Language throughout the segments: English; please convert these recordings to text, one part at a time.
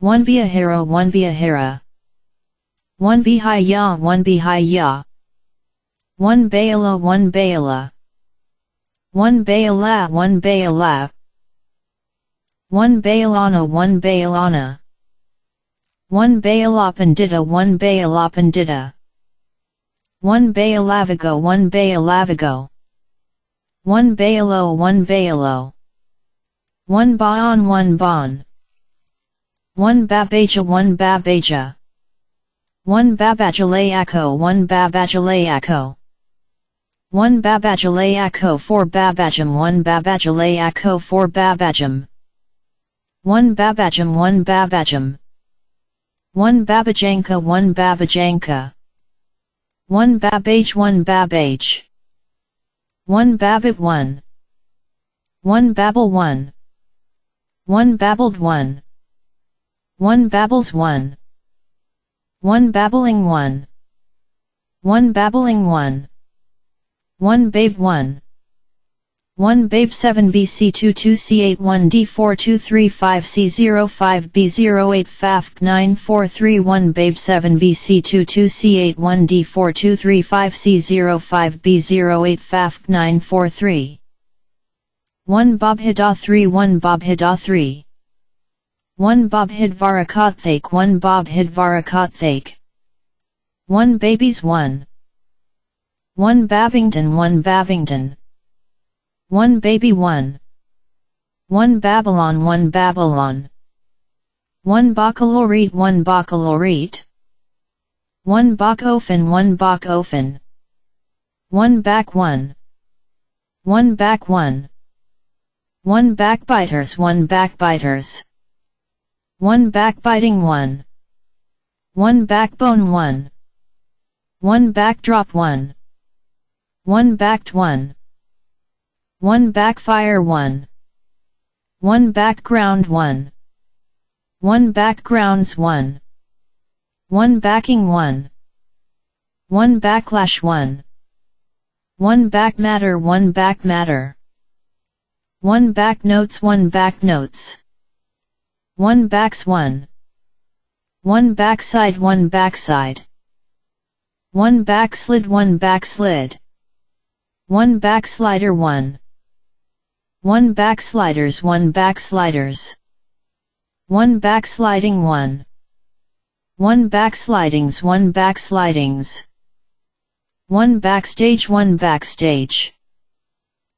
1 Bihira 1 Bihira 1 Bihaya 1 Bihaya 1 Bayala 1 Bayala 1 Bayala 1 Bayala 1 Bayalana 1 Bayalana 1 Bayalapandita 1 Bayalapandita 1 Bayalavigo 1 Bayalavigo 1 Bayalo 1 Bayalo 1 Baon 1 Bon 1 Babaja 1 Babaja 1 Babajalayako 1 Babajalayako 1 Babajalayako 4 Babajam 1 Babajalayako 4 Babajam 1 Babajam 1 Babajam 1 Babajanka 1 Babajanka 1 Babage 1 Babage 1 Babit 1 1 Babel 1 1 Babbled 1 1 Babbles 1 1 Babbling 1 1 Babbling 1 1 Babe 1 1 Babe 7 BC 22 C8 1 D4 235 C05 B08 FAF 9431 1 Babe 7 BC 22 C8 1 D4 235 C05 B08 FAF 943 1 Bobhida 3 1 Bobhida 3 1 Bobhid Varakathake 1 Bobhid Varakathake 1 Babies 1 1 Babington 1 Babington 1 Baby 1 1 Babylon 1 Babylon 1 Baccalaureate 1 Baccalaureate 1 Bachofen 1 Bachofen 1 Back 1 1 Back 1 1 Backbiters 1 Backbiters 1 Backbiting 1 1 Backbone 1 1 Backdrop 1 1 Backed 1 1 Backfire 1 1 Background 1 1 Backgrounds 1 1 Backing 1 1 Backlash 1 1 Backmatter 1 Backmatter 1 Backnotes 1 Backnotes 1 Backs 1 1 Backside 1 Backside 1 Backslid 1 Backslid 1 Backslider 1 1 Backsliders 1 Backsliders 1 Backsliding 1 1 Backslidings 1 Backslidings 1 Backstage 1 Backstage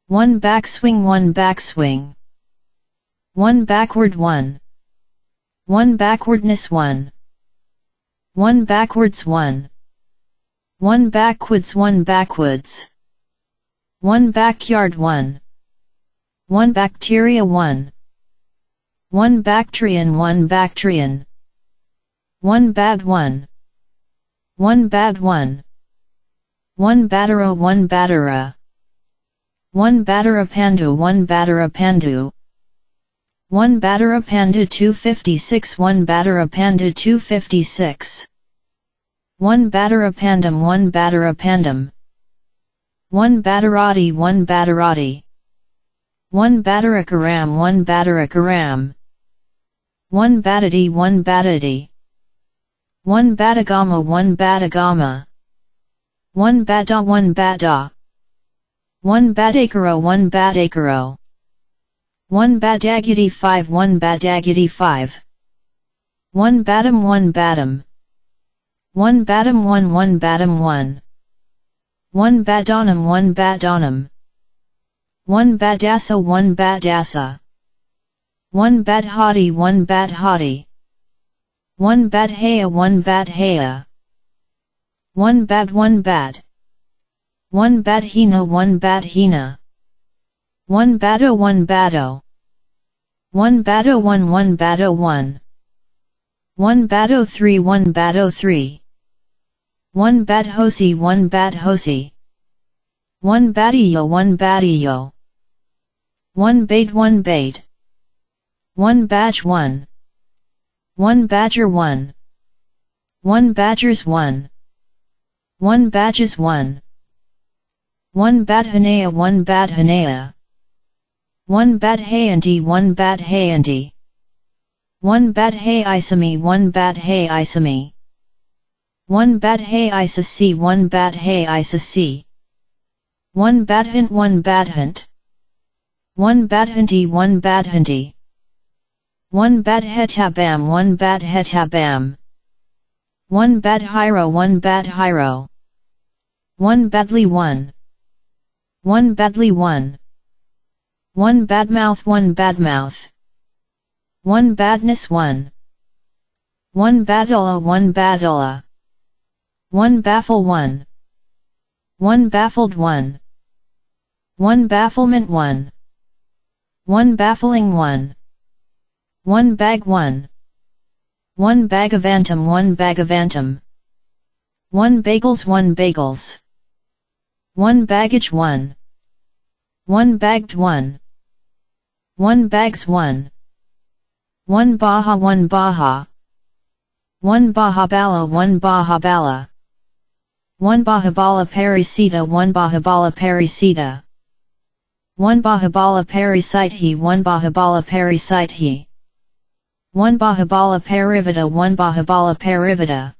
1 Backswing 1 Backswing 1 Backward 1 1 Backwardness 1 1 Backwards 1 1 Backwoods 1 Backwoods 1 Backyard 1 1 Bacteria 1 1 Bactrian 1 Bactrian 1 Bad 1 1 Bad 1 1 Battera 1 Battera 1 Batterapandu 1 Batterapandu 1 Batterapandu 256 1 Batterapandu 256 1 Batterapandum 1 Batterapandum 1 Batterati 1 Batterati 1 Batterakaram 1 Batterakaram 1 Batati 1 Batati 1 Batagama 1 Batagama 1 Bada 1 Bada 1 Badakaro 1 Badakaro 1 Badagity 5 1 Badagity 5 1 Badam 1 Badam 1 Badam 1 1 Badam 1 1 Badonam 1 Badonam 1 Badassa 1 Badassa 1 Badhati 1 Badhati 1 Badhaya 1 Badhaya 1 Bad 1 Bad 1 Badhina 1 Badhina 1 Bado 1 Bado 1 Bado 1 1 Bado 1 1 Bado 3 1 Bado 3 1 Badhosi 1 Badhosi 1 Badiyo 1 Badiyo 1 Bait 1 Bait 1 Badge 1 1 Badger 1 1 Badgers 1 1 Badges 1 1 Badhanea 1 Badhanea 1 Badhayanti 1 Badhayanti 1 bat hay isami 1 bat hay isami 1 bat hay isa c 1 bat hay isa c 1 bat hunt 1 bat hunt 1 bat hunty 1 bat hunty 1 bat hetabam 1 bat hetabam 1 bat hiro 1 bat hiro 1 badly 1 1 badly 1 1 bad mouth 1 bad mouth 1 badness 1 1 badula 1 badula 1 baffle 1 1 baffled 1 1 bafflement 1 1 baffling 1 1 bag 1 1 bagavantum 1 bagavantum 1 bagels 1 bagels 1 baggage 1 1 bagged 1 1 bags 1 1 baha 1 baha 1 bahabala 1 bahabala 1 bahabala parisita 1 bahabala parisita 1 bahabala parasite 1 bahabala parasite 1 bahabala parivita 1 bahabala parivita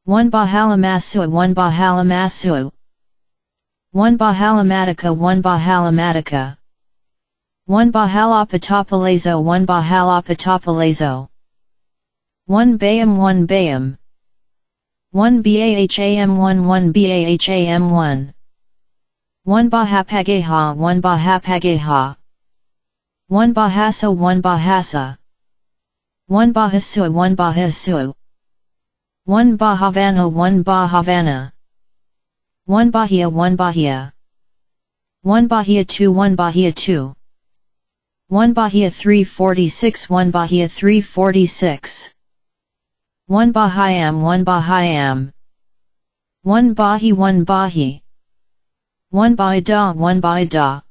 1 bahalamasu 1 bahalamasu 1 bahalamatica 1 bahalamatica 1 bahalopatopalazo 1 bahalopatopalazo 1 bayam 1 bayam 1 baham 1 1 baham 1 1 bahapagaha 1 bahapagaha 1 bahasa 1 bahasa 1 bahasu 1 bahasu 1 bahavana 1 bahavana 1 bahia 1 bahia 1 bahia 2 1 bahia 2 1 bahia 346 1 bahia 346 1 bahayam 1 bahayam 1 bahi 1 bahi 1 baida 1 baida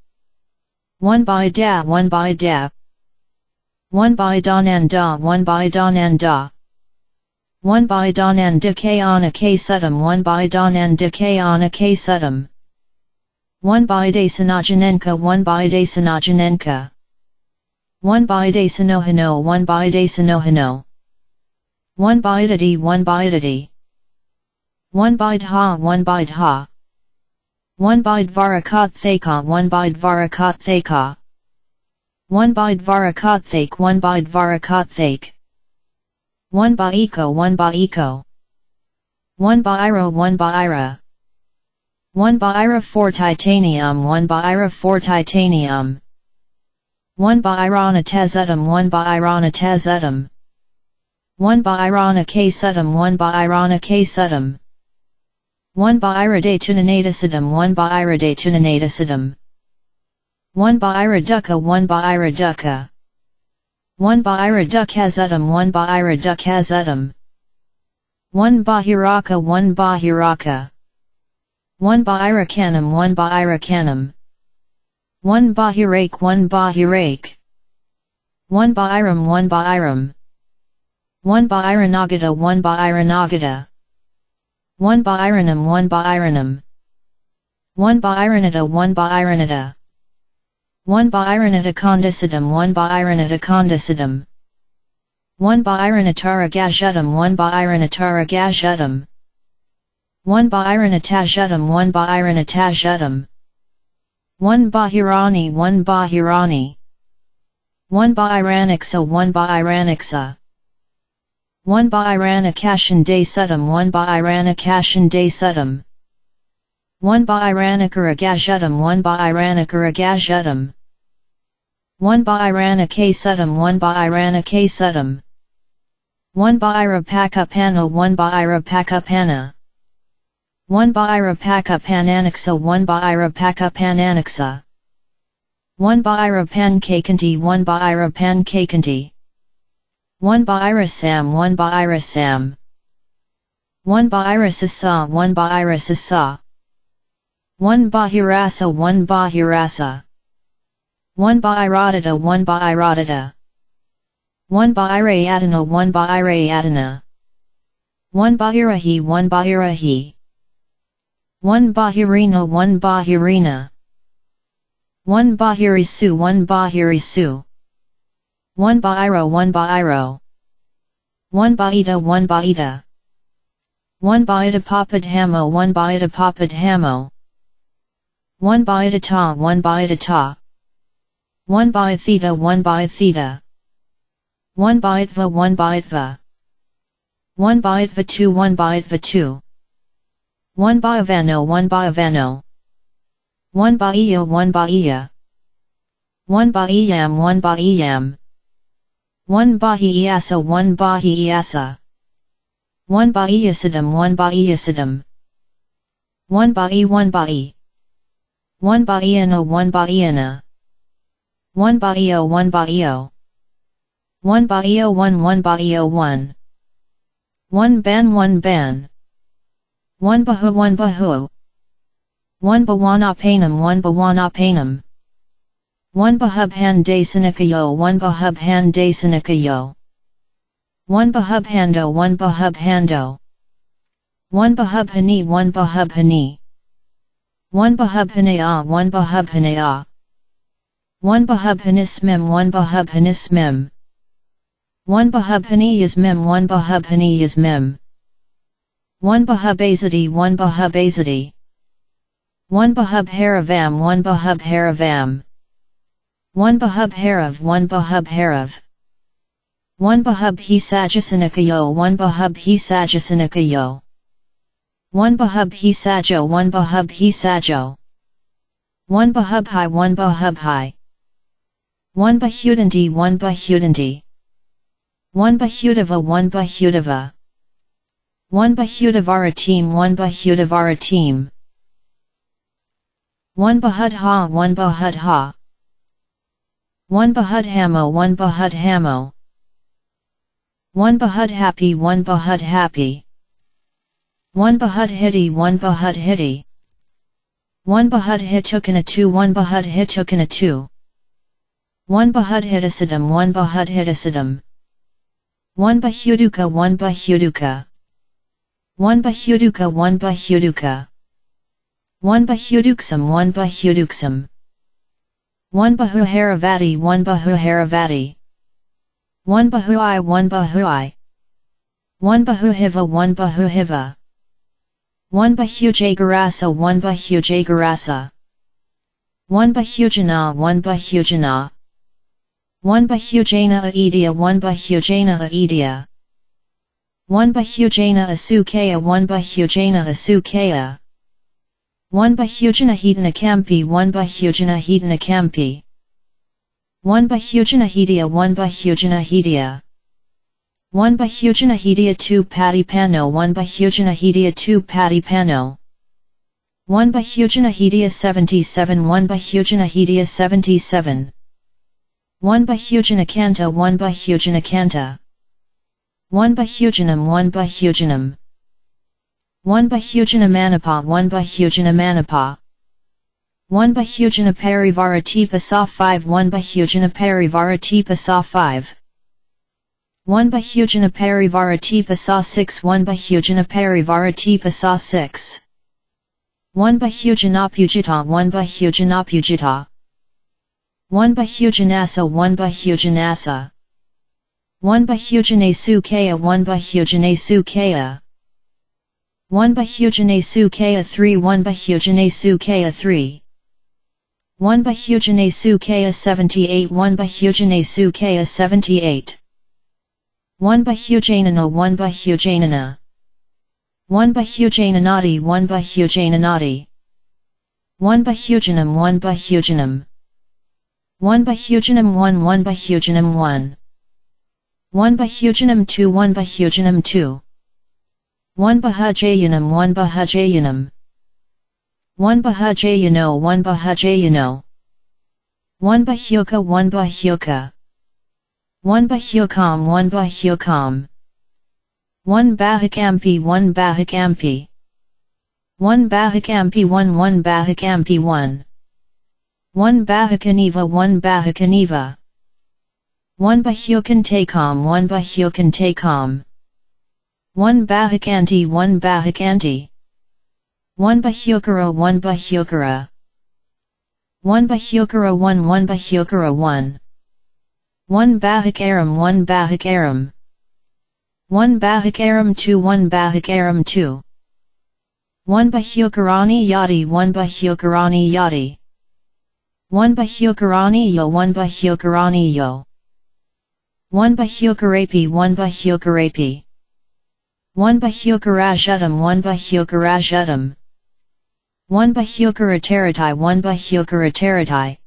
1 baida 1 baida 1 baidananda 1 baidananda 1 baidananda kayana k sudam 1 baidananda kayana k sudam 1 baidasanajinenka 1 baidasanajinenka 1 baidasanohano 1 baidasanohano 1 baidadi 1 baidadi 1 baidha 1 baidha 1 baidvarakat theka 1 baidvarakat theka 1 baidvarakat thake 1 baidvarakat thake 1 baiko 1 baiko 1 baira 1 baira 1 baira for titanium 1 baira for titanium 1 bairana tazutum 1 bairana tazutum 1 bairana k sudum 1 bairana k sudum 1 baira de tunanadasidum 1 baira de tunanadasidum 1 baira dukkha 1 baira dukkha 1 baira dukhazutum 1 baira dukhazutum 1 bahiraka 1 bahiraka 1 baira kanam 1 baira kanam 1 bahirake 1 bahirake 1 bairam 1 bairam 1 bairanagata 1 bairanagata 1 bairanam 1 bairanam 1 bairanata 1 bairanata 1 bairanata condicidum 1 bairanata condicidum 1 bairanatara gashutum 1 bairanatara gashutum 1 bairanatajutum 1 bairanatajutum 1 bahirani 1 bahirani 1 bairaniksa 1 bairaniksa 1 bairanakashan de sudum 1 bairanakashan de sudum 1 bairanakara gashutum 1 bairanakara gashutum 1 bairanake sudum 1 bairanake sudum 1 bairapakapana 1 bairapakapana 1 bairapakananaksa 1 bairapakananaksa 1 bairapankakanti 1 bairapankakanti 1 bairasam 1 bairasam 1 bairasasa 1 bairasasa 1 bahirasa 1 bahirasa 1 bairadata 1 bairadata 1 bairayatana 1 bairayatana 1 bahirahi 1 bahirahi 1 bahirina 1 bahirina 1 bahirisu 1 bahirisu 1 bairo 1 bairo. 1 baita 1 baita. 1 baita papad hamo 1 baita papad hamo. 1 baita ta 1 baita ta. 1 baita theta 1 baita theta. 1 baitva 1 baitva. 1 baitva 2 1 baitva 2. 1 baivano 1 baivano. 1 baia 1 baia. 1 baiyam 1 baiyam. 1 bahiasa 1 bahiasa. 1 baiasidam 1 baiasidam. 1 bai 1 bai. 1 baiana 1 baiana. 1 baio 1 baio. 1 baio 1 1 baio 1. 1 ban 1 ban. 1 bahu 1 bahu. 1 bawana painum 1 bawana painum. 1 bahub han de sinikayo 1 bahub han de sinikayo. 1 bahub hando 1 bahub hando. 1 bahub hani 1 bahub hani. 1 bahub hanaya 1 bahub hanaya. 1 bahub hanismim 1 bahub hanismim. 1 bahub haniyasmim 1 bahub haniyasmim. 1 bahub azadi 1 bahub azadi. 1 bahub haravam 1 bahub haravam. 1 bahub harav 1 bahub harav. 1 bahub hisajasinikayo 1 bahub hisajasinikayo. 1 bahub hisajo 1 bahub hisajo. 1 bahub hi 1 bahub hi. 1 bahudanti 1 bahudanti. 1 bahudava 1 bahudava. 1 bahudavara team 1 bahudavara team. 1 bahudha 1 bahudha. 1 bahud hamo 1 bahud hamo. 1 bahud happy 1 bahud happy. 1 bahud hiti 1 bahud hiti. 1 bahud hitukana 2 1 bahud hitukana 2. 1 bahud hitasidam 1 bahud hitasidam. 1 bahuduka 1 bahuduka. 1 bahuduka 1 bahuduka. 1 bahuduksam 1 bahuduksam. 1 bahuharavati 1 bahuharavati. 1 bahui 1 bahui. 1 bahuhiva 1 bahuhiva. 1 bahujagarasa 1 bahujagarasa. 1 bahujana 1 bahujana. 1 bahujana aedia 1 bahujana aedia. 1 bahujana asukaya 1 bahujana asukaya. 1 bahujana hitana kampi 1 bahujana hitana kampi. 1 bahujana hidia 1 bahujana hidia. 1 bahujana hidia 2 pati pano 1 bahujana hidia 2 pati pano. 1 bahujana hidia 77 1 bahujana hidia 77. 1 bahujana kanta 1 bahujana kanta. 1 bahujanam 1 bahujanam. 1 bahujana manapa 1 bahujana manapa. 1 bahujana parivaratipa sa 5 1 bahujana parivaratipa sa 5. 1 bahujana parivaratipa sa 6 1 bahujana parivaratipa sa 6. 1 bahujanapujita 1 bahujanapujita. 1 bahujanasa 1 bahujanasa. 1 bahujanasukaya 1 bahujanasukaya. 1 bahujanasukaya 3 1 bahujanasukaya 3. 1 bahujanasukaya 78 1 bahujanasukaya 78. 1 bahujanana 1 bahujanana. 1 bahujananati 1 bahujananati. 1 bahujanam 1 bahujanam. 1 bahujanam 1 1 bahujanam 1. 1 bahujanam 2 1 bahujanam 2. 1 bahujayanam 1 bahujayanam. 1 bahujayano 1 bahujayano. 1 bahuka 1 bahuka. 1 bahukam 1 bahukam. 1 bahukampi 1 bahukampi. 1 bahukampi 1 1 bahukampi 1. 1 bahukaniva 1 bahukaniva. 1 bahukantakam 1 bahukantakam. 1 bahukanti 1 bahukanti. 1 bahukara 1 bahukara. 1 bahukara 1 1 bahukara 1. 1 Bahakaram 1 Bahakaram 1 Bahakaram 2 1 Bahakaram 2 1 Bahukarani Yadi 1 Bahukarani Yadi 1 Bahukarani Yo 1 Bahukarani Yo 1 Bahukarapi 1 Bahukarapi 1 Bahukarashutam 1 Bahukarashutam 1 Bahukarataratai 1 Bahukarataratai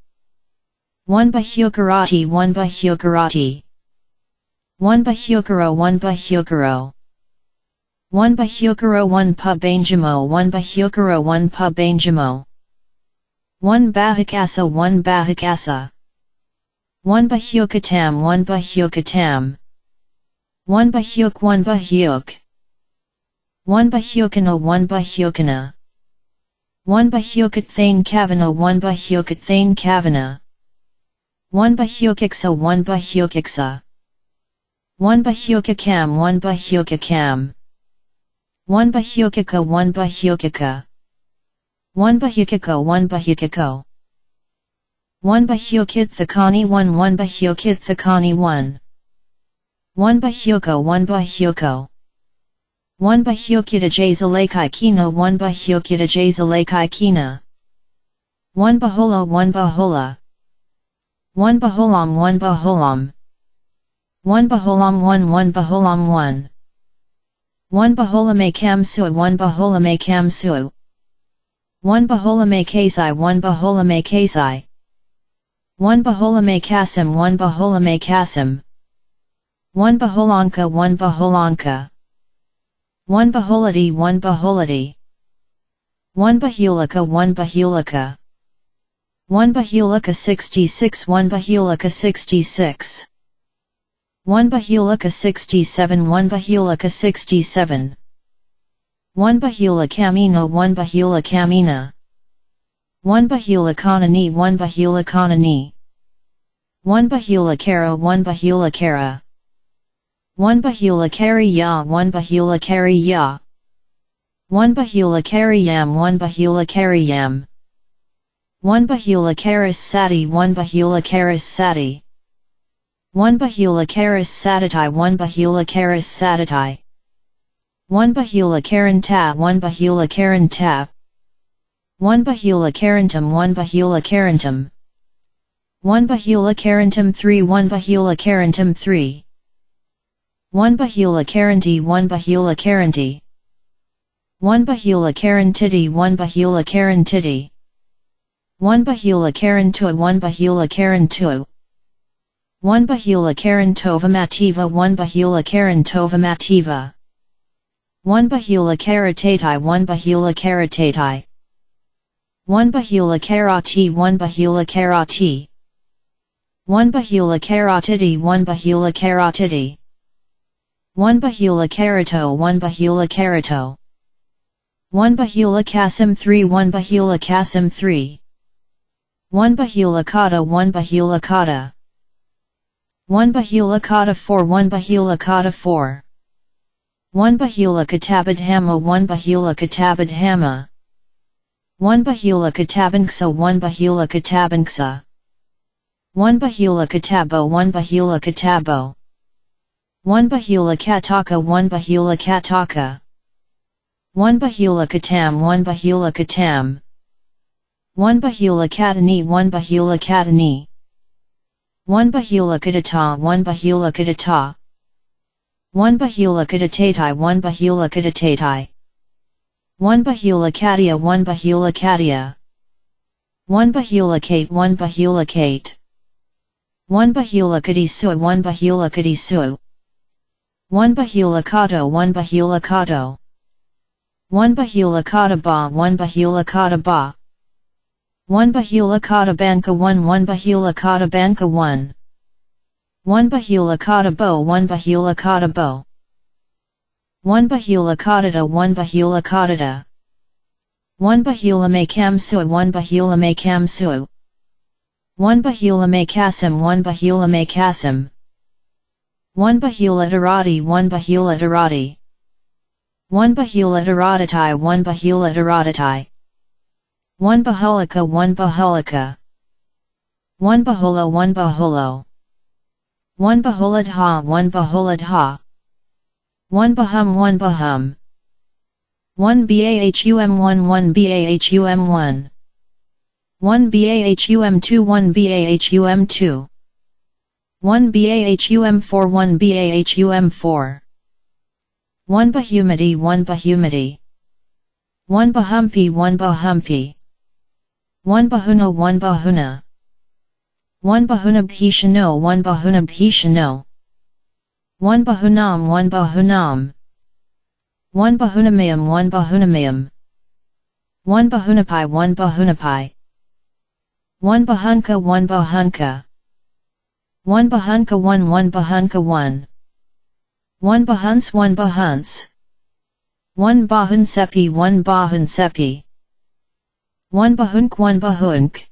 1 Bahukarati 1 Bahukarati 1 Bahukaro 1 Bahukaro 1 Bahukaro 1 Pabanjamo 1 Bahukaro 1 Pabanjamo 1 Bahakasa 1 Bahakasa 1 Bahukatam 1 Bahukatam 1 Bahuk 1 Bahuk 1 Bahukana 1 Bahukana 1 Bahukathane Kavana 1 Bahukathane Kavana 1 Bahukiksa 1 Bahukiksa 1 Bahukakam 1 Bahukakam 1 Bahukika 1 Bahukika 1 Bahukiko 1 Bahukiko 1 Bahukithakani 1 1 Bahukithakani 1 1 Bahuko 1 Bahuko 1 Bahukidajazalekai Kina 1 Bahukidajazalekai Kina 1 Bahola 1 Bahola 1 Baholam 1 Baholam 1 Baholam 1 1 Baholam 1 1 Baholame Kamsu 1 Baholame Kamsu 1 Baholame Kasai 1 Baholame Kasai 1 Baholame Kasim 1 Baholame Kasim 1 Baholanka 1 Baholanka 1 Baholadi 1 Baholadi 1 Bahulika 1 Bahulika 1 Bahulika 66 1 Bahulika 66 1 Bahulika 67 1 Bahulika 67 1 Bahula Kamina 1 Bahula Kamina 1 Bahula Kanani 1 Bahula Kanani 1 Bahula Kara 1 Bahula Kara 1 Bahula Kariya 1 Bahula Kariya 1 Bahula Kariyam 1 Bahula Kariyam 1 Bahula Karis Sati 1 Bahula Karis Sati 1 Bahula Karis Satitai 1 Bahula Karis Satitai 1 Bahula Karanta 1 Bahula Karanta 1 Bahula Karantam 1 Bahula Karantam 1 Bahula Karantam 3 1 Bahula Karantam 3 1 Bahula Karanti 1 Bahula Karanti 1 Bahula Karantiti 1 Bahula Karantiti 1 Bahula Karantu 1 Bahula Karantu 1 Bahula Karantova Mativa 1 Bahula Karantova Mativa 1 Bahula Karatatai 1 Bahula Karatatai 1 Bahula Karati 1 Bahula Karati 1 Bahula Karatiti 1 Bahula Karatiti 1 Bahula Karato 1 Bahula Karato 1 Bahula Kasim 3 1 Bahula Kasim 3 1 Bahula Kata 1 Bahula Kata 1 Bahula Kata 4 1 Bahula Kata 4 1 Bahula Katabad Hama 1 Bahula Katabad Hama 1 Bahula Katabanksa 1 Bahula Katabanksa 1 Bahula Katabo 1 Bahula Katabo 1 Bahula Kataka 1 Bahula Kataka 1 Bahula Katam 1 Bahula Katam 1 Bahula Katani 1 Bahula Katani 1 Bahula Kadata 1 Bahula Kadata 1 Bahula Kadatai 1 Bahula Kadatai 1 Bahula Katia 1 Bahula Katia 1 Bahula Kate 1 Bahula Kate 1 Bahula Kadisu 1 Bahula Kadisu 1 Bahula Kato 1 Bahula Kato 1 Bahula Kataba 1 Bahula Kataba 1 Bahula Katabanka 1 1 Bahula Katabanka 1 1 Bahula Katabo 1 Bahula Katabo 1 Bahula Katata 1 Bahula Katata 1 Bahula Makamsu 1 Bahula Makamsu 1 Bahula Makasim 1 Bahula Makasim 1 Bahula Darati 1 Bahula Darati 1 Bahula Daratatai 1 Bahula Daratatai 1 Baholika 1 Baholika 1 Baholo 1 Baholo One bahuladha, one bahuladha. One bahum, one bahum. One bahum, one bahum, one. One bahum, two, one bahum, two. One bahum, four, one bahum, four. One bahumity, one bahumity. One bahumpy, one bahumpy. One bahuna, one bahuna. One bahuna bhishano, one bahuna bhishano. One bahunam, one bahunam. One bahunamayam, one bahunamayam. One bahunapai, one bahunapai. One bahunka, one bahunka. One bahunka, one bahunka, one. One bahuns, one bahuns. One bahunsepi, one bahunsepi. One bahunk, one bahunk.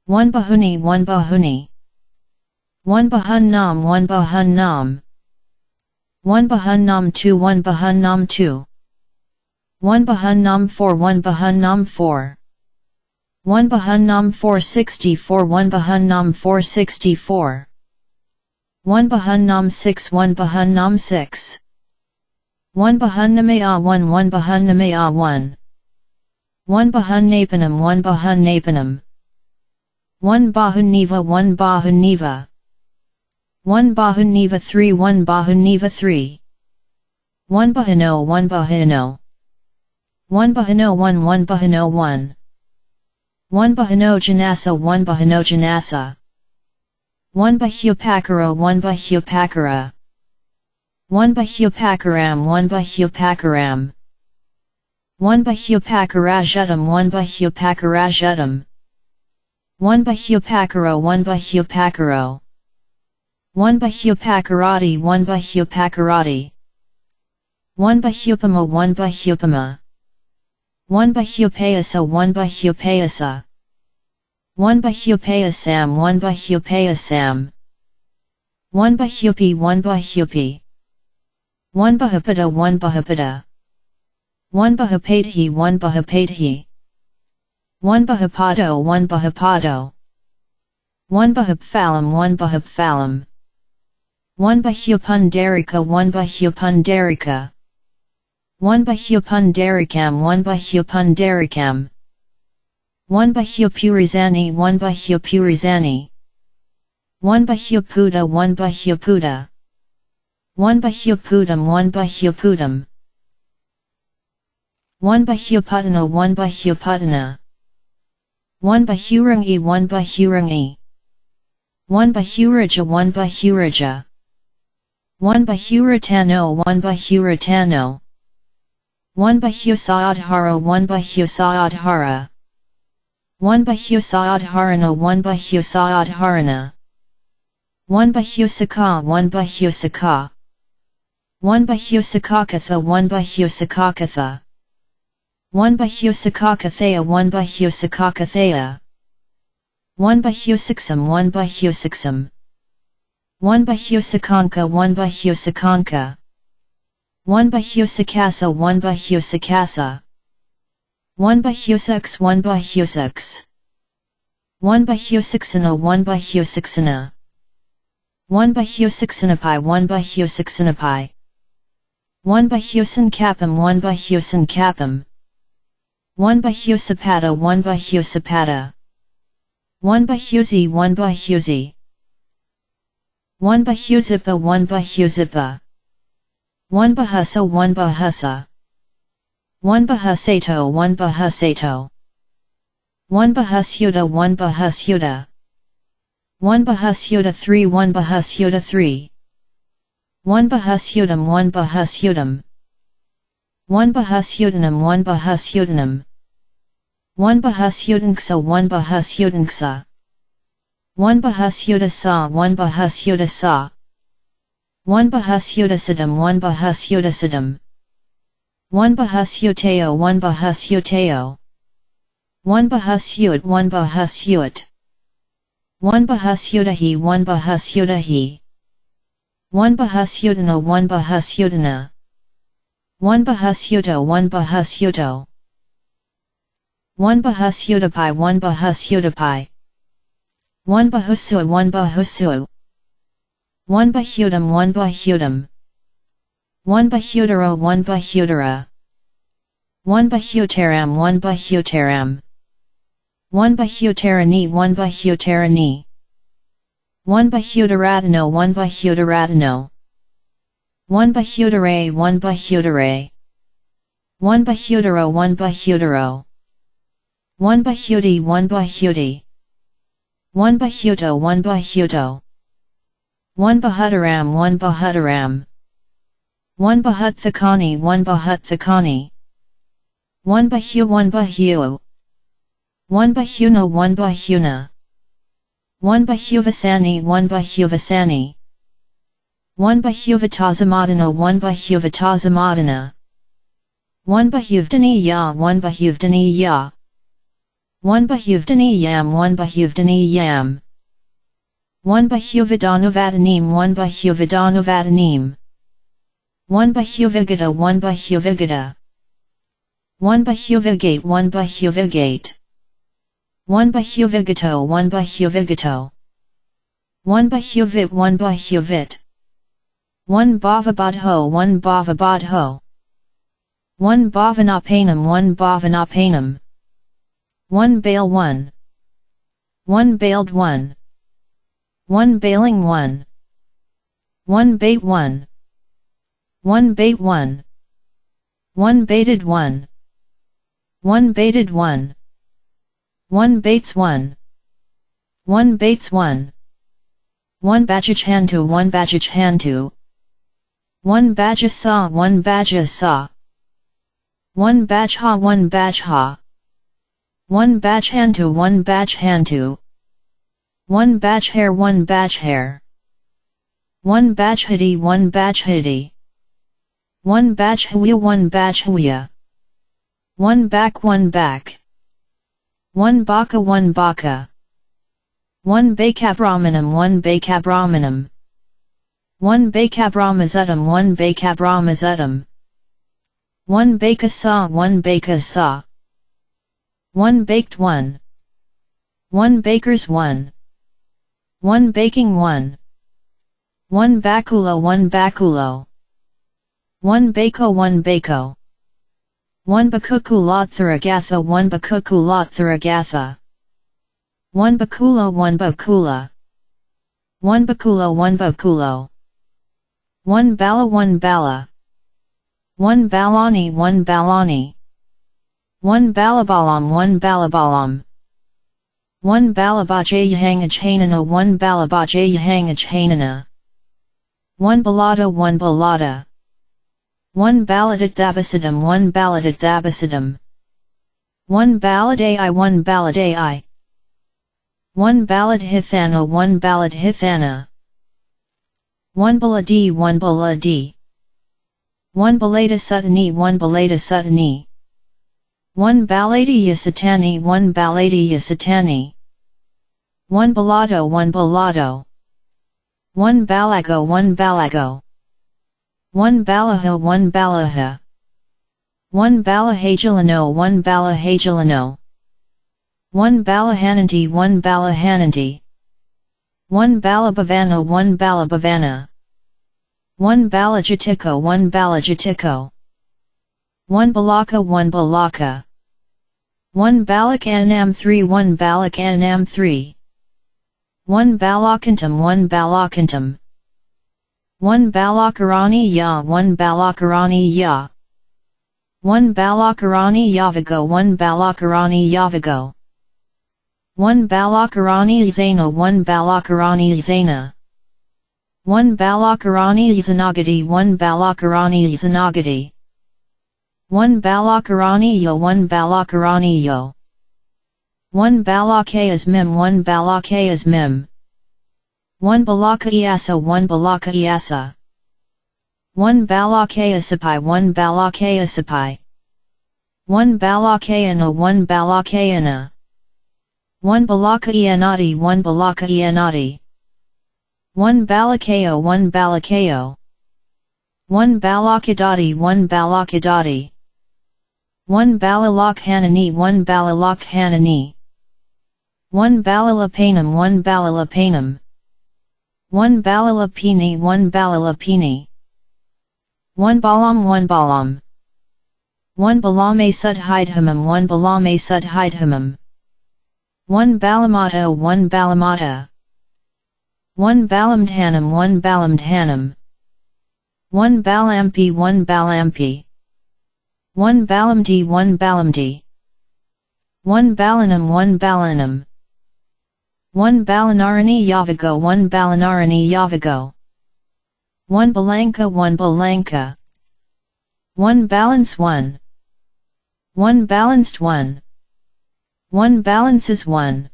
One bahuni, one bahuni. One bahunnam, one bahunnam. One bahunnam, two, one bahunnam, two. One bahunnam, four, one bahunnam, four. One bahunnam, 464, one bahunnam, 464. One bahunnam, six, one bahunnam, six. One bahunnamaya, one bahunnamaya, one. One bahunnapanam, one bahunnapanam. One bahuniva, one bahuniva. One bahuniva, three, one bahuniva, three. One bahino, one bahino. One bahino, one bahino, one. One bahino janasa, one bahino janasa. One bahupakara, one bahupakara. One bahupakaram, one bahupakaram. One bahupakarajatam, one bahupakarajatam. One bahupakaro, one bahupakaro. One bahupakarati, one bahupakarati. One bahupama, one bahupama. One bahupayasa, one bahupayasa. One bahupayasam, one bahupayasam. One bahupi, one bahupi. One bahupada, one bahupada. One bahupadhi, one bahupadhi. One bahupado, one bahupado. One bahuphalam, one bahuphalam. One bahupundarika, one bahupundarika. One bahupundarikam, one bahupundarikam. One bahupurizani, one bahupurizani. One bahupuda, one bahupuda. One bahupudam, one bahupudam. One bahuputana, one bahuputana. One bahurangi, one bahurangi. One bahuraja, one bahuraja. One bahuratano, one bahuratano. One bahusaadhara, one bahusaadhara. One bahusaadharana, one bahusaadharana. One bahusaka, one bahusaka. One bahusakakatha, one bahusakakatha. One bahusakakathaya, one bahusakakathaya. One bahusiksam, one bahusiksam. One bahusakanka, one bahusakanka. One bahusakasa, one bahusakasa. One bahusaks, one bahusaks. One bahusiksana, one bahusiksana. One bahusiksanapai, one bahusiksanapai. One bahusankapam, one bahusankapam. One bahusapata, one bahusapata. One bahusi, one bahusi. One bahuzipa, one bahuzipa. One bahasa, one bahasa. One bahasato, one bahasato. One bahasyuda, one bahasyuda. One bahasyuda, three, one bahasyuda, three. One bahasyudam, one bahasyudam. One bahasyudanam, one bahasyudanam. One bahasyudanksa, one bahasyudanksa. One bahasyudasa, one bahasyudasa. One bahasyudasadam, one bahasyudasadam. One bahasyuteo, one bahasyuteo. One bahasyut, one bahasyut. One bahasyudahi, one bahasyudahi. One bahasyudana, one bahasyudana. One bahasyuto, one bahasyuto. One bahasyudapai, one bahasyudapai. One bahusu, one bahusu. One bahutum, one bahutum. One bahutera, one bahutera. One bahutaram, one bahutaram. One bahutarani, one bahutarani. One bahuteratino, one bahuteratino. One bahutere, one bahutere. One bahutero, one bahutero. One bahuti, one bahuti. One bahuto, one bahuto. One bahutaram, one bahutaram. One bahutthakani, one bahutthakani. One bahu, one bahu. One bahuna, one bahuna. One bahuvasani, one bahuvasani. One bahuvatazamadana, one bahuvatazamadana. One bahuvdaniya, one bahuvdaniya. One bahuvdaniyam, one bahuvdaniyam. One bahuvidanuvadanim, one bahuvidanuvadanim. One bahuvigata, one bahuvigata. One bahuvigate, one bahuvigate. One bahuvigato, one bahuvigato. One bahuvit, one bahuvit. One bhavabadho, one bhavabadho. One bhavanapanam, one bhavanapanam. One bail, one. One bailed, one. One bailing, one. One bait, one. One bait, one. One baited, one. One baited, one. One baits, one. One baits, one. One bajachantu, one bajachantu. One bajasa, one bajasa. One bajha, one bajha. One bajhantu, one bajhantu. One bajhair, one bajhair. One bajhidi, one bajhidi. One bajhwiya, one bajhwiya. One back, one back. One baka, one baka. One bakabrahmanam, one bakabrahmanam. One bakabrahmazutam, one bakabrahmazutam. One bakasa, one bakasa. One baked, one. One baker's, one. One baking, one. One bakulo, one bakulo. One bako, one bako. One bakukulotthaраgatha, one bakukulotthaраgatha. One bakulo, one bakula. One bakulo, one bakulo. One bala, one bala. One balani, one balani. One balabalam, one balabalam. One balabajayahangachanana, one balabajayahangachanana. One balada, one balada. One baladadhabasadam, one baladadhabasadam. One baladai, one baladai. One baladhithana, one baladhithana. One baladi, one baladi. One balada sutani, one balada sutani. One baladi yasatani, one baladi yasatani. One balado, one balado. One balago, one balago. One balaha, one balaha. One balahajalano, one balahajalano. One balahananti, one balahananti. One balabhavana, one balabhavana. One balajatiko, one balajatiko. One balaka, one balaka. One balakanam 3, one balakanam 3. One balakantam, one balakantam. One balakarani ya, one balakarani ya. One balakarani yavago, one balakarani yavago. One balakarani zana, one balakarani zana. One balakarani zanagati, one balakarani zanagati. One balakarani yo, one balakarani yo. One balakayas mim, one balakayas mim. One balakayasa, one balakayasa. One balakayasapai, one balakayasapai. One balakayana, one balakayana. One balakayanati, one balakayanati. One balakayo, one balakayo. One balakadati, one balakadati. One balalakhanani, one balalakhanani. One balalapanam, one balalapanam. 1 balalapini 1 balalapini. 1 balam 1 balam. 1 balame sudhidhamam 1 balame sudhidhamam. 1 balamata 1 balamata. 1 balamdhanam 1 balamdhanam. 1 balampi 1 balampi. 1 balamdi 1 balamdi. 1 balanam 1 balanam. 1 balanarani yavago 1 balanarani yavago. 1 balanka 1 balanka. 1 balance 1. 1 balanced 1. 1 balances 1.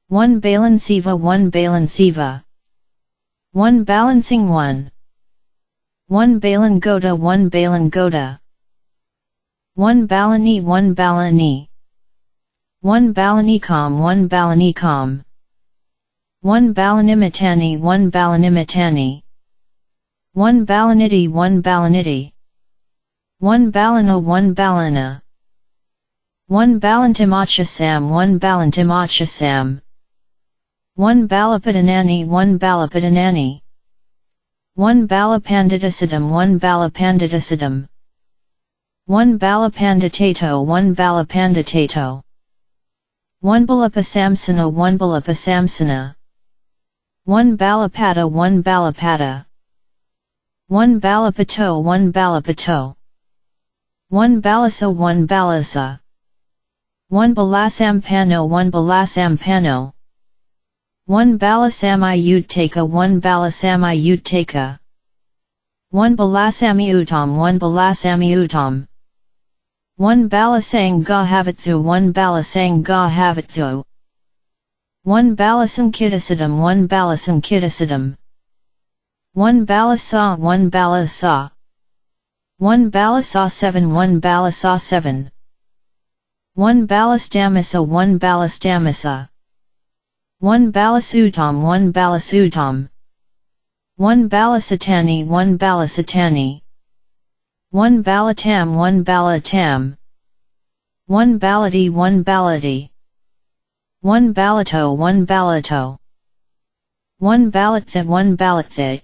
1 balanceva 1 balanceva. 1 balancing 1. 1 balangoda 1 balangoda. 1 balani 1 balani. 1 balanicom 1 balanicom. 1 balanimitani 1 balanimitani. 1 balaniti 1 balaniti. 1 balana 1 balana. 1 balantimachasam 1 balantimachasam. 1 balapadanani 1 balapadanani. 1 balapanditasidam 1 balapanditasidam. 1 balapanditato 1 balapanditato. 1 balapasamsana 1 balapasamsana. 1 balapata 1 balapata. 1 balapato 1 balapato. 1 balasa 1 balasa. 1 balasampano 1 balasampano. 1 balasamiyutaka 1 balasamiyutaka. 1 balasamiutam 1 balasamiutam. 1 balasang gahavathu 1 balasang gahavathu. 1 balasam kitasidam 1 balasam kitasidam. 1 balasa 1 balasa. 1 balasa 7 1 balasa 7. 1 balastamasa 1 balastamasa. 1 balasutam 1 balasutam. 1 balasatani 1 balasatani. 1 balatam 1 balatam. 1 baladi 1 baladi. 1 balato 1 balato. 1 balatha 1 balatha.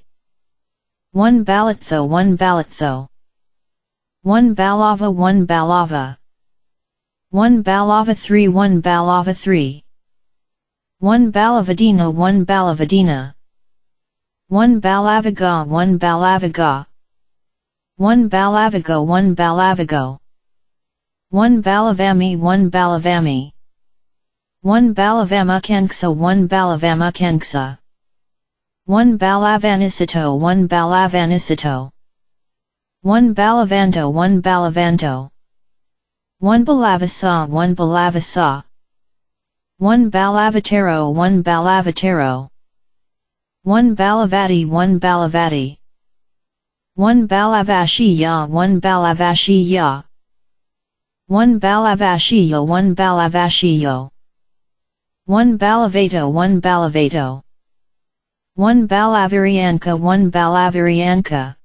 1 balatho 1 balatho. 1 balava 1 balava. 1 balava 3 1 balava 3. 1 balavadina 1 balavadina. 1 balavaga 1 balavaga. 1 balavago 1 balavago. 1 balavami 1 balavami. 1 balavamakanksa 1 balavamakanksa. 1 balavanisito 1 balavanisito. 1 balavanto 1 balavanto. 1 balavasa 1 balavasa. 1 balavatero 1 balavatero. 1 balavati 1 balavati. 1 balavashiya 1 balavashiya. 1 balavashiyo 1 balavashiyo. 1 balavato 1 balavato. 1 balavarianka 1 balavarianka.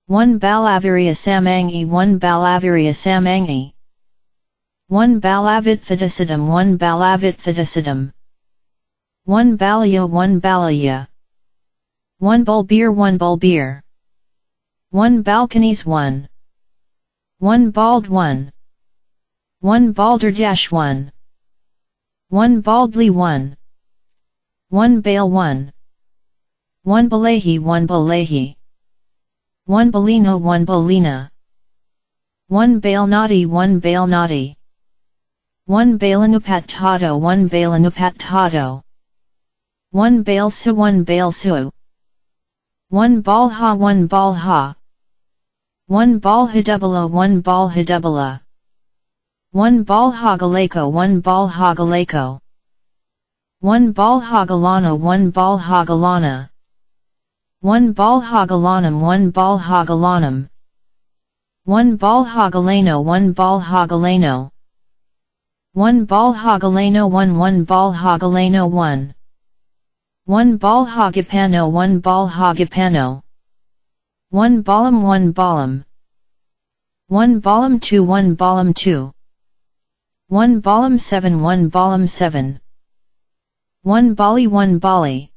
1 balavaria samangi 1 balavaria samangi. 1 balavitthadasidam 1 balavitthadasidam. 1 balaya 1 balaya. 1 bulbir 1 bulbir. 1 balconies 1. 1 bald 1. 1 balderdash 1. 1 baldly 1. 1 bale 1. 1 balahi 1 balahi. 1 balina 1 balina. 1 bale naughty 1 bale naughty. 1 balanupatado 1 balanupatado. 1 balsu 1 balsu. 1 balha 1 balha. 1 balhidubala 1 balhidubala. 1 balhagaleko 1 balhagaleko. 1 balhagalana 1 balhagalana. 1 balhagalanum 1 balhagalanum. 1 balhagaleno 1 balhagaleno. 1 balhagaleno 1 1 balhagaleno 1. 1 balhagipano 1 balhagipano. 1 balam 1 balam. 1 balam 2 1 balam 2. 1 balam 7 1 balam 7. 1 bali 1 bali.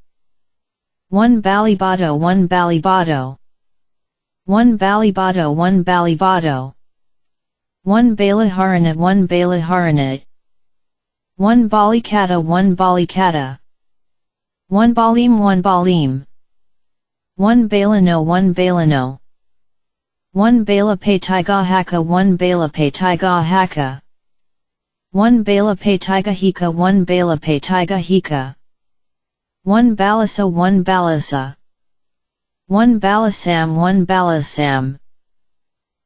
1 balibado 1 balibado 1 balibado 1 balibado 1 baliharanat 1 baliharanat 1 balikata 1 balikata 1 balim 1 balim 1 balino 1 balino 1 bala pataiga haka 1 bala pataiga haka 1 bala pataiga hika 1 bala pataiga hika 1 balasa 1 balasa 1 balasam 1 balasam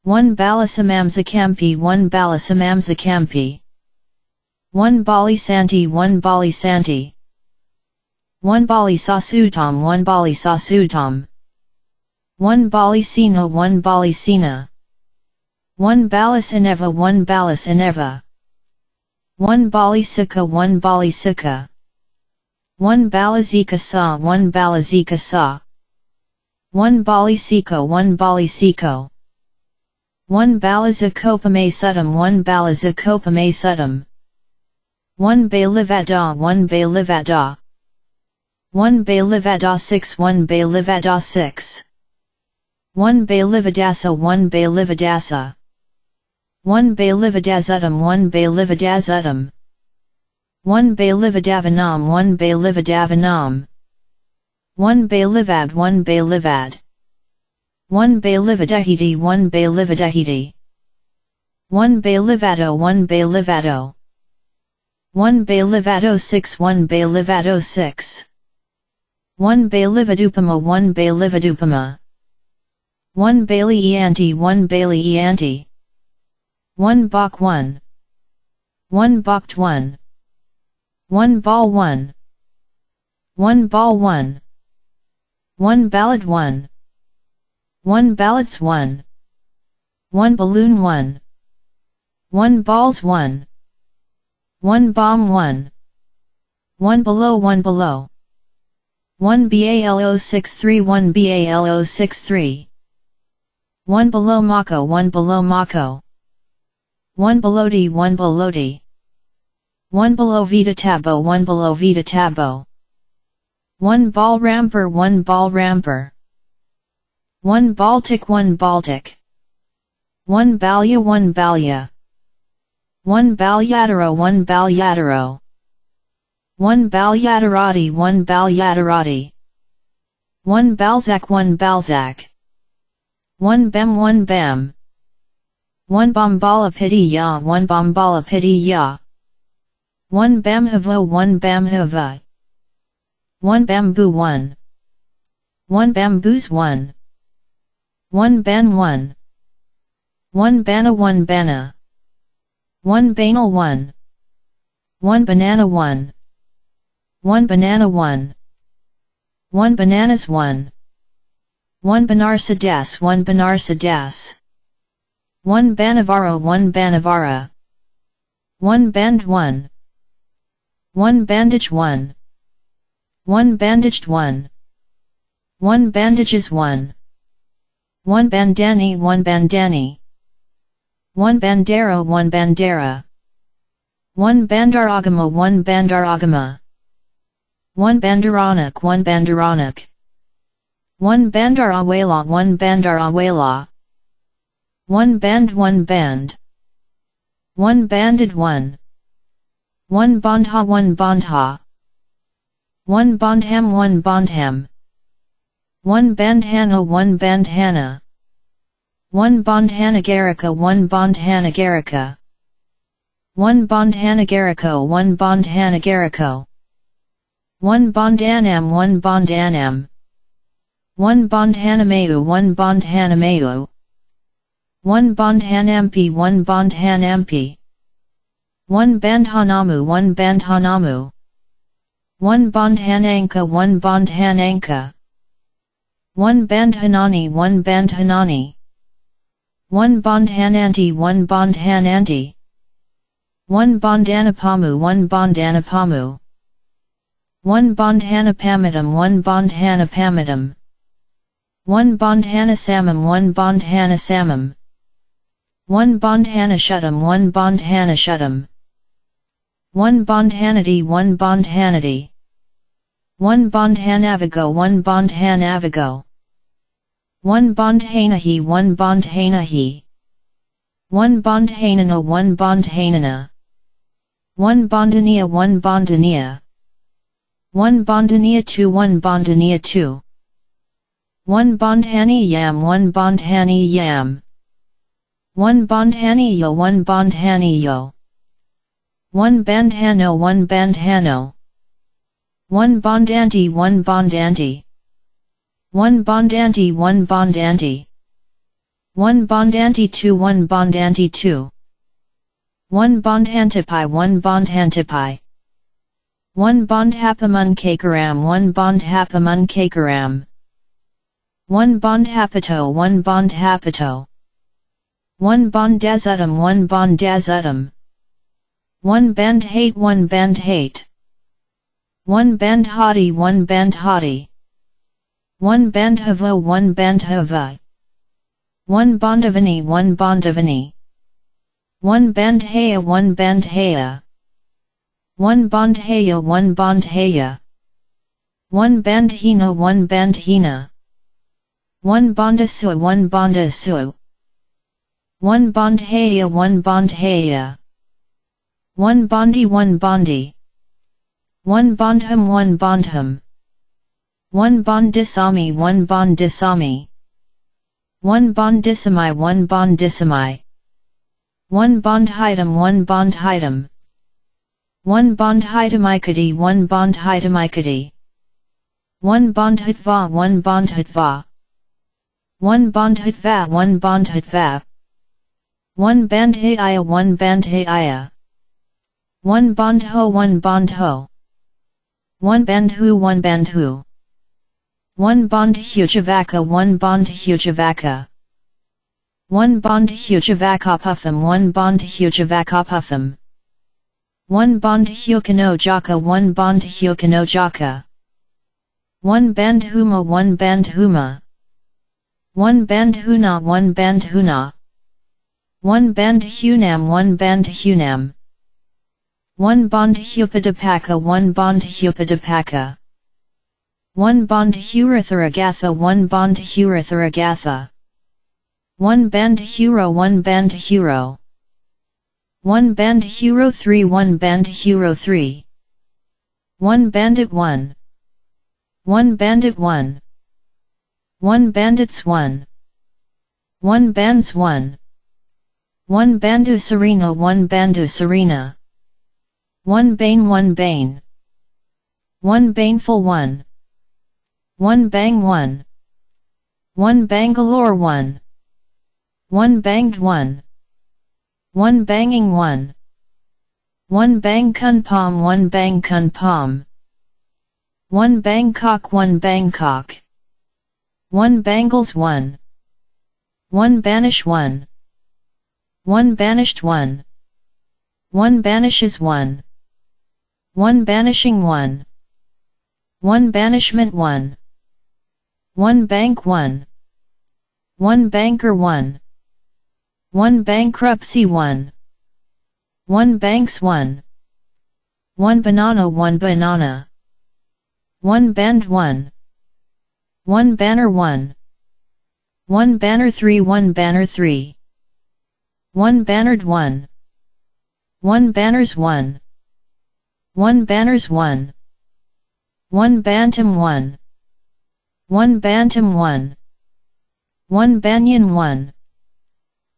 1 balasamamzakampi 1 balasamamzakampi 1 balisanti 1 balisanti 1 balisasutam 1 balisasutam 1 balisina 1 balisina 1 balisineva 1 balisineva 1 balisika 1 balisika 1 balazika sa 1 balazika sa 1 balisiko 1 balisiko 1 balazakopame sudam 1 balazakopame sudam 1 balivada 1 balivada 1 balivada 6 1 balivada 6 1 balivadasa 1 balivadasa 1 balivadazudam 1 balivadazudam 1 balivadavanam 1 balivadavanam 1 balivad 1 balivad 1 balivadahidi 1 balivadahidi 1 balivado 1 balivado 1 balivado 6 1 balivado 6 1 balivadupama 1 balivadupama 1 balianti 1 balianti 1 bok 1 1 bokt 1 1 ball 1 1 ball 1 1 ballot 1 1 ballots 1 1 balloon 1 1 balls 1 1 bomb 1 1 below 1 below 1 balo 63 1 balo 63 1 below Mako 1 below Mako 1 below D 1 below D 1 below Vita Tabo 1 below Vita Tabo 1 ball ramper 1 ball ramper 1 Baltic 1 Baltic 1 Balya 1 Balya 1 Balyadaro 1 Balyadaro 1 Balyadarati 1 Balyadarati 1 Balzac 1 Balzac 1 Bem 1 Bem 1 Bombala Pidiya 1 Bombala Pidiya 1 Bamhava 1 Bamhava 1 Bamboo 1 1 Bamboos 1 1 Ben 1 1 Bana 1 Bana 1 Banal 1 1 Banana 1 1 Banana 1 1 Bananas 1 1 Banarsa Das 1 Banarsa Das 1 Banavara 1 Banavara 1 Band 1 1 Bandage 1 1 Bandaged 1 1 Bandages 1 1 Bandani 1 Bandani 1 Bandera 1 Bandera 1 Bandaragama 1 Bandaragama 1 Bandaranak 1 Bandaranak 1 Bandarawela 1 Bandarawela 1 Band 1 Band 1 Banded 1 1 Bandha 1 Bandha 1 Bondham 1 Bondham 1 Bandhana 1 Bandhana 1 Bondhanagarika 1 Bondhanagarika 1 Bondhanagariko 1 Bondhanagariko 1 Bondanam 1 Bondanam 1 Bondhanamayu 1 Bondhanamayu 1 Bondhanampi 1 Bondhanampi 1 Bandhanamu 1 Bandhanamu 1 Bandhananka 1 Bandhananka 1 Bandhanani 1 Bandhanani 1 Bandhananti 1 Bandhananti 1 Bandhanapamu 1 Bandhanapamu 1 Bandhanapamadam 1 Bandhanapamadam 1 Bandhanasamam 1 Bandhanasamam 1 Bandhanashutam 1 Bandhanashutam 1 Bandhanati 1 Bandhanati 1 Bondhanavigo 1 Bondhanavigo 1 Bondhanahi 1 Bondhanahi 1 Bondhanana 1 Bondhanana 1 Bondania 1 Bondania 1 Bondania 2 1 Bondania 2 1 Bondhani Yam 1 Bondhani Yam 1 Bondhani Yo 1 Bondhani Yo 1 Bandhano 1 Bandhano 1 Bondanti 1 Bondanti 1 Bondanti 1 Bondanti 1 Bondanti 2 1 Bondanti 2 1 Bondhantipai 1 Bondhantipai 1 Bondhapamunkakaram 1 Bondhapamunkakaram 1 Bondhapito 1 Bondhapito 1 Bondazutum 1 Bondazutum 1 Bandhate 1 Bandhate 1 Bandhati 1 Bandhati 1 Bandhava 1 Bandhava 1 Bondavani 1 Bondavani 1 Bandhaya 1 Bandhaya 1 Bandhaya 1 Bandhaya 1 Bandhina 1 Bandhina 1 Bondasu 1 Bondasu 1 Bondhaya 1 Bondhaya 1 Bondi 1 Bondi 1 Bondham 1 Bondham 1 Bondisami 1 Bondisami 1 Bondisami 1 Bondisami 1 Bondhitum 1 Bondhitum 1 Bondhitamikati 1 Bondhitamikati 1 Bondhitva 1 Bondhitva 1 Bondhitva 1 Bondhitva 1 Bandhaya 1 Bandhaya 1 Bandho 1 Bandho 1 Bandhu 1 Bandhu 1 Bondhujavaka 1 Bondhujavaka 1 Bondhujavakapuffam 1 Bondhujavakapuffam 1 Bondhukanojaka 1 Bondhukanojaka 1 Bandhuma 1 Bandhuma 1 Bandhuna 1 Bandhuna 1 Bandhunam 1 Bandhunam 1 Bondhupadipaka 1 Bondhupadipaka 1 Bondhurathaраgatha 1 Bondhurathaраgatha 1 Bandhuro 1 Bandhuro 1 Bandhuro 3 1 Bandhuro 3 1 Bandit 1 1 Bandit 1 1 Bandits 1 1 Bands 1 1 Bandu Serena 1 Bandu Serena 1 Bane 1 Bane 1 Baneful 1 1 Bang 1 1 Bangalore 1 1 Banged 1 1 Banging 1 1 Bang Kun Pom 1 Bang Kun Pom 1 Bangkok 1 Bangkok 1 Bangles 1 1 Banish 1 1 Banished 1 1 Banishes 1 1 Banishing 1 1 Banishment 1 1 Bank 1 1 Banker 1 1 Bankruptcy 1 1 Banks 1 1 Banana 1 Banana 1 Band 1 1 Banner 1 1 Banner 3 1 Banner 3 1 Bannered 1 1 Banners 1 1 Banners 1 1 Bantam 1 1 Bantam 1 1 Banyan 1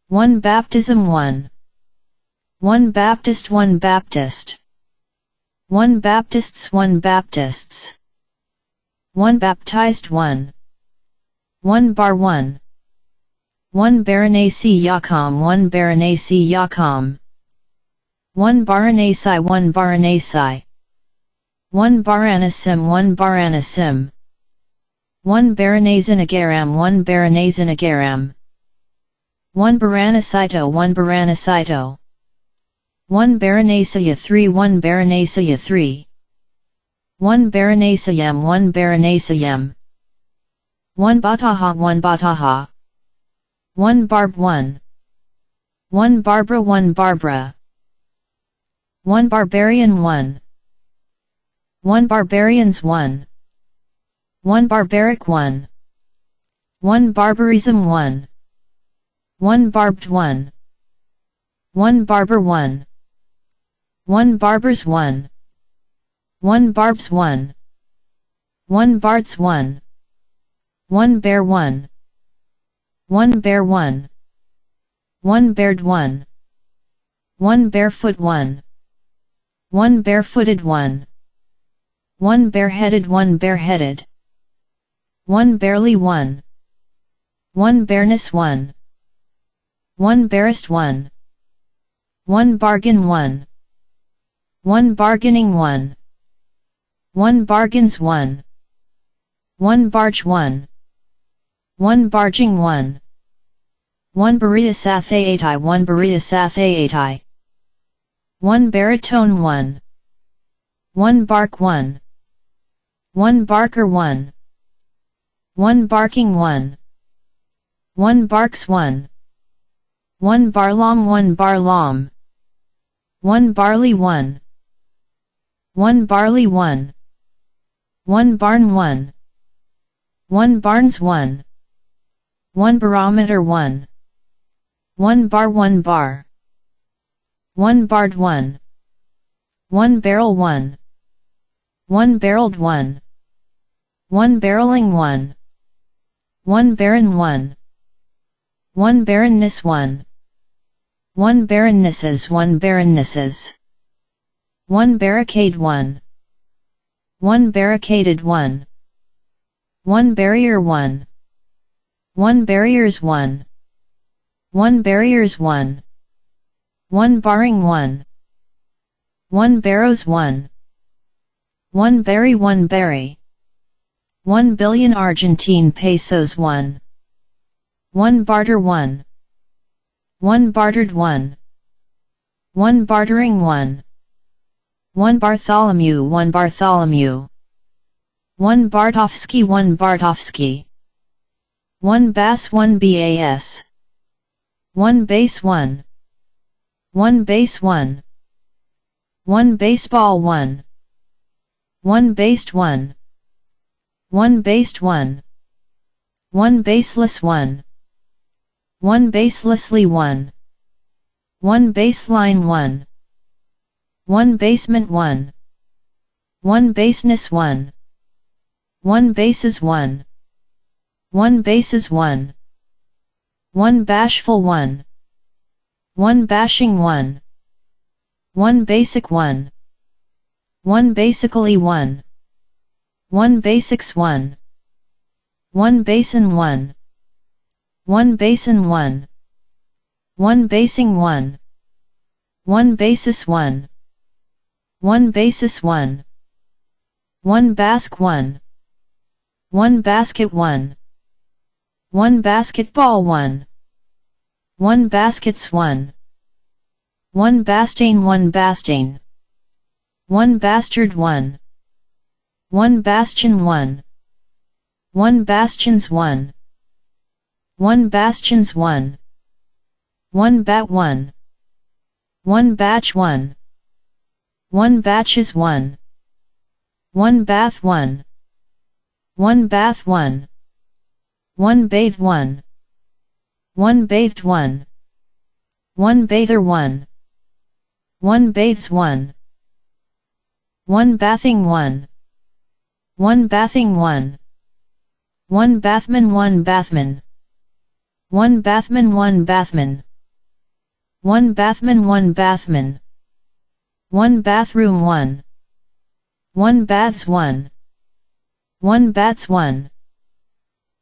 1 Baptism 1 1 Baptist 1 Baptist 1 Baptists 1 Baptists 1 Baptized 1 1 Bar 1 1 Baronesi Yakam 1 Baronesi Yakam 1 Baranasi 1 Baranasi 1 Baranasim 1 Baranasim 1 Baranazanagaram 1 Baranazanagaram 1 Baranasito 1 Baranasito 1 Baranasaya 3 1 Baranasaya 3 1 Baranasayam 1 Baranasayam 1 Bataha 1 Bataha 1 Barb 1 1 Barbara 1 Barbara 1 Barbarian 1 1 Barbarians 1 1 barbaric 1. 1 barbarism 1. 1 barbed 1. 1 barber 1. 1 barbers 1. 1 barbs 1. 1 bards 1. 1 bear 1. 1 bear 1. 1 bared 1. 1 barefoot 1. 1 barefooted 1. 1 bareheaded 1 bareheaded. 1 barely 1. 1 bareness 1. 1 barest 1. 1 bargain 1. 1 bargaining 1. 1 bargains 1. 1 barge 1. 1 barging 1. 1 barytosathaitai 1 barytosathaitai. 1 baritone 1. 1 bark 1. 1 barker 1. 1 barking 1. 1 barks 1. 1 barlom 1 barlom. 1 barley 1. 1 barley 1. 1 barn 1. 1 barns 1. 1 barometer 1. 1 bar 1 bar. 1 barred 1. 1 barrel 1. 1 barreled 1. 1 barreling 1. 1 barren 1. 1 barrenness 1. 1 barrennesses 1 barrennesses. 1 barricade 1. 1 barricaded 1. 1 barrier 1. 1 barriers 1. 1 barriers 1. 1 barring 1. 1 barrows 1. 1 berry 1 berry. 1 billion Argentine pesos 1. 1 barter 1. 1 bartered 1. 1 bartering 1. 1 Bartholomew 1 Bartholomew. 1 Bartovsky 1 Bartovsky. 1 bass 1 bas. 1 base 1. 1 base 1. 1 baseball 1. 1 based 1. 1 based 1. 1 baseless 1. 1 baselessly 1. 1 baseline 1. 1 basement 1. 1 baseness 1. 1 bases 1. 1 bases 1. 1 bashful 1. 1 bashing 1. 1 basic 1. 1 basically 1. 1 basics 1. 1 basin 1. 1 basin 1. 1 basing 1. 1 basis 1. 1 basis 1. 1 basque 1. 1 basket 1. 1 basketball 1. 1 baskets 1. 1 bastain 1 bastain. 1 bastard 1. 1 bastion 1. 1 bastions 1. 1 bastions 1. 1 bat 1. 1 batch 1. 1 batches 1. 1 bath 1. 1 bath 1. 1 bathe 1. 1 bathed 1. 1 bather 1. 1 bathes 1. 1 bathing 1. 1 bathing 1. 1 bathman 1 bathman. 1 bathman 1 bathman. 1 bathman 1 bathman. 1 bathroom 1. 1 baths 1. 1 bats 1.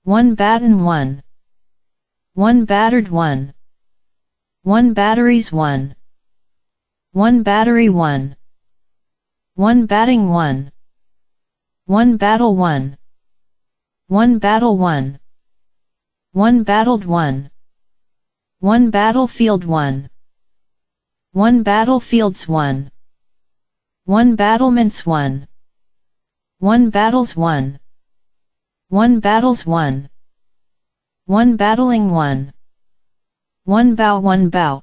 1 batten 1. 1 battered 1. 1 batteries 1. 1 battery 1. 1 batting 1. 1 battle 1. 1 battle 1. 1 battled 1. 1 battlefield 1. 1 battlefields 1. 1 battlements 1. 1 battles 1. 1 battles 1. 1 battling 1. 1 bow 1 bow.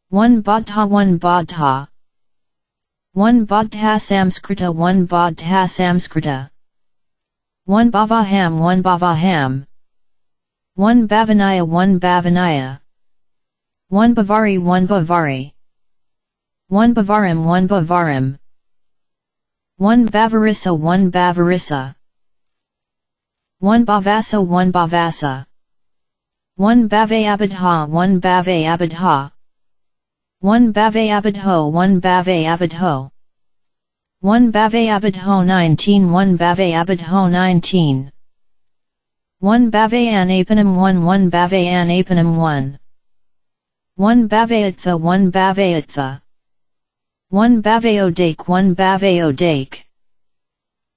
1 bodha 1 bodha. 1 bodha samskrita 1 bodha samskrita. 1 Bavaham 1 Bavaham 1 Bavanaya 1 Bavanaya 1 Bavari 1 Bavari 1 Bavarim 1 Bavarim 1 Bavarissa 1 Bavarissa 1 Bavasa 1 Bavasa 1 Bave Abadha 1 Bave Abadha 1 Bave Abadho 1 Bave Abadho 1 Bave Abadho 19 1 Bave Abadho 19 1 Bave Anapanam 1 1 Bave Anapanam 1 1 Bavaitha 1 Bavaitha 1 Bavaodake 1 Bavaodake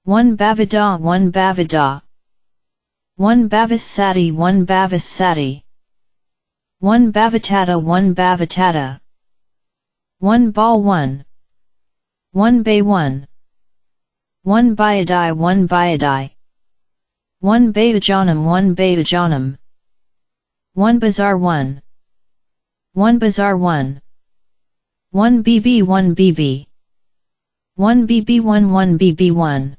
1 Bavada 1 Bavada 1 Bavasati 1 Bavasati 1 Bavatata 1 Bavatata 1 Bal 1 1 Bay 1 1 Bayadai 1 Bayadai 1 Bayajanam 1 Bayajanam 1 Bazar 1 1 Bazar 1 1 BB 1 BB 1 BB 1 1 BB 1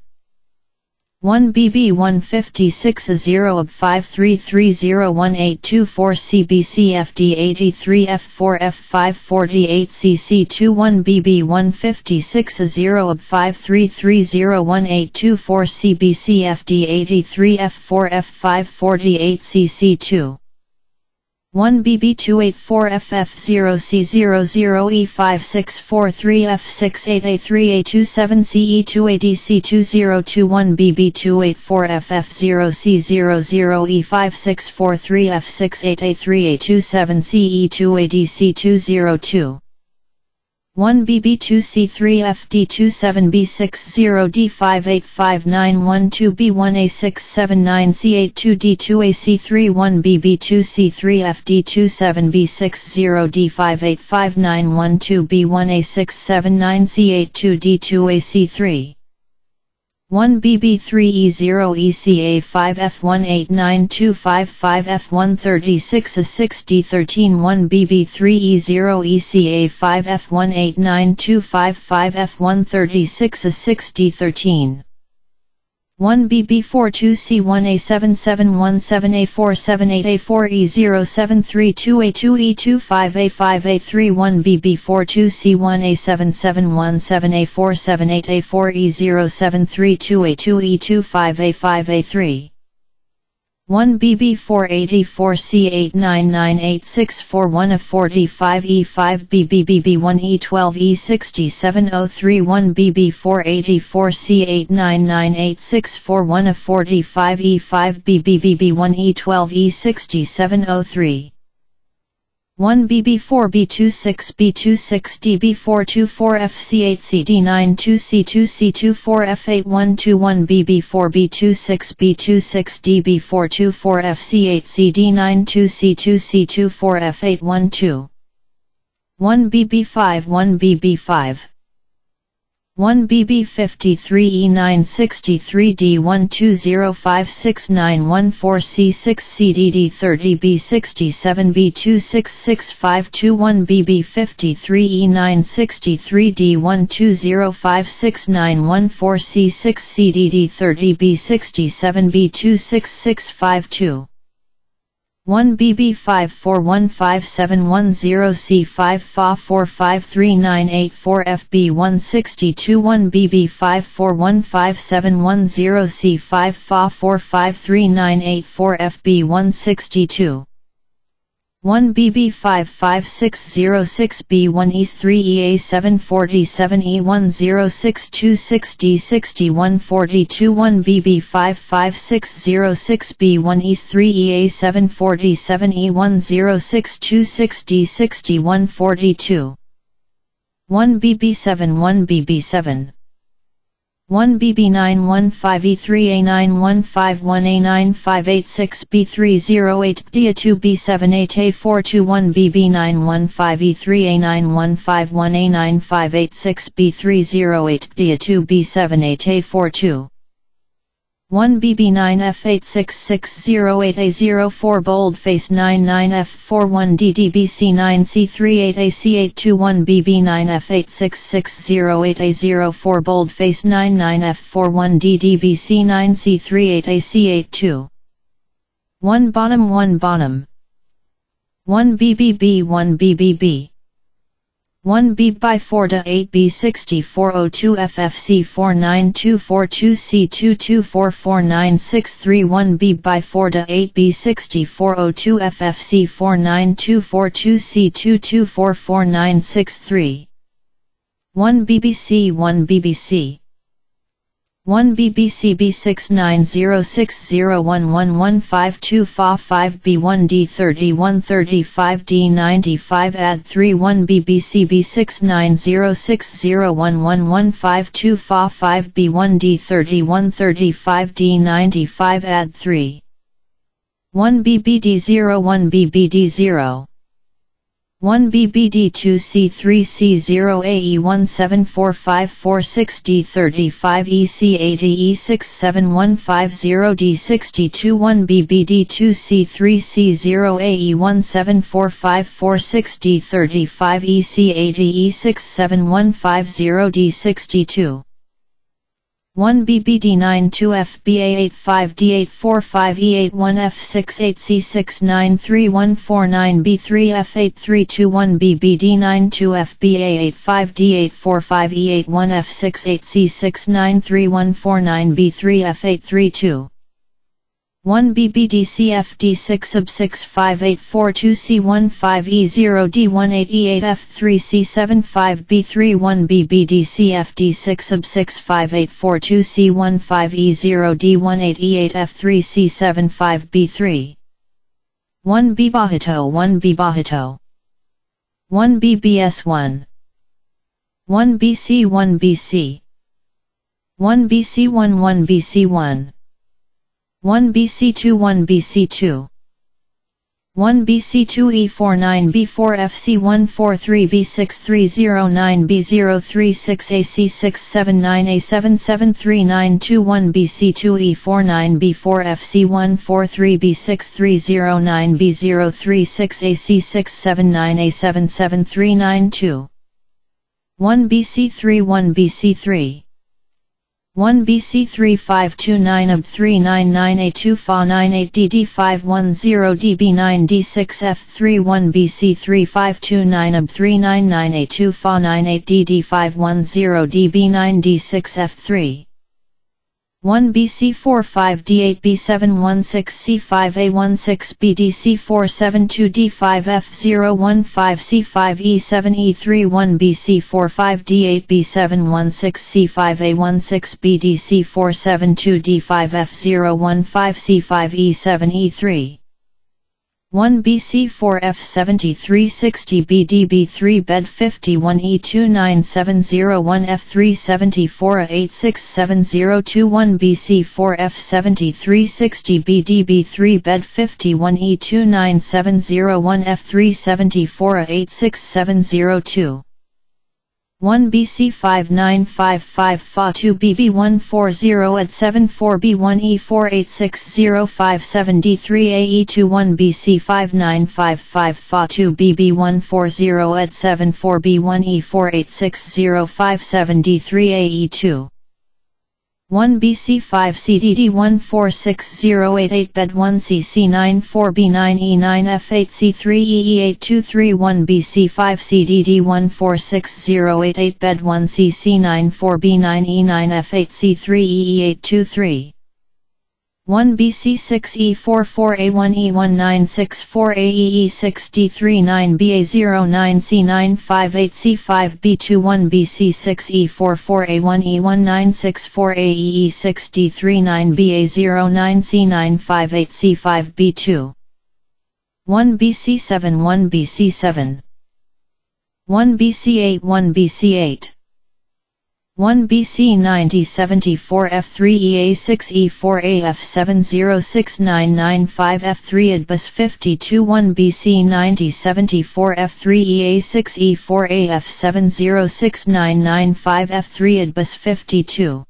1 BB 156 0 of 53301824 CBCFD 83 F4 F548 CC2 1 BB 156 0 of 53301824 CBCFD 83 F4 F548 CC2 1 BB 284 FF0C00E5643 F68A3A27 CE2ADC2021 BB 284 FF0C00E5643 F68A3A27 CE2ADC202 1 BB2C3 FD27B60D58591 B1A679 C82D2AC3 1 BB2C3 FD27B60D58591 B1A679 C82D2AC3 1 BB3E0 ECA5 F1892555 F136 A6D13 1 BB3E0 ECA5 F1892555 F136 A6D13 1 BB42C1 A7717 A478 A4E0732 A2E25 A5 A3 1 BB42C1 A7717 A478 A4E0732 A2E25 A5 A3 1 BB484C899864 A45E5 BBBB1E12 E6703 1 BB484C899864 A45E5 BBBB1E12 E6703 1 BB4B26 B26D B424 FC8CD92C2 C24 F8121 BB4B26 B26D B424 FC8CD92 C2 C24 F812 1 BB5 1 BB5 1 BB53E963 D12056914 C6 CDD30 B67 B26652 BB53E963 D12056914 C6 CDD30 B67 B26652 1 BB54157110 C5 Fa4539884 FB162 1 BB54157110 C5 Fa4539884 FB162 1 BB55606 B1 E3 EA747 E1062 D6142 1 BB55606 B1 E3 EA747 E1062 D6142 1 BB7 1 BB7 1 BB915E3A91518 B308 DA2 B78A421 BB915E3A91518 B308 DA2 B78A42 1BB9F86608A04 boldface 99F41DDBC9C38AC821 BB9F86608A04 boldface 99F41DDBC9C38AC82 1 bottom 1 bottom 1 BBB 1 BBB 1 B by 4 to 8 B 6402 FFC 49242 C 22444963 1 B by 4 to 8 B 6402 FFC 49242 C 22444963 1 BBC 1 BBC 1 BBC B6906011152 Fa 5 B1 D3135 D95 add 3 1 BBC B6906011152 Fa 5 B1 D3135 D95 add 3 1 BBD0 1 BBD0 1 BBD2C3C0AE1745460D35EC80E67150D62 1 BBD2C3C0AE1745460D35EC80E67150D62 1 BBD9-2FB885D845E891F68C693149B3F832 1BBD9-2FB885D845E81686C693149B3F832 1 BBDCFD6sub65842C15E0D18E8F3C75B3 1 BBDCFD6sub65842C15E0D18E8F3C75B3 1 BBahito 1 BBahito 1 BBS1 1 BC 1 BC 1 BC1 1 BC1 1 BC2 1 BC2 1 BC2E49B4FC143B63009B036AC679A7739 1 BC2E49B4FC143B63009 B036AC679A7739 1 BC3 1 BC3 1 BC3 529 AB399A2 Fa98 DD510 DB9 D6F3 1 BC3 529 AB399A2 Fa98 DD510 DB9 D6F3 1 BC4 5D8 B716 C5A16 BDC472 D5F015 C5 E7E3 1 BC4 5D8 B716 C5A16 BDC472 D5F015 C5 E7E3 1 BC4 F7360 BDB3 Bed 51 E29701 F374 86702 1 BC4 F7360 BDB3 Bed 51 E29701 F374 86702 1 BC5955 Fa2 BB140 at 74 B1 E48605 D3AE2 1 BC5955 Fa2 BB140 at 74 B1 E48605 D3AE2 1 BC5 CDD14608 Bed 1 CC94B9E9 F8 C3EE823 1 BC5 CDD14608 Bed 1 CC94B9E9 F8 C3EE823 1 BC6E44A1E1964AEE6D39BA09C958C5B2 1 BC6E44A1E1964AEE6D39BA09C958C5B2 1 BC7 1 BC7 1 BC8 1 BC8 1 BC 9074 F3EA6 E4 AF706995 F3 ADBUS 52 1 BC 9074 F3EA6 E4 AF706995 F3 ADBUS 52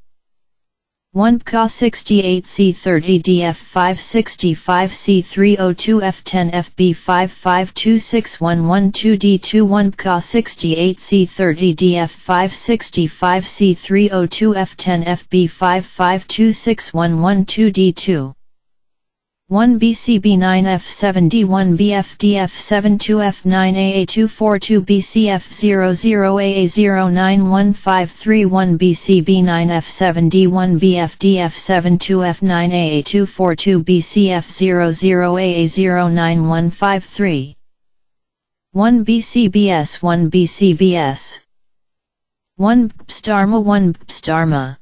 1 PCA 68 C30 DF 565 C302 F10 FB 5526112 D2 1 PCA 68 C30 DF 565 C302 F10 FB 5526112 D2 1 BCB 9 F7 D1 BF DF 72 F9 AA242 BCF 00 AA09153 1 BCB 9 F7 D1 BF DF 72 F9 AA242 BCF 00 AA09153 1 BCBS 1 BCBS 1 BSTARMA 1 BSTARMA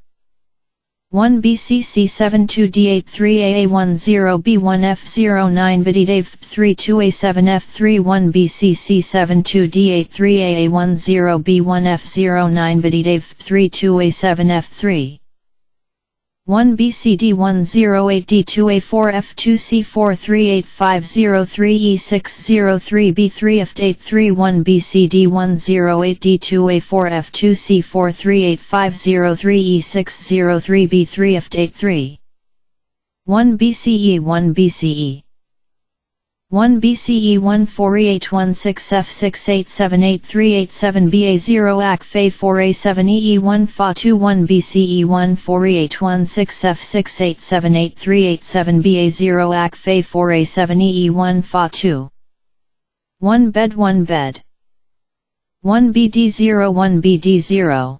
1 BCC 72D83AA10B1F09 BDDAV 32A7F3 1 BCC 72D83AA10B1F09 BDDAV 32A7F3 1 BCD 108D2A4 F2C4 38503E603 B3 F83 1 BCD 108D2A4 F2C4 38503 E603 B3 F83 1 BCE 1 BCE 1 BCE 14E816 F68783887 BA0 ACFA 4A7 EE1 FA2 1 BCE 14E816 F68783887 BA0 ACFA 4A7 EE1 FA2 1 bed 1 bed 1 BD0 1 BD0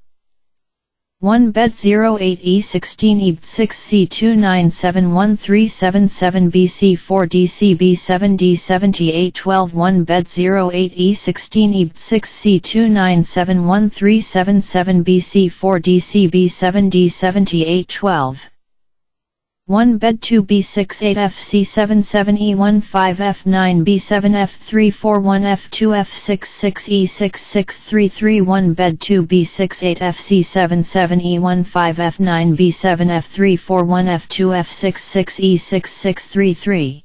1 bed 08E16 E6C29713777 BC4 DCB7 D7812 1 bed 08E16 E6C29713777 BC4 DCB7 D7812 1 bed 2 B68 FC77 E15 F9 B7 F341 F2 F66 E6633 1 bed 2 B68 FC77 E15 F9 B7 F341 F2 F66 E6633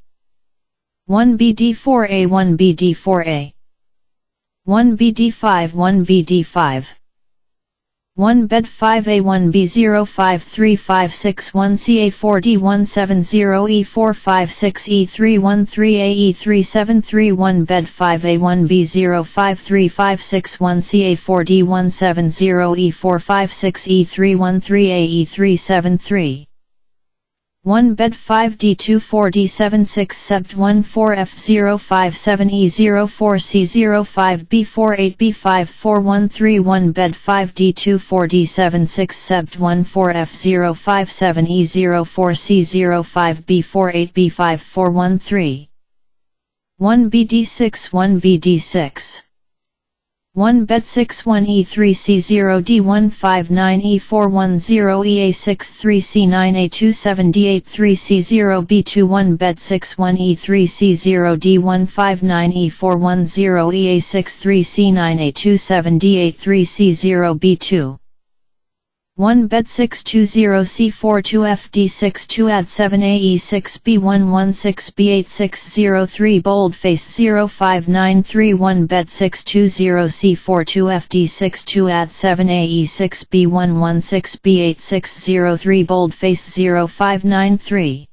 1 BD4A 1 BD4A 1 BD5 1 BD5 1 bed 5A1 B053561 CA4 D170 E456 E313A E373 1 bed 5A1 B053561 CA4 D170 E456 E313A E373 1 bed 5 D24 D76 Sept 14 F057 E04 C05 B48 B5413 1 bed 5 D24 D76 Sept 14 F057 E04 C05 B48 B5413 1 BD6 1 BD6 1 bed 61 E3 C0 D159 E410 EA63 C9 A27 D83 C0 B2 1 bed 61 E3 C0 D159 E410 EA63 C9 A27 D83 C0 B2 1 bed 620 C42 FD62 add 7 AE6 B116 B8603 boldface 0593 bed 620 C42 FD62 add 7 AE6 B116 B8603 boldface 0593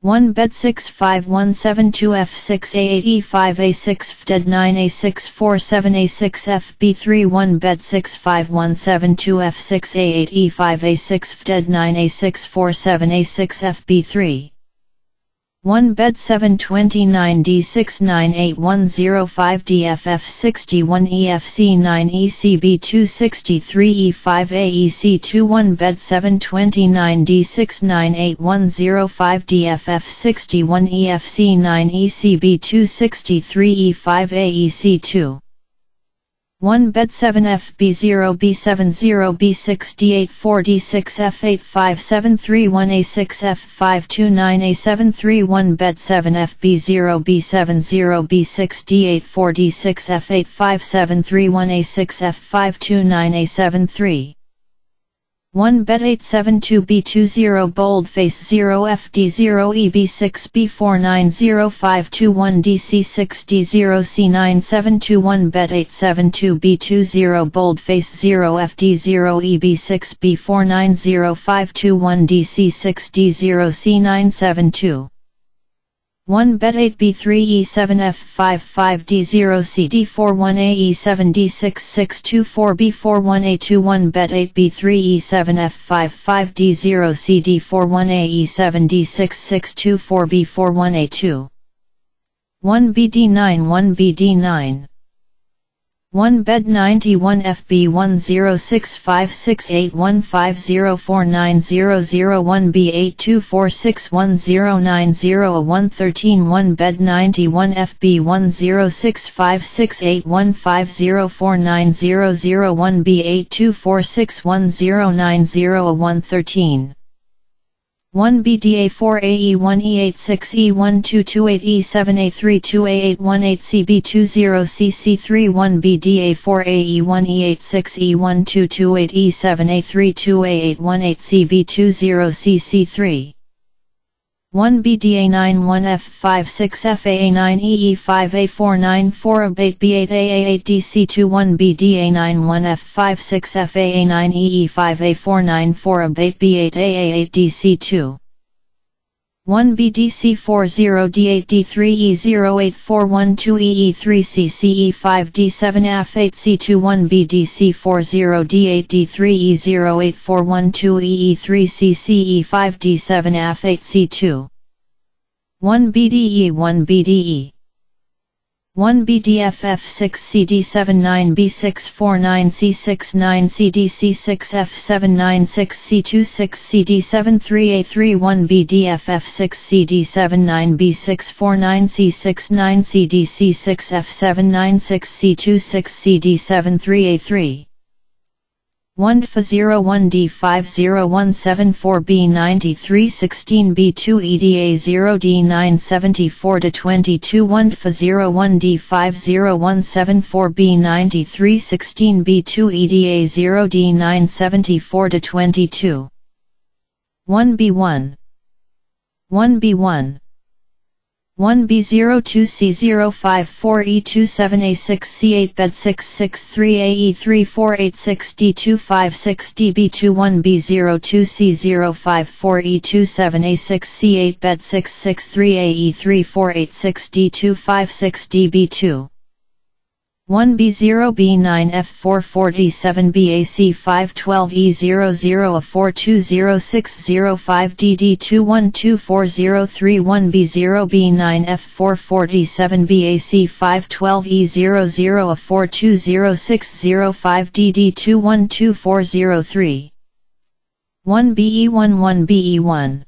1 bed 65172 F6A8 E5A6 FDED 9A647A6 FB3 1 bed 65172 F6A8 E5A6 FDED 9A647A6 FB3 1 bed 729 D69810 DFF61 EFC9 ECB263 E5AEC2 1 bed 729 D69810 DFF61 EFC9 ECB263 E5AEC2 1 bed 7 FB0 B70 B6 D84 D6 F85731 A6 F529 A73 1 bed 7 FB0 B70 B6 D84 D6 F85731 A6 F529 A73 1 bet 872 B20 boldface 0 FD0 EB6 B490521 DC6 D0 C9721 bet 872 B20 boldface 0 FD0 EB6 B490521 DC6 D0 C972 1 bet 8 B3 E7 F55 D0 CD41 AE7 D6624 B41 A21 bet 8 B3 E7 F55 D0 CD41 AE7 D6624 B41 A2 1 BD9 1 BD9 1 bed 91 FB 10656815049001 B82461090 1 bed 91 FB 10656815049001 B82461090 1 BDA4 AE1 E86 E1228 E7 A32 A818 CB20 CC3 1 BDA4 AE1 E86 E1228 E7 A32 A818 CB20 CC3 1 BDA9 1 F56 FAA9 EE5 A494 AB 8 AA8 DC2 1 BDA9 1 F56 FAA9 EE5 A494 AB 8 AA8 DC2 1 BDC40 D8 D3 E08412 EE3 CCE5 D7 F8 C2 1 BDC40 D8 D3 E08412 EE3 CCE5 D7 F8 C2 1 BDE 1 BDE 1 BDFF6 CD79 B649 C69 CDC6 F796 C26 CD73A3 1 BDFF6 CD79 B649 C69 CDC6 F796 C26 CD73A3 1 DFA 01 D50174 B9316 B2 EDA 0 D974 D22 1 DFA 01 D50174 B9316 B2 EDA 0 D974 D22 1 B1 1 B1 1 B02C054 E27A6 C8 bed 663 AE3486 D256 DB2 1 B02C054 E27A6 C8 bed 663 AE3486 D256 DB2 1 B0 B9 F447 BAC 512 E00 A42060 DD212403 1 B0 B9 F447 BAC 512 E00 A42060 DD212403 1 BE1 1 BE1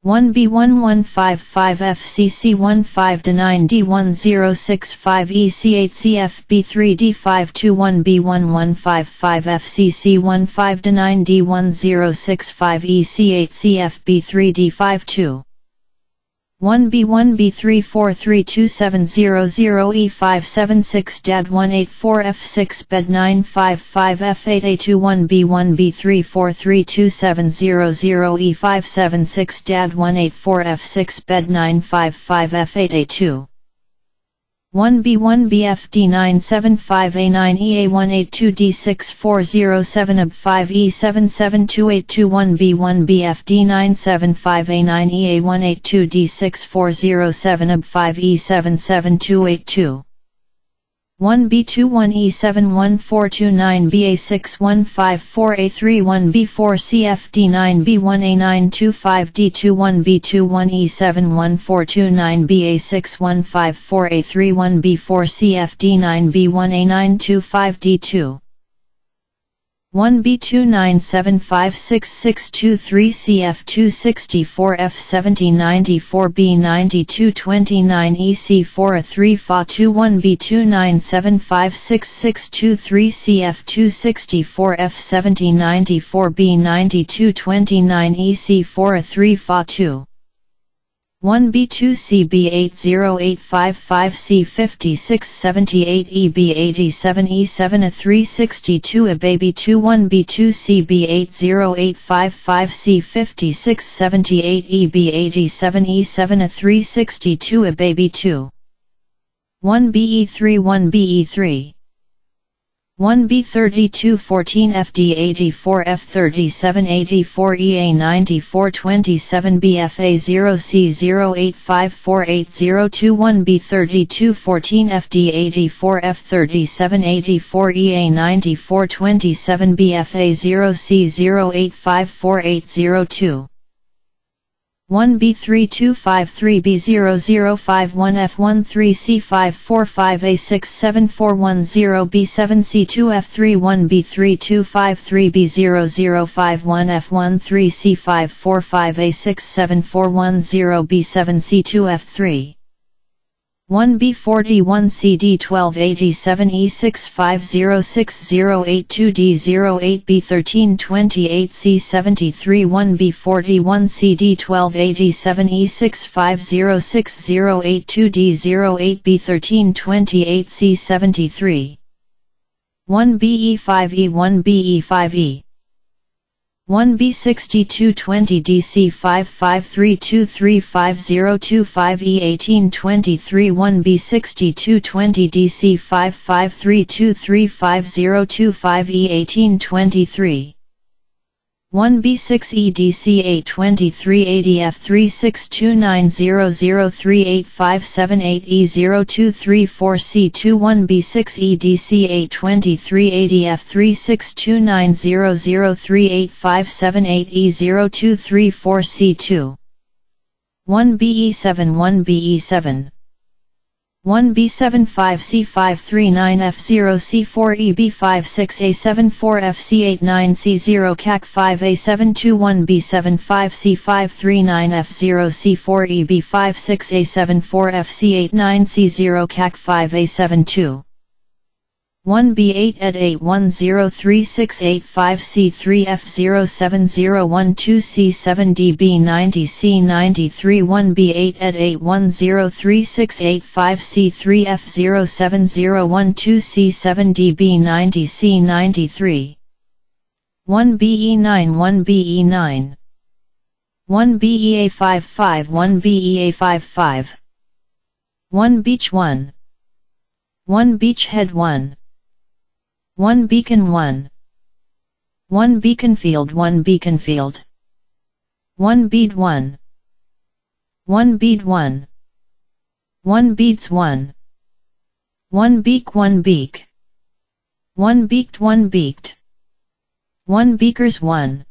1 B1155 FCC 15-9 D1065 EC8 CFB3 D521 B1155 FCC 15-9 D1065 EC8 CFB3 D52 1 B1 B3432700 E576 DAD 184 F6 bed 955 F8A2 1 B1 B3432700 E576 DAD 184 F6 bed 955 F8A2 1 B1 BFD975A9 EA182 D6407 AB5 E77282 1 B1 BFD975A9 EA182 D6407 AB5 E77282 1 B21 E71429 BA6154A3 1 B4 CFD9 B1A925 D21 B21 E71429 BA6154A3 1 B4 CFD9 B1A925 D2 1 B29756623 CF264 F7094 B9229 EC4 A3FA2 1 B29756623 CF264 F7094 B9229 EC4 A3FA2 1B2CB80855C5678EB87E7A362 ABAB2 1B2CB80855C5678EB87E7A362 ABAB2 1BE3 1BE3 1B3214 FD84 F3784 EA9427 BFA0C08548021 1B3214 FD84 F3784 EA9427 BFA0C08548021 1B3253B0051 F13C545A67410 B7C2 F31 B3253B0051 F13C545A67410 B7C2 F3 1B41 CD1287 E650608 D08 B1328 C73 1B41 CD1287 E650608 D08 B1328 C73 1BE5E 1BE5E 1B6220 DC55323502 E1823 1B6220 DC55323502 E1823 1B6E DC82380 F3629003857 E0234C2 1B6E DC82380 F3629003857 E0234C2 1BE7 1BE7 1B75C539 F0C4 EB56A74 FC89C0 CAC5A721 B75C539 F0C4 EB56A74 FC89C0 CAC5A72 1B8 at 8103685C3 F07012 C7 DB90 C93 1B8 at 8103685C3 F07012 C7 DB90 C93 1BE9 1BE9 1BEA55 1BEA55 1 Beach 1 1 Beachhead 1 1 Beacon 1 1 Beaconfield 1 Beaconfield 1 Bead 1 1 Bead 1 1 Beads 1 1 Beak 1 Beak 1 Beaked 1 Beaked 1 Beakers 1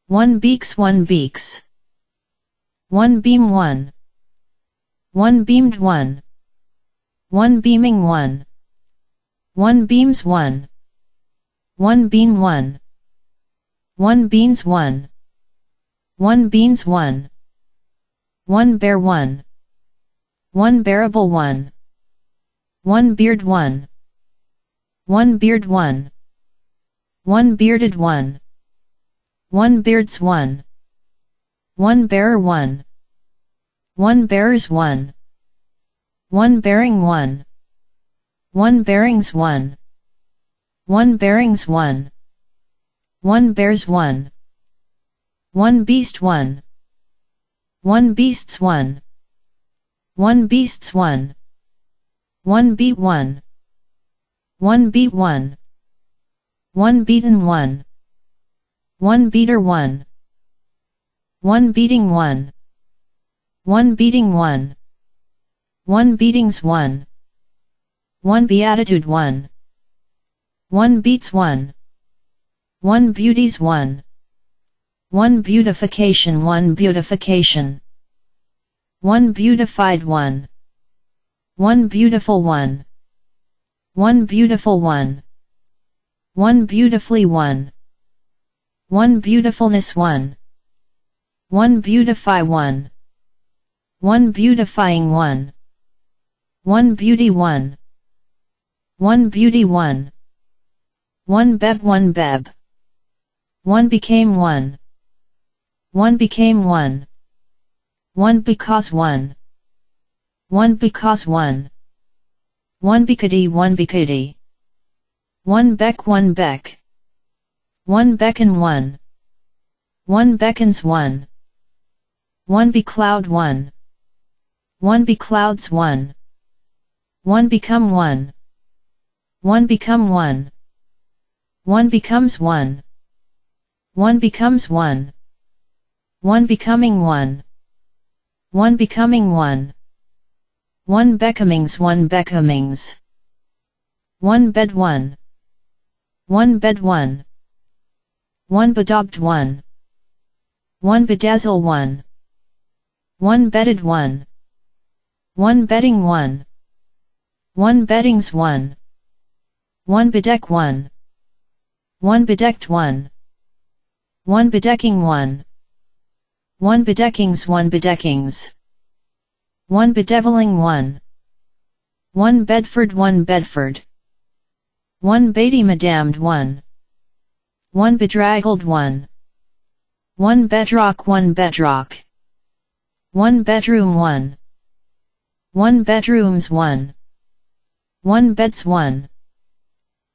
1 Beaks 1 Beaks 1 Beam 1 1 Beamed 1 1 Beaming 1 1 Beams 1 1 Bean 1 1 Beans 1 1 Beans 1 1 Bear 1 1 Bearable 1 1 Beard 1 1 Beard 1 1 Bearded 1 1 Beards 1 1 Bearer 1 1 Bearers 1 1 Bearing 1 1 Bearings 1 1 Bearings 1 1 Bears 1 1 Beast 1 1 Beasts 1 1 Beasts 1 1 Beat 1 1 Beat 1 1 Beaten 1 1 Beater 1 1 Beating 1 1 Beating 1 1 Beatings 1 1 Beatitude 1 1 Beats 1 1 Beauties 1 1 Beautification 1 Beautification 1 Beautified 1 1 Beautiful 1 1 Beautiful 1 1 Beautifully 1 1 Beautifulness 1 1 Beautify 1 1 Beautifying 1 1 Beauty 1 1 Beauty 1 1 Beb 1 Beb 1 Became 1 1 Became 1 one because one. One because one. One beckety one beckety. One beck one beck. One beckon one. One beckons one. One becloud one. One beclouds one. One become one. One become one. One becomes one. One becomes one. One becoming one. One becoming one. One becomings one becomings. One bed one. One bed one. One bedaubed one. One bedazzle one. One bedded one. One bedding one. One beddings one. One bedeck one. One bedecked one. One bedecking one. One bedeckings one bedeckings. One bedeviling one. One Bedford one Bedford. One Beatty madammed one. One bedraggled one. One bedrock one bedrock. One bedroom one. One bedrooms one. One beds one.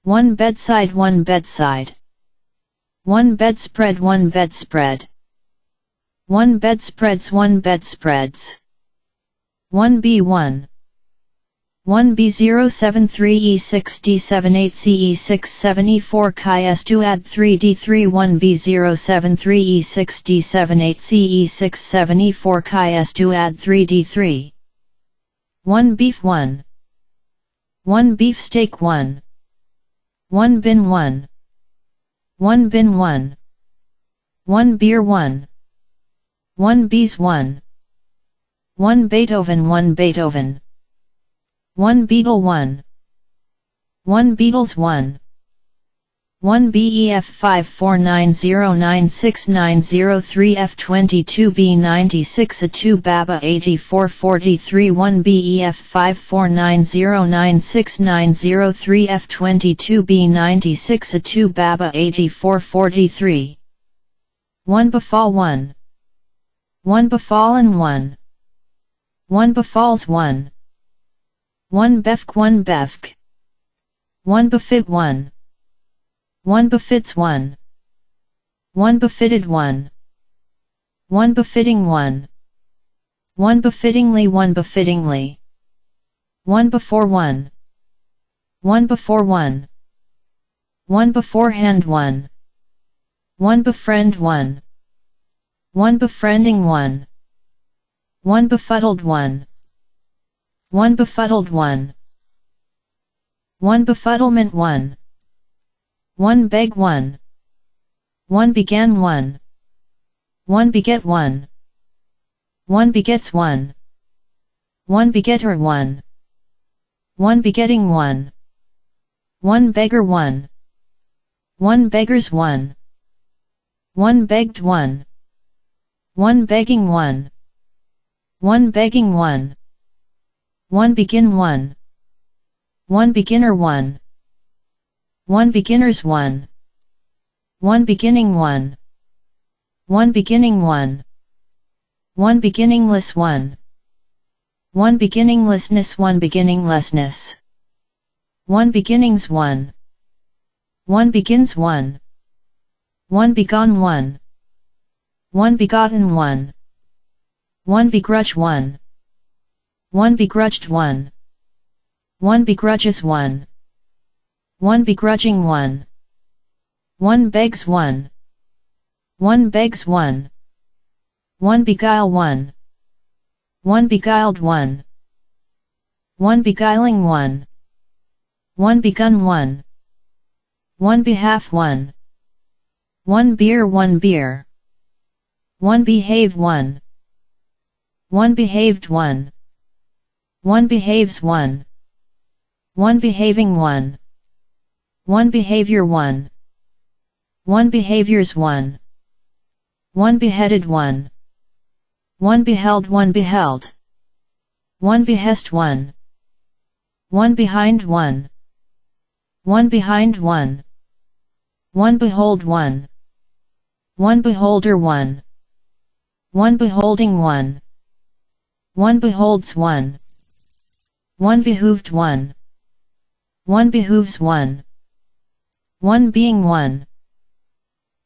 One bedside one bedside. One bedspread one bedspread. One bedspreads one bedspreads. One B1. One B073E6D78CE674 Chi-S2 add 3D3 1 B073E6D78CE674 Chi-S2 add 3D3. 1 beef 1. 1 beefsteak 1. 1 bin 1. 1 bin 1. 1 beer 1. 1 bees 1. 1 Beethoven 1 Beethoven. 1 beetle 1. 1 beetles 1. 1 BEF 549096903 F22B96 A2 BABA 8443 1 BEF 549096903 F22B96 A2 BABA 8443. 1 befall 1. 1 befallen 1. 1 befalls 1. 1 befk 1 befk. 1 befit 1. 1 befits 1. 1 befitted 1. 1 befitting 1. 1 befittingly 1 befittingly. 1 before 1. 1 before 1. 1 beforehand 1. 1 befriend 1. 1 befriending 1. 1 befuddled 1. 1 befuddled 1. 1 befuddlement 1. 1 beg 1. 1 began 1. 1 beget 1. 1 begets 1. 1 begetter 1. 1 begetting 1. 1 beggar 1. 1 beggars 1. 1 begged 1. 1 begging 1. 1 begging 1. 1 begin 1. 1 beginner 1. 1 beginners 1. 1 beginning 1. 1 beginning 1. 1 beginningless 1. 1 beginninglessness 1 beginninglessness. 1 beginnings 1. 1 begins 1. 1 begone 1. 1 begotten 1. 1 begrudge 1. 1 begrudged 1. 1 begrudges 1. 1 begrudging 1. 1 begs 1. 1 begs 1. 1 beguile 1. 1 beguiled 1. 1 beguiling 1. 1 begun 1. 1 behalf 1. 1 beer 1 beer. 1 behave 1. 1 behaved 1. 1 behaves 1. 1 behaving 1. 1 behavior 1. 1 behaviors 1. 1 beheaded 1. 1 beheld 1 beheld. 1 behest 1. 1 behind 1. 1 behind 1. 1 behold 1. 1 beholder 1. 1 beholding 1. One beholds one. One behooved one. One behooves one. One being one.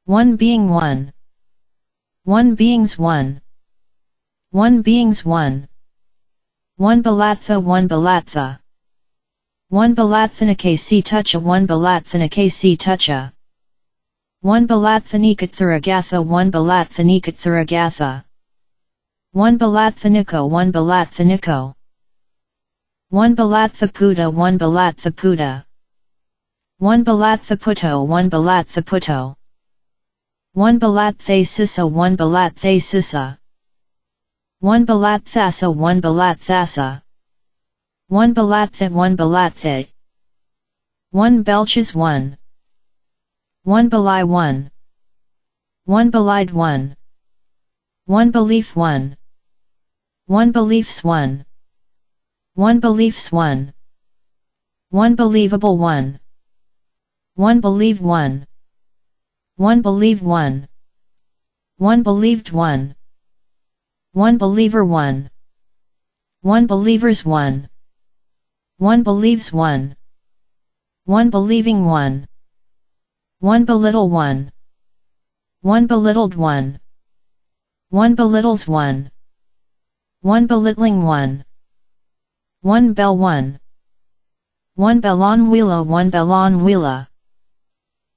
One being one. One being's one. One being's one. One balatha one balatha. One balathanakasi toucha one balathanakasi toucha. One balathanikattharagatha one balathanikattharagatha. One balathaniko one balathaniko. One balathaputa one balathaputa. One balathaputo one balathaputo. One balathasisa one balathasisa. One balathasa one balathasa. One balathit one balathit. One belches one. One belie one. One belied one. One belief one. One beliefs one. One beliefs one. One believable one. One believe one. One believe one. One believed one. One believer one. One believers one. One believes one. One believing one. One belittle one. One belittled one. One belittles one. One belittling one. One bell one. One bellonwila one bellonwila.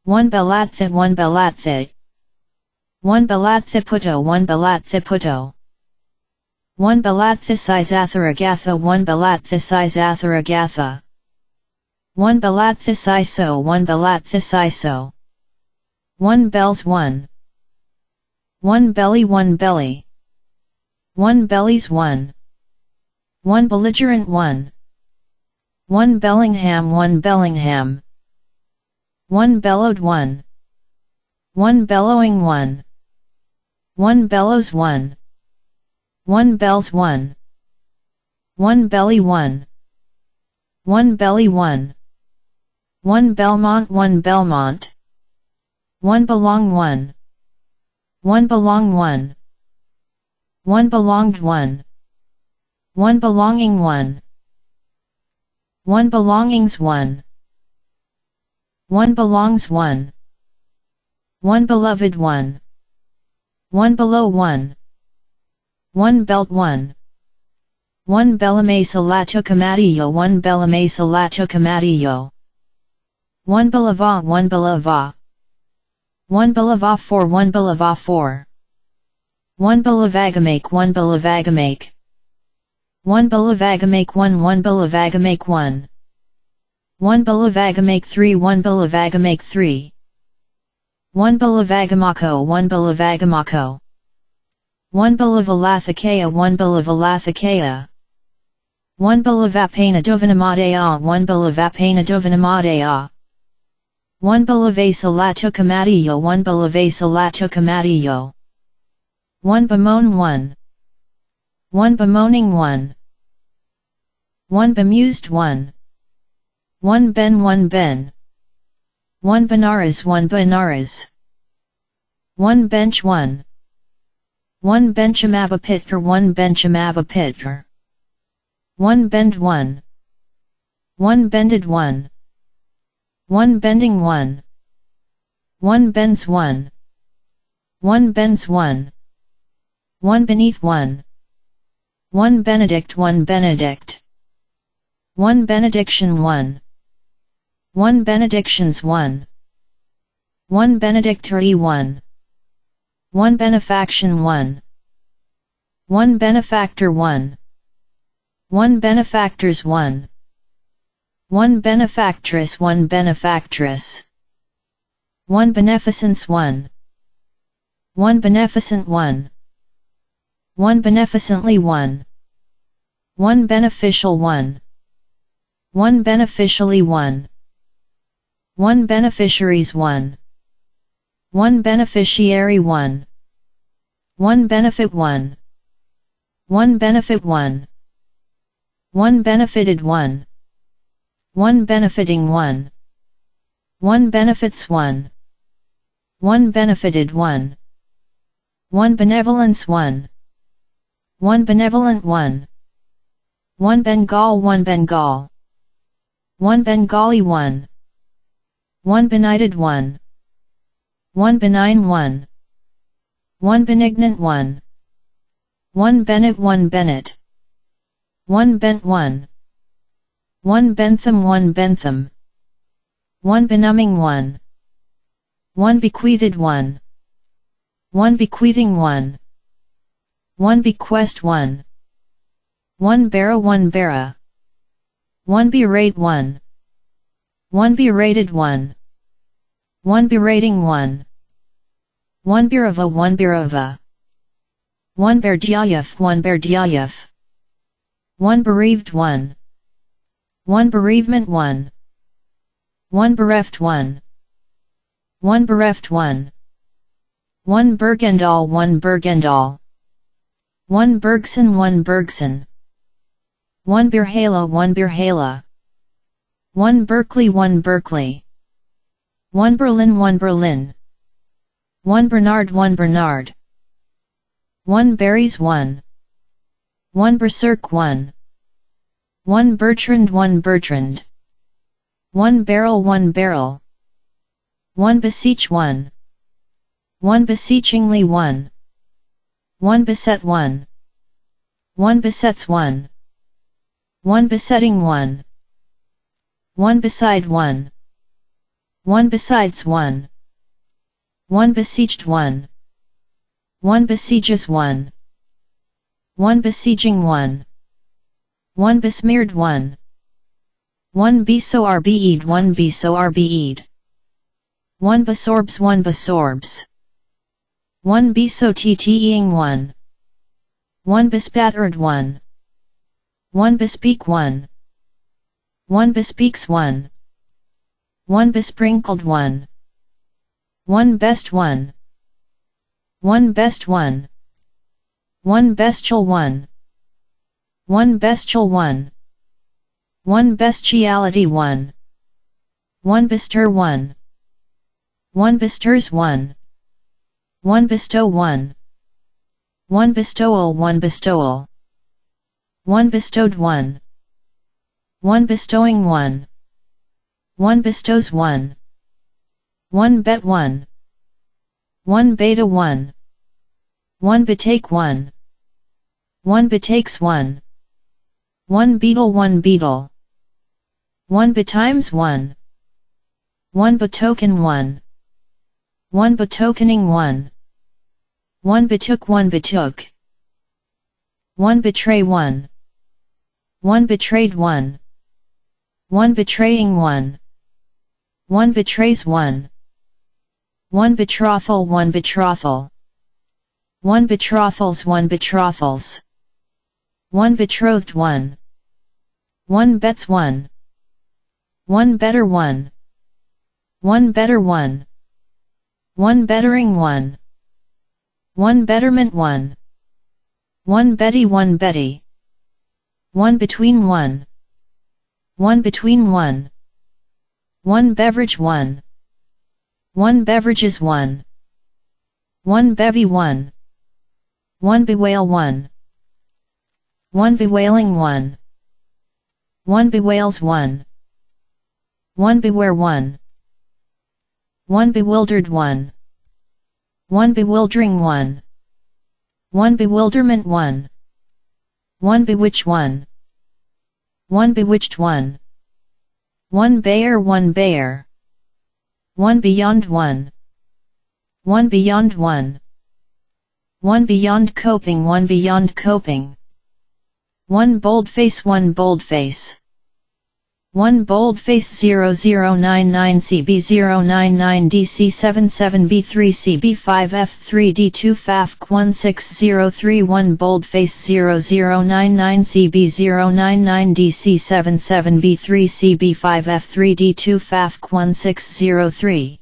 One belathit one belathit. One belathiputo one belathiputo. One belathisizatharagatha one belathisizatharagatha. One belathisiso one belathisiso. One bells one. One belly one belly. One bellies one. One belligerent one. One Bellingham one Bellingham. One bellowed one. One bellowing one. One bellows one. One bells one. One belly one. One belly one. One Belmont one Belmont. One belong one. One belong one. One belonged one. One belonging one. One belongings one. One belongs one. One beloved one. One below one. One belt one. One belame salato camarillo one belame salato camarillo. One belava one belava. One belava for one belava for. One belavagamache one belavagamache. One belavagamache one belavagamache one. One belavagamache three one belavagamache three. One belavagamaco one belavagamaco. One belavalathakea one belavalathakea. One belavapena dovanamadea one belavapena dovanamadea. One belavasa lato camarillo one belavasa lato camarillo. One bemoan one. One bemoaning one. One bemused one. One ben one ben. One benaras one benaras. One bench one. One benchamabapitver one benchamabapitver. One bend one. One bended one. One bending one. One bends one. One bends one. One beneath one. One benedict one benedict. One benediction one. One benedictions one. One benedictory one. One benefaction one. One benefactor one. One benefactors one. One benefactress one benefactress. One beneficence one. One beneficent one. One beneficently one. One beneficial one. One beneficially one. One beneficiaries one. One beneficiary one. One benefit one. One benefit one. One benefited one. One benefiting one. One benefits one. One benefited one. One benevolence one. 1 benevolent 1. 1 Bengal 1 Bengal. 1 Bengali 1. 1 benighted 1. 1 benign 1. 1 benignant 1. 1 Bennett 1 Bennett. 1 bent 1. 1 Bentham 1 Bentham. 1 benumbing 1. 1 bequeathed 1. 1 bequeathing 1. 1 bequest 1. 1 bara 1 bara. 1 berate 1. 1 berated 1. 1 berating 1. 1 birava 1 birava. 1 berdiayev 1 berdiayev. 1 bereaved 1. 1 bereavement 1. 1 bereft 1. 1 bereft 1. 1 Bergendal 1 Bergendal. 1 Bergson 1 Bergson. 1 Birhala 1 Birhala. 1 Berkeley 1 Berkeley. 1 Berlin 1 Berlin. 1 Bernard 1 Bernard. 1 Berries 1. 1 Berserk 1. 1 Bertrand 1 Bertrand. 1 Barrel 1 Barrel. 1 Beseech 1. 1 Beseechingly 1. 1 Beset 1. 1 Besets 1. 1 Besetting 1. 1 Beside 1. 1 Besides 1. 1 Besieged 1. 1 Besieges 1. 1 Besieging 1. 1 Besmeared 1. 1 Besorbed 1 Besorbed. 1 Besorbs 1 Besorbs. 1 Besotteing 1. 1 Bespattered 1. 1 Bespeak 1. 1 Bespeaks 1. 1 Besprinkled 1. 1 Best 1. 1 Best 1. 1 Bestial 1. 1 Bestial 1. 1 Bestiality 1. 1 Bestir 1. 1 Bestirs 1. 1 Bestow 1. 1 Bestowal 1 Bestowal. 1 Bestowed 1. 1 Bestowing 1. 1 Bestows 1. 1 Bet 1. 1 Beta 1. 1 Betake 1. 1 Betakes 1. 1 Beetle 1 Beetle. 1 Betimes 1. 1 Betoken 1. 1 Betokening 1. 1 Betook 1 Betook. 1 Betray 1. 1 Betrayed 1. 1 Betraying 1. 1 Betrays 1. 1 Betrothal 1 Betrothal. 1 Betrothals 1 Betrothals. 1 Betrothed 1. 1 Bets 1. 1 Better 1. 1 Better 1. 1 Bettering 1. 1 Betterment 1. 1 Betty 1 Betty. 1 Between 1. 1 Between 1. 1 Beverage 1. 1 Beverages 1. 1 Bevy 1. 1 Bewail 1. 1 Bewailing 1. 1 Bewails 1. 1 Beware 1. 1 Bewildered 1. 1 Bewildering 1. 1 Bewilderment 1. 1 Bewitch 1. 1 Bewitched 1. 1 Bayer 1 Bayer. 1 Beyond 1. 1 Beyond 1. 1 Beyond Coping 1 Beyond Coping. 1 Boldface 1 Boldface. 1 Boldface 0099 CB099 DC77B3 CB5F3D2 FAFQ 16031 Boldface 0099 CB099 DC77B3 CB5F3D2 FAFQ 1603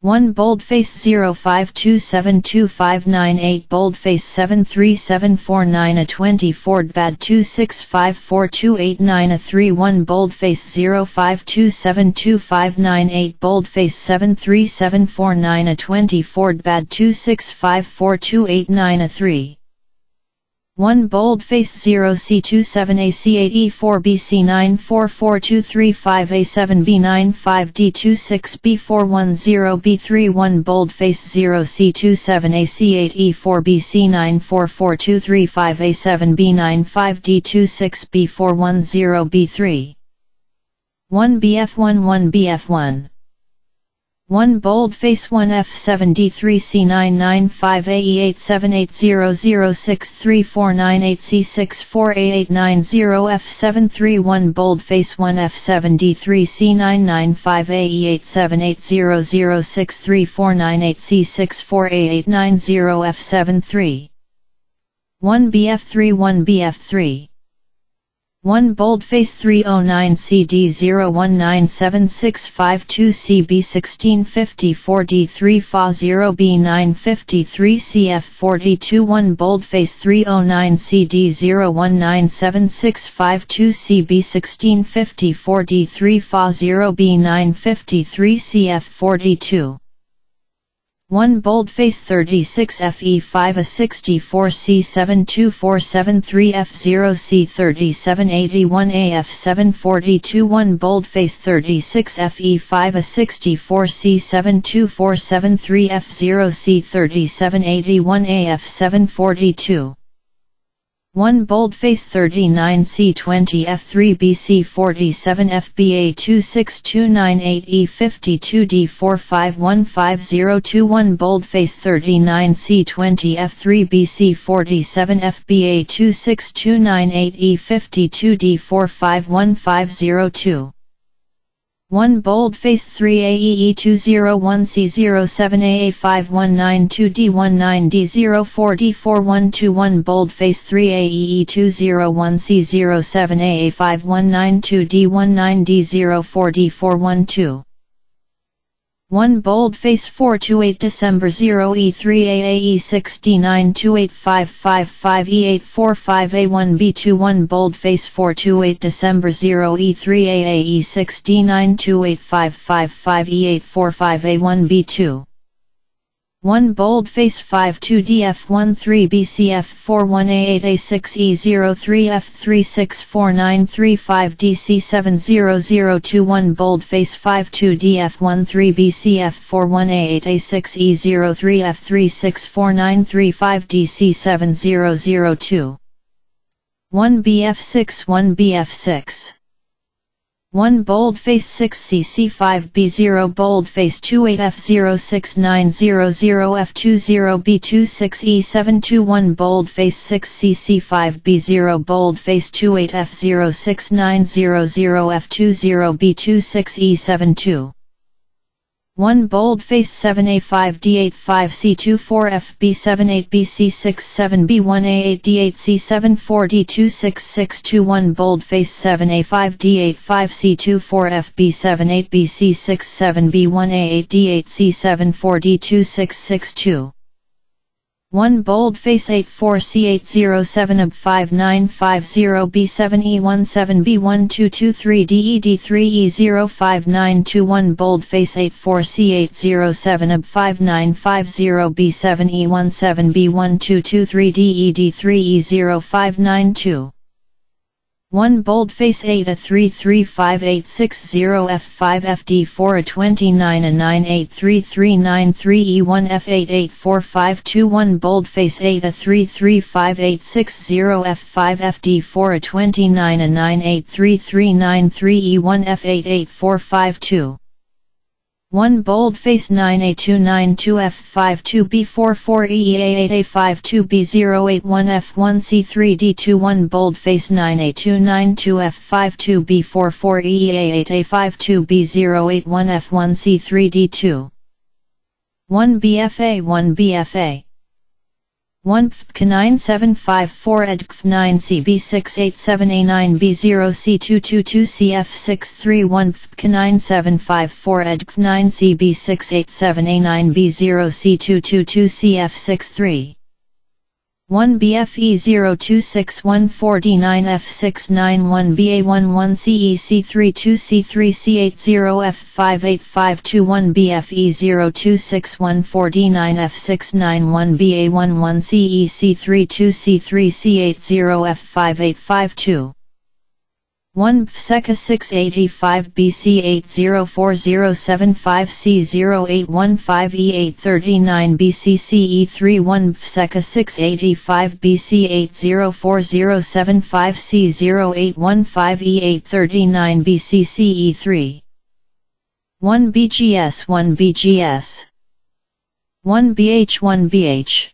1 Boldface 05272598 Boldface 73749 Ford Bad 2654289 1 Boldface 05272598 Boldface 73749 Ford Bad 2654289 3 1 boldface 0 C27 AC8 E4 BC9 44235 A7 B9 5D26 B410 B3 1 boldface 0 C27 AC8 E4 BC9 44235 A7 B9 5D26 B410 B3 1 BF1 1 BF1 1 boldface 1 F7 D3 C995 AE8780063498 C64A890 F7 3 1 boldface 1 F7 D3 C995 AE8780063498 C64A890 F7 3 1 BF3 1 BF3 1 boldface 309 CD019765 CB1654 D3 Fa0 B953 CF42 1 boldface 309 CD019765 CB1654 D3 Fa0 B953 CF42 1 boldface 36 FE5 A64 C72473 F0 C3781 AF742 1 boldface 36 FE5 A64 C72473 F0 C3781 AF742 1 boldface 39 C20 F3 BC47 FBA 26298 E52 D45150 1 boldface 39 C20 F3 BC47 FBA 26298 E52 D45150 1 boldface 3 AEE201 C07 AA5192 D19 D04 D412 1 boldface 3 AEE201 C07 AA5192 D19 D04 D412 1 boldface 428 December 0 E3 AAE 69285555 E845 A1 B2 1 boldface 428 December 0 E3 AAE 69285555 E845 A1 B2 1 boldface 52 DF13 BCF 41A8 A6 E03 F364935 DC7002 1 boldface 52 DF13 BCF 41A8 A6 E03 F364935 DC7002 1 BF6 1 BF6 1 boldface 6 CC5B0 boldface 28 F0690 F20 B26 E721 boldface 6 CC5B0 boldface 28 F0690 F20 B26 E72 1 boldface 7A5 D85 C24 FB78 BC67 B1A8 D8 C74 D266 1 boldface 7A5 D85 C24 FB78 BC67 B1A8 D8 C74 D266 1 boldface 84 C807 AB5950 B7E17 B1223 DED3 E0592 1 boldface 84 C807 AB5950 B7E17 B1223 DED3 E0592 1 boldface 8 A33580 F5 FD4 A29 A9833393 E1 F88452 1 boldface 8 A33580 F5 FD4 A29 A9833393 E1 F88452 1 boldface 9A292 F52 B44 EEA8A52 B081 F1 C3D2 1 boldface 9A292 F52 B44 EEA8A52 B081 F1 C3D2 1 BFA 1 BFA 1 FK9754 EDK9 CB687A9 B0C222 CF631 FK9754 EDK9 CB687A9 B0C222 CF63 1 BFE 026149 F691 BA11 CEC32 C3 C80 F58521 BFE 026149 F691 BA11 CEC32 C3 C80 F58522 1 Pseca 685 BC 804075 C0815 E839 BC CE3 1 Pseca 685 BC 804075 C0815 E839 BC CE3 1 BGS 1 BGS 1 BH 1 BH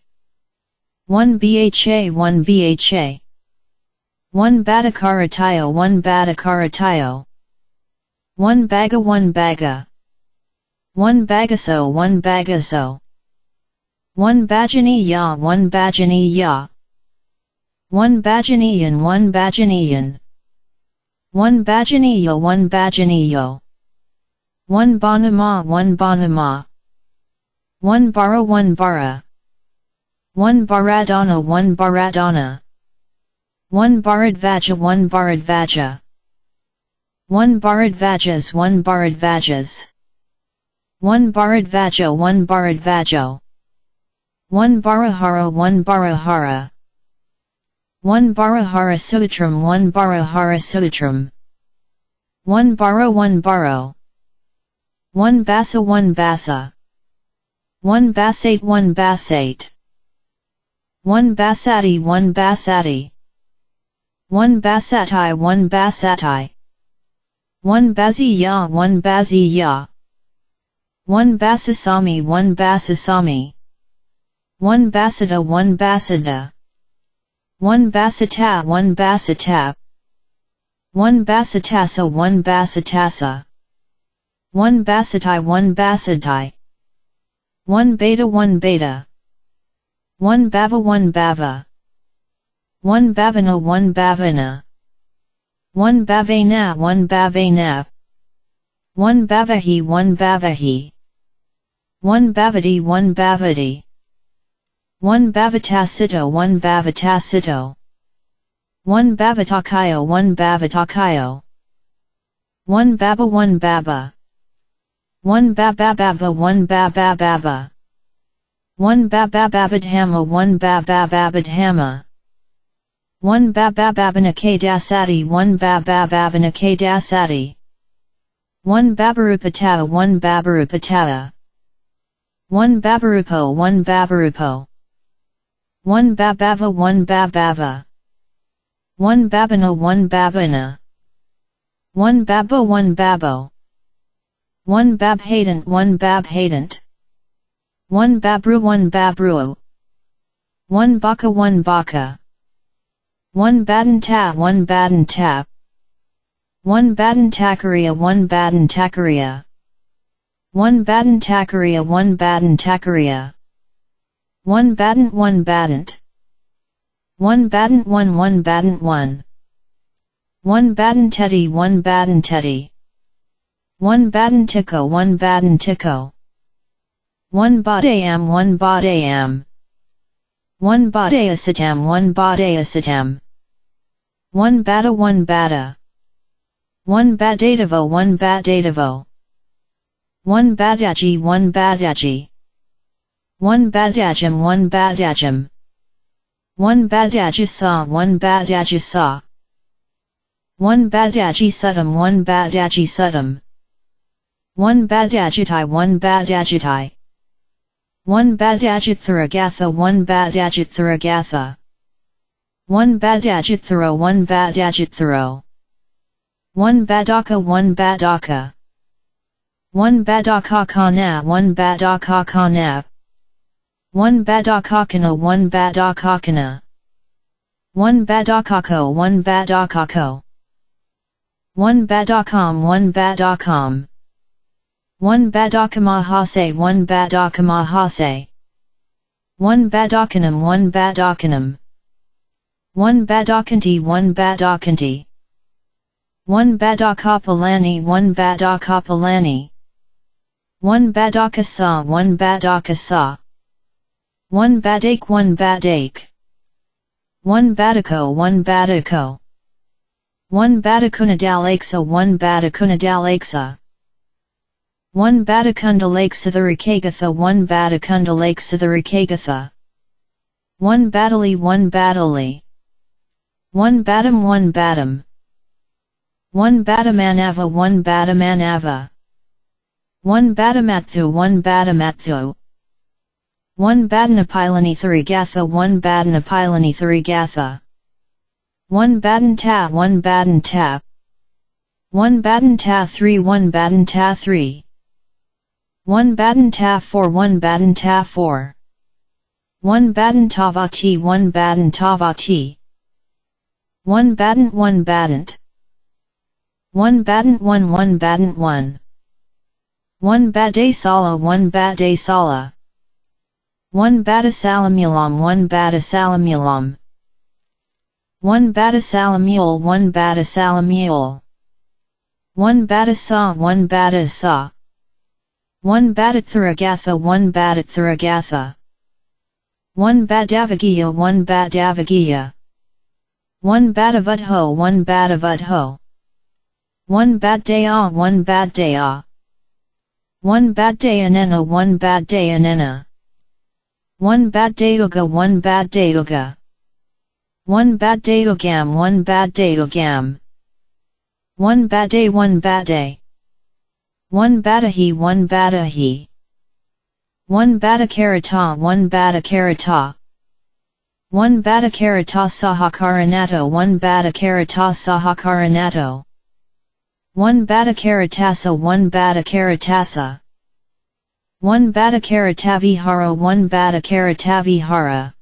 1 BHA 1 BHA 1 Badakaratayo 1 Badakaratayo 1 Baga 1 Baga 1 Bagaso 1 Bagaso 1 Bajaniya 1 Bajaniya 1 Bajaniyan 1 Bajaniyan 1 Bajaniyo 1 Bajaniyo 1 Banama 1 Banama 1 Bara 1 Bara 1 Baradana 1 Baradana 1 Bharadvaja 1 Bharadvaja 1 Bharadvajas 1 Bharadvajas 1 Bharadvajo 1 Bharadvajo 1 Barahara 1 Barahara 1 Barahara Sutram 1 Barahara Sutram 1 Baro 1 Baro 1 Basa 1 Basa 1 Basate 1 Basate 1 Basati 1 Basati 1 Basatai 1 Basatai 1 Baziya 1 Baziya 1 Basasami 1 Basasami 1 Basada 1 Basada 1 Basata 1 Basata 1 Basatasa 1 Basatasa 1 Basatai 1 Basatai 1 Beta 1 Beta 1 Bava 1 Bava 1 Bhavana 1 Bhavana 1 Bhavana 1 Bhavana 1 Bhavahi 1 Bhavahi 1 Bhavati 1 Bhavati 1 Bhavatasito 1 Bhavatasito 1 Bhavatakayo 1 Bhavatakayo 1 Baba 1 Baba 1 Babababa 1 Babababa 1 Babababadhama 1 Babababadhama 1 Babababanakadasati 1 Babababanakadasati 1 Babarupatava 1 Babarupatava 1 Babarupo 1 Babarupo 1 Babava 1 Babava 1 Babana 1 Babana 1 Babbo 1 Babbo 1 Babhadant 1 Babhadant 1 Babru 1 Babru 1 Baka 1 Baka 1 Badantap 1 Badantap 1 Badantakaria 1 Badantakaria 1 Badantakaria 1 Badantakaria 1 Badant 1 Badant 1 Badant 1 1 Badant 1 1 Badanteti 1 Badanteti 1 Badantiko 1 Badantiko 1 Badayam 1 Badayam 1 Badayasitam 1 Badayasitam 1 Bada 1 Bada 1 Badadavo 1 Badadavo 1 Badaji 1 Badaji 1 Badajam 1 Badajam 1 Badajisa 1 Badajisa 1 Badaji Sudam 1 Badaji Sudam 1 Badajitai 1 Badajitai 1 Badajittharagatha 1 Badajittharagatha 1 Badajittharo 1 Badajittharo 1 Badaka 1 Badaka 1 Badakakana 1 Badakakana 1 Badakakana 1 Badakakana 1 Badakako 1 Badakako 1 Badakam 1 Badakam 1 Badakamahase 1 Badakamahase 1 Badakanam 1 Badakanam 1 Badakanti 1 Badakanti 1 Badakapalani 1 Badakapalani 1 Badakasa 1 Badakasa 1 Badak 1 Badak 1 Batako 1 Batako 1 Batakunadalaksa 1 Batakunadalaksa 1 Batakundalaksathurikagatha 1 Batakundalaksathurikagatha 1 Batali 1 Batali 1 Batam 1 Batam 1 Batamanava 1 Batamanava 1 Batamathu 1 Batamathu 1 Badanapilani-thurigatha 1 Badanapilani-thurigatha 1 Badanta 1 Badanta 1 Badanta 3 1 Badanta 3 1 Badanta 4 1 Badanta 4 1 Badantavati 1 Badantavati 1 Badant 1 Badant 1 Badant 1 1 Badant 1 1 Badasala 1 Badasala 1 Badasalamilam 1 Badasalamilam 1 Badasalamule 1 Badasalamule 1 Badasa 1 Badasa 1 Badathuragatha 1 Badathuragatha 1 Badavagiya 1 Badavagiya 1 Badavudho 1 Badavudho 1 Baddaya 1 Baddaya 1 Baddayanena 1 Baddayanena 1 Baddayuga 1 Baddayuga 1 Baddayugam 1 Baddayugam 1 Badday 1 Badday 1 Badahi 1 Badahi 1 Badakarata 1 Badakarata 1 Badakarata Sahakaranato 1 Badakarata Sahakaranato 1 Badakaratasa 1 Badakaratasa 1 Badakaratavihara 1 Badakaratavihara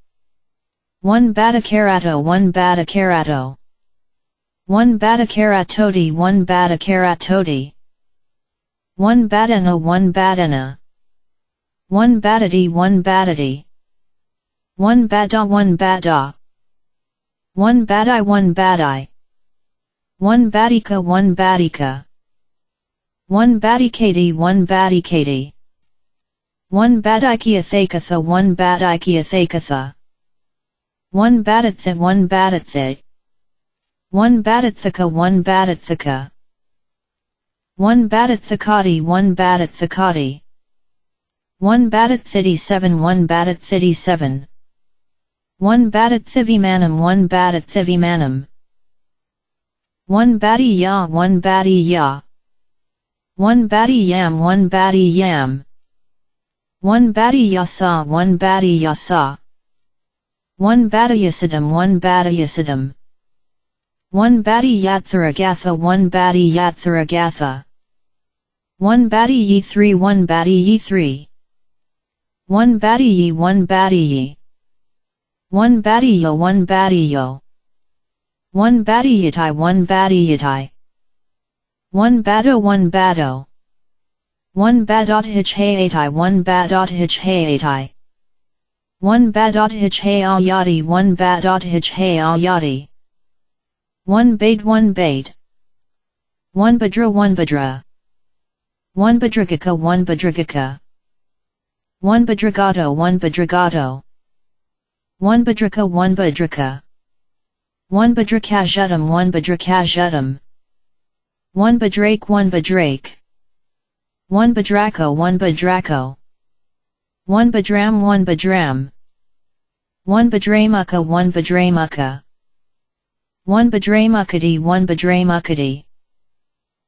1 Badakarato 1 Badakarato 1 Badakaratoti 1 Badakaratoti 1 Badana 1 Badana 1 Badati 1 Badati 1 Bada 1 Bada 1 Badai 1 Badai 1 Badika 1 Badika 1 Badikati 1 Badikati 1 Badikiathakatha 1 Badikiathakatha 1 Badatha 1 Badatha 1 Badathaka 1 Badathaka 1 Badathakati 1 Badathakati 1 Badath37 1 Badath37 1 Badathivimanam 1 Badathivimanam 1 Badiya 1 Badiya 1 Badiyam 1 Badiyam 1 Badiyasa 1 Badiyasa 1 Badayasidam 1 Badayasidam 1 Badiyattharagatha 1 Badiyattharagatha 1 Badiyi3 1 Badiyi3 1 Badiyi 1 Badiyi 1 Badiyo 1 Badiyo 1 Badiyatai 1 Badiyatai 1 Bado 1 Bado 1 Badothichhayatai 1 Badothichhayatai 1 Badothichhayayati 1 Badothichhayayati 1 Bait 1 Bait 1 Badra 1 Badra 1 Badragika 1 Badragika 1 Badragato 1 Badragato 1 Badraka 1 Badraka 1 Badrakajatam 1 Badrakajatam 1 Badrake 1 Badrake 1 Badrako 1 Badrako 1 Badram 1 Badram 1 Badramaka 1 Badramaka 1 Badramakadi 1 Badramakadi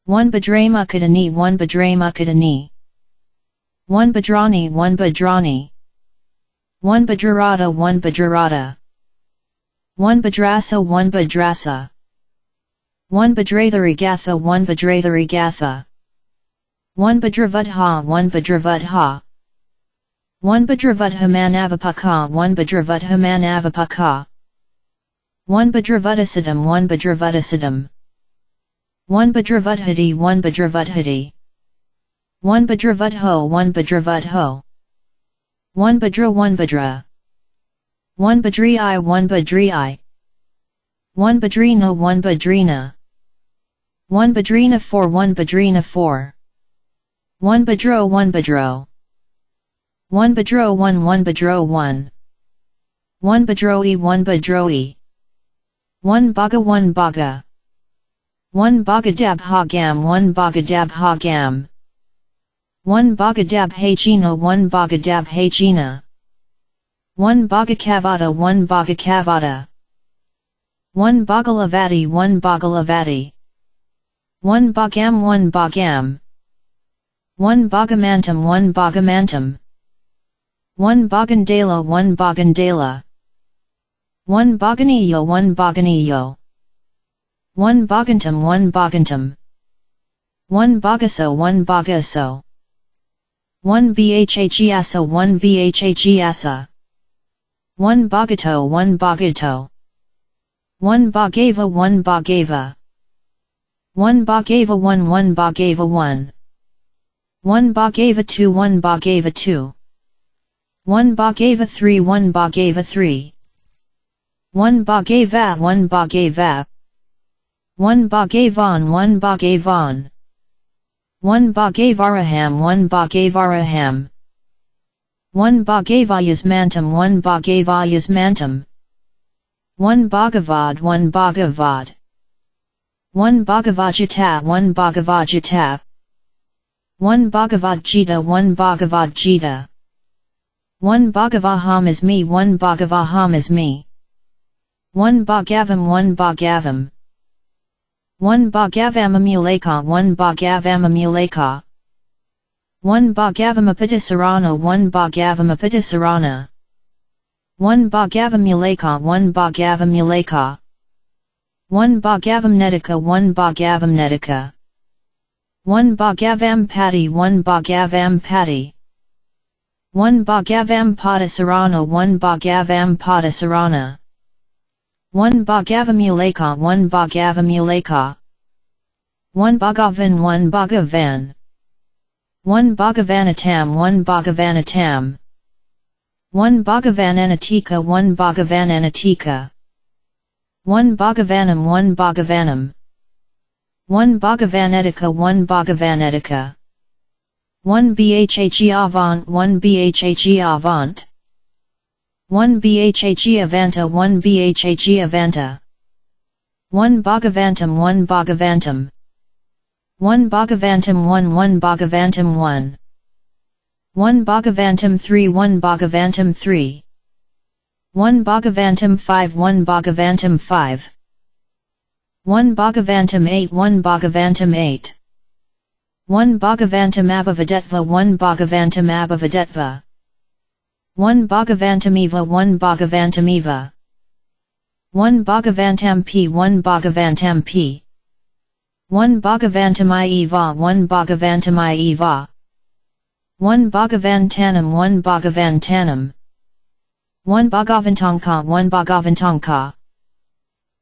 1 Badramakadani 1 Badramakadani 1 Badrani 1 Badrani 1 Badrarata 1 Badrarata 1 Badrasa 1 Badrasa 1 Badratarigatha 1 Badratarigatha 1 Badravadha 1 Badravadha 1 Badravadhamanavapaka 1 Badravadhamanavapaka 1 Badravadasidam 1 Badravadasidam 1 Badravadhadi 1 Badravadhadi 1 Badravadho 1 Badravadho 1 Badra 1 Badra 1 Badri 1 Badri 1 Badrina 1 Badrina 1 Badrina 4 1 Badrina 4 1 Badro 1 Badro 1 Badro 1 1 Badro 1 1 Badroi 1 Badroi 1 Bhaga 1 Bhaga 1 Bhagadab Hagam 1 Bhagadab Hagam 1 Bhagadab Hagina 1 Bhagadab Hagina 1 Bhagakavada 1 Bhagakavada 1 Bhagalavati 1 Bhagalavati 1 Bhagam 1 Bhagam 1 Bhagamantam 1 Bhagamantam 1 Bhagandala 1 Bhagandala 1 Bhaganiyo 1 Bhaganiyo 1 Bhagantam 1 Bhagantam 1 Bhagaso 1 Bhagaso 1 Bhagyasa 1 Bhagyasa 1 Bhagato 1 Bhagato 1 Bhagava 1 Bhagava 1 Bhagava 1 1 Bhagava 1 1 Bhagava 2 1 Bhagava 2 1 Bhagava 3 1 Bhagava 3 1 Bhagava 1 Bhagava 1 Bhagavan 1 Bhagavan 1 Bhagavaraham 1 Bhagavaraham 1 Bhagavayasmantam 1 Bhagavayasmantam 1 Bhagavad 1 Bhagavad 1 Bhagavajita 1 Bhagavajita 1 Bhagavad Gita 1 Bhagavad Gita 1 Bhagavaham is me 1 Bhagavaham is me 1 Bhagavam 1 Bhagavam 1 Bhagavamamuleka 1 Bhagavamamuleka 1 Bhagavamapadisarana 1 Bhagavamapadisarana 1 Bhagavamuleka 1 Bhagavamuleka 1 Bhagavamnetika 1 Bhagavamnetika 1 Bhagavampati 1 Bhagavampati 1 Bhagavampadisarana 1 Bhagavampadisarana 1 Bhagavamuleka 1 Bhagavamuleka 1 Bhagavan 1 Bhagavan 1 Bhagavanatam 1 Bhagavanatam 1 Bhagavananatika 1 Bhagavananatika 1 Bhagavanam 1 Bhagavanam 1 Bhagavanetika 1 Bhagavanetika 1 Bhagavant 1 Bhagavant 1 Bhagavanta 1 Bhagavanta 1 Bhagavantam 1 Bhagavantam 1 Bhagavantam 1 1 Bhagavantam 1 1 Bhagavantam 3 1 Bhagavantam 3 1 Bhagavantam 5 1 Bhagavantam 5 1 Bhagavantam 8 1 Bhagavantam 8 1 Bhagavantam Abhavadetva 1 Bhagavantam Abhavadetva 1 Bhagavantamiva 1 Bhagavantamiva 1 Bhagavantampi 1 Bhagavantampi 1 Bhagavantamiva 1 Bhagavantamiva 1 Bhagavantanam 1 Bhagavantanam 1 Bhagavantanka 1 Bhagavantanka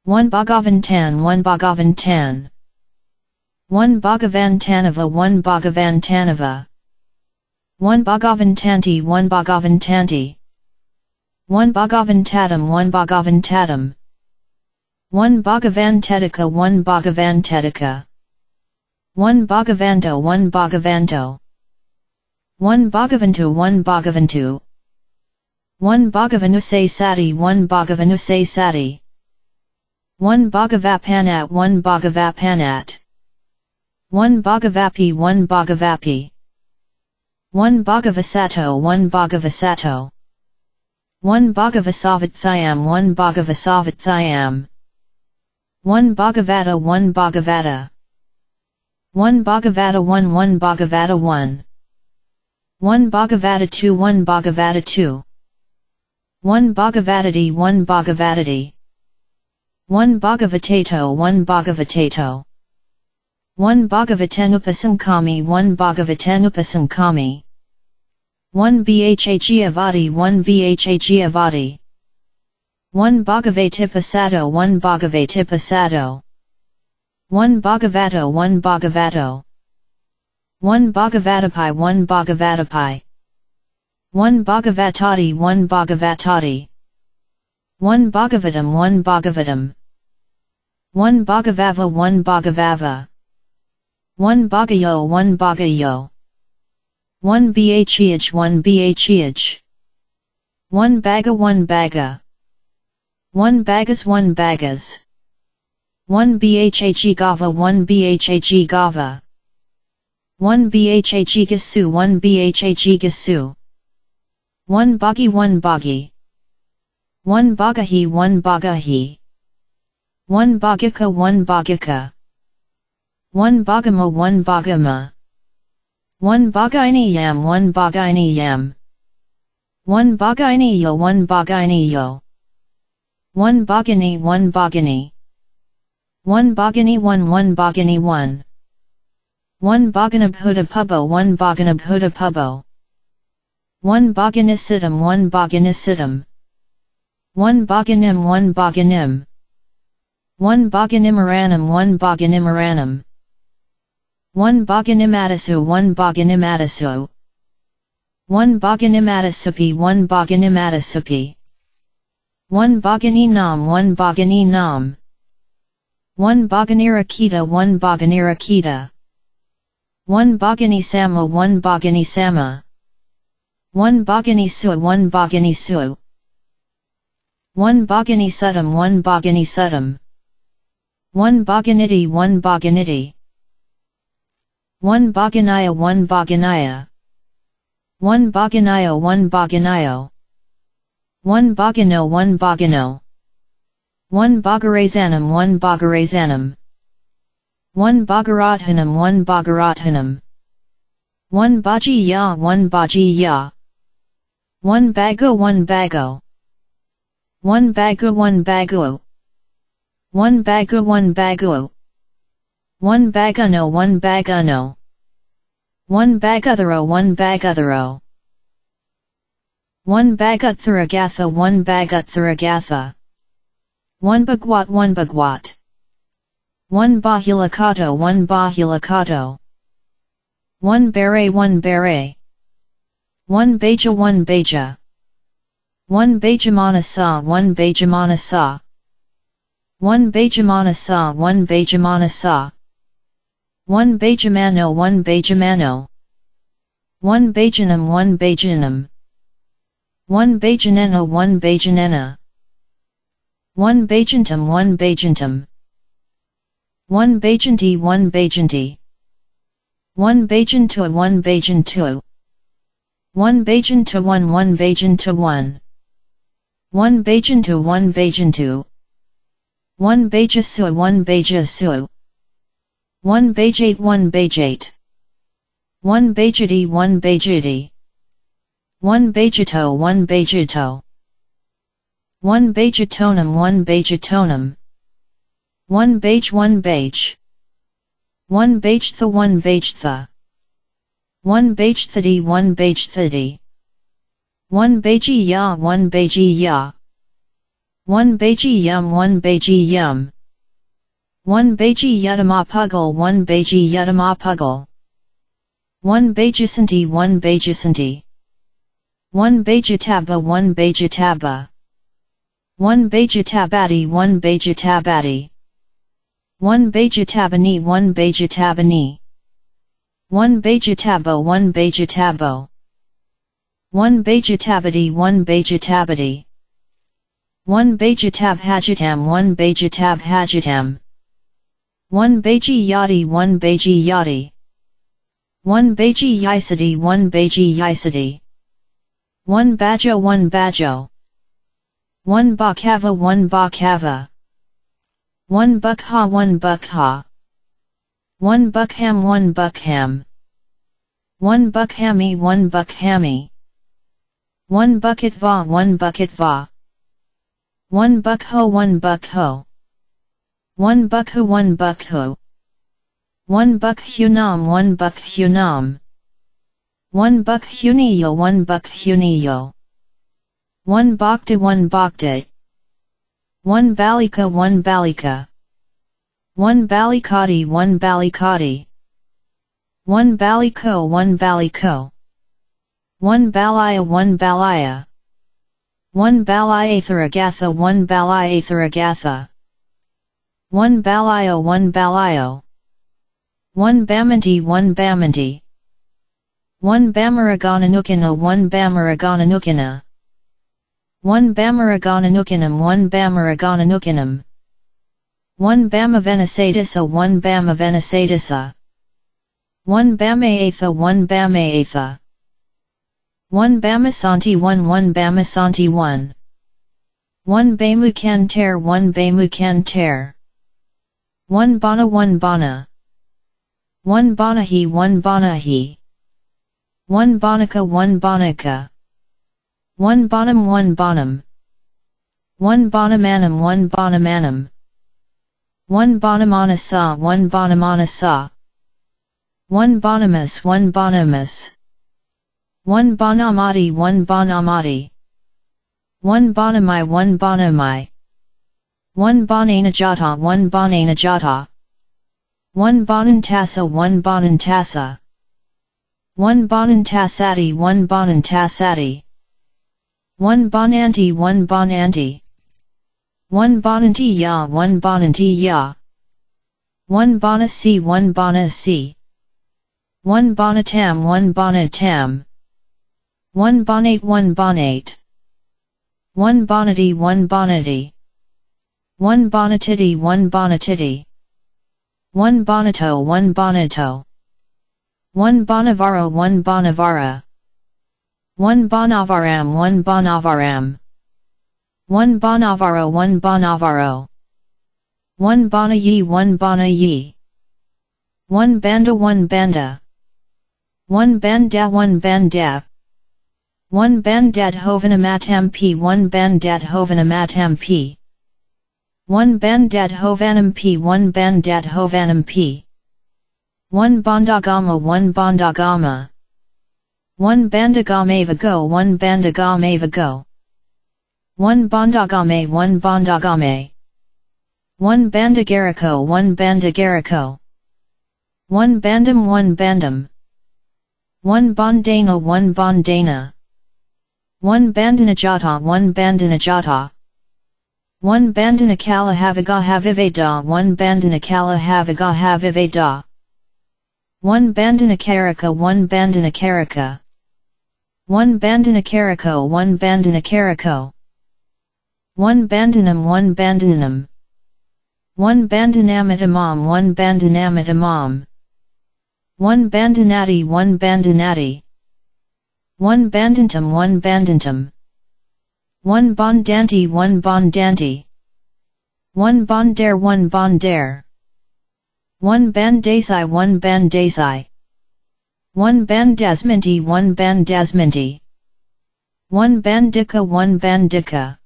1 Bhagavantan 1 Bhagavantan 1 Bhagavantanava 1 Bhagavantanava 1 Bhagavantanti 1 Bhagavantanti 1 Bhagavantatam 1 Bhagavantatam 1 Bhagavantetika 1 Bhagavantetika 1 Bhagavanto 1 Bhagavanto 1 Bhagavantu 1 Bhagavantu 1 Bhagavanusai Sati 1 Bhagavanusai Sati 1 Bhagavapanat 1 Bhagavapanat 1 Bhagavapi 1 Bhagavapi 1 Bhagavasato 1 Bhagavasato 1 Bhagavasavatthayam 1 Bhagavasavatthayam 1 Bhagavata 1 Bhagavata 1 Bhagavata 1 1 Bhagavata 1 1 Bhagavata 2 1 Bhagavata 2 1 Bhagavatati 1 Bhagavatati 1 Bhagavatato 1 Bhagavatato 1 Bhagavatenupasankami 1 Bhagavatenupasankami 1 Bhagavati 1 Bhagavati 1 Bhagavatipasato 1 Bhagavatipasato 1 Bhagavato 1 Bhagavato 1 Bhagavatapai 1 Bhagavatapai 1 Bhagavatati 1 Bhagavatati 1 Bhagavatam 1 Bhagavatam 1 Bhagavava 1 Bhagavava 1 Bhagayo 1 Bhagayo 1 Bhagh 1 Bhagh 1 Baga 1 Baga 1 Bagas 1 Bagas 1 bhhe gava 1 bhhe gava 1 bhhe gasu 1 bhhe gasu 1 bagi 1 bagi 1 bagahi 1 bagahi 1 bagika 1 bagika 1 bagama 1 bagama 1 bagaini yam 1 bagaini yam 1 bagaini yo 1 bagaini yo 1 bagani 1 bagani 1 bagani 1 1 bagani 1 1 baganab huda pubo 1 baganab huda pubo 1 baganisitum 1 baganisitum 1 baganim 1 baganim 1 baganimaranum 1 baganimaranum 1 baganimatisu 1 baganimatisu 1 baganimatisupi 1 baganimatisupi 1 baganinam 1 baganinam 1 baganirakita 1 baganirakita 1 baganisama 1 baganisama 1 baganisua 1 baganisua 1 baganisudum 1 baganisudum 1 baganiti 1 baganiti 1 baganaya 1 baganaya 1 baganayo 1 baganayo 1 bagano 1 bagano 1 bagarazanum 1 bagarazanum 1 bagarathanum 1 bagarathanum 1 baji ya 1 baji ya 1 bago 1 bago 1 bago 1 bago 1 bago 1 bago 1 bagano 1 bagano 1 bagathero 1 bagathero 1 bagatharagatha 1 bagatharagatha 1 bagwat 1 bagwat 1 bahilakato 1 bahilakato 1 bere 1 bere 1 beja 1 beja 1 bejamanasa 1 bejamanasa 1 bejamanasa 1 bejamanasa 1 bejamano 1 bejamano 1 bejanum 1 bejanum 1 bejanena 1 bejanena 1 bejantum 1 bejantum 1 bejanti 1 bejanti 1 bejantua 1 bejantua 1 bejantu 1 1 bejantu 1 1 bejantu 1 bejantu 1 bejasua 1 bejasua 1 bejate 1 bejate 1 bejati 1 bejati 1 bejato 1 bejato 1 bejatonum 1 bejatonum 1 bej 1 bej 1 bejtha 1 bejtha 1 bejthadi 1 bejthadi 1 beji ya 1 beji ya 1 beji yum 1 beji yum 1 beji yadamapugal 1 beji yadamapugal 1 bejisanti 1 bejisanti 1 bejataba 1 bejataba 1 bejatabati 1 bejatabati 1 bejatabani 1 bejatabani 1 bejatabo 1 bejatabo 1 bejatabati 1 bejatabati 1 bejatab hajitam 1 bejatab hajitam 1 beji yadi 1 beji yadi 1 beji yisadi 1 beji yisadi 1 bajo 1 bajo 1 bakava 1 bakava 1 bukha 1 bukha 1 bukham 1 bukham 1 bukhami 1 bukhami 1 bucket va 1 bucket va 1 bukho 1 bukho 1 bukhu 1 bukhu 1 bukhunam 1 bukhunam 1 bukhuniyo 1 bukhuniyo 1 bhakti 1 bhakti 1 balika 1 balika 1 balikati 1 balikati 1 baliko 1 baliko 1 balaya 1 balaya 1 balayatharagatha 1 balayatharagatha 1 balayo 1 balayo 1 bamanti 1 bamanti 1 bamaragananukina 1 bamaragananukina 1 bamaragananukinem 1 bamaragananukinem 1 Bama Venesadisa 1 Bama Venesadisa 1 Bamaatha 1 Bamaatha 1 Bamasanti 1 Bamasanti 1 1 Bamukanter 1 Bamukanter 1 Bana 1 Bana 1 Banahi 1 Banahi 1 Banaka 1 Banaka 1 Bonum 1 Bonum 1 Bonamanum 1 Bonamanum 1 Bonamanasa 1 Bonamanasa 1 Bonamus 1 Bonamus 1 Bonamati 1 Bonamati 1 Bonamai 1 Bonamai 1 Bonanajata 1 Bonanajata 1 Bonantasa 1 Bonantasa 1 Bonantasati 1 Bonantasati 1 Bonanti 1 Bonanti 1 Bonantiya 1 Bonantiya 1 Bonasi 1 Bonasi 1 Bonatam 1 Bonatam 1 Bonate 1 Bonate 1 Bonati 1 Bonati 1 Bonatiti 1 Bonatiti 1 Bonato 1 Bonato 1 Bonavara 1 Bonavara 1 Bonavaram 1 Bonavaram 1 Bonavaro 1 Bonavaro 1 Bonayi 1 Bonayi 1 Banda 1 Banda 1 Banda 1 Banda 1 Bandat Hovanamatam P 1 Bandat Hovanamatam P 1 Bandat Hovanam P 1 Bandat Hovanam P 1 Bandagama 1 Bandagama 1 Bandagamavago 1 Bandagamavago 1 Bandagame 1 Bandagame 1 Bandagariko 1 Bandagariko 1 Bandam 1 Bandam 1 Bondana 1 Bondana 1 Bandanajata 1 Bandanajata 1 Bandanakala Haviga Haviveda 1 Bandanakala Haviga Haviveda 1 Bandanakarika 1 Bandanakarika 1 Bandanakariko 1 Bandanakariko 1 Bandanam 1 Bandanam 1 Bandanamitamam 1 Bandanamitamam 1 Bandanati 1 Bandanati 1 Bandantum 1 Bandantum 1 Bondanti 1 Bondanti 1 Bondare 1 Bondare 1 Bandasai 1 Bandasai 1 Bandasminti 1 Bandasminti 1 Bandika 1 Bandika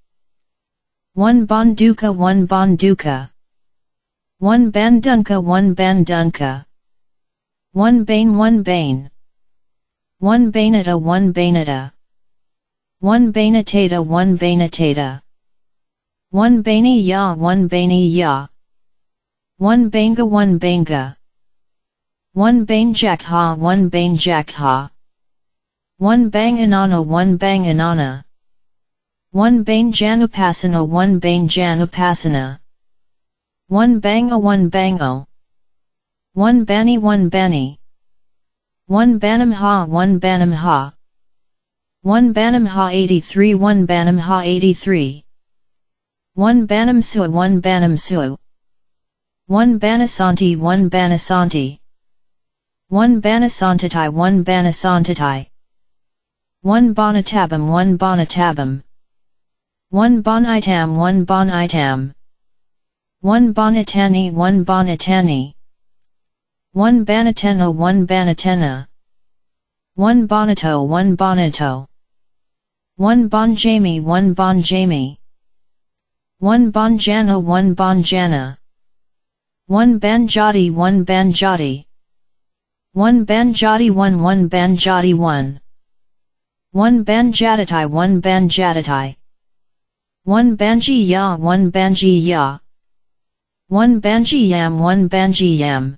1 Bonduka 1 Bonduka 1 Bandunka 1 Bandunka 1 Bane 1 Bane 1 Bainata 1 Bainata 1 Bainatata 1 Bainatata 1 Bainiya 1 Bainiya 1 Banga 1 Banga 1 Bainjakha 1 Bainjakha 1 Banganana 1 Banganana 1 Bainjanupasana 1 Bainjanupasana 1 Banga 1 Bango 1 Bani 1 Bani 1 Banamha 1 Banamha 1 Banamha 83 1 Banamha 83 1 Banamsua 1 Banamsua 1 Banasanti 1 Banasanti 1 Banasantatai 1 Banasantatai 1 Bonatabam 1 Bonatabam 1 Bonitam 1 Bonitam 1 Bonitani 1 Bonitani 1 Banatena 1 Banatena 1 Bonato 1 Bonato 1 Bonjami 1 Bonjami 1 Bonjana 1 Bonjana 1 Banjati 1 Banjati 1 Banjati 1 1 Banjati 1 1 Banjatatai 1 Banjatatai 1 Banjiya 1 Banjiya 1 Banjiyam 1 Banjiyam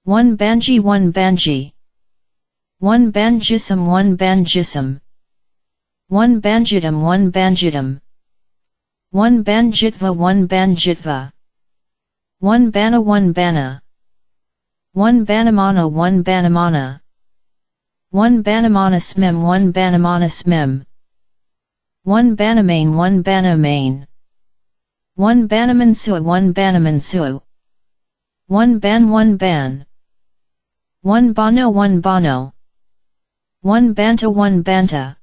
1 Banji 1 Banji 1 Banjisam 1 Banjisam 1 Banjitam 1 Banjitam 1 Banjitva 1 Banjitva 1 Bana 1 Bana 1 Banamana 1 Banamana 1 Banamana Smim 1 Banamana Smim 1 Banamain 1 Banamain 1 banamansu 1 banamansu. 1 ban 1 ban. 1 bono 1 bono. 1 banta 1 banta.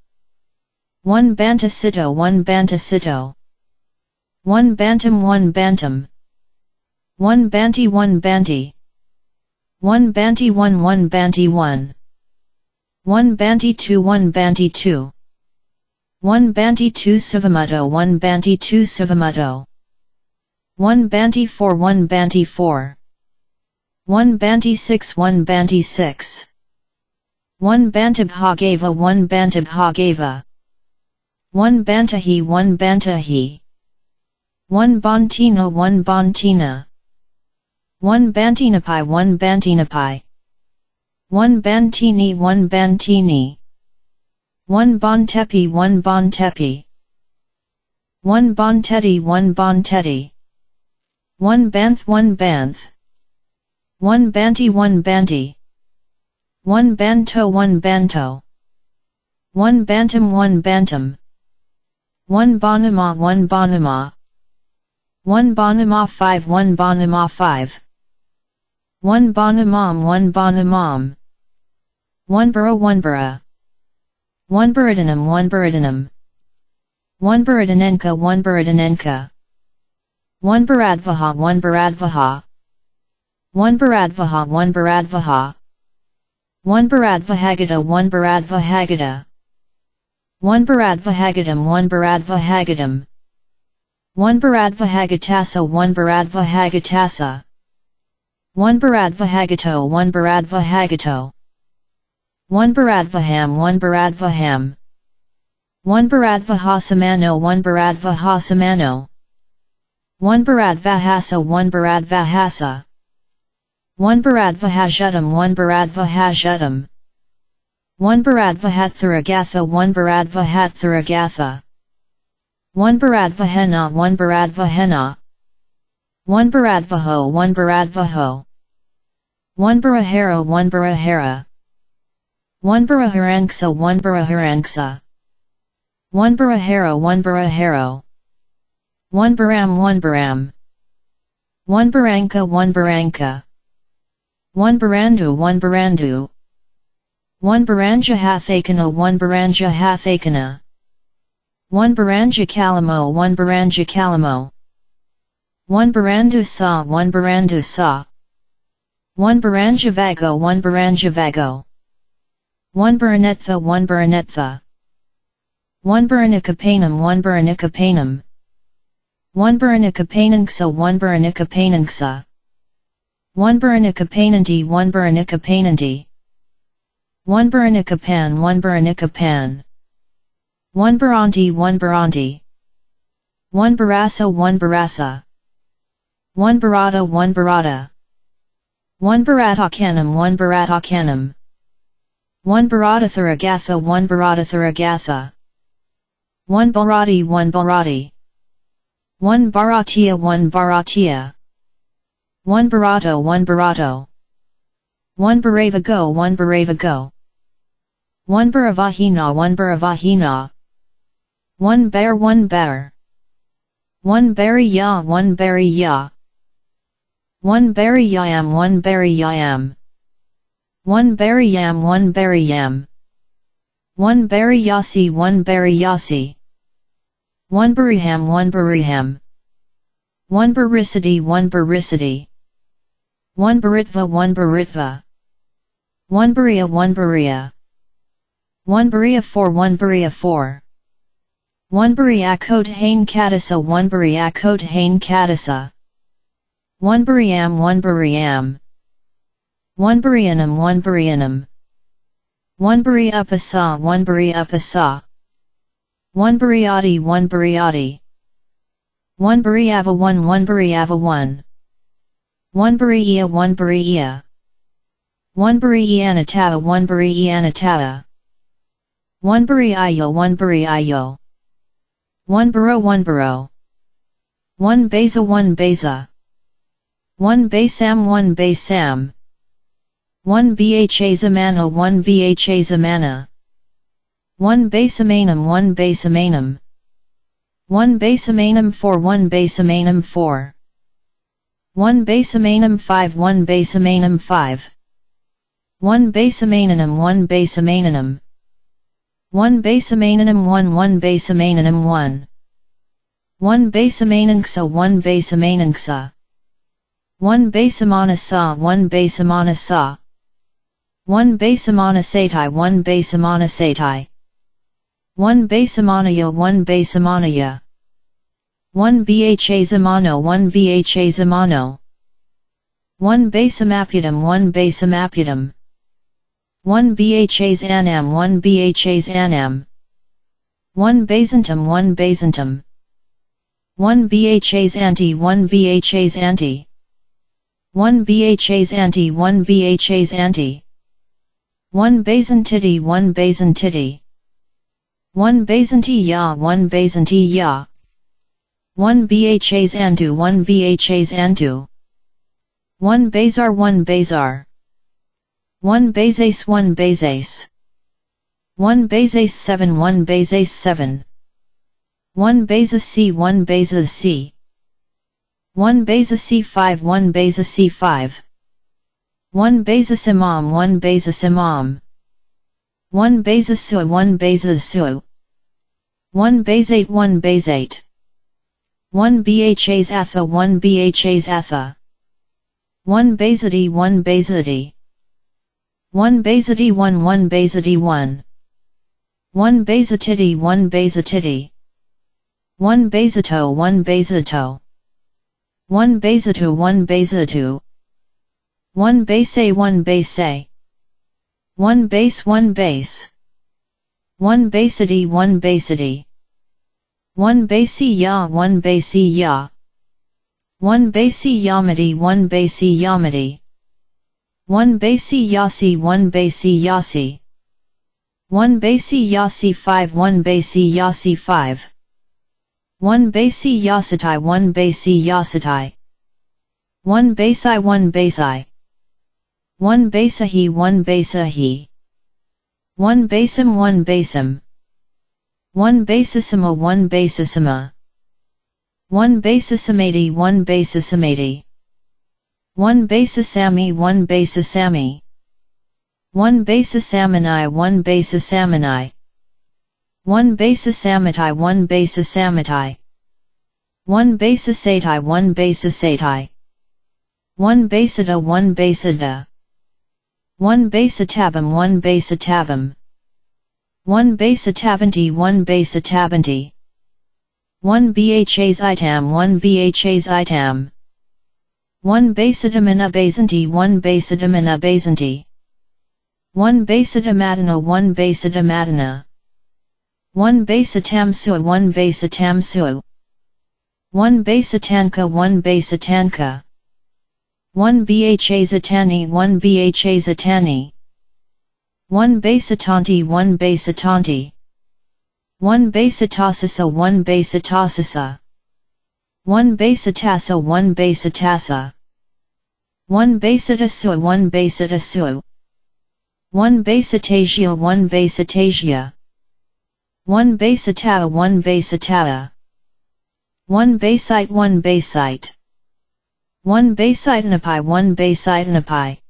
1 bantasito 1 bantasito. 1 bantam 1 bantam. 1 banti 1 banti. 1 banti 1 1 banti 1. 1 banti 2 1 banti 2. 1 banti 2 sivamato 1 banti 2 sivamato. 1 banti 4 1 banti 4. 1 banti 6 1 banti 6. 1 bantabhagava 1 bantabhagava. 1 bantahi 1 bantahi. 1 bontina 1 bontina. 1 bantinapi 1 bantinapi. 1 bantini 1 bantini. 1 bontepi 1 bontepi. 1 bonteti 1 bonteti. 1 banth 1 banth. 1 banti 1 banti. 1 banto 1 banto. 1 bantam 1 bantam. 1 bonima 1 bonima. 1 bonima 5 1 bonima 5. 1 bonimam 1 bonimam. 1 bara 1 bara. 1 buridanum 1 buridanum. 1 buridanenka 1 buridanenka. 1 baradvaha 1 baradvaha. 1 baradvaha 1 baradvaha. 1 baradvahagata 1 baradvahagata. 1 baradvahagatam 1 baradvahagatam. 1 baradvahagatasa 1 baradvahagatasa. 1 baradvahagato 1 baradvahagato. 1 baradvaham 1 baradvaham. 1 baradvahasamano 1 baradvahasamano. 1 baradvahasa 1 baradvahasa. 1 baradvahajutam 1 baradvahajutam. 1 baradvahatharagatha 1 baradvahatharagatha. 1 baradvahena 1 baradvahena. 1 baradvaho 1 baradvaho. 1 barahara 1 barahara. 1 baraharanksa 1 baraharanksa. 1 barahara 1 baraharo. 1 baram 1 baram. 1 baranka 1 baranka. 1 barandu 1 barandu. 1 baranja hathakana 1 baranja hathakana. 1 baranja kalamo 1 baranja kalamo. 1 barandu sa 1 barandu sa. 1 baranja vago 1 baranja vago. 1 baranetha 1 baranetha. 1 baranikapanam 1 baranikapanam. 1 baranikapanangsa 1 baranikapanangsa. 1 baranikapananti 1 baranikapananti. 1 baranikapan 1 baranikapan. 1 baranti 1 baranti. 1 barasa 1 barasa. 1 barata 1 barata. 1 baratakanam 1 baratakanam. 1 baratatharagathha 1 baratatharagathha. 1 barati 1 barati. 1 baratia 1 baratia. 1 barato 1 barato. 1 baravago 1 baravago. 1 baravahina 1 baravahina. 1 bear 1 bear. 1 bariya 1 bariya. 1 bariyam 1 bariyam. 1 bariyam 1 bariyam. 1 bariyasi 1 bariyasi. 1 bariham 1 bariham. 1 barisity 1 barisity. 1 baritva 1 baritva. 1 bariya 1 bariya. 1 bariya 4 1 bariya 4. 1 bariyakot hain katasa 1 bariyakot hain katasa. 1 bariyam 1 bariyam. 1 bariyanam 1 bariyanam. 1 bariyapasa 1 bariyapasa. 1 bariyati 1 bariyati. 1 bariyava 1 1 bariyava 1. 1 bariya 1 bariya. 1 bariyanatava 1 bariyanatava. 1 bariyayo 1 bariyayo. 1 baro 1 baro. 1 beza 1 beza. 1 basam 1 basam. 1 bha zamana 1 bha zamana. 1 basamanam 1 basamanam. 1 basamanum 4 1 basamanum 4 1 basamanum 5 1 basamanum 5 1 basamanum 1 basamanum 1 basamanum 1 1 basamanum 1 1 basamanungsa 1 basamanungsa 1 basamanasa 1 basamanasa 1 basamanasatai 1 basamanasatai 1 basamanaya 1 basamanaya 1 bhazamano 1 bhazamano 1 basamapudam 1 basamapudam 1 bhazanam 1 bhazanam 1 basantum 1 basantum 1 bhazanti 1 bhazanti 1 bhazanti 1 bhazanti 1 basantiti 1 basantiti 1 basantiya 1 basantiya 1 bhazantu 1 bhazantu 1 bazar 1 bazar 1 bazase 1 bazase 1 bazase 7 1 bazase 7 1 baza c 1 baza c 1 baza c5 1 baza c5 1 baza simam 1 baza simam 1 baza su 1 baza su 1 bazate 1 bazate 1 bhas atha 1 bhas atha 1 bazati 1 bazati 1 bazati 1 1 bazati 1 1 bazatiti 1 bazatiti 1 bazato 1 bazato 1 bazatu 1 bazatu 1 base 1 base 1 base 1 base 1 basity 1 basity 1 basiya 1 basiya 1 basiyamati 1 basiyamati 1 basiyasi 1 basiyasi 1 basiyasi 5 1 basiyasi 5 1 basiyasitai 1 basiyasitai 1 basai 1 basai 1 basahi 1 basahi 1 basam 1 basam 1 basisima 1 basisima 1 basisamati 1 basisamati 1 basisami 1 basisami 1 basisamani 1 basisamani 1 basisamitai 1 basisamitai 1 basisatai 1 basisatai 1 basida 1 basida 1 basatabam 1 basatabam 1 basatabanti 1 basatabanti 1 bhasitam 1 bhasitam 1 basadamina basanti 1 basadamina basanti 1 basadamadana 1 basadamadana 1 basatamsu 1 basatamsu 1 basatanka 1 basatanka 1 bhazatani 1 bhazatani 1 basatanti 1 basatanti 1 basatasasa 1 basatasasa 1 basatasa 1 basatasa 1 basatasu 1 basatasu 1 basatasia 1 basatasia 1 basatara 1 basatara 1 basite 1 basite 1 basitanapi 1 basitanapi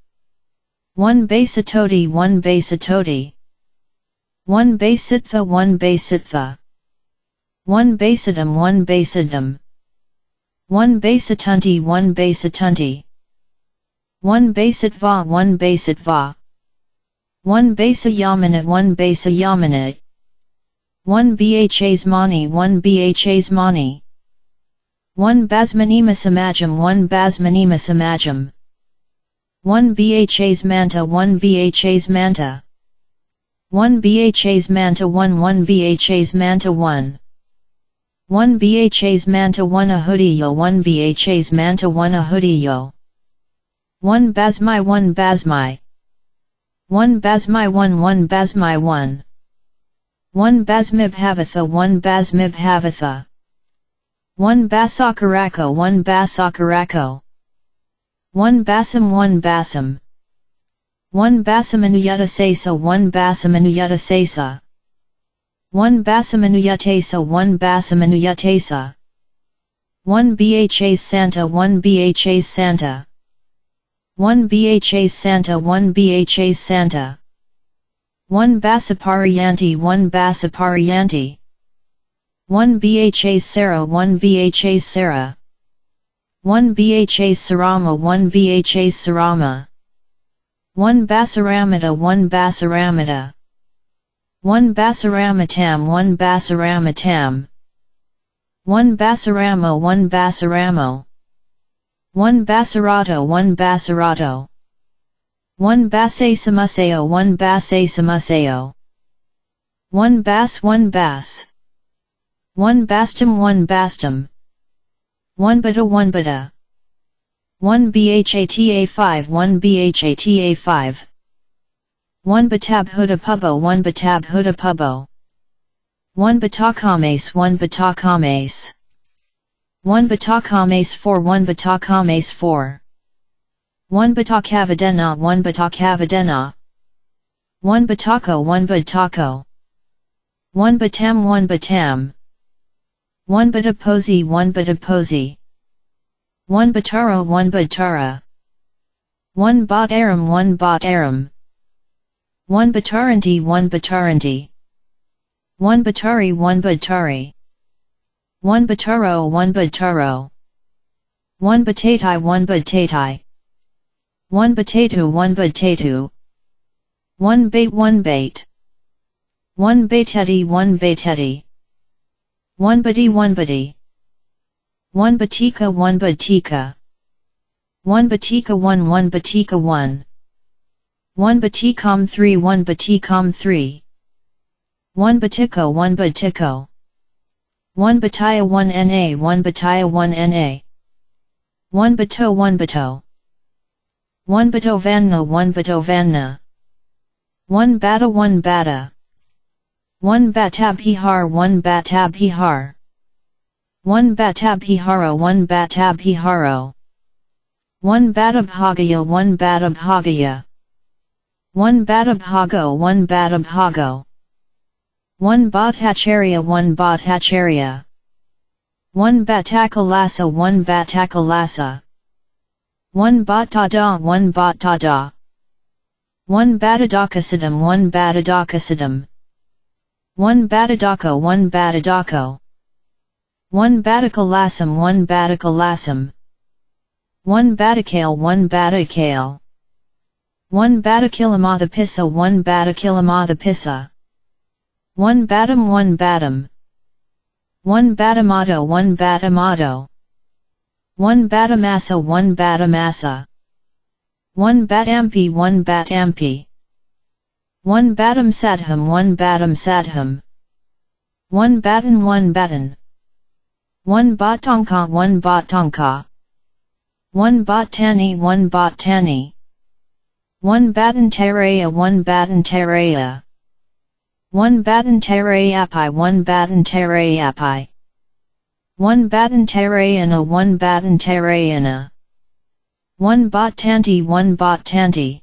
1 basatoti 1 basatoti 1 basitha 1 basitha 1 basatum 1 basatum 1 basatunti 1 basatunti 1 basatva 1 basatva 1 basayamanat 1 basayamanat 1 bhasmani 1 bhasmani 1 basmanima samajam 1 basmanima samajam 1 bhasmanta 1 bhasmanta 1 bhasmanta 1 1 bhasmanta 1 1 bhasmanta 1 ahudiyo 1 bhasmanta 1 ahudiyo 1 basmai 1 basmai 1 basmai 1 1 basmai 1 1 basmibhavatha 1 basmibhavatha 1 basakarako 1 basakarako 1 basam 1 basam 1 basamanuyata sesa 1 basamanuyata sesa 1 Basamanuyatesa 1 Basamanuyatesa 1 Bha Santa 1 Bha Santa 1 Bha Santa 1 Bha Santa 1 Basapariyanti 1 Basapariyanti 1 Bha Sara 1 Bha Sara 1 Bha Sarama 1 Bha Sarama 1 Basaramita 1 Basaramita 1 Basaramatam 1 Basaramatam 1 Basaramo 1 Basaramo 1 Basarato 1 Basarato 1 Basasamuseo 1 Basasamuseo 1 Bass 1 Bass 1 Bastum 1 Bastum 1 Bata 1 Bata 1 Bhata 5 1 Bhata 5 1 Batab Huda Pubo 1 Batab Huda Pubo 1 Batakames 1 Batakames 1 Batakames 4 1 Batakames 4 1 Batakavadena 1 Batakavadena 1 Batako 1 Batako 1 Batam 1 Batam 1 Bataposi 1 Bataposi 1 Batara 1 Batara 1 Bataram 1 Bataram 1 Bataranti 1 Bataranti 1 Batari 1 Batari 1 Bataro 1 Bataro 1 Batatai 1 Batatai 1 Batatu 1 Batatu 1 Bait 1 Bait 1 Baiteti 1 Baiteti 1 Bati 1 Bati 1 Batika 1 Batika 1 Batika 1 1 Batika 1 1 Batikam 3 1 Batikam 3 1 Batiko 1 Batiko 1 Bataya 1 Na 1 Bataya 1 Na 1 Bato 1 Bato 1 Batovanna 1 Batovanna 1 Bata 1 Bata 1 Batabhihar 1 Batabhihar 1 Batabhiharo 1 Batabhiharo 1 Batabhagaya 1 Batabhagaya 1 Batabhago 1 Batabhago 1 Bhattacharya 1 Bhattacharya 1 Bhattakalasa 1 Bhattakalasa 1 Bhattada 1 Bhattada 1 Bhattadakasidam 1 Bhattadakasidam 1 Bhattadako 1 Bhattadako 1 Bhattakalasam 1 Bhattakalasam 1 Bhattakale 1 Bhattakale 1 Bhattakilamatapissa 1 Bhattakilamatapissa 1 Batam 1 Batam 1 Batamato 1 Batamato 1 Batamasa 1 Batamasa 1 Batampi 1 Batampi 1 Batam Satham 1 Batam Satham 1 Batan 1 Batan 1 Batanka 1 Batanka 1 Batani 1 Batani 1 Batantaraya 1 Batantaraya 1 Batantarayapi 1 Batantarayapi 1 Batantarayana 1 Batantarayana 1 Bhattanti 1 Bhattanti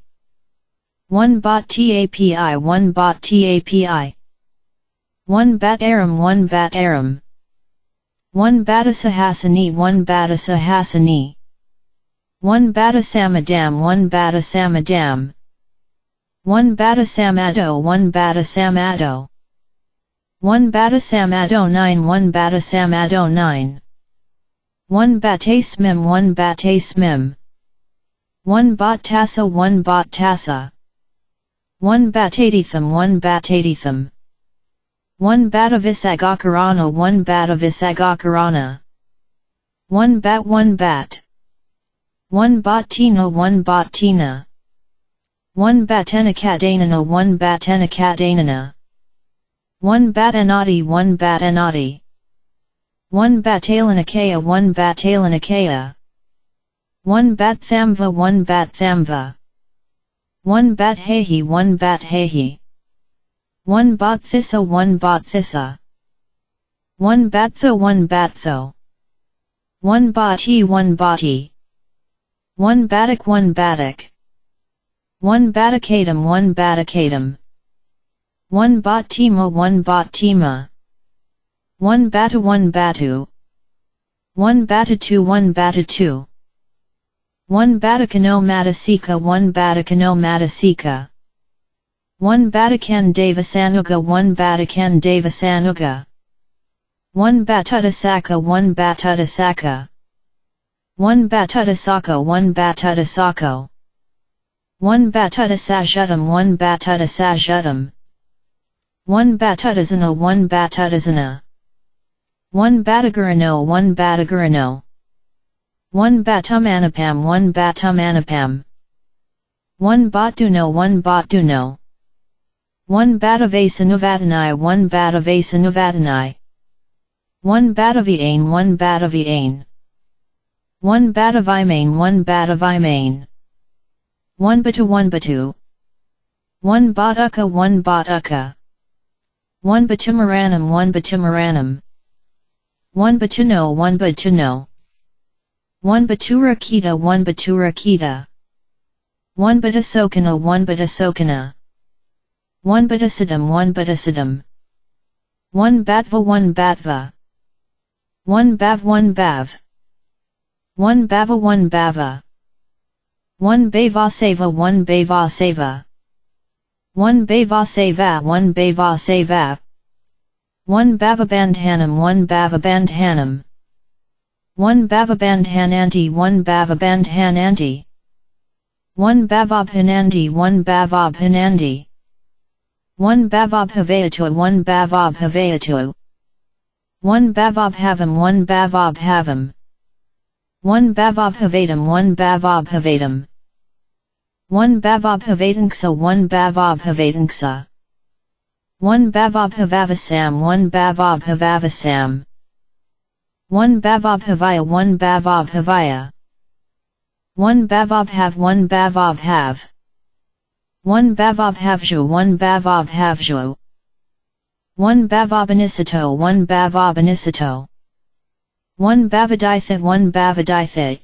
1 Bhattapi 1 Bhattapi 1 Bataram 1 Bataram 1 Battasahasani 1 Battasahasani 1 Battasamadam 1 Battasamadam 1 Battasamado 1 Battasamado 1 Battasamado 9 1 Battasamado 9 1 Battasmim 1 Battasmim 1 Battasa 1 Battasa 1 Battaditham 1 Battaditham 1 Battavisagakarana 1 Battavisagakarana 1 Bat 1 Bat 1 Battina 1 Battina 1 Batanakadanana 1 Batanakadanana 1 Batanati 1 Batanati 1 Batalanakaya 1 Batalanakaya 1 Batthamva 1 Batthamva 1 Bathehi 1 Bathehi 1 Bathissa 1 Bathissa 1 Battho 1 Battho 1 Bati 1 Bati 1 Batak 1 Batak 1 Batakadam 1 Batakadam One bot tima, one bot tima. One batu, one batu. One bata two, one bata two. One batakano matasika, one batakano matasika. One batakan devasanuga, one batakan devasanuga. One batutasaka, one batutasaka. One batutasaka, one batutasako. One batutasashutam, one batutasashutam. One batutasana, one batutasana. One batagurano, one batagurano. One batumanapam, one batumanapam. One batuno, one batuno. One batavasanuvatanai, one batavasanuvatanai. One bataviane, one bataviane. One batavimane, one batavimane. One batu, one batu. One batuka, one batuka. One batumaranam, one batumaranam. One batuno, one batuno. One baturakita, one baturakita. One batasokana, one batasokana. One batasidam, one batasidam. One batva, one batva. One bav, one bav. One bava, one bava. One bevaseva, one bevaseva. One bevaseva, one bevaseva. One bavabandhanam, one bavabandhanam. One bavabandhananti, one bavabandhananti. One bavabhanandi, one bavabhanandi. One bavabhavayatu, one bavabhavayatu. One bavabhavam, one bavabhavam. One bavabhavatam, one bavabhavatam. One bavabhavatanksa, one bavabhavatanksa. One bavabhavavasam, one bavabhavavasam. One bavabhavaya, one bavabhavaya. One bavabhav, one bavabhav. One bavabhavju, one bavabhavju. One bavabanisato, one bavabanisato. One bavadithat, one bavadithat.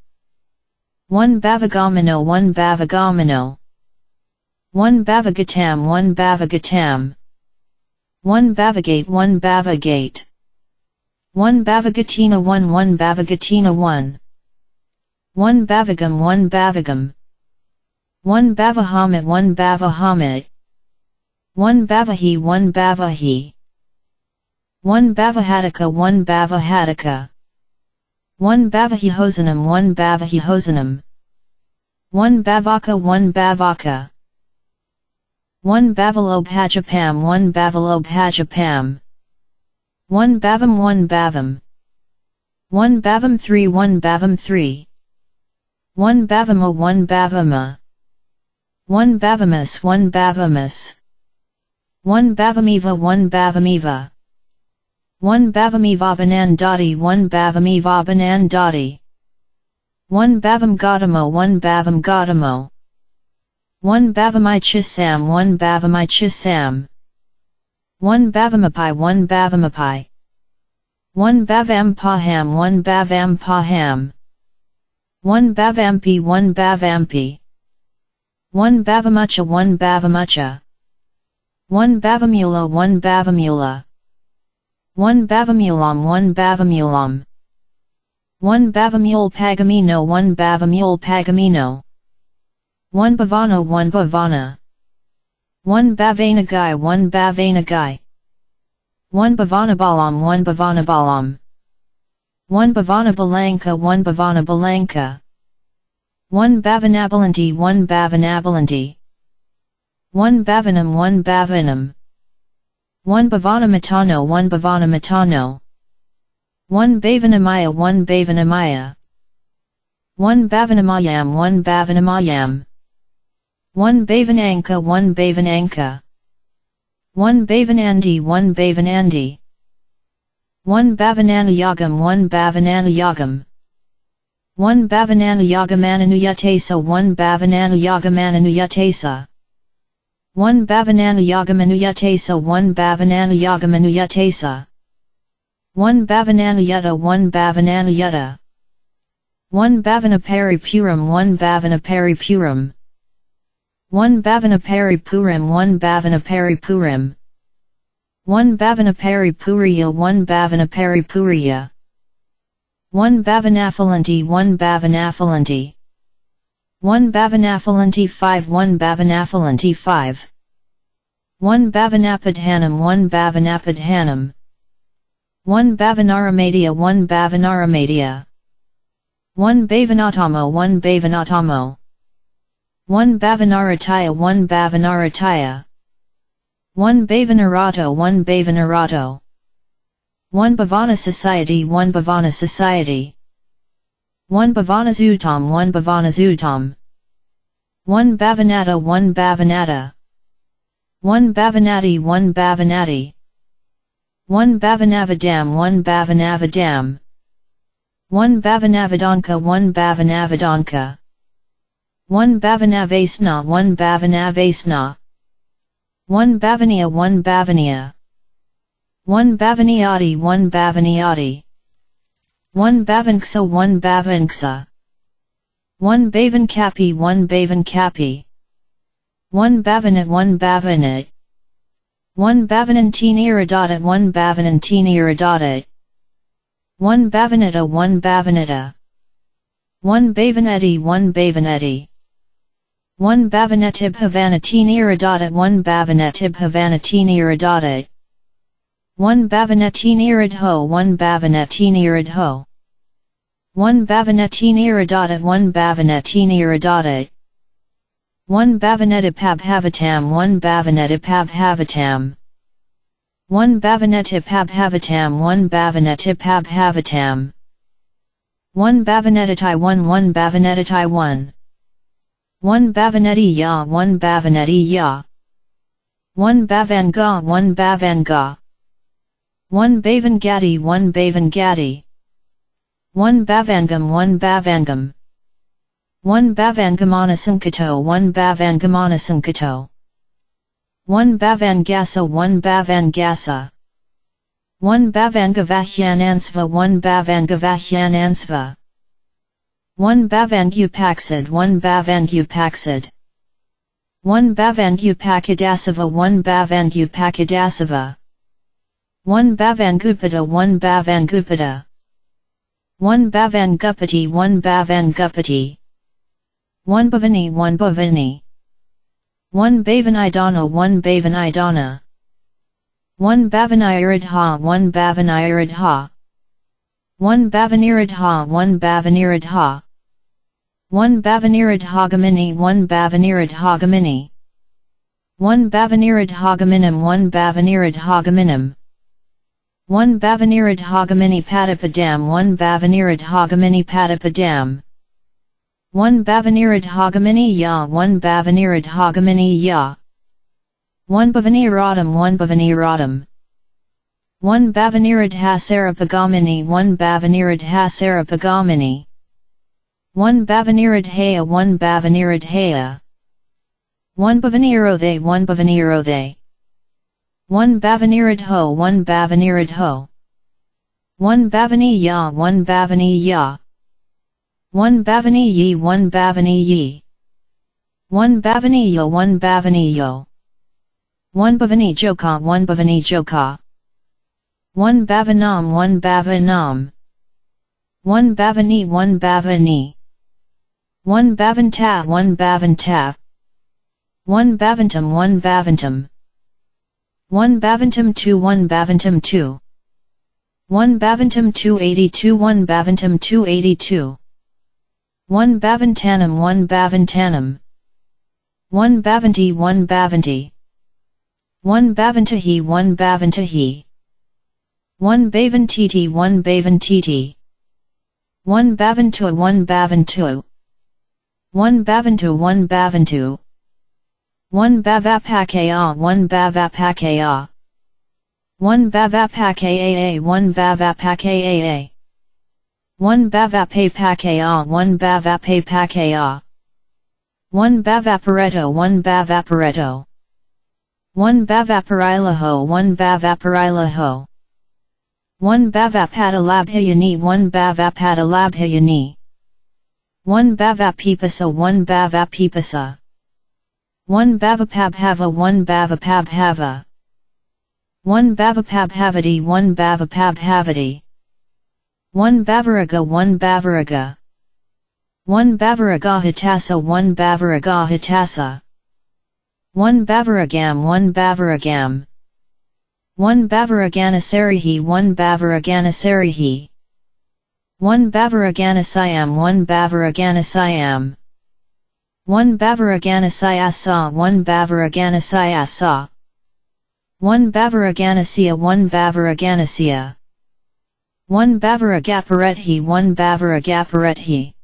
One bavagamano, one bavagamano. One bavagatam, one bavagatam. One bavagate, one bavagate. One bavagatina, one bavagatina, one. One bavagam, one bavagam. One bavahamit, one bavahamit. One bavahi, one bavahi. One bavahataka, one bavahataka. One bavahihosanam, one bavahihosanam. One bavaka, one bavaka. One bavalobhajapam, one bavalobhajapam. One bavam, one bavam. One bavam three, one bavam three. One bavama, one bavama. One bavamas, one bavamas. One bavamiva, one bavamiva. One bavamiva banandati, one bavamiva banandati. One bavam gautamo, one bavam gautamo. One bavamai chisam, one bavamai chisam. One bavamapai, one bavamapai. One bavampaham, one bavampaham. One bavampi, one bavampi. One bavamucha, one bavamucha. One bavamula, one bavamula. One bavamulam, one bavamulam. One bavamule pagamino, one bavamule pagamino. One bavana, one bavana. One bavanagai, one bavanagai. One bavanabalam, one bavanabalam. One bavanabalanka, one bavanabalanka. One bavanabalanti, one bavanabalanti. One bavanam, one bavanam. One bhavanamatano, one bhavanamatano. One bhavanamaya, one bhavanamaya. One bhavanamayam, one bhavanamayam. One bhavananka, one bhavananka. One bhavanandi, one bhavanandi. One bhavananayagam, one bhavananayagam. One bhavananayagamananuyatesa, one bhavananayagamananuyatesa. One bhavananayagamanuyatesa, one bhavananayagamanuyatesa. One bhavananayutta, one bhavananayutta. One bhavanaparipuram, one bhavanaparipuram. One bhavanaparipuram, one bhavanaparipuram. 1 Bhavanapari Puriya 1 Bhavanapari Puriya 1 Bhavanaphalanti 1 Bhavanaphalanti 1 Bhavanaphalanti 5 1 Bhavanaphalanti 5 1 Bhavanapadhanam 1 Bhavanapadhanam 1 Bhavanaramadia 1 Bhavanaramadia 1 Bhavanatamo 1 Bhavanatamo 1 Bhavanarataya 1 Bhavanarataya 1 Bhavanarato 1 Bhavanarato 1 Bhavana Society 1 Bhavana Society 1 Bhavanazutam 1 Bhavanazutam 1 Bhavanata 1 Bhavanata 1 Bhavanati 1 Bhavanati 1 Bhavanavadam 1 Bhavanavadam 1 Bhavanavadanka 1 Bhavanavadanka 1 Bhavanavasna 1 Bhavanavasna 1 Bhavaniya 1 Bhavaniya 1 Bhavaniyati 1 Bhavaniyati 1 Bhavanksa 1 Bhavanksa 1 Bhavankapi 1 Bhavankapi 1 Bhavanat 1 Bhavanat 1 Bhavanantiniradata 1 Bhavanantiniradata 1 Bhavanata 1 Bhavanata 1 Bhavanati 1 Bhavanati 1 Bhavanatibhavanatiniradata 1 Bhavanatibhavanatiniradata 1 Bhavanatiniradho 1 Bhavanatiniradho 1 Bhavanatiniradata 1 Bhavanatiniradata 1 Bhavanatipabhavatam 1 Bhavanatipabhavatam 1 Bhavanatipabhavatam 1 Bhavanatipabhavatam 1 Bhavanatitai 1 1 Bhavanatitai 1 1 Bhavanatiya 1 Bhavanatiya 1 Bhavanga 1 Bhavanga 1 Bhavangati 1 Bhavangati 1 Bhavangam 1 Bhavangam 1 Bhavangamanasamkato 1 Bhavangamanasamkato 1 Bhavangasa 1 Bhavangasa 1 Bhavangavahyanansva 1 Bhavangavahyanansva 1 Bhavangupaksad 1 Bhavangupaksad 1 Bhavangupakadasava 1 Bhavangupakadasava 1 Bhavangupada 1 Bhavangupada 1 Bhavangupati 1 Bhavangupati 1 Bhavani 1 Bhavani 1 Bhavanidana 1 Bhavanidana 1 Bhavaniradha 1 Bhavaniradha 1 Bhavaniradha 1 Bhavaniradha 1 Bhavaniradhagamini 1 Bhavaniradhagamini 1 Bhavaniradhagaminam 1 Bhavaniradhagaminam 1 Bhavaniradhagamini Padapadam 1 Bhavaniradhagamini Padapadam 1 Bhavaniradhagamini ya 1 Bhavaniradhagamini ya 1 Bhavaniradham 1 Bhavaniradham 1 Bhavaniradhasarapagamini 1 Bhavaniradhasarapagamini 1 Bhavaniradhaya 1 Bhavaniradhaya 1 Bhavanirodhe 1 Bhavanirodhe 1 Bhavaniradho 1 Bhavaniradho 1 Bhavaniya 1 Bhavaniya 1 Bhavaniyi 1 Bhavaniyi 1 Bhavaniyo 1 Bhavaniyo 1 Bhavanijoka 1 Bhavanijoka 1 Bhavanam 1 Bhavanam 1 Bhavani 1 Bhavani 1 Bhavanta 1 Bhavanta 1 Bhavantam 1 Bhavantam 1 Bhavantam 2 1 Bhavantam 2 1 Bhavantam 282 1 Bhavantam 282 1 Bhavantanam 1 Bhavantanam 1 Bhavanti 1 Bhavanti 1 Bhavantahi 1 Bhavantahi 1 Bhavantiti 1 Bhavantiti 1 Bhavantu 1 Bhavantu 1 Bhavantu 1 Bhavantu 1 Bhavapakaya 1 Bhavapakaya 1 Bhavapakaya 1 Bhavapakaya 1 Bhavapapakaya 1 Bhavapapakaya 1 Bhavapareto 1 Bhavapareto 1 Bhavaparilaho 1 Bhavaparilaho 1 Bhavapadalabhyani 1 Bhavapadalabhyani 1 Bhavapipasa 1 Bhavapipasa 1 Bhavapabhava 1 Bhavapabhava 1 Bavapabhavati 1 Bavapabhavati 1 Bavaraga 1 Bavaraga 1 Bavaragahitasa 1 Bavaragahitasa 1 Bavaragam 1 Bavaragam 1 Bavaraganasarihi 1 Bavaraganasarihi 1 Bavaraganasayam 1 Bavaraganasayam 1 Bavaraganasayasa 1 Bavaraganasayasa 1 Bavaraganasya 1 Bavaraganasya 1 Bavaragaparethi 1 Bavaragaparethi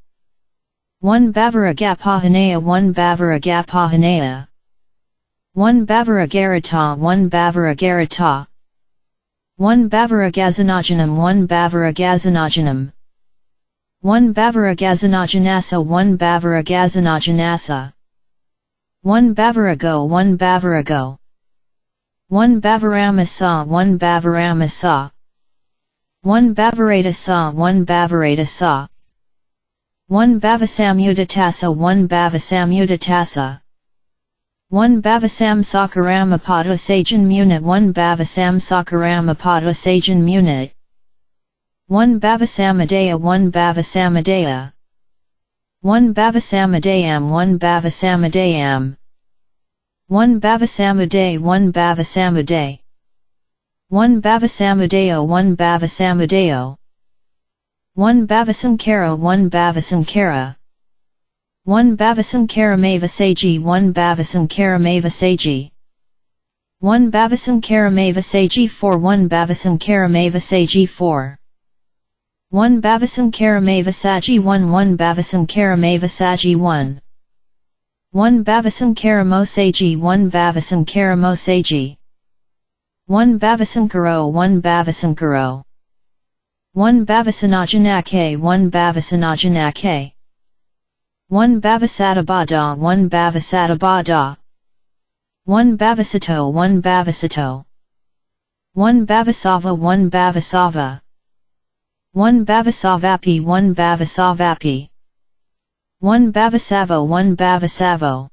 1 Bavaragapahanaya 1 Bavaragapahanaya 1 Bavaragaratah 1 Bavaragaratah 1 Bavaragazanajanam 1 Bavaragazanajanam 1 Bavaragazanajanasa 1 Bavaragazanajanasa 1 Bavarago 1 Bavarago 1 Bavaramasa 1 Bavaramasa 1 Bavaradasa 1 Bavaradasa 1 Bavasamuditasa 1 Bavasamuditasa 1 Bavasam Sakaramapada Sajan Munit 1 Bavasam Sakaramapada Sajan Munit 1 Bavasamadaya 1 Bavasamadaya 1 Bavasamadayam 1 Bavasamadayam 1 Bavasamuday 1 Bavasamuday 1 Bavasamudeo 1 Bavasamudeo 1 Bavasamkara 1 Bavasamkara 1 Bavasamkaramavasaji 1 Bavasamkaramavasaji 1 Bavasamkaramavasaji 4 1 Bavasamkaramavasaji 4 1 Bavasamkaramavasaji 1 1 Bavasamkaramavasaji 1 1 Bavasamkaramosaji 1 Bavasamkaramosaji 1 Bavasamkaro 1 Bavasamkaro 1 Bavasanajanake 1 Bavasanajanake 1 Bavasatabada 1 Bavasatabada 1 Bavasato 1 Bavasato 1 Bavasava 1 Bavasava 1 Bavasavapi 1 Bavasavapi 1 Bavasavo 1 Bavasavo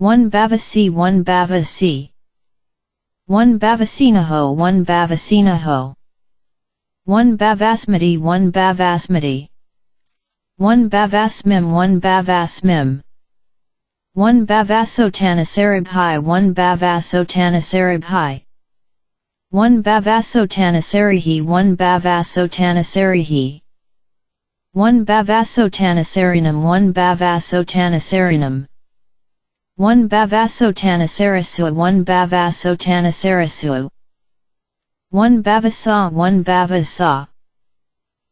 1 Bavasi 1 Bavasi 1 Bavasinaho 1 Bavasinaho 1 Bavasmati 1 Bavasmati 1 Bavasmim 1 Bavasmim 1 Bavasotanasaribhai 1 Bavasotanasaribhai 1 Bavasotanasarihi 1 Bavasotanasarihi 1 Bavasotanasarinim 1 Bavasotanasarinim 1 Bavasotanasarisu 1 Bavasotanasarisu 1 Bavasa 1 Bavasa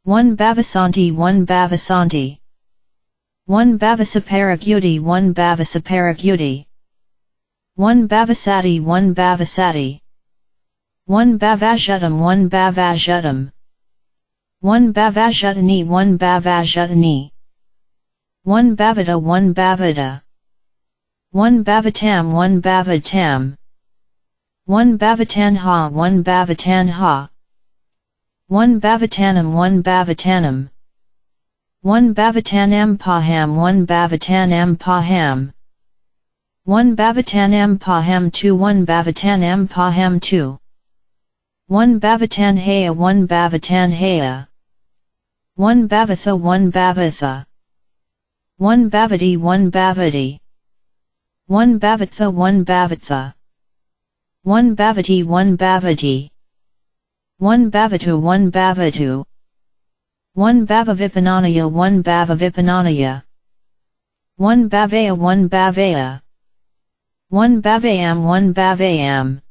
1 Bavasanti 1 Bavasanti 1 Bavasaparakyuti 1 Bavasaparakyuti 1 Bavasati 1 Bavasati 1 Bavashutam 1 Bavashutam 1 Bavashutani 1 Bavashutani 1 Bavata 1 Bavata 1 Bavatam 1 Bavatam 1 Bavatanha 1 Bavatanha 1 Bavatanam 1 Bavatanam 1 Bavatanam Paham 1 Bavatanam Paham 1 Bavatanam Paham 2 1 Bavatanam Paham 2 1 Bavatanhaya 1 Bavatanhaya 1 Bavatha 1 Bavatha 1 Bhavati 1 Bhavati 1 Bhavatha 1 Bhavatha 1 Bhavati 1 Bhavati 1 Bhavatu 1 Bhavatu 1 Bhavavipananaya 1 Bhavavipananaya 1 Bhavaya 1 Bhavaya 1 Bhavayam 1 Bhavayam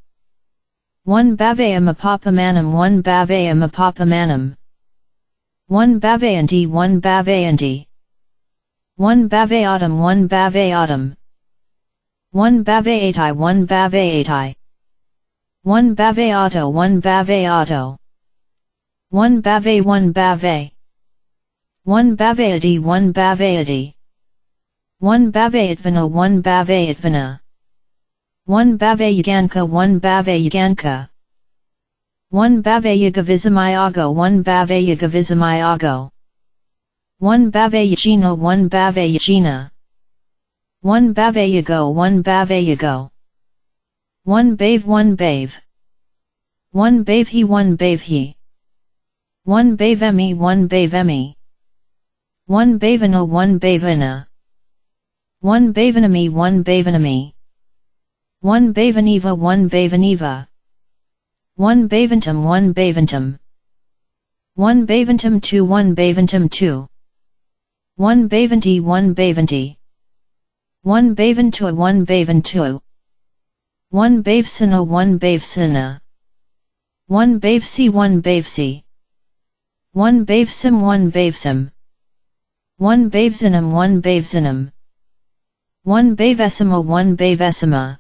1 Bhavayam Apapamanam 1 Bhavayam Apapamanam 1 Bhavayanti 1 Bhavayanti 1 Bhavayatam 1 Bhavayatam 1 Bhavayatai 1 Bhavayatai 1 Bhavayato 1 Bhavayato 1 Bhave 1 Bhave 1 Bhavayati 1 Bhavayati 1 Bhavayatvana 1 Bhavayatvana 1 Bhavayaganka 1 Bhavayaganka 1 Bhavayagavizamayago 1 Bhavayagavizamayago 1 Bhavayagina 1 Bhavayagina 1 Bhavayago 1 Bhavayago 1 Bave 1 Bave 1 bave he 1 bave he. 1 bave emi 1 bave emi. 1 bavena 1 bavena. 1 bavenami 1 bavenami. 1 baveniva 1 baveniva. 1 baventum 1 baventum. 1 baventum 2 1 baventum 2. 1 bavanti 1 bavanti. 1 baventua 1 baventua. 1 bavesina 1 bavesina. 1 bavesi 1 bavesi. 1 bavesim 1 bavesim. 1 bavesinum 1 bavesinum. 1 bavesima 1 bavesima.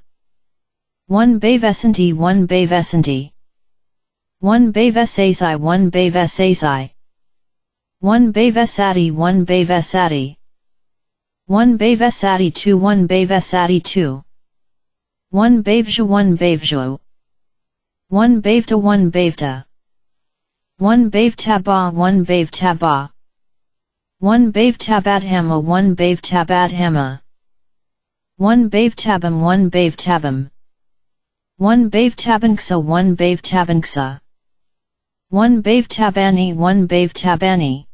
1 bavesanti 1 bavesanti. 1 bavesasi 1 bavesasi. 1 bavesati 1 bavesati. 1 bavesati 2 1 bavesati 2. 1 bavja 1 bavja. 1 bavta 1 bavta. 1 bavtaba 1 bavtaba. 1 bavtabathama 1 bavtabathama. 1 bavtabam 1 bavtabam. 1 bavtabanksa 1 bavtabanksa. 1 bavtabani 1 bavtabani.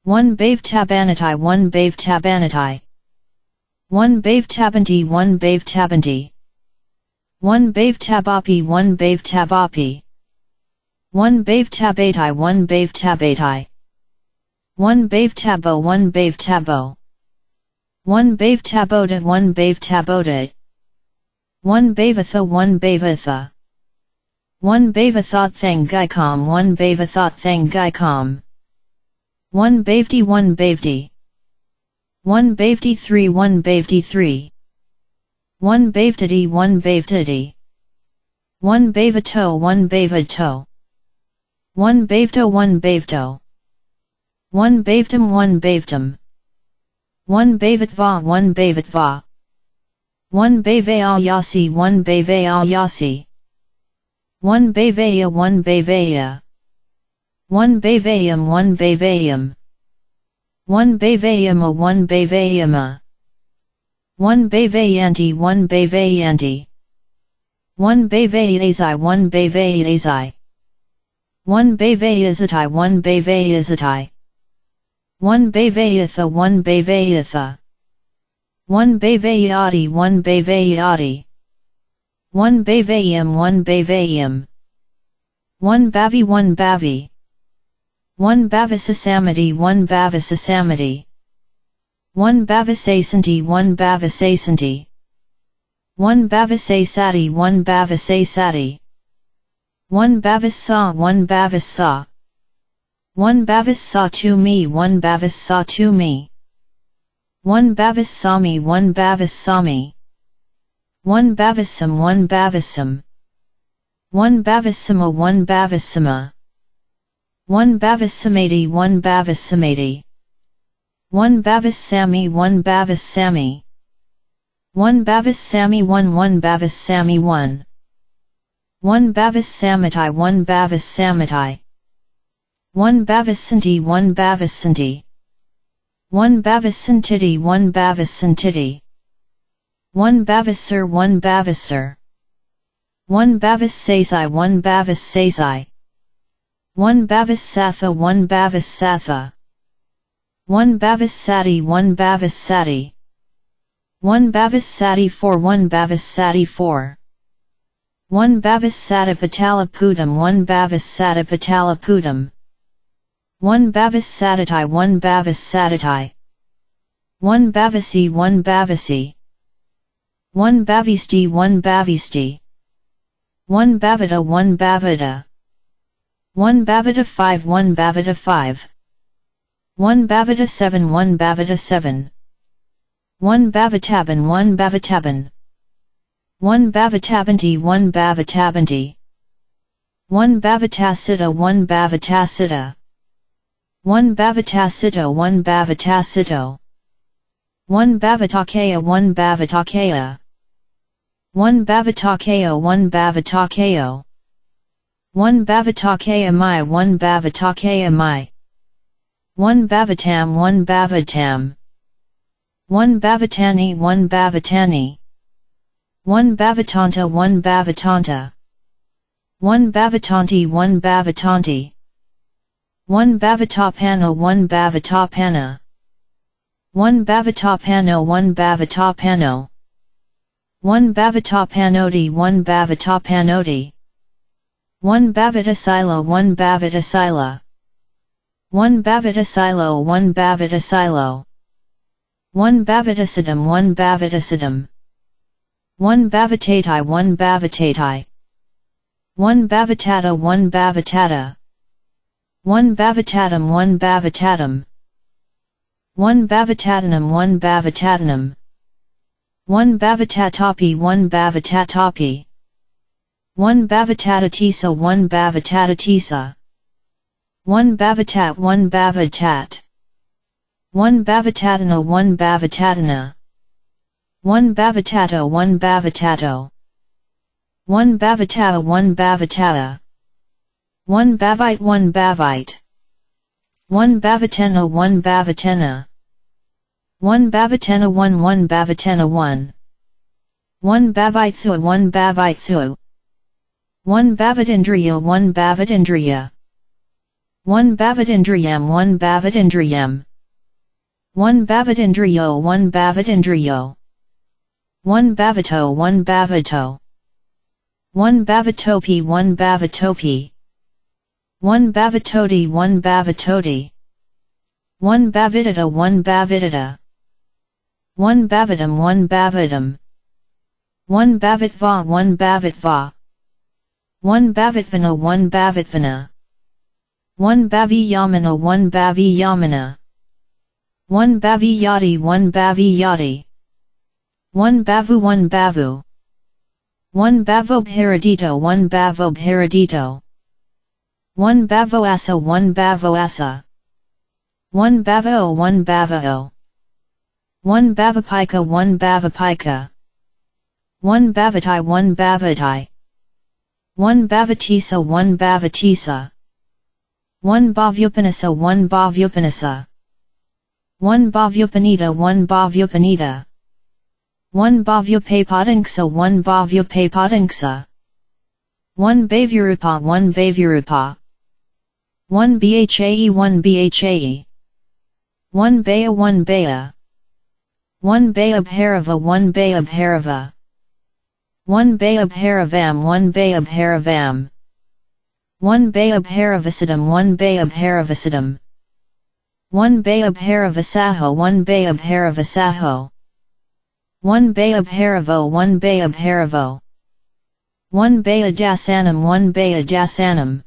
1 bavtabanitai 1 bavtabanitai. 1 bavtabanti 1 bavtabanti. 1 bavtabapi 1 bavtabapi. 1 bavtabatai 1 bavtabatai. 1 bavtabo 1 bavtabo. 1 bavtaboda 1 bavtaboda. 1 bavatha 1 bavatha. 1 bavathot thangaikom 1 bavathot thangaikom. 1 bavdi 1 bavdi. 1 bavdi 3 1 bavdi 3. 1 bavtadi 1 bavtadi. 1 bavato 1 bavato. 1 bavto 1 bavto. 1 bavtum 1 bavtum. 1 bavatva 1 bavatva. 1 bavayal yasi 1 bavayal yasi. 1 bavaya 1 bavaya. 1 bavayam 1 bavayam. 1 bavayama 1 bavayama. 1 bavayanti 1 bavayanti. 1 bavayazai 1 bavayazai. 1 bavayazatai 1 bavayazatai. 1 bavayatha 1 bavayatha. 1 bavayati 1 bavayati. 1 bavayam 1 bavayam. 1 bavi 1 bavi. 1 bavasasamati 1 bavasasamati. 1 bavasasanti 1 bavasasanti. 1 bavasasati 1 bavasasati. 1 bavassa 1 bavassa. 1 bavassa to me 1 bavassa to me. 1 bavassami 1 bavassami. 1 bavassam 1 bavassam. 1 bavassima 1 bavassima. 1 bavassamati 1 bavassamati. 1 bavassami 1 bavassami. 1 bavassami 1 1 bavassami 1. 1 bavassamatai 1 bavassamatai. 1 bavassanti 1 bavassanti. 1 bavassantiti 1 bavassantiti. 1 bavassar 1 bavassar. 1 bavassasai 1 bavassasai. 1 bavassatha 1 bavassatha. 1 bavassati 1 bavassati. 1 bavassati 4 1 bavassati 4. 1 bavassatipatalaputam 1 bavassatipatalaputam. 1 bavassatitai 1 bavassatitai. 1 bavasi 1 bavasi. 1 bavisti 1 bavisti. 1 bavita 1 bavita. 1 bavita 5 1 bavita 5. 1 bavita 7 1 bavita 7. 1 bavitaban 1 bavitaban. 1 bavitabanti 1 bavitabanti. 1 bavatasita 1 bavatasita. 1 bavatasito 1 bavatasito. 1 bavatakaya 1 bavatakaya. 1 bavatakeo 1 bavatakeo. 1 bavatakaya mai 1 bavatakaya mai. 1 bavatam 1 bavatam. 1 bavatani 1 bavatani. 1 bavatanta 1 bavatanta. 1 Bavatanti 1 Bavatanti 1 Bavatapana 1 Bavatapana 1 Bavatapano 1 Bavatapano 1 Bavatapanoti 1 Bavatapanoti 1 Bavatasila 1 Bavatasila 1 Bavatasilo 1 Bavatasilo 1 Bhavatasidam 1 Bhavatasidam 1 Bhavatatai 1 Bhavatatai 1 Bhavatata 1 Bhavatata 1 Bhavatatam 1 Bhavatatam 1 Bhavatatanam 1 Bhavatatanam 1 Bhavatatapi 1 Bhavatatapi 1 Bhavatatisa 1 Bhavatatisa 1 Bhavatat 1 Bhavatat 1 Bhavatatana 1 Bhavatatana 1 Bhavatato 1 Bhavatato 1 Bhavatata 1 Bhavatata 1 Bhavite 1 Bhavite 1 Bhavatena 1 Bhavatena 1 Bhavatena 1 1 Bhavatena 1 1 Bhavitsu 1 Bhavitsu 1 Bhavatindriya 1 Bhavatindriya 1 Bhavatindriyam 1 Bhavatindriyam 1 Bhavatindriyo 1 Bhavatindriyo 1 Bhavato 1 Bhavato 1 Bhavatopi 1 Bhavatopi 1 Bhavatoti 1 Bhavatoti 1 Bhavitata 1 Bhavitata 1 Bhavatam 1 Bhavatam 1 Bhavitva 1 Bhavitva 1 Bhavitvana 1 Bhavitvana 1 Bhaviyamana 1 Bhaviyamana 1 Bhaviyati 1 Bhaviyati 1 Bhavu 1 Bhavu 1 Bhavobharadito 1 Bhavobharadito 1 Bhavoasa 1 Bhavoasa 1 Bhavao 1 Bhavao 1 Bhavapika 1 Bhavapika 1 Bhavatai 1 Bhavatai 1 Bhavatisa 1 Bhavatisa 1 Bhavyupanasa 1 Bhavyupanasa 1 Bhavyupanita 1 Bhavyupanita 1 Bhavyupapadinksa 1 Bhavyupapadinksa 1 Bhavyurupa 1 Bhavyurupa 1 Bhae 1 Bhae 1 Baya 1 Baya 1 Bayabharava 1 Bayabharava 1 Bayabharavam 1 Bayabharavam 1 Bayabharavasidam 1 Bayabharavasidam 1 Bayabharavasaho 1 Bayabharavasaho 1 Bayabharavo 1 Bayabharavo 1 Bayadasanam 1 Bayadasanam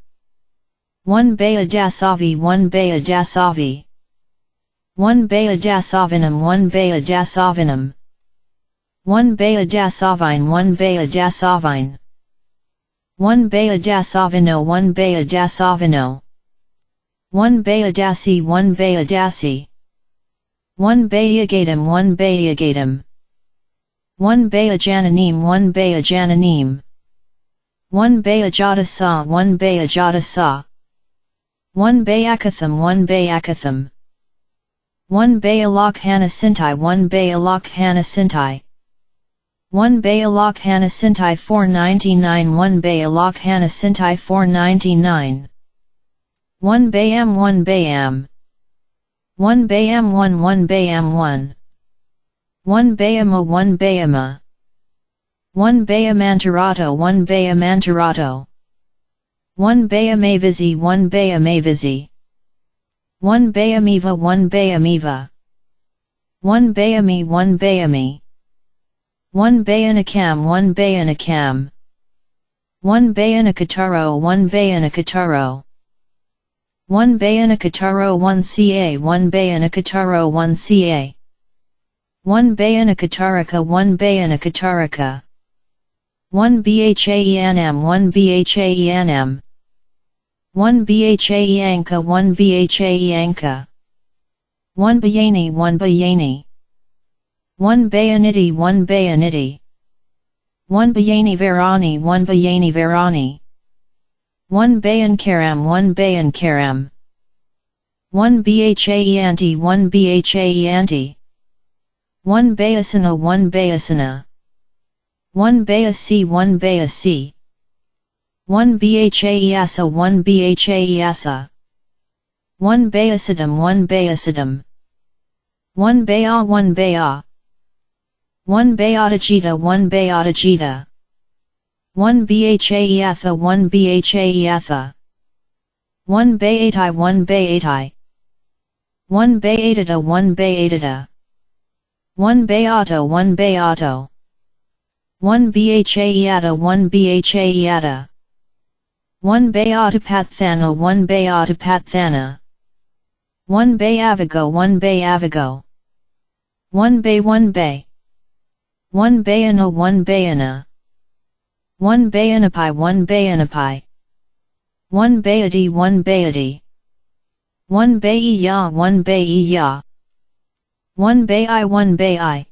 1 Bayadasavi 1 Bayadasavi 1 Bayadasavinam 1 Bayadasavinam 1 Bayadasavine 1 Bayadasavine 1 Bayadasavino 1 Bayadasavino 1 Bayadasi 1 Bayadasi 1 Bayagatam 1 Bayagatam 1 Bayajananim 1 Bayajananim 1 Bayajadasa 1 Bayajadasa 1 Bayakatham 1 Bayakatham 1 Bayalokhannasintai 1 Bayalokhannasintai 1 Bayalokhannasintai 499 1 Bayalokhannasintai 499 1 Bayam 1 Bayam 1 Bayam 1 1 Bayam 1 1 Bayama 1 Bayama 1 Bayamantarato 1 Bayamantarato 1 Bayamavizi 1 Bayamavizi 1 Bayamiva 1 Bayamiva 1 Bayami 1 Bayami 1 Bayanakam 1 Bayanakam 1 Bayanakataro 1 Bayanakataro 1 Bayanakataro 1 Ca 1 Bayanakataro 1 Ca 1 Bayanakataraka 1 Bayanakataraka 1 Bhaenam 1 Bhaenam 1 Bhaenka 1 Bhaenka 1 Bayani 1 Bayani 1 Bayaniti 1 Bayaniti 1 Bayani Varani 1 Bayani Varani 1 Bayankaram 1 Bayankaram 1 Bhaanti 1 Bhaanti 1 Bayasana 1 Bayasana 1 Bayasi 1 Bayasi 1 bhaeasa 1 bhaeasa 1 baeacidum 1 baeacidum 1 baa 1 baa 1 beatagita 1 beatagita 1 bhaeatha 1 bhaeatha 1 beatai 1 beatai 1 beatata 1 beatata 1 beato 1 beato 1 bhaeata 1 bhaeata 1 beatopathana 1 beatopathana 1 beavigo 1 beavigo 1 bay 1 bay 1 bayana 1 bayana 1 bayanapi 1 bayanapi 1 bayadi 1 bayadi 1 bayya 1 bayya 1 bayi 1 bayi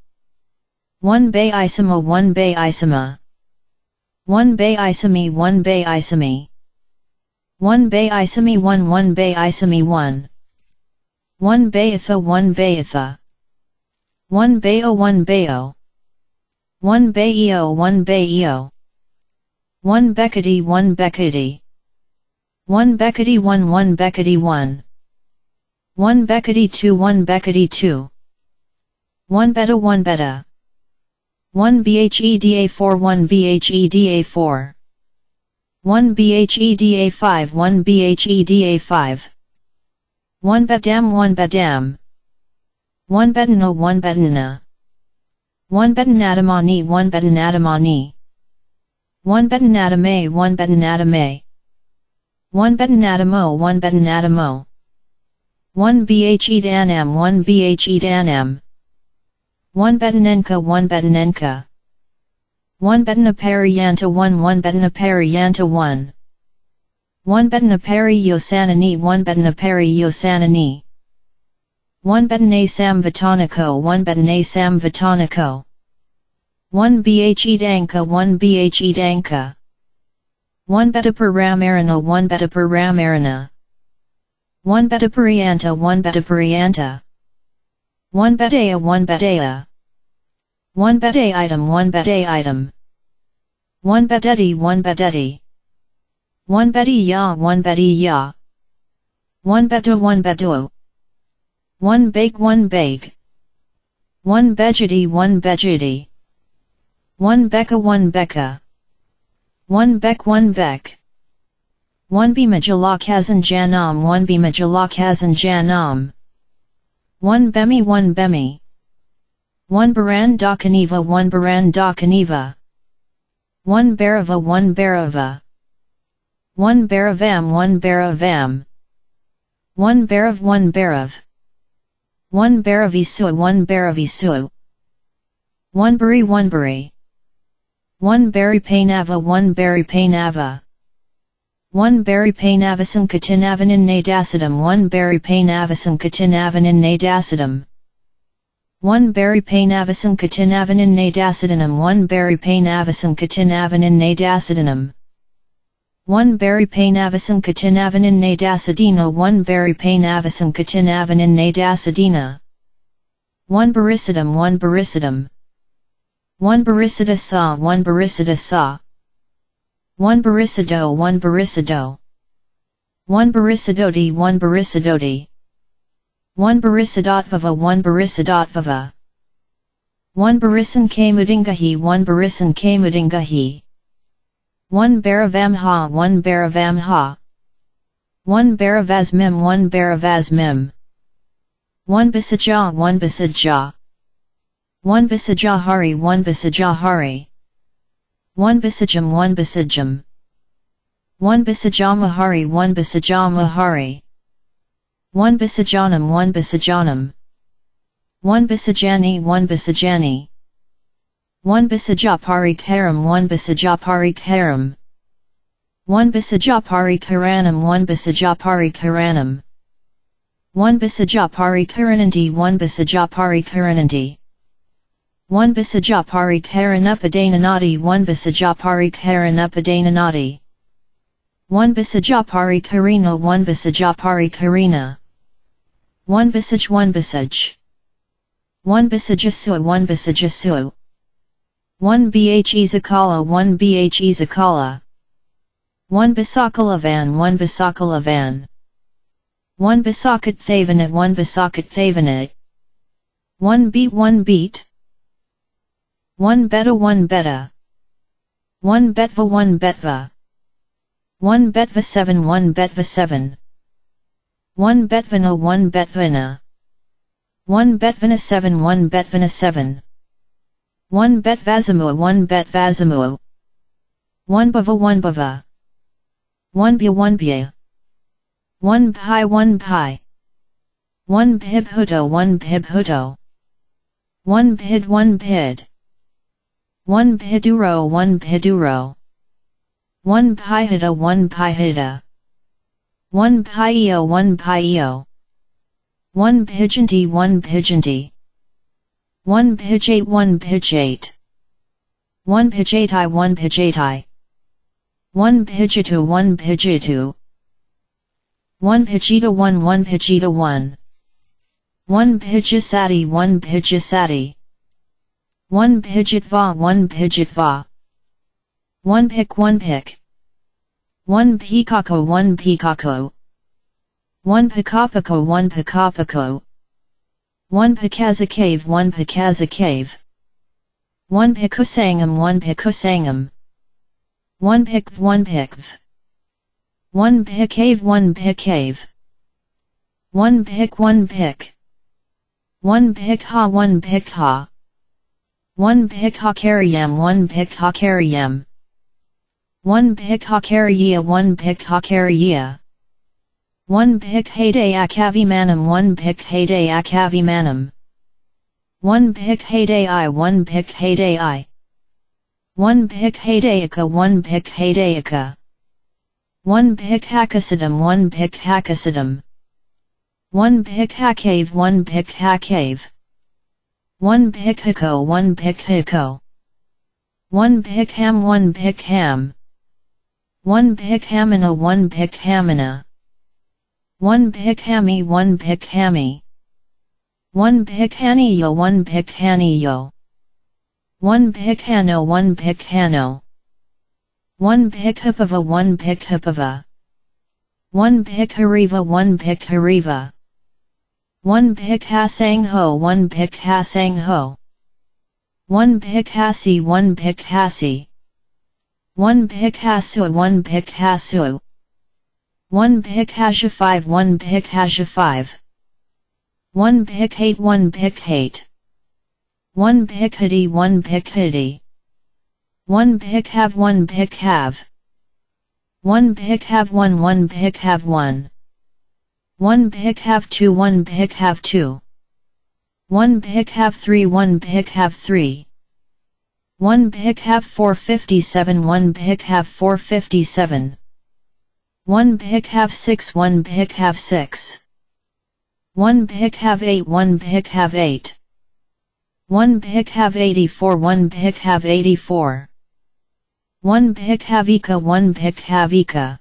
1 bayisima 1 bayisima 1 bayisimi 1 bayisimi 1 bayisimi 1 1 bayisimi 1 1 bayatha 1 bayatha 1 bayo 1 bayo 1 bayo 1 bayo 1 bekadi 1 bekadi 1 bekadi 1 1 bekadi 1 1 bekadi 2 1 bekadi 2 1 beta 1 beta 1 bheda 4 1 bheda 4 1 bheda 5 1 bheda 5 1 bedam 1 bedam 1 bedana 1 bedana 1 bedanadamani 1 bedanadamani 1 bedanadame 1 bedanadame 1 bedanadamo 1 bedanadamo 1 bhedanam 1 bhedanam 1 bedanenka 1 bedanenka 1 bedanaparianta 1 1 bedanaparianta 1 1 bedanapariyosanani 1 bedanapariyosanani 1 bedanasam vitanico 1 bedanasam vitanico 1 bhedanka 1 bhedanka 1 betaparamarana 1 betaparamarana 1 betaparianta 1 betaparianta 1 bedaya 1 bedaya 1 bedai item 1 bedai item 1 bedeti 1 bedeti 1 bediya 1 bediya 1 bedu 1 bedu 1 bake 1 bake 1 bejidi 1 bejidi 1 becca 1 becca 1 beck 1 beck 1 bimajala kazan janam 1 bimajala kazan janam 1 bemi 1 bemi 1 baran da kaniva 1 baran da kaniva 1 barava 1 barava 1 baravam 1 baravam 1 barav 1 barav 1 baravisu 1 baravisu 1 bari 1 bari 1 bari painava 1 bari painava 1 bari painavasam katinavanin nadacidum 1 bari painavasam katinavanin nadacidum 1 bari painavasam katinavanin nadacidinum 1 bari painavasam katinavanin nadacidinum 1 bari painavasam katinavanin nadacidina 1 bari painavasam katinavanin nadacidina 1 baricidum 1 baricidum 1 baricida sa 1 baricida sa 1 baricido 1 baricido 1 baricidoti 1 baricidoti 1 baricidotva 1 baricidotva 1 barisan kamudingahi 1 barisan kamudingahi 1 baravamha 1 baravamha 1 baravasmim 1 baravasmim 1 bisaja 1 bisaja 1 bisajahari 1 bisajahari 1 bisajam 1 bisajam 1 bisajamahari 1 bisajamahari 1 bisajanam 1 bisajanam 1 bisajani 1 bisajani 1 bisajapari karam 1 bisajapari karam 1 bisajapari karanam 1 bisajapari karanam 1 bisajapari karananti 1 bisajapari karananti 1 bisajapari karanapadananati 1 bisajapari karanapadananati 1 bisajapari karina 1 bisajapari karina 1 bisaj 1 bisaj 1 bisajasu 1 bisajasu 1 bhe zakala 1 bhe zakala 1 Bisakalavan 1 Bisakalavan 1 Bisakat Thavanat 1 Bisakat Thavanat 1 beat 1 beat 1 beta 1 beta 1 betva 1 betva 1 betva 7 1 betva 7 1 betvana 1 betvana 1 betvana 7 1 betvana 7 1 betvazamua 1 betvazamua 1 bava 1 bava 1 bia 1 bia 1 pi 1 pi 1 pibhuto 1 pibhuto 1 pid 1 pid 1 piduro 1 piduro 1 pihida 1 pihida 1 pio 1 pio 1 pigeonty 1 pigeonty 1 pidgate 1 pidgate 1 pidgati 1 pidgati 1 pidgetu 1 pidgetu 1 pidgeta 1 1 pidgeta 1 1 pidgesati 1 pidgesati 1 pidgetva 1 pidgetva 1 pick 1 pick 1 peacoco 1 peacoco 1 picapico 1 picapico 1 picazzacave 1 picazzacave 1 picusangum 1 picusangum 1 picv 1 picv 1 picave 1 picave 1 pick 1 pick 1 pickha 1 pickha 1 pickhakariyam 1 pickhakariyam 1 pickhakariyia 1 pickhakariyia 1 pickhayday akavimanam 1 pickhayday akavimanam 1 pickhayday I 1 pickhayday I 1 pickhaydayaka 1 pickhaydayaka 1 pickhakasidum 1 pickhakasidum 1 pickhacave 1 pickhacave 1 pickhiko 1 pickhiko 1 pickham 1 pickham 1 pickhamina 1 pickhamina 1 pickhami 1 pickhami 1 pickhaniyo 1 pickhaniyo 1 pickhano 1 pickhano 1 pickhipava 1 pickhipava 1 pickhariva 1 pickhariva 1 pickhasangho 1 pickhasangho 1 pickhasi 1 pickhasi 1 pickhasu 1 pickhasu 1 pickhasha 5 1 pickhasha 5 1 pickhate 1 pickhate 1 pickhadi 1 pickhadi 1 pickhav 1 pickhav 1 pickhav 1 1 pickhav 1 1 pickhav 2 1 pickhav 2 1 pickhav 3 1 pickhav 3 1 pickhav 457 1 pickhav 457 1 pickhav 6 1 pickhav 6 1 pickhav 8 1 pickhav 8 1 pickhav 84 1 pickhav 84 1 pickhavika 1 pickhavika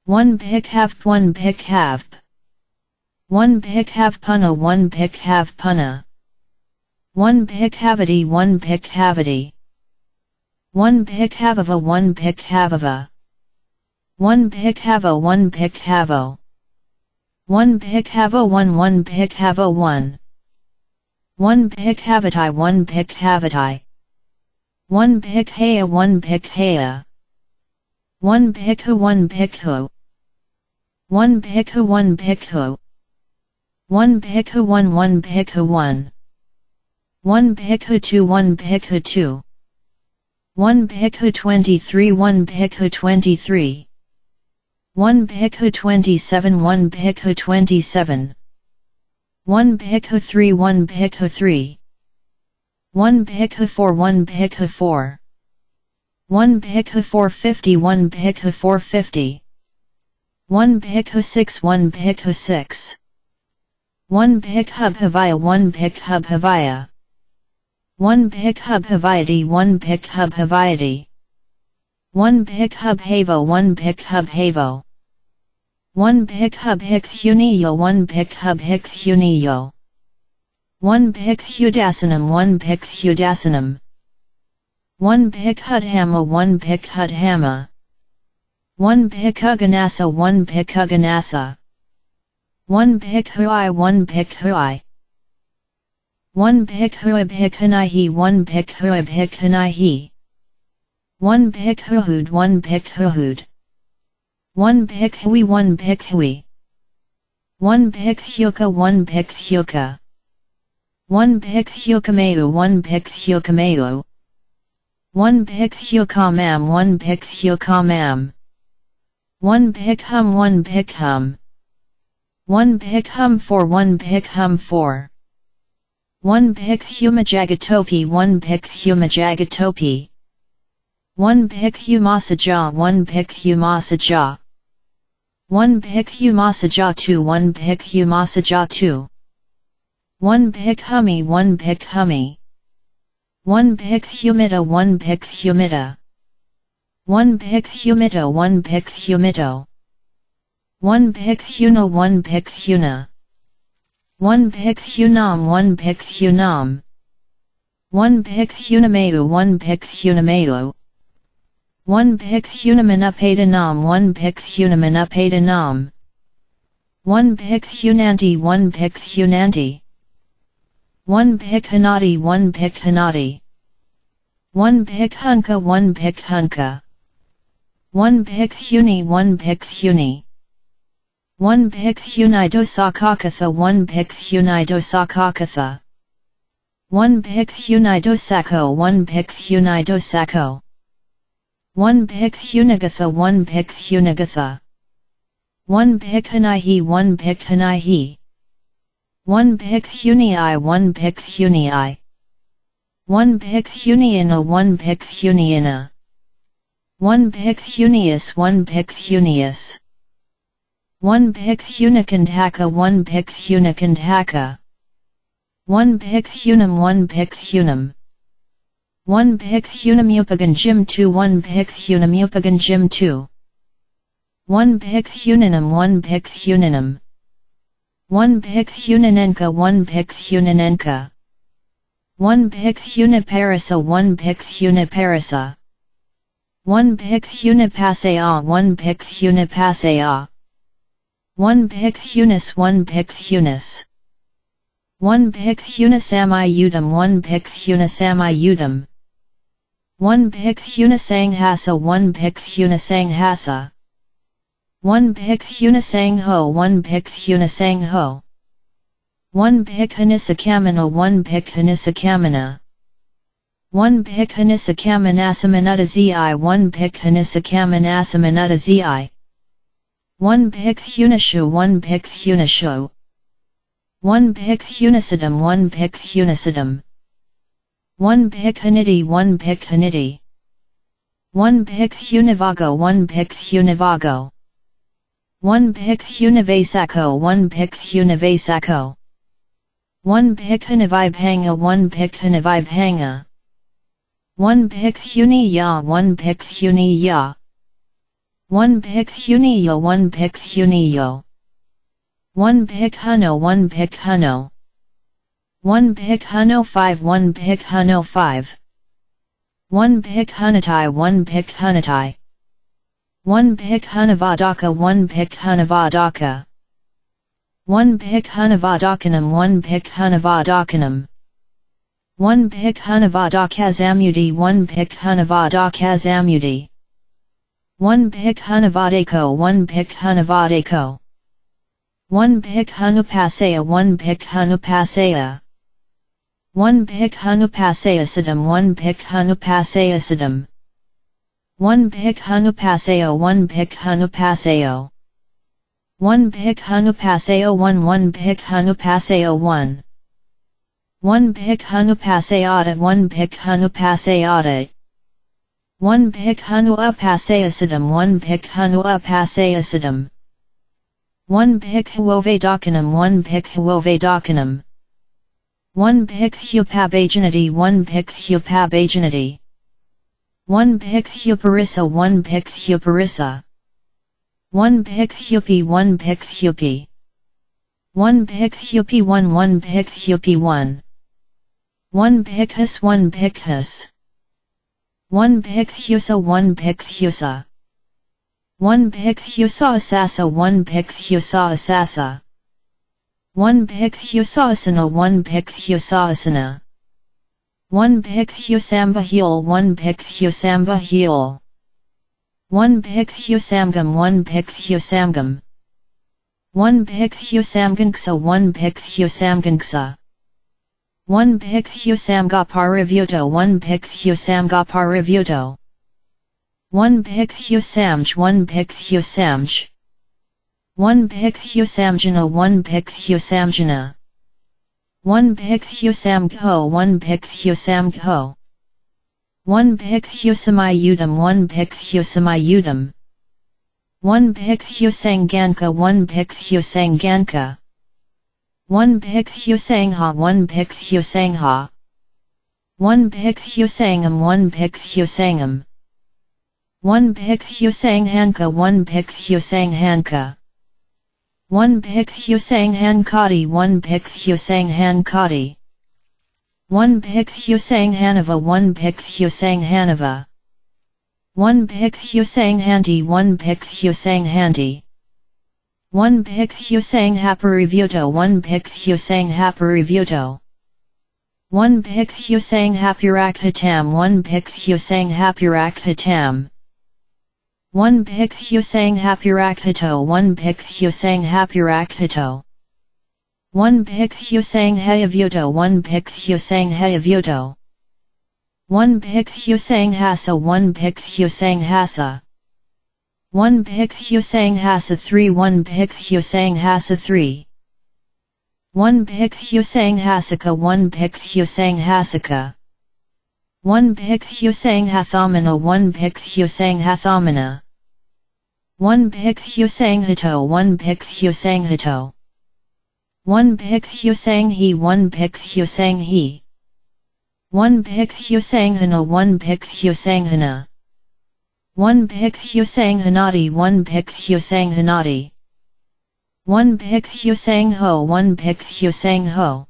1 pickhav 1 pickhav 1 pickhav punna 1 pickhav punna 1 pickhavity 1 pickhavity 1 pickhavava 1 pickhavava 1 pickhavo 1 pickhavo 1 pickhavo 1 1 pickhavo 1 1 pickhavati 1 pickhavati 1 pickhaya 1 pickhaya 1 pickhu 1 pickhu 1 pickhu 1 pickhu 1 pickhu 1 1 pickhu 1 1 pickhu 2 1 pickhu 2 1 pickhu 23 1 pickhu 23 1 pickhu 27 1 pickhu 27 1 pickhu 3 1 pickhu 3 1 pickhu 4 1 pickhu 4 1 pickhu 450 1 pickhu 450 1 pickhu 6 1 pickhu 6 1 pickhub havaya 1 pickhub havaya 1 pickhub havayati 1 pickhub havayati 1 pickhub havo 1 pickhub havo 1 pickhub hic huniyo 1 pickhub hic huniyo 1 pickhudasanam 1 pickhudasanam 1 pickhudhama 1 pickhudhama 1 bhikhuganasa 1 bhikhuganasa 1 bhikhui 1 bhikhui 1 bhikhui bhikkunihi 1 bhikhui bhikkunihi 1 bhikkhuhud 1 bhikkhuhud 1 bhikkhui 1 bhikkhui 1 bhikkhuka 1 bhikkhuka 1 bhikkhukameu 1 bhikkhukameu 1 bhikkhukamam 1 bhikkhukamam 1 bhikkhum 1 bhikkhum 1 bhikkhum 4 1 bhikkhum 4 1 bhikkhumajagatopi 1 bhikkhumajagatopi 1 bhikkhumasaja 1 bhikkhumasaja 1 bhikkhumasaja 2 1 bhikkhumasaja 2 1 bhikkhumi 1 bhikkhumi 1 bhikkhumita 1 bhikkhumita 1 bhikkhumito 1 bhikkhumito 1 bhikkhuna 1 bhikkhuna 1 bhikkhunam 1 bhikkhunam 1 bhikkhunameu 1 bhikkhunameu 1 bhikkhunamanapadanam 1 bhikkhunamanapadanam 1 bhikkhunanti 1 bhikkhunanti 1 bhikkhanati 1 bhikkhanati 1 bhikkhunka 1 bhikkhunka 1 bhikkhuni 1 bhikkhuni 1 bhikkhunidosakakatha 1 bhikkhunidosakakatha 1 bhikkhunidosako 1 bhikkhunidosako 1 bhikkhunagatha 1 bhikkhunagatha 1 bhikkhunihi 1 bhikkhunihi 1 bhikkhunii 1 bhikkhunii 1 bhikkhuniana 1 bhikkhuniana 1 bhikkhunius 1 bhikkhunius 1 bhikkhunakandhaka 1 bhikkhunakandhaka 1 bhikkhunam 1 bhikkhunam 1 bhikkhunamupagajim 2 1 bhikkhunamupagajim 2 1 bhikkhuninam 1 bhikkhuninam 1 bhikkhuninenka 1 bhikkhuninenka 1 bhikkhuniparasa 1 bhikkhuniparasa 1 bhikkhunipasaya 1 bhikkhunipasaya 1 bhikkhunis 1 bhikkhunis 1 bhikkhunasamayudam 1 bhikkhunasamayudam 1 bhikkhunasanghasa 1 bhikkhunasanghasa 1 bhikkhunasangho 1 bhikkhunasangho 1 bhikkhunissakamana 1 bhikkhunissakamana 1 bhikkhunissakamanasamanutazi 1 bhikkhunissakamanasamanutazi 1 bhikkhunashu 1 bhikkhunashu 1 bhikkhunasadam 1 bhikkhunasadam 1 bhikkhuniti 1 bhikkhuniti 1 bhikkhunivago 1 bhikkhunivago 1 bhikkhunivasako 1 bhikkhunivasako 1 bhikkhunivibhanga 1 bhikkhunivibhanga 1 bhikkhuniya 1 bhikkhuniya 1 bhikkhuniyo 1 bhikkhuniyo 1 bhikkhuno 1 bhikkhuno 1 bhikkhuno 5 1 bhikkhuno 5 1 bhikkhunatai 1 bhikkhunatai 1 bhikkhunavadaka 1 bhikkhunavadaka 1 bhikkhunavadakanam 1 bhikkhunavadakanam 1 bhikkhunavadakazamudi 1 bhikkhunavadakazamudi 1 bhikkhunavadako 1 bhikkhunavadako 1 bhikkhunupasaya 1 bhikkhunupasaya 1 bhikkhunupasayasadam 1 bhikkhunupasayasadam 1 bhikkhunupasayo 1 bhikkhunupasayo 1 bhikkhunupasayo 1 1 bhikkhunupasayo 1 1 bhikkhunupasayadat 1 bhikkhunupasayadat 1 bhikkhunupasayasadam 1 bhikkhunupasayasadam 1 bhikkhuovadakanam 1 bhikkhuovadakanam 1 bhikkhupabajanati 1 bhikkhupabajanati 1 bhikkhuparissa 1 bhikkhuparissa 1 bhikkhupi 1 bhikkhupi 1 bhikkhupi 1 1 bhikkhupi 1 1 bhikkhus 1 bhikkhus 1 bhikkhusa 1 bhikkhusa 1 pick husa asasa 1 pick husa asasa 1 pick husasana 1 pick husasana 1 pick husamba heel 1 pick husamba heel 1 pick husamgam 1 pick husamgam 1 pick husamganksa 1 pick husamganksa 1 pick husamgaparivuto 1 pick husamgaparivuto 1 pick husamj 1 pick husamj 1 pick husamjana 1 pick husamjana 1 pick husamgho 1 pick husamgho 1 pick husamayudam 1 pick husamayudam 1 pick husanganka 1 pick husanganka 1 pick husangha 1 pick husangha 1 pick husangam 1 pick husangam 1 pick husanghanka 1 pick husanghanka 1 pick husanghankati 1 pick husanghankati 1 pick husanghanava 1 pick husanghanava 1 pick husanghanti 1 pick husanghanti 1 pick husanghapparivuto 1 pick husanghapparivuto 1 pick husanghappirackhitam 1 pick husanghappirackhitam 1 pick husanghappirackhito 1 pick husanghappirackhito 1 pick husanghayavuto 1 pick husanghayavuto 1 pick husanghasa 1 pick husanghasa 1 pick husanghasa 3 1 pick husanghasa 3 1 pick husanghasaka 1 pick husanghasaka 1 pick husanghathamana 1 pick husanghathamana 1 pick husanghito 1 pick husanghito 1 pick husanghi 1 pick husanghi 1 pick husanghana 1 pick husanghana 1 pick husanghanati 1 pick husanghanati 1 pick husangho 1 pick husangho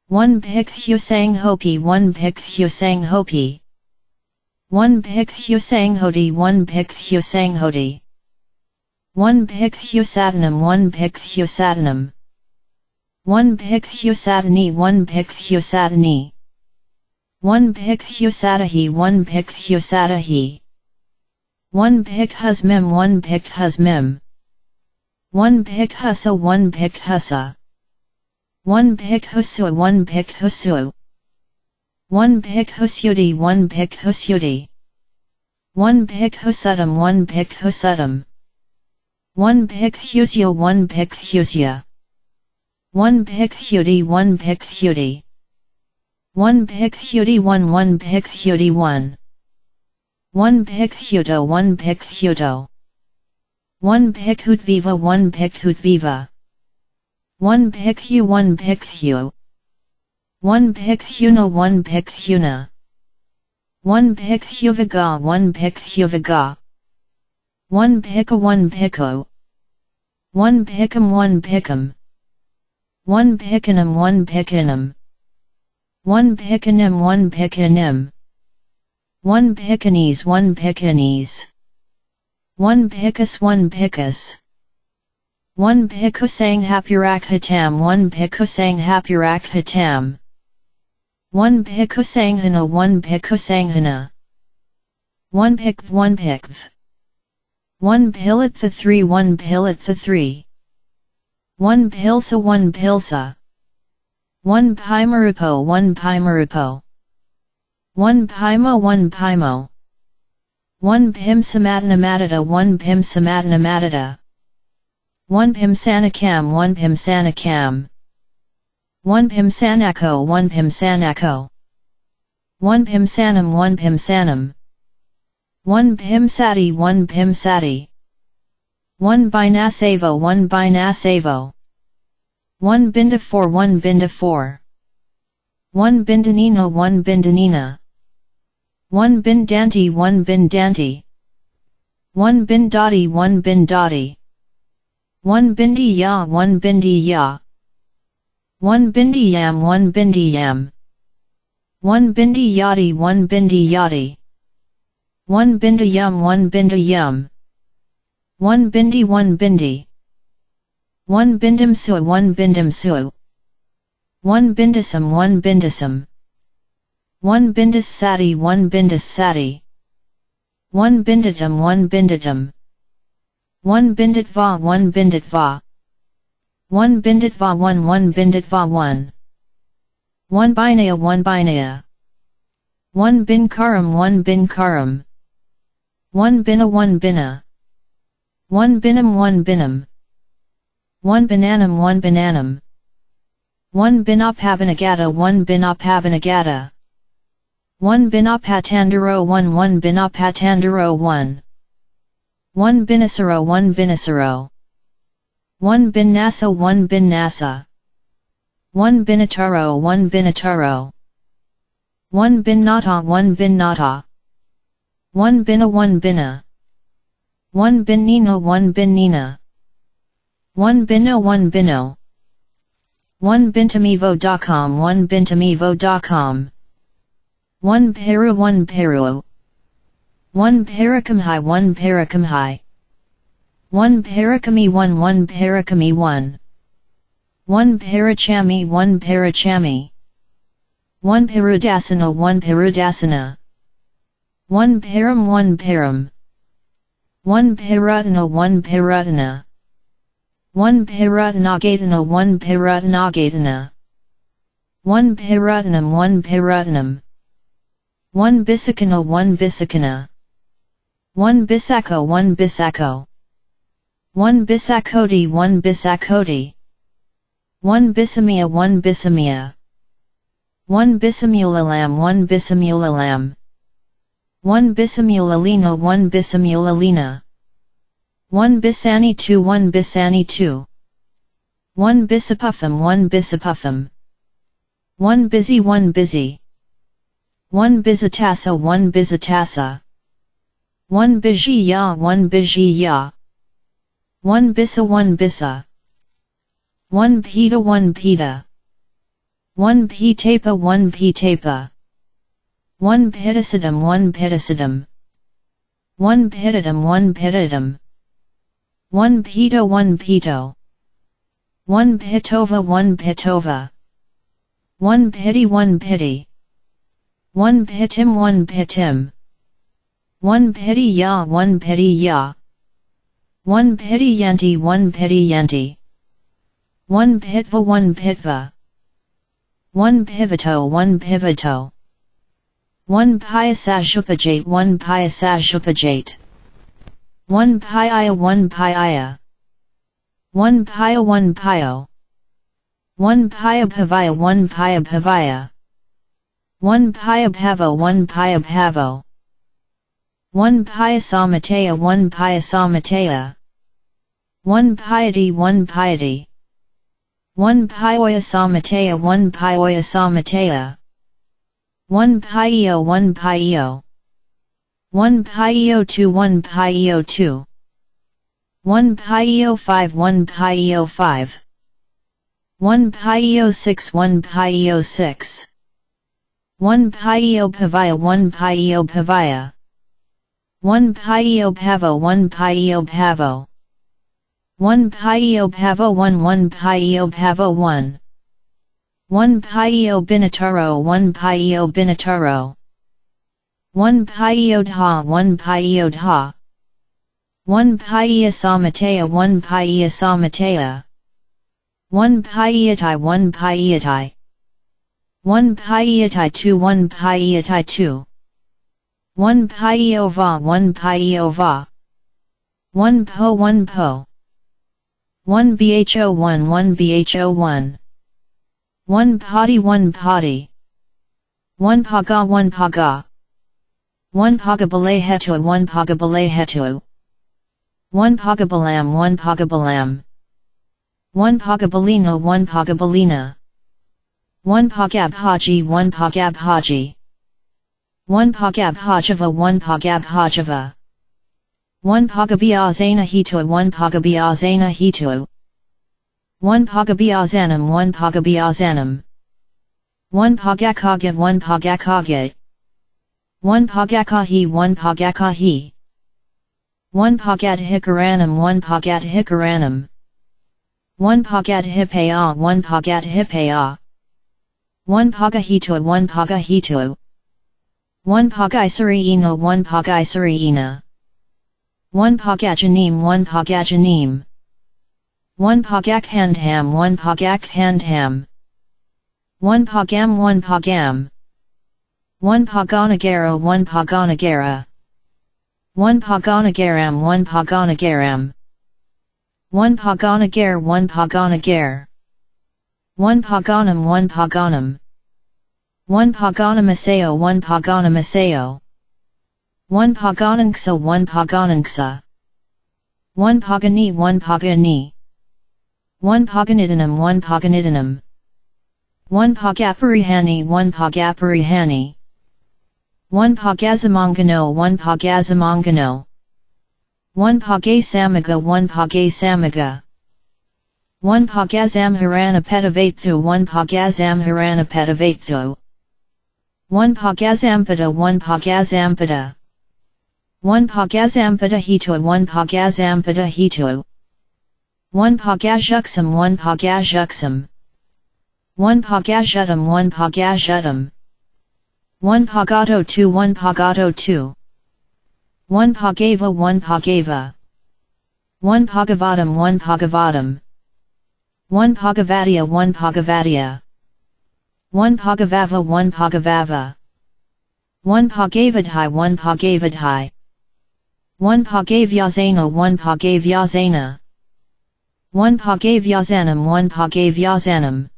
1 pick husanghopi 1 pick husanghopi 1 pick husanghoti 1 pick husanghoti 1 pick husatanam 1 pick husatanam 1 pick husatani 1 pick husatani 1 pick husatahi 1 pick husatahi 1 pick husmem 1 pick husmem 1 pick husa 1 pick husa 1 pick husu 1 pick husu 1 pick husyudi 1 pick husyudi 1 pick husutum 1 pick husutum 1 pick husya 1 pick husya 1 pick hudi 1 pick hudi 1 pick hudi 1 1 pick hudi 1 1 pick hudo 1 pick hudo 1 pick hutviva 1 pick hutviva 1 pick hu 1 pick hu 1 pick huna 1 pick huna 1 pick huviga 1 pick huviga 1 pick 1 picko 1 pick'em 1 pick'em 1 pickanim 1 pickanim 1 pickanim 1 pickanim 1 pickanese 1 pickanese 1 pickus 1 pickus 1 pickusanghapurakhitam 1 pickusanghapurakhitam 1 pickusanghana 1 pickusanghana 1 pikv 1 pikv 1 pilitha 3 1 pilitha 3 1 pilsa 1 pilsa 1 pimarupo 1 pimarupo 1 pimo 1 pimo 1 pimsamatanamatata 1 pimsamatanamatata 1 pimsanakam 1 pimsanakam 1 pimsanako 1 pimsanako 1 pimsanam 1 pimsanam 1 pimsati 1 pimsati 1 binasavo 1 binasavo 1 binda 4 1 binda 4 1 bindanina 1 bindanina 1 bindanti 1 bindanti 1 bindati 1 bindati 1 bindi ya 1 bindi ya 1 bindi yam 1 bindi yam 1 bindi yadi 1 bindi yadi 1 binda yum 1 binda yum 1 bindi 1 bindi. 1 bindum sua 1 bindum sua. 1 bindisum 1 bindisum. 1 bindus sati 1 bindus sati. 1 binditum 1 binditum. 1 binditva 1 binditva. 1 binditva 1 1 binditva 1. 1 binaya 1 binaya. 1 binkaram 1 binkaram. 1 bina 1 bina. 1 binum 1 binum. 1 bananum 1 bananum. 1 binapabanagata 1 binapabanagata. 1 binapatandaro 1 1 binapatandaro 1. 1 binasaro 1 binasaro. 1 binnasa 1 binnasa. 1 binataro 1 binataro. 1 binnata 1 binnata. 1 bina 1 bina. 1 binnina 1 binnina. 1 bino 1 bino. 1 bintamivo.com 1 bintamivo.com. 1 peru 1 peru. 1 parakamhi 1 parakamhi. 1 parakami 1 1 parakami 1. 1 parachami 1 parachami. 1 parudasana 1 parudasana. 1 param 1 param. 1 paratana 1 paratana. 1 paratanagatana 1 paratanagatana. 1 paratanam 1 paratanam. 1 bisakana 1 bisakana. 1 bisako 1 bisako. 1 bisakoti 1 bisakoti. 1 bisamia 1 bisamia. 1 bisamulalam 1 bisamulalam. 1 bisamulalina 1 bisamulalina. 1 bisani 2 1 bisani 2. 1 bisapuffum 1 bisapuffum. 1 busy 1 busy. 1 bizatasa 1 bizatasa. 1 bijiya 1 bijiya. 1 bisa 1 bisa. 1 pita 1 pita. 1 pitapa 1 pitapa. 1 petacidum 1 petacidum. 1 petatum 1 petatum. 1 pito 1 pito. 1 petova 1 petova. 1 peti 1 peti. 1 petim 1 petim. 1 peti ya 1 peti ya. 1 peti yanti 1 peti yanti. 1 pitva 1 pitva. 1 pivoto 1 pivoto. 1 pyasashupajate 1 pyasashupajate. 1 pyaya 1 pyaya. 1 pyo 1 pyo. 1 pyapavaya 1 pyapavaya. 1 pyapavo 1 pyapavo. 1 pyasamateya 1 pyasamateya. 1 piety 1 piety. 1 pyoyasamateya 1 pyoyasamateya. 1 pyeo 1 pyeo. 1 pyeo 2 1 pyeo 2. 1 pyeo 5 1 pyeo 5. 1 pyeo 6 1 pyeo 6. 1 pyeo pavaya 1 pyeo pavaya. 1 pyeo pavo 1 pyeo pavo. 1 pyeo pavo 1 1 pyeo pavo 1. 1 pyeo binataro 1 pyeo binataro. 1 pyeo dha 1 pyeo dha. 1 pyasamateya 1 pyasamateya. 1 pyatai 1 pyatai. 1 pyatai 2 1 pyatai 2. 1 pyova 1 pyova. 1 po 1 po. 1 bho 1 1 bho 1. 1 potty 1 potty. 1 paga 1 paga. 1 pagabale hetu 1 pagabale hetu. 1 pagabalam 1 pagabalam. 1 pagabalina 1 pagabalina. 1 pagab haji 1 pagab haji. 1 pagab hajava 1 pagab hajava. 1 pagabiazana hitu 1 pagabiazana hitu. 1 pagabiazanam 1 pagabiazanam. 1 pagakagat 1 pagakagat. 1 pagakahi 1 pagakahi. 1 pagat hikaranam 1 pagat hikaranam 1 pagat hipaya 1 pagat hipaya 1 pagahito 1 pagahito 1 pagisarina 1 pagisarina 1 pagajanim 1 pagajanim 1 pagakhandham 1 pagakhandham 1 pagam 1 pagam 1 paganagara 1 paganagara 1 paganagaram 1 paganagaram 1 paganagar 1 paganagar 1 paganam 1 paganam 1 paganamasayo 1 paganamasayo 1 paganangsa 1 paganangsa 1 pagani 1 pagani 1 paganidanam 1 paganidanam 1 pagaparihani 1 pagaparihani 1 pagazamangano 1 pagazamangano 1 pagasamaga 1 pagasamaga 1 pagazamharana petavathu 1 pagazamharana petavathu 1 pagazampada 1 pagazampada 1 pagazampada hito 1 pagazampada hito 1 pagajuksam 1 pagajuksam 1 pagajutam 1 pagajutam 1 pagato 2 1 pagato 2 1 pagava 1 pagava 1 pagavadam 1 pagavadam 1 pagavadia 1 pagavadia 1 pagavava 1 pagavava 1 pagavadhai 1 pagavadhai 1 pagavyazana 1 pagavyazana 1 pagavyazanam 1 pagavyazanam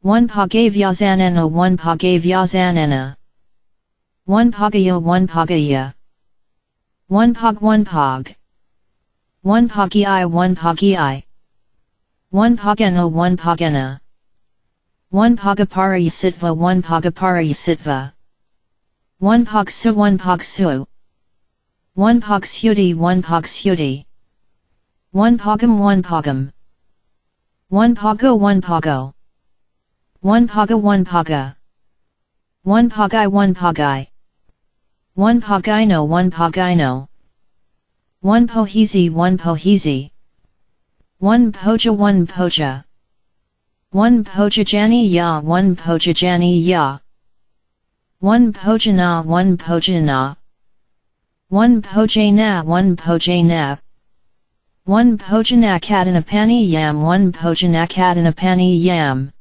1 pagavyazanana 1 pagavyazanana 1 pagaya 1 pagaya 1 pog 1 pog 1 pagi 1 pagi 1 pagana 1 pagana 1 pagapari sitva 1 pagapari sitva 1 pogsu 1 pogsu 1 pogsuti 1 pogsuti 1 pogam 1 pogam 1 pogo 1 pogo 1 paga 1 paga 1 pagai 1 pagai 1 pagaino 1 pagaino 1 pohizi 1 pohizi 1 poja 1 poja 1 pojajani ya 1 pojajani ya 1 pojana 1 pojana 1 pojana 1 pojana 1 pojanakadanapani yam 1 pojanakadanapani yam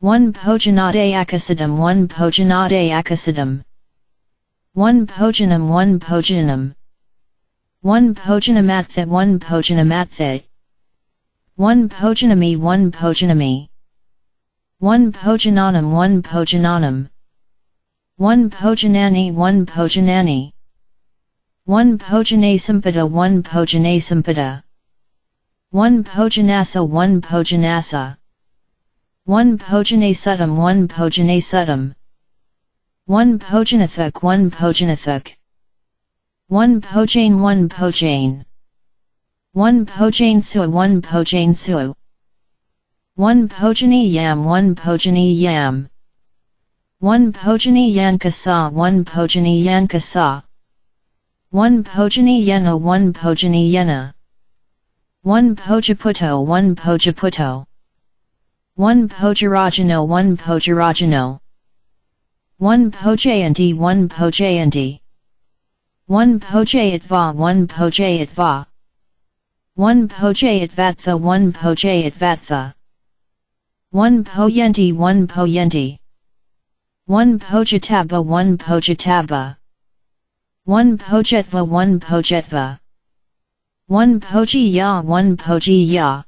1 pojanade akasidam 1 pojanade akasidam 1 pojanam 1 pojanam 1 pojanamatha 1 pojanamatha 1 pojanami 1 pojanami 1 pojananam 1 pojananam 1 pojanani 1 pojanani 1 pojanasampada 1 pojanasampada 1 pojanasa 1 pojanasa 1 pojanasudam 1 pojanasudam 1 pojanathuk 1 pojanathuk 1 pojane 1 pojane 1 pojansu 1 pojansu 1 pojani yam 1 pojani yam 1 pojani yankasa 1 pojani yankasa 1 pojani yena 1 pojani yena 1 pojaputo 1 pojaputo 1 pojarajano 1 pojarajano 1 pojayanti 1 pojayanti 1 pojayatva 1 pojayatva 1 pojayatvatha 1 pojayatvatha 1 poyanti 1 poyanti 1 pojataba 1 pojataba 1 pojetva 1 pojetva 1 pojiya 1 pojiya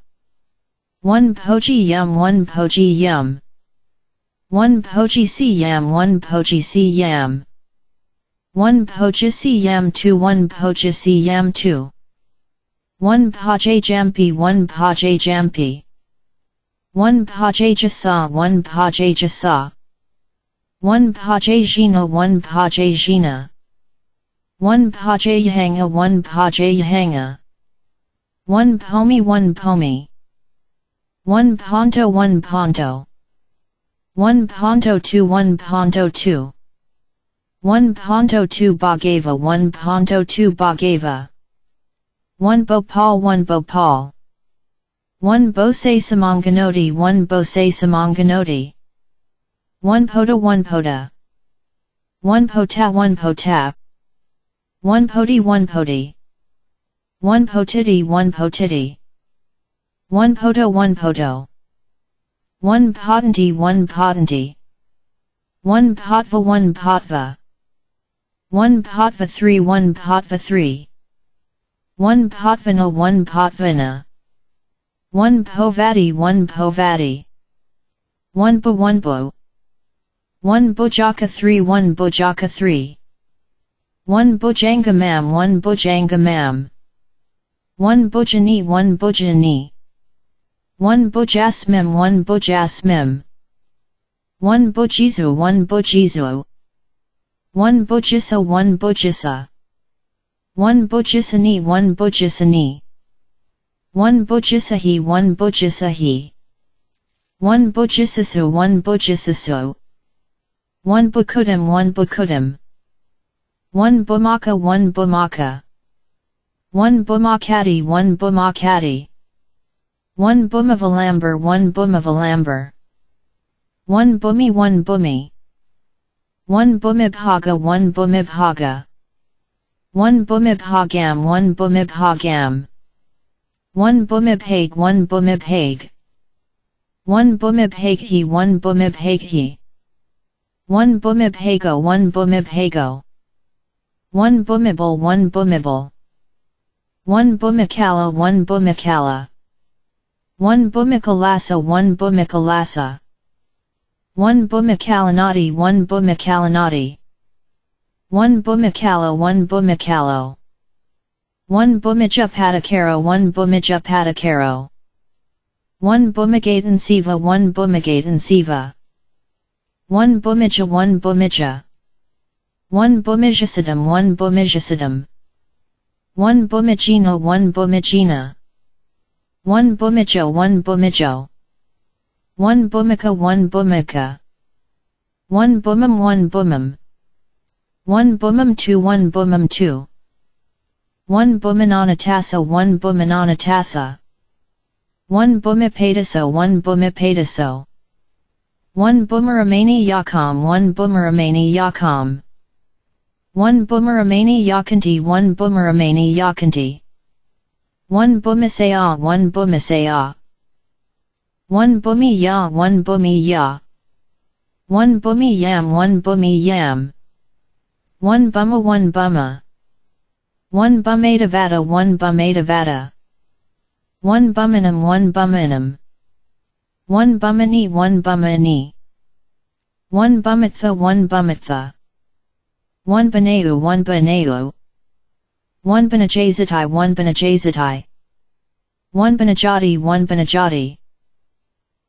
1 pojiyam 1 pojiyam 1 pojisiyam 1 pojisiyam 1 pojisiyam 2 1 pojisiyam 2 1 pajajampi 1 pajajampi 1 pajajasa 1 pajajasa 1 pajajina 1 pajajina 1 pajayhanga 1 pajayhanga 1 pomi 1 pomi 1 ponto 1 ponto 1 ponto 2 1 ponto 2 1.2 Bhagava 1.2 Bhagava 1 Bhopal 1 Bhopal 1 Bose Samanganoti 1 Bose Samanganoti 1 Pota 1 Pota 1 Pota 1 Pota 1 Poti 1 Poti 1 Potiti 1 Potiti 1 Poto 1 Poto 1 Potenty 1 Potenty 1 Potva 1 Potva 1 Potva 3 1 Potva 3 1 Potvana 1 Potvana 1 Povati 1 Povati 1 Bu 1 Bu 1 Bujaka 3 1 Bujaka 3 1 Bujangamam 1 Bujangamam 1 Bujani 1 Bujani 1 Bujasmim 1 Bujasmim 1 Bujizu 1 Bujizu 1 Bujisa 1 Bujisa 1 Bujisani 1 Bujisani 1 Bujisahi 1 Bujisahi 1 Bujisasu 1 Bujisasu 1 Bukudim 1 Bukudim 1 Bumaka 1 Bumaka 1 Bumakati 1 Bumakati 1 Bumavalamber 1 Bumavalamber 1 Bumi 1 Bumi 1 Bumibhaga 1 Bumibhaga 1 Bumibhagam 1 Bumibhagam 1 Bumibhag 1 Bumibhag 1 Bumibhaghi 1 Bumibhaghi 1 Bumibhago 1 Bumibhago 1 Bumibal 1 Bumibal 1 Bumikala 1 Bumikala 1 Bumikalasa 1 Bumikalasa 1 Bumikalanati 1 Bumikalanati 1 Bumikala 1 Bumikalo 1 Bumijapatakaro 1 Bumijapatakaro 1 Bumigatan Siva 1 Bumigatan Siva 1 Bumija 1 Bumija 1 Bumijasidam 1 Bumijasidam 1 Bumijina 1 Bumijina 1 Bumijo 1 Bumijo 1 Bumika 1 Bumika 1 Bumum 1 Bumum 1 Bumum 2 1 Bumum 2 1 Bumananatasa 1 Bumananatasa 1 Bumipataso 1 Bumipataso 1 Bumaramani Yakam 1 Bumaramani Yakam 1 Bumaramani Yakanti 1 Bumaramani Yakanti 1 Bumisaya 1 Bumisaya 1 Bumiya 1 Bumiya 1 Bumiyam 1 Bumiyam 1 Buma 1 Buma 1 Bumadavata 1 Bumadavata 1 Bumanam 1 Bumanam 1 Bumani 1 Bumani 1 Bumatha 1 Bumatha 1 Banau 1 Banau 1 Banajazitai 1 Banajazitai 1 Banajati 1 Banajati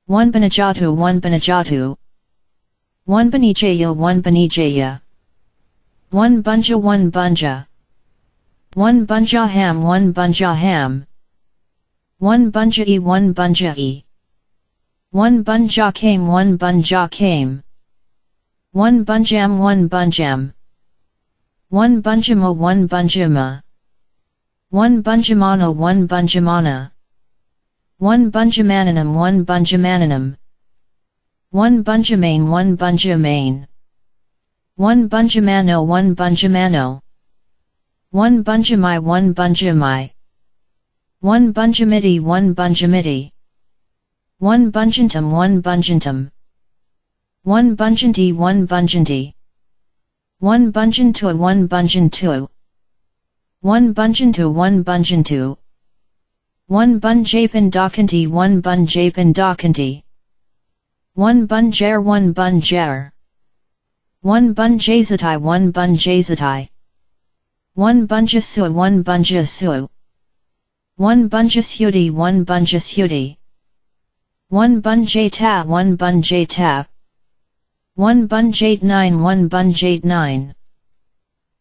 1 Banajatu 1 Banajatu 1 Banijaya 1 Banijaya 1 Bunja 1 Bunja 1 Bunjaham 1 Bunjaham 1 Bunjai 1 Bunjai 1 Bunjakame 1 Bunjakame 1 Bunjam 1 Bunjam 1 Bunjama 1 Bunjama 1 Bunjamana 1 Bunjamana 1 Bunjamananam 1 Bunjamananam 1 Bunjamane 1 Bunjamane 1 Bunjamano 1 Bunjamano 1 Bunjamai 1 Bunjamai 1 Bunjamiti 1 Bunjamiti 1 Bunjantum 1 Bunjantum 1 Bunjanti 1 Bunjanti 1 Bunjantua 1 Bunjantua 1 Bunjantu 1 Bunjantu 1 Bunjapan Dakanti 1 Bunjapan Dakanti 1 Bunjair 1 Bunjair 1 Bunjazatai 1 Bunjazatai 1 Bunjasu 1 Bunjasu 1 Bunjasuti 1 Bunjasuti 1 Bunjata 1 Bunjata 1 Bunjate 9 1 Bunjate 9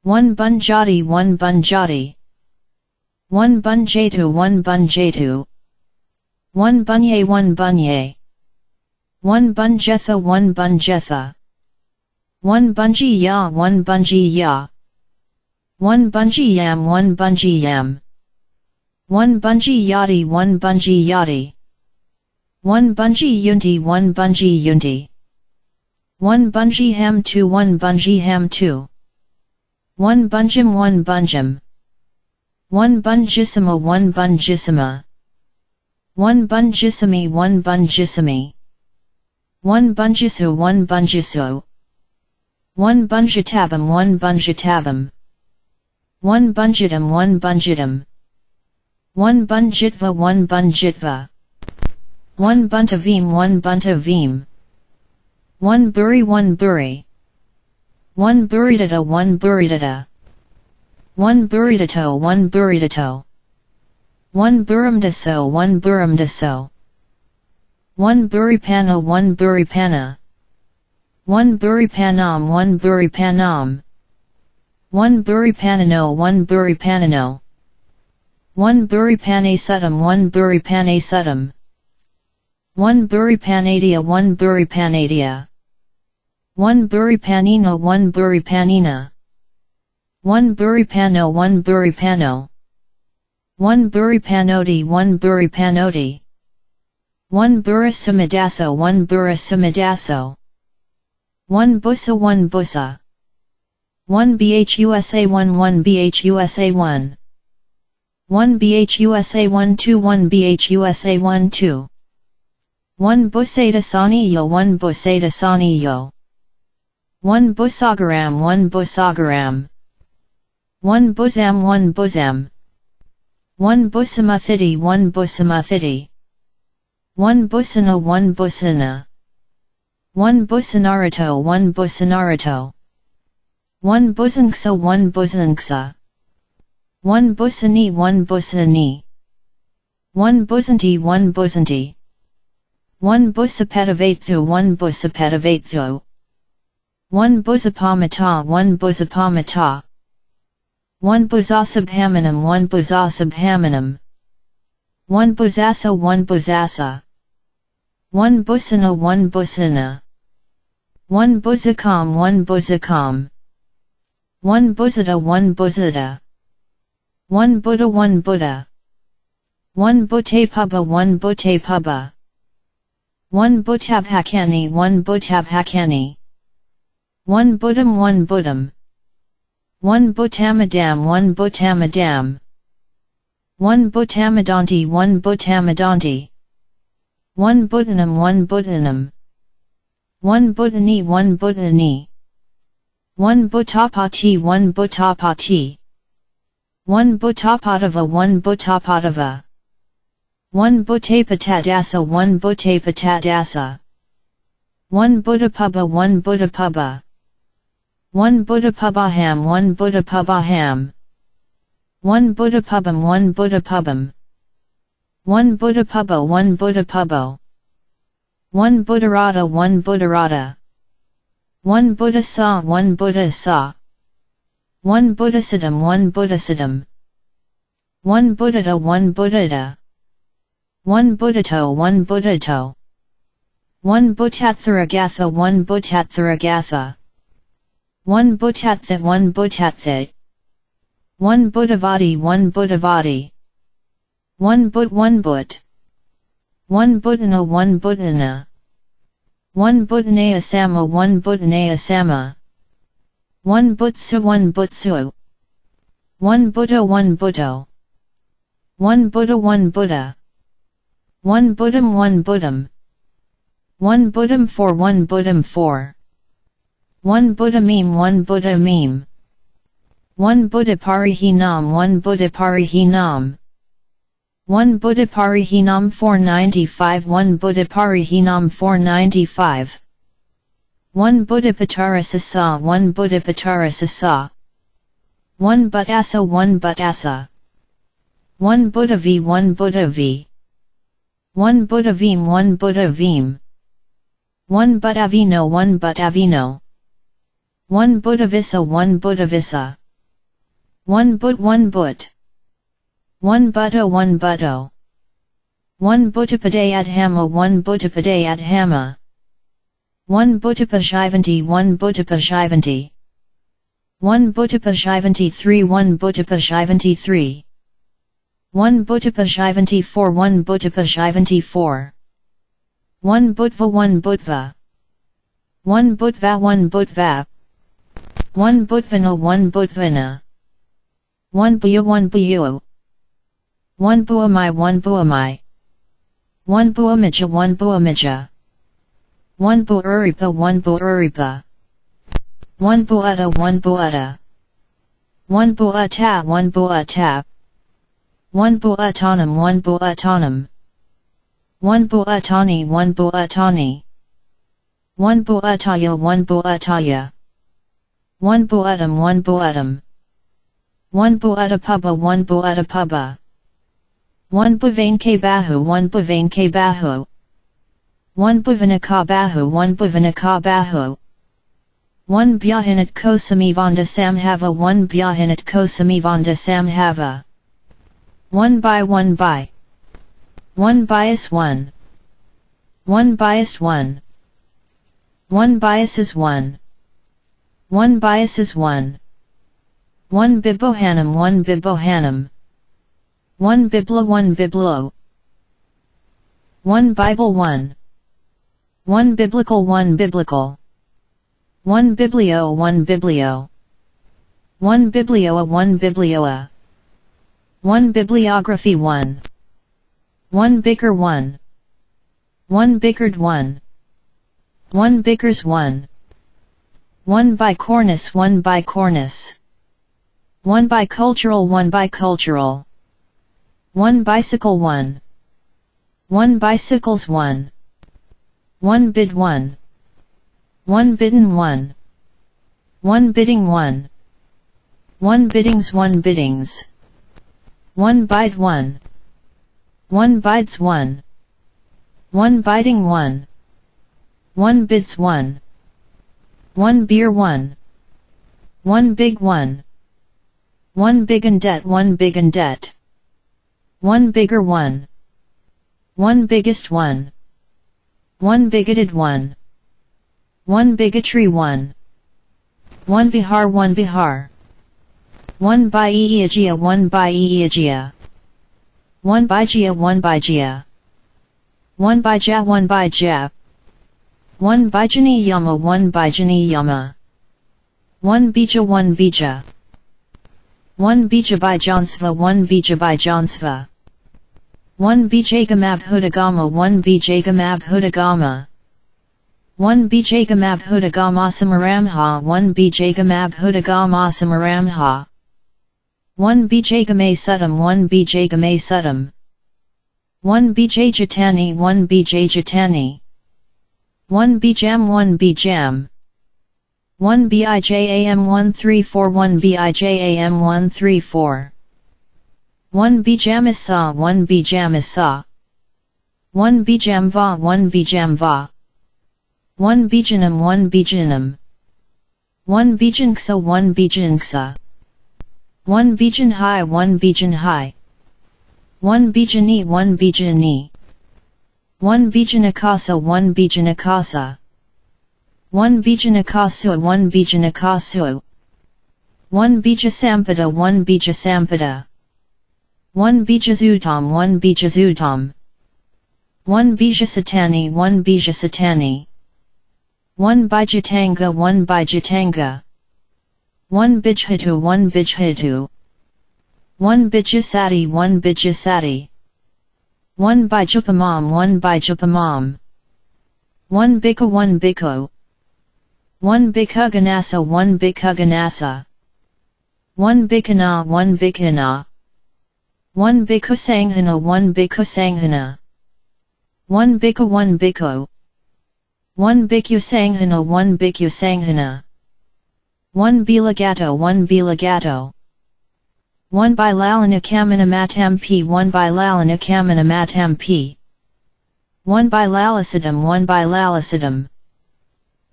1 Bunjati 1 Bunjati 1 Bunjatu 1 Bunjatu 1 Bunye 1 Bunye 1 Bunjetha 1 Bunjetha 1 bungee ya 1 bungee ya. 1 bungee yam 1 bungee yam. 1 bungee yachty 1 bungee yachty. 1 bungee yunty 1 bungee yunty. 1 bungee ham 2 1 bungee ham 2. 1 bungem 1 bungem. 1 bungissima 1 bungissima. 1 bungissimi 1 bungissimi. 1 bungisu 1 bungisu. 1 bungitabum 1 bungitabum. 1 bungitum 1 bungitum. 1 bungitva 1 bungitva. 1 buntavim 1 buntavim. 1 buri 1 buri. 1 buridata 1 buridata. 1 buridato 1 buridato. 1 burimdaso 1 burimdaso. 1 buripana 1 buripana. 1 buripanam 1 buripanam. 1 buripanano 1 buripanano. 1 buripanasatum 1 buripanasatum. 1 buripanadia 1 buripanadia. 1 buripanina 1 buripanina. 1 buripano 1 buripano. 1 buripanoti 1 buripanoti. 1 burasimidaso 1 burasimidaso. 1 busa 1 busa. 1 bhusa 1 1 bhusa 1. 1 bhusa 1 2 1 bhusa 1 2. 1 buseta saniyo 1 buseta saniyo. 1 busagaram 1 busagaram. 1 busam 1 busam. 1 busamathiti 1 busamathiti. 1 busana 1 busana. 1 busanarito 1 busanarito. 1 busanksa 1 busanksa. 1 busani 1 busani. 1 busanti 1 busanti. 1 busapetavathu 1 busapetavathu. 1 busapamata 1 busapamata. 1 busasabhamanam 1 busasabhamanam. 1 busasa 1 busasa. 1 busana 1 busana. 1 buzakam 1 buzakam. 1 buzata 1 buzata. 1 buddha 1 buddha. 1 butepubba 1 butepubba. 1 butabhakani 1 butabhakani. 1 buddham 1 buddham. 1 butamadam 1 butamadam. 1 butamadanti 1 butamadanti. 1 buddhanam 1 buddhanam. 1 buddhani 1 buddhani. 1 butapati 1 butapati. 1 butapatava 1 butapatava. 1 butapatadasa 1 butapatadasa. 1 buddhapubba 1 buddhapubba. 1 buddhapubaham 1 buddhapubaham. 1 buddhapubam 1 buddhapubam. 1 buddhapubbo 1 buddhapubbo. 1 buddharata 1 buddharata. 1 buddhasa 1 buddhasa. 1 buddhasadam 1 buddhasadam. 1 buddhata 1 buddhata. 1 buddhato 1 buddhato. 1 buttattharagatha 1 buttattharagatha. 1 buttatthit 1 buttatthit. 1 buddhavati 1 buddhavati. 1 but 1 but. 1 buddhana 1 buddhana. 1 buddhanaya sama 1 buddhanaya sama. 1 butsu 1 butsu. 1 buddha 1 buddha. 1 buddha 1 buddha. 1 buddham 1 buddham. 1 buddham for 1 buddham for. 1 buddhamim 1 buddhamim. 1 buddhaparihinam 1 buddhaparihinam. 1 buddhaparihinam 495 1 buddhaparihinam 495. 1 buddhapatarasasa 1 buddhapatarasasa. 1 buttasa 1 buttasa. 1 buddhavi 1 buddhavi. 1 buddhavim 1 buddhavim. 1 buddhavino 1 buddhavino. 1 buddhavisa 1 buddhavisa. 1 but 1 but. 1 butto 1 butto. 1 buttapadayadhama 1 buttapadayadhama. 1 Butapashivanti 1 Butapashivanti 1 Butapashivanti 3 1 Butapashivanti 3 1 Butapashivanti 4 1 Butapashivanti 4 1 Butva 1 Butva 1 Butva 1 Butva 1 Butvana 1 Butvana 1 Buya 1 Buyu 1 Buamai 1 Buamai 1 Buamija 1 Buamija 1 Buuripa 1 Buuripa 1 Buata 1 Buata 1 Buata 1 Buata 1 Buatanam 1 Buatanam 1 Buatani 1 Buatani 1 Buataya 1 Buataya 1 Buatam 1 Buatam 1 Buatapaba 1 Buatapaba 1 Buvane Bahu 1 Buvane Bahu 1 Buvanaka Bahu 1 Buvanaka Bahu 1 Byahinat Kosamivanda Samhava 1 Byahinat Kosamivanda Samhava 1 by 1 by 1 bias 1 1 biased 1 1 bias is 1 1 bias is 1 1 Bibohanam 1 Bibohanam 1 Biblo 1 Biblo 1 Bible 1 1 Biblical 1 Biblical 1 Biblio 1 Biblio 1 Biblioa 1 Biblioa 1 Bibliography 1 1 Bicker 1 1 Bickered 1 1 Bickers 1 1 Bicornis 1 Bicornis 1 Bicultural 1 Bicultural 1 Bicycle 1 1 Bicycles 1 1 Bid 1 1 Bidden 1 1 Bidding 1 1 Biddings 1 Biddings 1 Bide 1 1 Bides 1 1 Biting 1 1 Bids 1 1 Beer 1 1 Big 1 1 Big and Debt 1 Big and Debt 1 Bigger 1 1 Biggest 1 1 Bigoted 1 1 Bigotry 1 1 Bihar 1 Bihar 1 Baiagia 1 Baiagia 1 Baigia 1 Baigia 1 Baija 1 Baija 1 Bijani Yama 1 Bijani Yama 1 Bija 1 Bija 1 Bija Bijansva 1 Bija Bijansva 1 Bijagamab Hudagama 1 Bijagamab Hudagama 1 Bijagamab Hudagama Samaramha 1 Bijagamab Hudagama Samaramha 1 Bijagame Sudam 1 Bijagame Sudam 1 Bijajatani 1 Bijajatani 1 Bijam 1 Bijam 1 Bijam 134 1 Bijam 134 1 Bijamisa 1 Bijamisa 1 Bijamva 1 Bijamva 1 Bijanam 1 Bijanam 1 Bijanksa 1 Bijanksa 1 Bijanhai 1 Bijanhai 1 Bijani 1 Bijani 1 Bijanakasa 1 Bijanakasa 1 Bijanakasu 1 Bijanakasu 1 Bijasampada 1 Bijasampada 1 Bijazutam 1 Bijazutam 1 Bijasatani 1 Bijasatani 1 Bijatanga 1 Bijatanga 1 Bijhitu 1 Bijhitu 1 Bijasati 1 Bijasati 1 Bijupamam 1 Bijupamam 1 Bika 1 Biko 1 Bikuganasa 1 Bikuganasa 1 Bikana 1 Bikana 1 Bikusanghana 1 Bikusanghana 1 Bika 1 Biko 1 Bikusanghana 1 Bikusanghana 1 Bilagato 1 Bilagato 1 Bilalana Kamana Matampi 1 Bilalana Kamana Matampi 1 Bilalicidum 1 Bilalicidum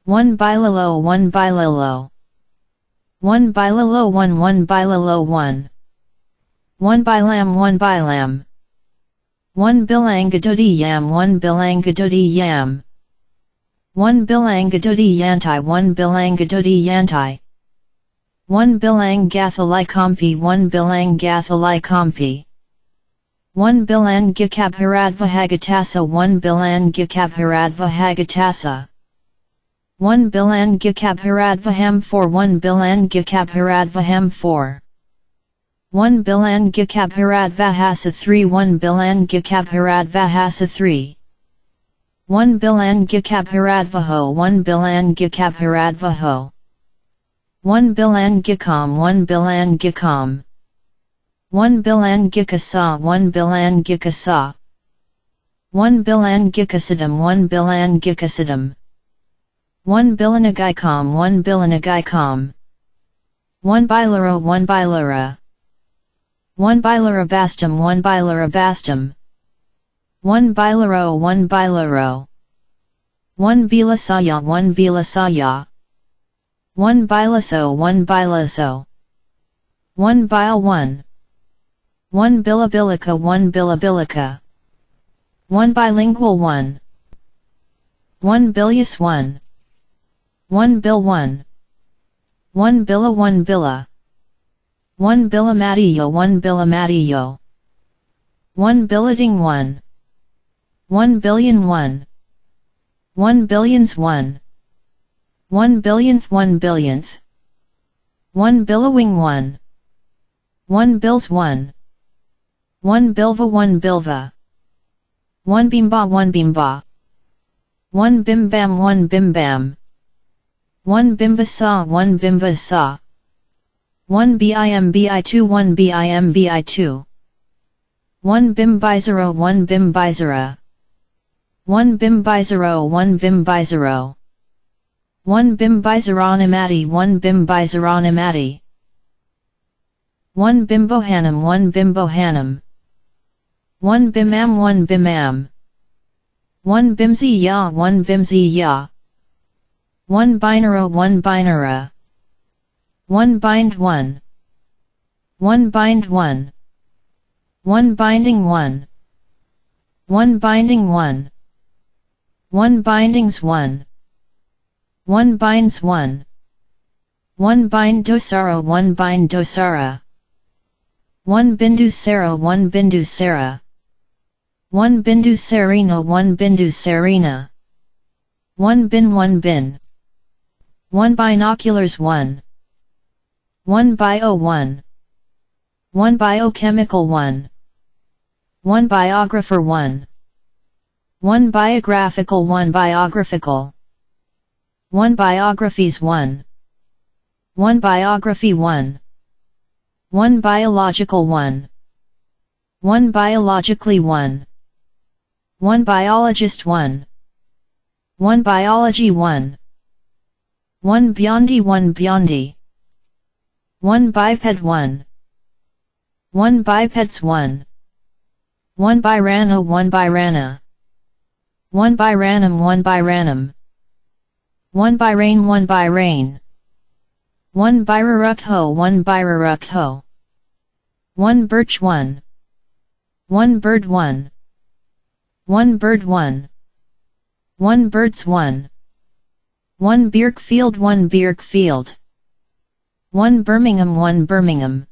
1 Bilalo 1 Bilalo 1 Bilalo 1 1 Bilalo 1 1 Bilam 1 Bilam 1 Bilangadudi Yam 1 Bilangadudi Yam 1 bilang gaduti yantai 1 bilang gaduti yantai 1 bilang gathalai kompi 1 bilang gathalai kompi 1 bilang gikabharadva hagatasa 1 bilang gikabharadva hagatasa 1 bilang gikabharadva ham 4 1 bilang gikabharadva ham 4 1 bilang gikabharadva hasa 3 1 bilang gikabharadva hasa 3 1 bilang gikabharadva ho 1 bilang gikabharadva ho 1 bilang gikam 1 bilang gikam 1 bilang gikasa 1 bilang gikasa 1 bilang gikasidam 1 bilang gikasidam 1 bilanagaycom 1 bilanagaycom 1 bilara 1 bilara 1 bilara bastum 1 bilara bastum 1 bilaro 1 bilaro 1 bilasaya 1 bilasaya 1 bilaso 1 bilaso 1 bil 1 1 bilabilica 1 bilabilica 1 bilingual 1 1 bilious 1 1 bil 1 1 billa 1 billa 1 billamadillo 1 billamadillo 1 billiarding 1 1 billion 1 1 billions 1 1 billionth 1 billionth 1 billowing 1 1 bills 1 1 bilva 1 bilva 1 bimba 1 bimba 1 bimbam 1 bimbam 1 bimbasa 1 bimbasa 1 bim bi2 1 bim bi2 1 bimbizero 1 bimbizera 1 bimbizero 1 bimbizero 1 bimbizeronimati 1 bimbizeronimati 1 bimbohanam 1 bimbohanam 1 bimam 1 bimam 1 bimziya 1 bimziya 1 binara 1 binara 1 bind 1 1 bind 1 1 binding 1 1 binding 1 1 bindings 1 1 binds 1 1 bind dosara 1 bind dosara 1 bindu sara 1 bindu sara 1 bindu serena 1 bindu serena 1 bin 1 bin 1 binoculars 1 1 bio 1 1 biochemical 1 1 biographer 1 1 biographical 1 biographical 1 biographies 1 1 biography 1 1 biological 1 1 biologically 1 1 biologist 1 1 biology 1 1 biondi 1 biondi 1 biped 1 1 bipeds 1 1 birana 1 birana 1 biranum 1 biranum 1 birain 1 birain 1 birarukho 1 birarukho 1 birch 1 1 bird 1 1 bird 1 1 birds 1 1 Birkfield 1 Birkfield 1 Birmingham 1 Birmingham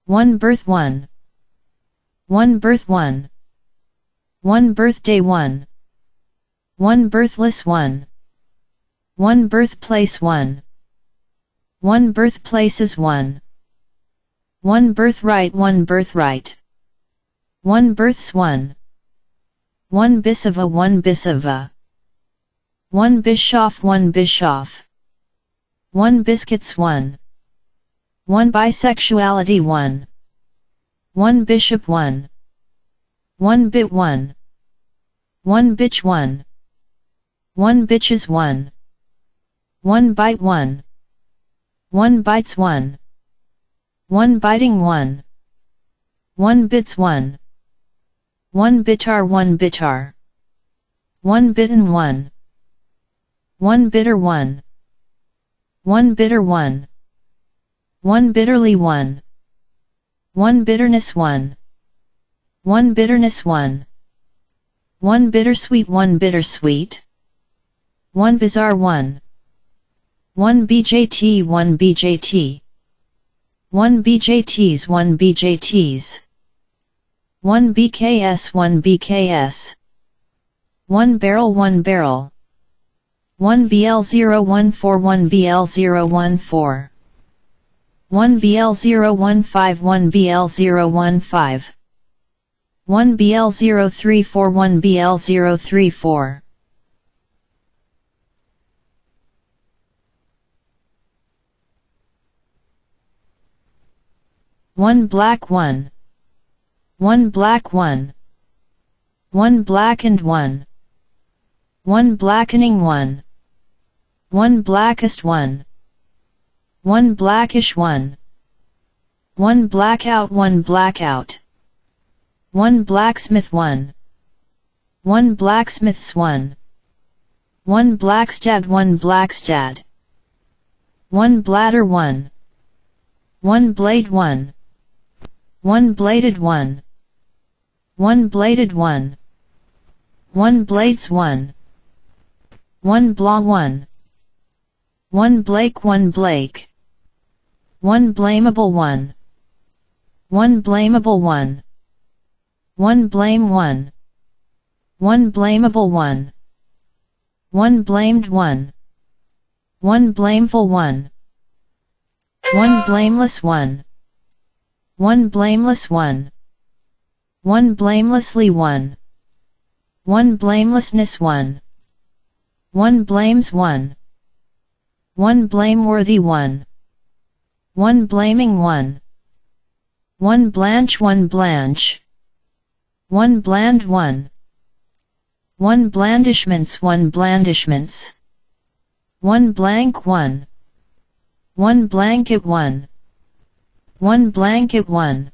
1 birth 1 1 birth 1 1 birthday 1 1 birthless 1 1 birthplace 1 1 birthplaces 1 1 birthright 1 birthright 1 births 1 1 bisava 1 bisava 1 bischoff 1 bischoff 1 biscuits 1 1 bisexuality 1 1 bishop 1 1 bit 1 1 bitch 1 1 bitches 1 1 bite 1 1 bites 1 1 biting 1 1 bits 1 1 bitar 1 bitar 1 bitten 1 1 bitter 1 1 bitter 1 1 bitterly 1 1 bitterness 1 1 bitterness 1 1 bittersweet 1 bittersweet 1 bizarre 1 1 BJT 1 BJT 1 BJTs 1 BJTs 1 BKS 1 BKS 1 barrel 1 barrel 1 BL014 1 BL014 1 BL015 1 BL015 1 BL034 1 BL034 1 black 1 1 black 1 1 blackened 1 1 blackening 1 1 blackest 1 1 blackish 1 1 blackout 1 blackout 1 blacksmith 1 1 blacksmiths 1 1 blackstad 1 blackstad 1 bladder 1 1 blade 1 1 bladed 1 1 bladed 1 1 blades 1 1 blah 1 1 Blake 1 Blake 1 blamable 1 1 blamable 1 1 blame 1 1 blamable 1 1 blamed 1 1 blameful 1 1 blameless 1 1 blameless 1 1 blamelessly 1 1 blamelessness 1 1 blames 1 1 blameworthy 1 1 blaming 1 1 blanch 1 blanch 1 bland 1 1 blandishments 1 blandishments 1 blank 1 1 blanket 1 1 blanket 1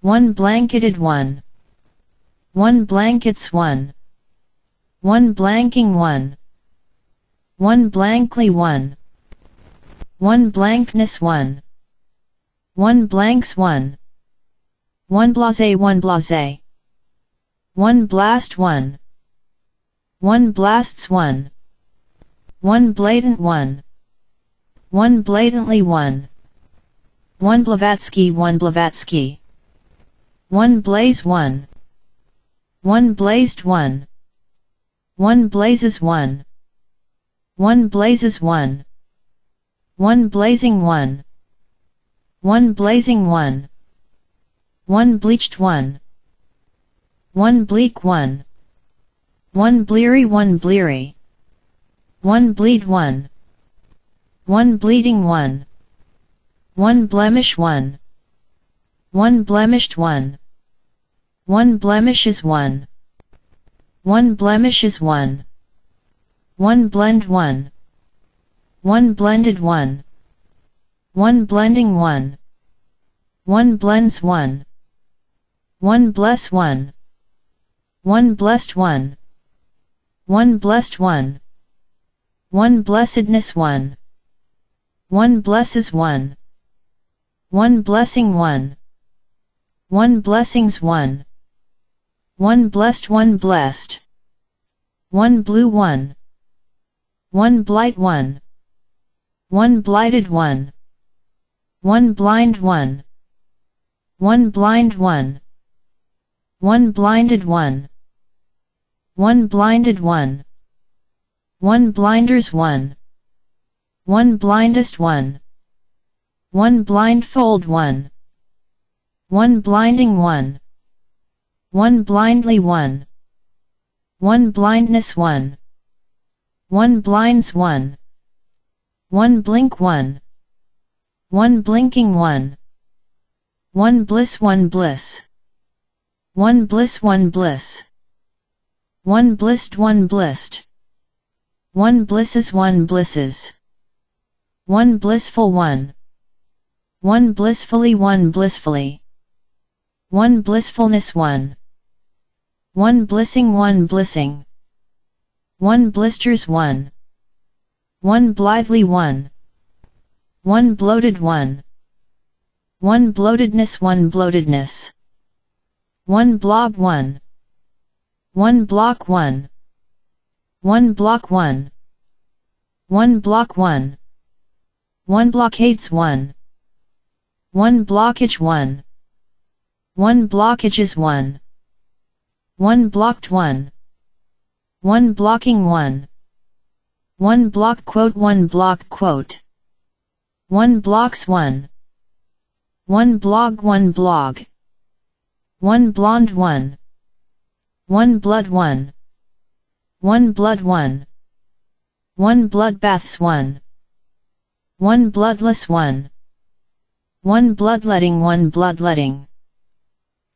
1 blanketed 1 1 blankets 1 1 blanking 1 1 blankly 1 1 blankness 1 1 blanks 1 1 blase 1 blase 1 blast 1 1 blasts 1 1 blatant 1 1 blatantly 1 1 Blavatsky 1 Blavatsky 1 blaze 1 1 blazed 1 1 blazes 1 1 blazes 1 1 blazing 1 1 blazing 1 1 bleached 1 1 bleak 1 1 bleary 1 bleary 1 bleed 1 1 bleeding 1 1 blemish 1 1 blemished 1 1 blemishes 1 1 blemishes 1 1 blend 1 1 blended 1 1 blending 1 1 blends 1 1 bless 1 1 blessed 1 1 blessed 1 1 blessedness 1 1 blesses 1 1 blessing 1 1 blessings 1 1 blessed 1 blessed 1 blue 1 1 blight 1 1 blighted 1 1 blind 1 1 blind 1 1 blinded 1 1 blinded 1 1 blinders 1 1 blindest 1 1 blindfold 1 1 blinding 1 1 blindly 1 1 blindness 1 1 blinds 1 1 blink 1 1 blinking 1 1 bliss 1 bliss 1 bliss 1 bliss 1 blissed 1 blissed 1 blisses 1 blisses 1 blissful 1 1 blissfully 1 blissfully 1 blissfulness 1 1 blissing 1 blissing 1 blisters 1 1 blithely 1 1 bloated 1 1 bloatedness 1 bloatedness 1 blob 1 1 block 1 1 block 1. 1 block 1. 1 blockades 1. 1 blockage 1. 1 blockages 1. 1 blocked 1. 1 blocking 1. 1 block quote 1 block quote. 1 blocks 1. 1 blog 1 blog. 1 blonde 1. 1 blood 1. 1 blood 1. 1 bloodbaths 1. 1 bloodless 1. 1 bloodletting 1 bloodletting.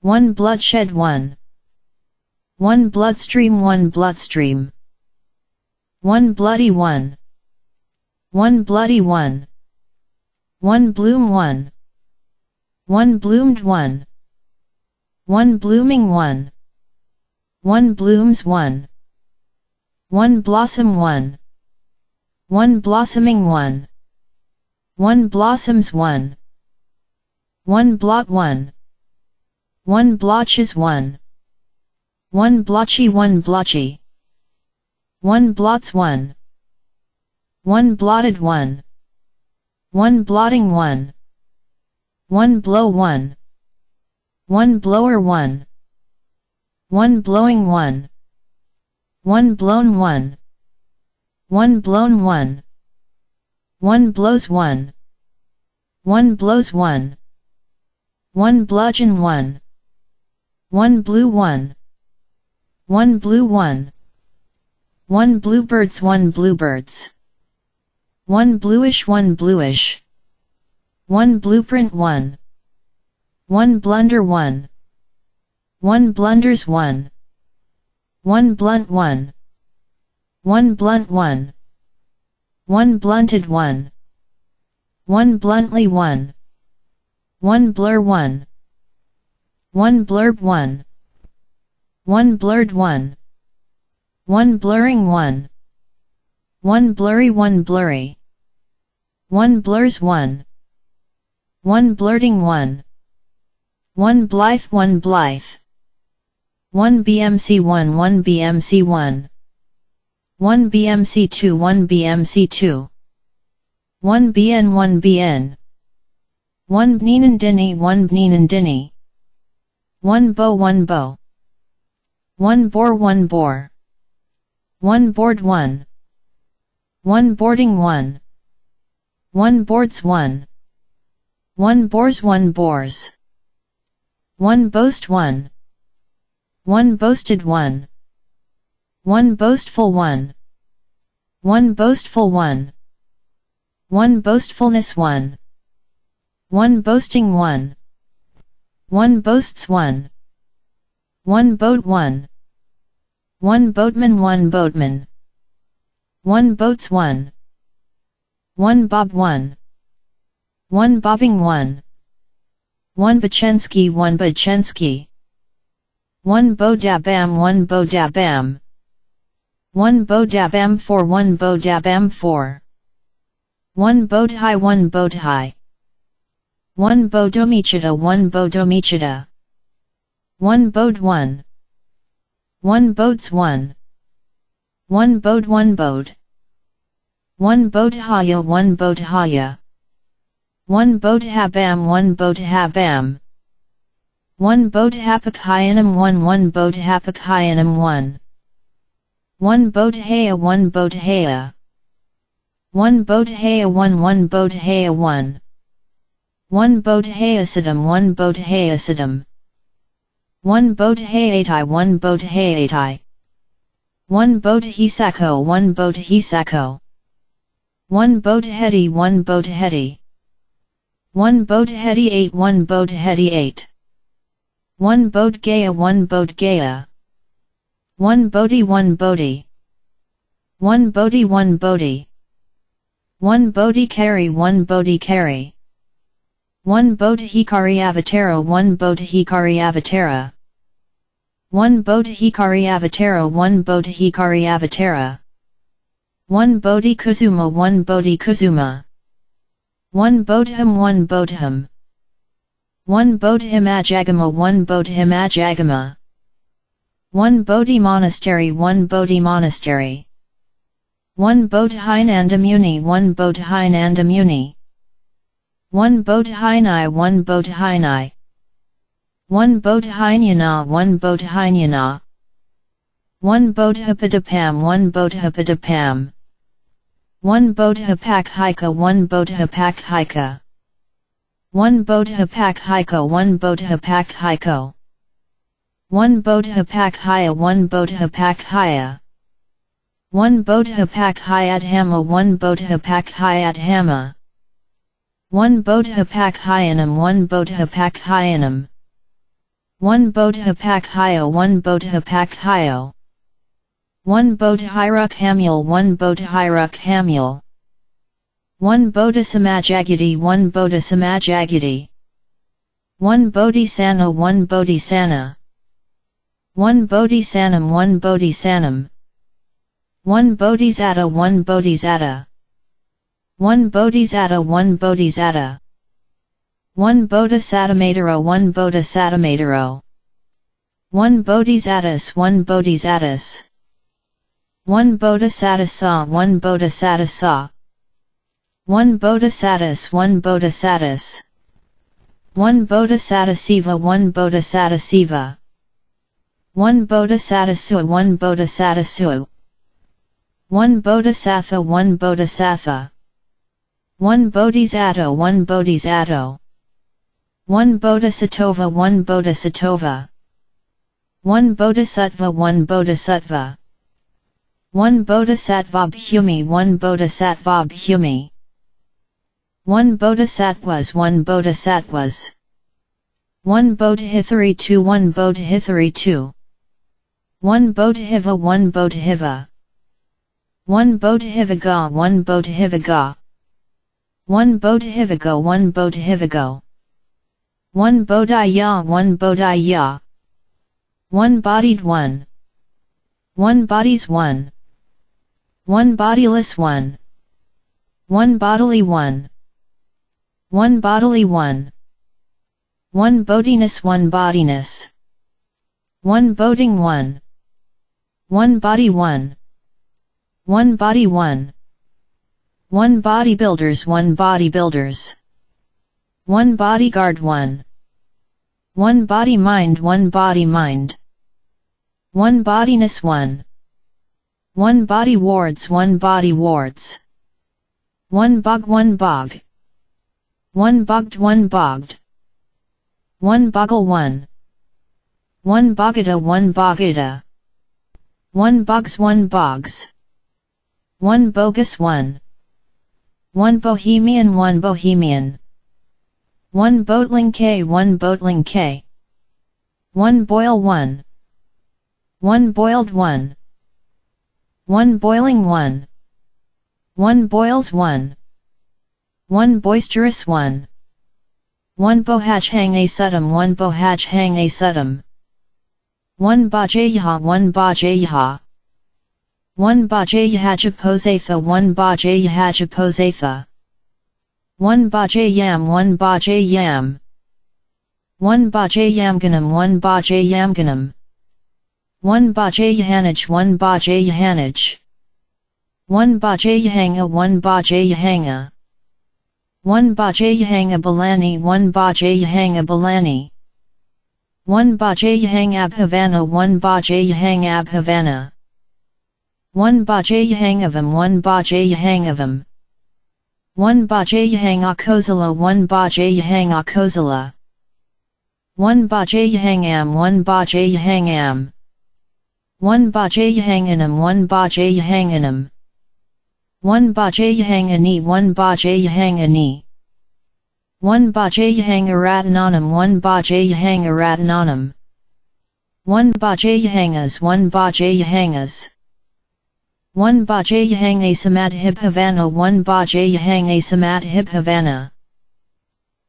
1 bloodshed 1. 1 bloodstream 1 bloodstream. 1 bloody 1. 1 bloody 1. 1 bloom 1. 1 bloomed 1. 1 blooming 1. 1 blooms 1. 1 blossom 1. 1 blossoming 1. 1 blossoms 1. 1 blot 1. 1 blotches 1. 1 blotchy 1 blotchy. 1 blots 1. 1 blotted 1. 1 blotting 1. 1 blow 1. 1 blower 1. 1 blowing 1. 1 blown 1. 1 blown 1. 1 blows 1. 1 blows 1. 1 bludgeon 1. 1 blew 1. 1 blew 1. 1 bluebirds 1 bluebirds. 1 bluish 1 bluish. 1 blueprint 1. 1 blunder 1. 1 blunders 1. 1 blunt 1. 1 blunt 1. 1 blunted 1. 1 bluntly 1. 1 blur 1. 1 blurb 1. 1 blurred 1. 1 blurring 1. 1 blurry 1 blurry. 1 blurs 1. 1 blurting 1. 1 blithe 1 blithe. 1 BMC 1 1 BMC 1. 1 BMC 2 1 BMC 2. 1 BN 1 BN. 1 Bneenandini 1 Bneenandini. 1 bow 1 bow. 1 bore 1 bore. 1 board 1. 1 boarding 1. 1 boards 1. 1 bores 1 bores. 1 boast 1. 1 boasted 1. 1 boastful 1. 1 boastful 1. 1 boastfulness 1. 1 boasting 1. 1 boasts 1. 1 boat 1. 1 boatman 1 boatman. 1 boats 1. 1 bob 1. 1 bobbing 1. 1 Bachensky 1 Bachensky. 1 Bodabam 1 Bodabam. 1 Bodabam 4 1 Bodabam 4. 1 Bodhi 1 Bodhi. 1 Bodomichita 1 Bodomichita. 1 Bode 1. 1 Bodes 1. 1 Bode 1 Bode. 1 Bodhaya 1 Bodhaya. 1 Bodhabam 1 Bodhabam. 1 Bodhapakhayanam 1 1 Bodhapakhayanam 1. 1 Bodhaya 1 Bodhaya. 1 Bodhaya 1 1 Bodhaya 1. 1 Bodhayasidam 1 Bodhayasidam. 1 Bodhayatai 1 Bodhayatai. 1 Bodhisako 1 Bodhisako. 1 Bodhedi 1 Bodhedi. 1 Bodhedi 8 1 Bodhedi 8. 1 Bodhgaya 1 Bodhgaya. 1 Bodhi 1 Bodhi. 1 Bodhi 1 Bodhi. 1 Bodhikari 1 Bodhikari. 1 Bodhikari Avatara 1 Bodhikari Avatara. 1 Bodhikari Avatara 1 Bodhikari Avatara. 1 Bodhikuzuma 1 Bodhikuzuma. 1 Bodham 1 Bodham. 1 Bodhimajagama 1 Bodhimajagama. 1 Bodhi Monastery 1 Bodhi Monastery. 1 Bodhinandamuni 1 Bodhinandamuni 1 Bodhinai 1 Bodhinai 1 Bodhinyana 1 Bodhinyana 1 Bodhipadapam 1 Bodhipadapam 1 Bodhipakhika 1 Bodhipakhika 1 Bodhipakhika 1 Bodhipakhika 1 Bodhipakhya 1 Bodhipakhya 1 Bodhipakhyathama 1 Bodhipakhyathama 1 Bodhipakhyanam 1 Bodhipakhyanam 1 Bodhipakhya 1 Bodhipakhya 1 Bodhirukhamul 1 Bodhirukhamul 1 Bodhisamajagati 1 Bodhisamajagati 1 Bodhisana 1 Bodhisana 1 Bodhisanam 1 Bodhisanam 1 Bodhisatta 1 Bodhisatta 1 Bodhisatta 1 Bodhisatta 1 Bodhisattvamadaro 1 Bodhisattvamadaro 1 Bodhisattas 1 Bodhisattas 1 Bodhisattvasa 1 Bodhisattvasa 1 Bodhisattvas 1 Bodhisattvas 1 Bodhisattvasiva 1 Bodhisattvasiva 1 Bodhisattvasu 1 Bodhisattvasu 1 Bodhisattva 1 Bodhisattva 1 Bodhisattva 1 Bodhisattva 1 Bodhisattva 1 Bodhisattva 1 Bodhisattva 1 Bodhisattva 1 Bodhisattvabhumi 1 Bodhisattvabhumi 1 Bodhisattvas 1 Bodhisattvas 1 Bodhitharitu 1 Bodhitharitu 1 Bodhiva 1 Bodhiva 1 Bodhivaga 1 Bodhivaga 1 Bodhivago 1 Bodhivago 1 Bodhaya 1 Bodhaya 1 Bodied 1 1 Bodies 1 1 Bodiless 1 1 Bodily 1 1 Bodily 1 1 Bodiness 1 Bodiness 1 Boding 1 1 Body 1 1 Body 1 1 Bodybuilders 1 Bodybuilders 1 Bodyguard 1 1 Body Mind 1 Body Mind 1 Bodiness 1 1 Body Wards 1 Body Wards 1 Bog 1 Bog 1 Bogged 1 Bogged 1 Boggle 1 1 Bogata 1 Bogata 1 Bogs 1 Bogs 1 Bogus 1 1 Bohemian 1 Bohemian 1 Boatling K 1 Boatling K 1 Boil 1 1 Boiled 1 1 Boiling 1 1 Boils 1 1 Boisterous 1 1 Bohaj Hang A Sudam 1 Bohaj Hang A Sudam 1 Bajayha 1 Bajayha 1 Bajayahajapozatha 1 Bajayahajapozatha 1 Bajayam 1 Bajayam 1 Bajayamganam 1 Bajayamganam 1 Bajayahanaj 1 Bajayahanaj 1 Bajayahanga 1 Bajayahanga 1 Bajayahanga Balani 1 Bajayahanga Balani 1 Bajayahang Abhavana 1 Bajayahang Abhavana 1 Bajayahangavam 1 Bajayahangavam 1 Bajayahang Akozala 1 Bajayahang Akozala 1 Bajayahangam 1 Bajayahangam 1 Bajayahanganam 1 Bajayahanganam 1 Bajayahangani 1 Bajayahangani 1 Bajayahangaratananam 1 Bajayahangaratananam 1 Bajayahangas 1 Bajayahangas 1 Bajayahang Asamadhibhavana 1 Bajayahang Asamadhibhavana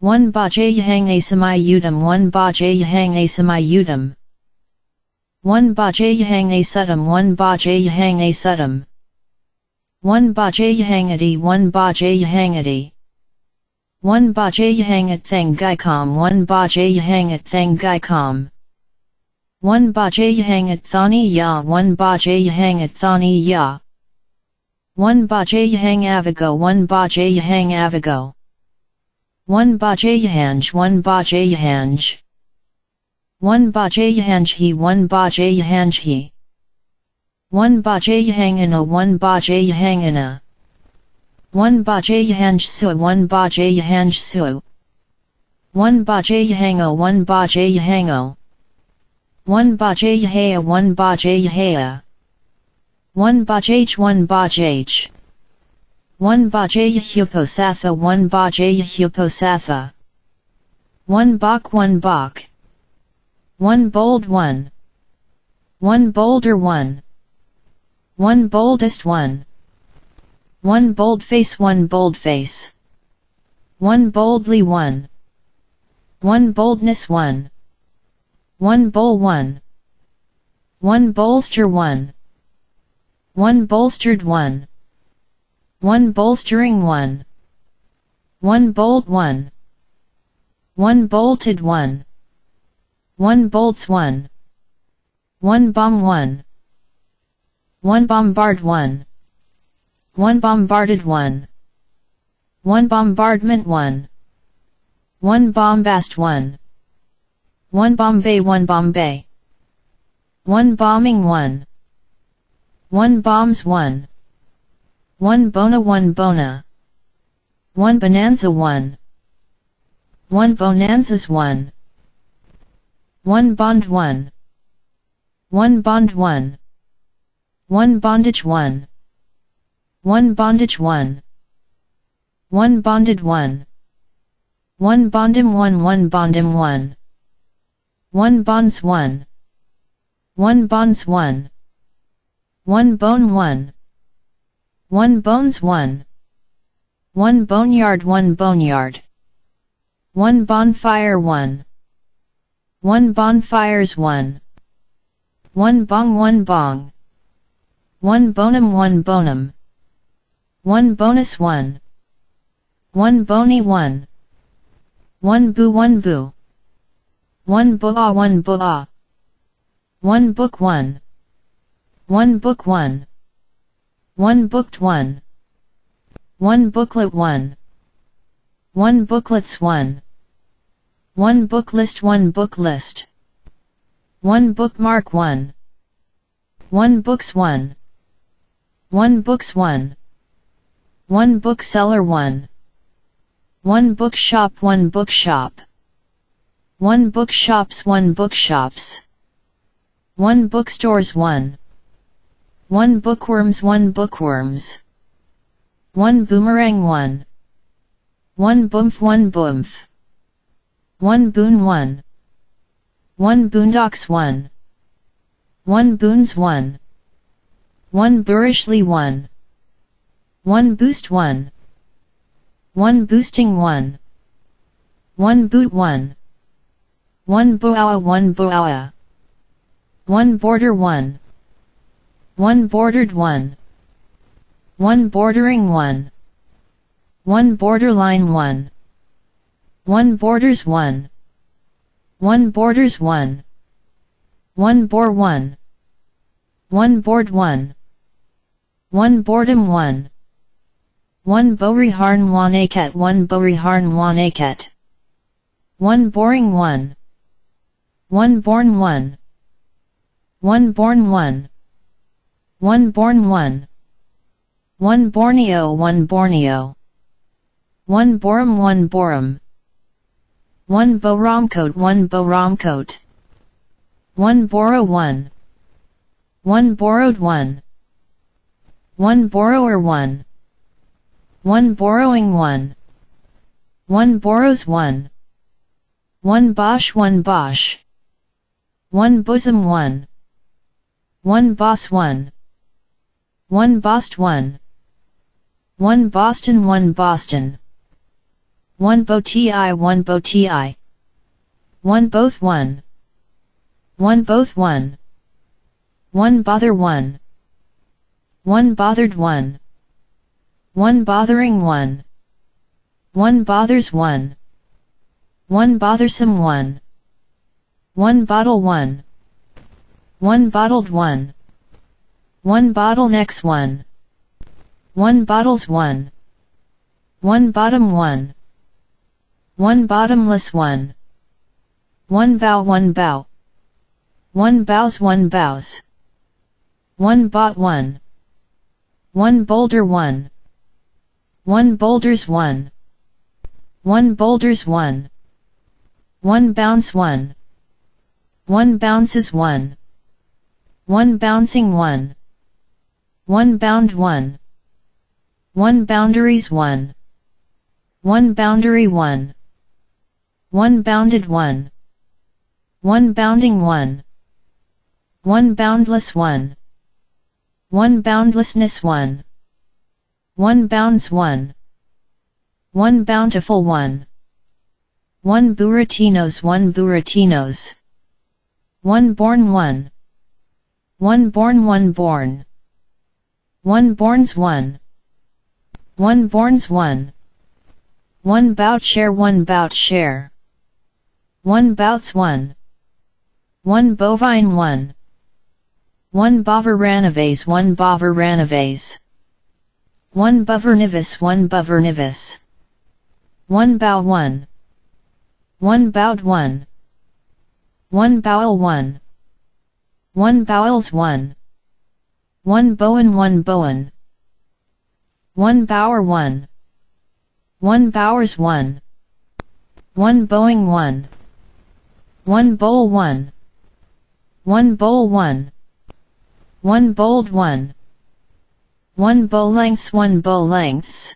1 Bajayahang Asamayudam 1 Bajayahang Asamayudam 1 Bajayahang Asudam 1 Bajayahang Asudam 1 Bajayahangadi 1 Bajayahangadi 1 Bajayahangat Thangaikom 1 Bajayahangat Thangaikom 1 Bajayahangat Thani Ya 1 Bajayahangat Thani Ya 1 Bajayahang Avago 1 Bajayahang Avago 1 Bajayahanj 1 Bajayahanj 1 Bajayahanj he 1 Bajayahanj he 1 Bajayahangana 1 Bajayahangana 1 Bajayahanj su 1 Bajayahanj su 1 Bajayahango 1 Bajayahango 1 Bajayahaya 1 Bajayahaya 1 Bajaj 1 Bajaj 1 Bajayahuposatha 1 Bajayahuposatha 1 Bach 1 Bach 1 Bold 1 1 Bolder 1 1 Boldest 1 1 Boldface 1 Boldface 1 Boldly 1 1 Boldness 1 1 Bowl 1 1 Bolster 1 1 Bolstered 1 1 Bolstering 1 1 Bolt 1 1 Bolted 1 1 Bolts 1 1 Bomb 1 1 Bombard 1 1 Bombarded 1 1 Bombardment 1 1 Bombast 1 1 Bombay 1 Bombay 1 Bombing 1 1 Bombs 1 1 Bona 1 Bona 1 Bonanza 1 1 Bonanzas 1 1 Bond 1 1 Bond 1 1 Bondage 1 1 Bondage 1 1 Bonded 1 1 Bondim 1 1 Bondim 1 1 Bonds 1 1 Bonds 1 1 Bone 1 1 Bones 1 1 Boneyard 1 Boneyard 1 Bonfire 1 1 Bonfires 1 1 Bong 1 Bong 1 Bonum 1 Bonum 1 Bonus 1 1 Bony 1 1 Boo 1 Boo 1 Booah 1 Booah 1 Book 1 1 Book 1 1 Booked 1 1 Booklet 1 1 Booklets 1 1 Booklist 1 Booklist 1 Bookmark 1 1 Books 1 1 Books 1 1 Bookseller 1 1 Bookshop 1 Bookshop 1 Bookshops 1 Bookshops 1 Bookstores 1 1 Bookworms 1 Bookworms 1 Boomerang 1 1 Boomf 1 Boomf 1 Boon 1 1 Boondocks 1 1 Boons 1 1 Boorishly 1 1 Boost 1 1 Boosting 1 1 Boot 1 1 Boawa 1 Boawa 1 Border 1 1 Bordered 1 1 Bordering 1 1 Borderline 1 1 Borders 1 1 Borders 1 1 Bore 1 1 Board 1 1 Boredom 1 1 Boriharn 1 Aket 1 Boriharn 1 Aket 1 Boring 1 1 Born 1 1 Born 1 1 Born 1 1 Borneo 1 Borneo 1 Borum 1 Borum 1 Boramcoat 1 Boramcoat 1 Borrow 1 1 Borrowed 1 1 Borrower 1 1 Borrowing 1 1 Borrows 1 1 Bosch 1 Bosch 1 Bosom 1 1 Boss 1 1 Bost 1 1 Boston 1 Boston 1 Boti 1 Boti 1 Both 1 1 Both 1 1 Bother 1 1 Bothered 1 1 Bothering 1 1 Bothers 1 1 Bothersome 1 1 Bottle 1 1 Bottled 1 1 Bottlenecks 1 1 bottles 1. 1 bottom 1. 1 bottomless 1. 1 bow 1 bow. 1 bows 1 bows. 1 bought 1. 1 boulder 1. 1 boulders 1. 1 boulders 1. 1 bounce 1. 1 bounces 1. 1 bouncing 1. 1 bound 1. 1 boundaries 1. 1 boundary 1. 1 bounded 1. 1 bounding 1. 1 boundless 1. 1 boundlessness 1. 1 bounds 1. 1 bountiful 1. 1 buratinos 1 buratinos. 1 born 1. 1 born 1 born. 1 borns 1. 1 borns 1. 1 bout share 1 bout share. 1 bouts 1. 1 bovine 1. 1 bovaranaves 1 bovaranaves. 1 bovernivus 1 bovernivus. 1 bow 1. 1 bowed 1. 1 bowel 1. 1 bowels 1. 1 bowen 1 bowen. 1 bower 1. 1 bowers 1. 1 bowing 1. 1 bowl 1. 1 bowl 1. 1 bowled 1. 1 bow lengths 1 bow lengths.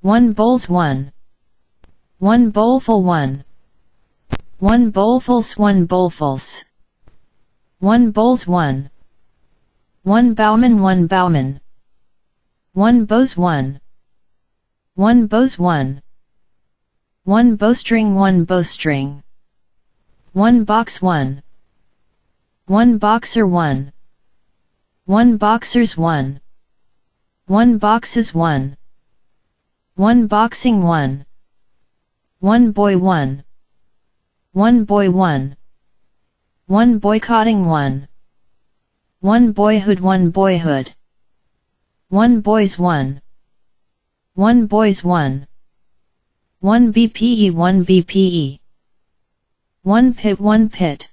1 bowls 1. 1 bowlful 1. 1 bowlfuls 1 bowlfuls. 1 bowls 1. 1 bowman 1 bowman. 1 bows 1. 1 bows 1. 1 bowstring 1 bowstring. 1 box 1. 1 boxer 1. 1 boxers 1. 1 boxes 1. 1 boxing 1. 1 boy 1. 1 boy 1. 1 boycotting 1. 1 boyhood 1 boyhood. 1 boys 1. 1 boys 1. 1 BPE 1 BPE. 1 pit 1 pit.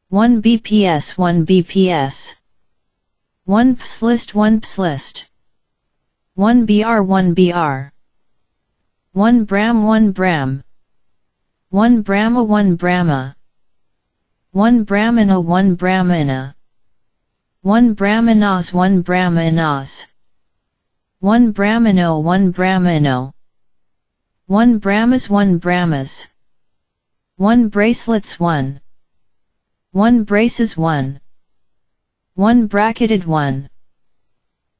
1 BPS 1 BPS. 1 pslist 1 pslist. 1 BR 1 BR. 1 Bram 1 Bram. 1 Brahma 1 Brahma. 1 Brahmana 1 Brahmana. 1 Brahmanas 1 Brahmanas. 1 Brahmano 1 Brahmano. 1 Brahmas 1 Brahmas. 1 bracelets 1. 1 braces 1. 1 bracketed 1.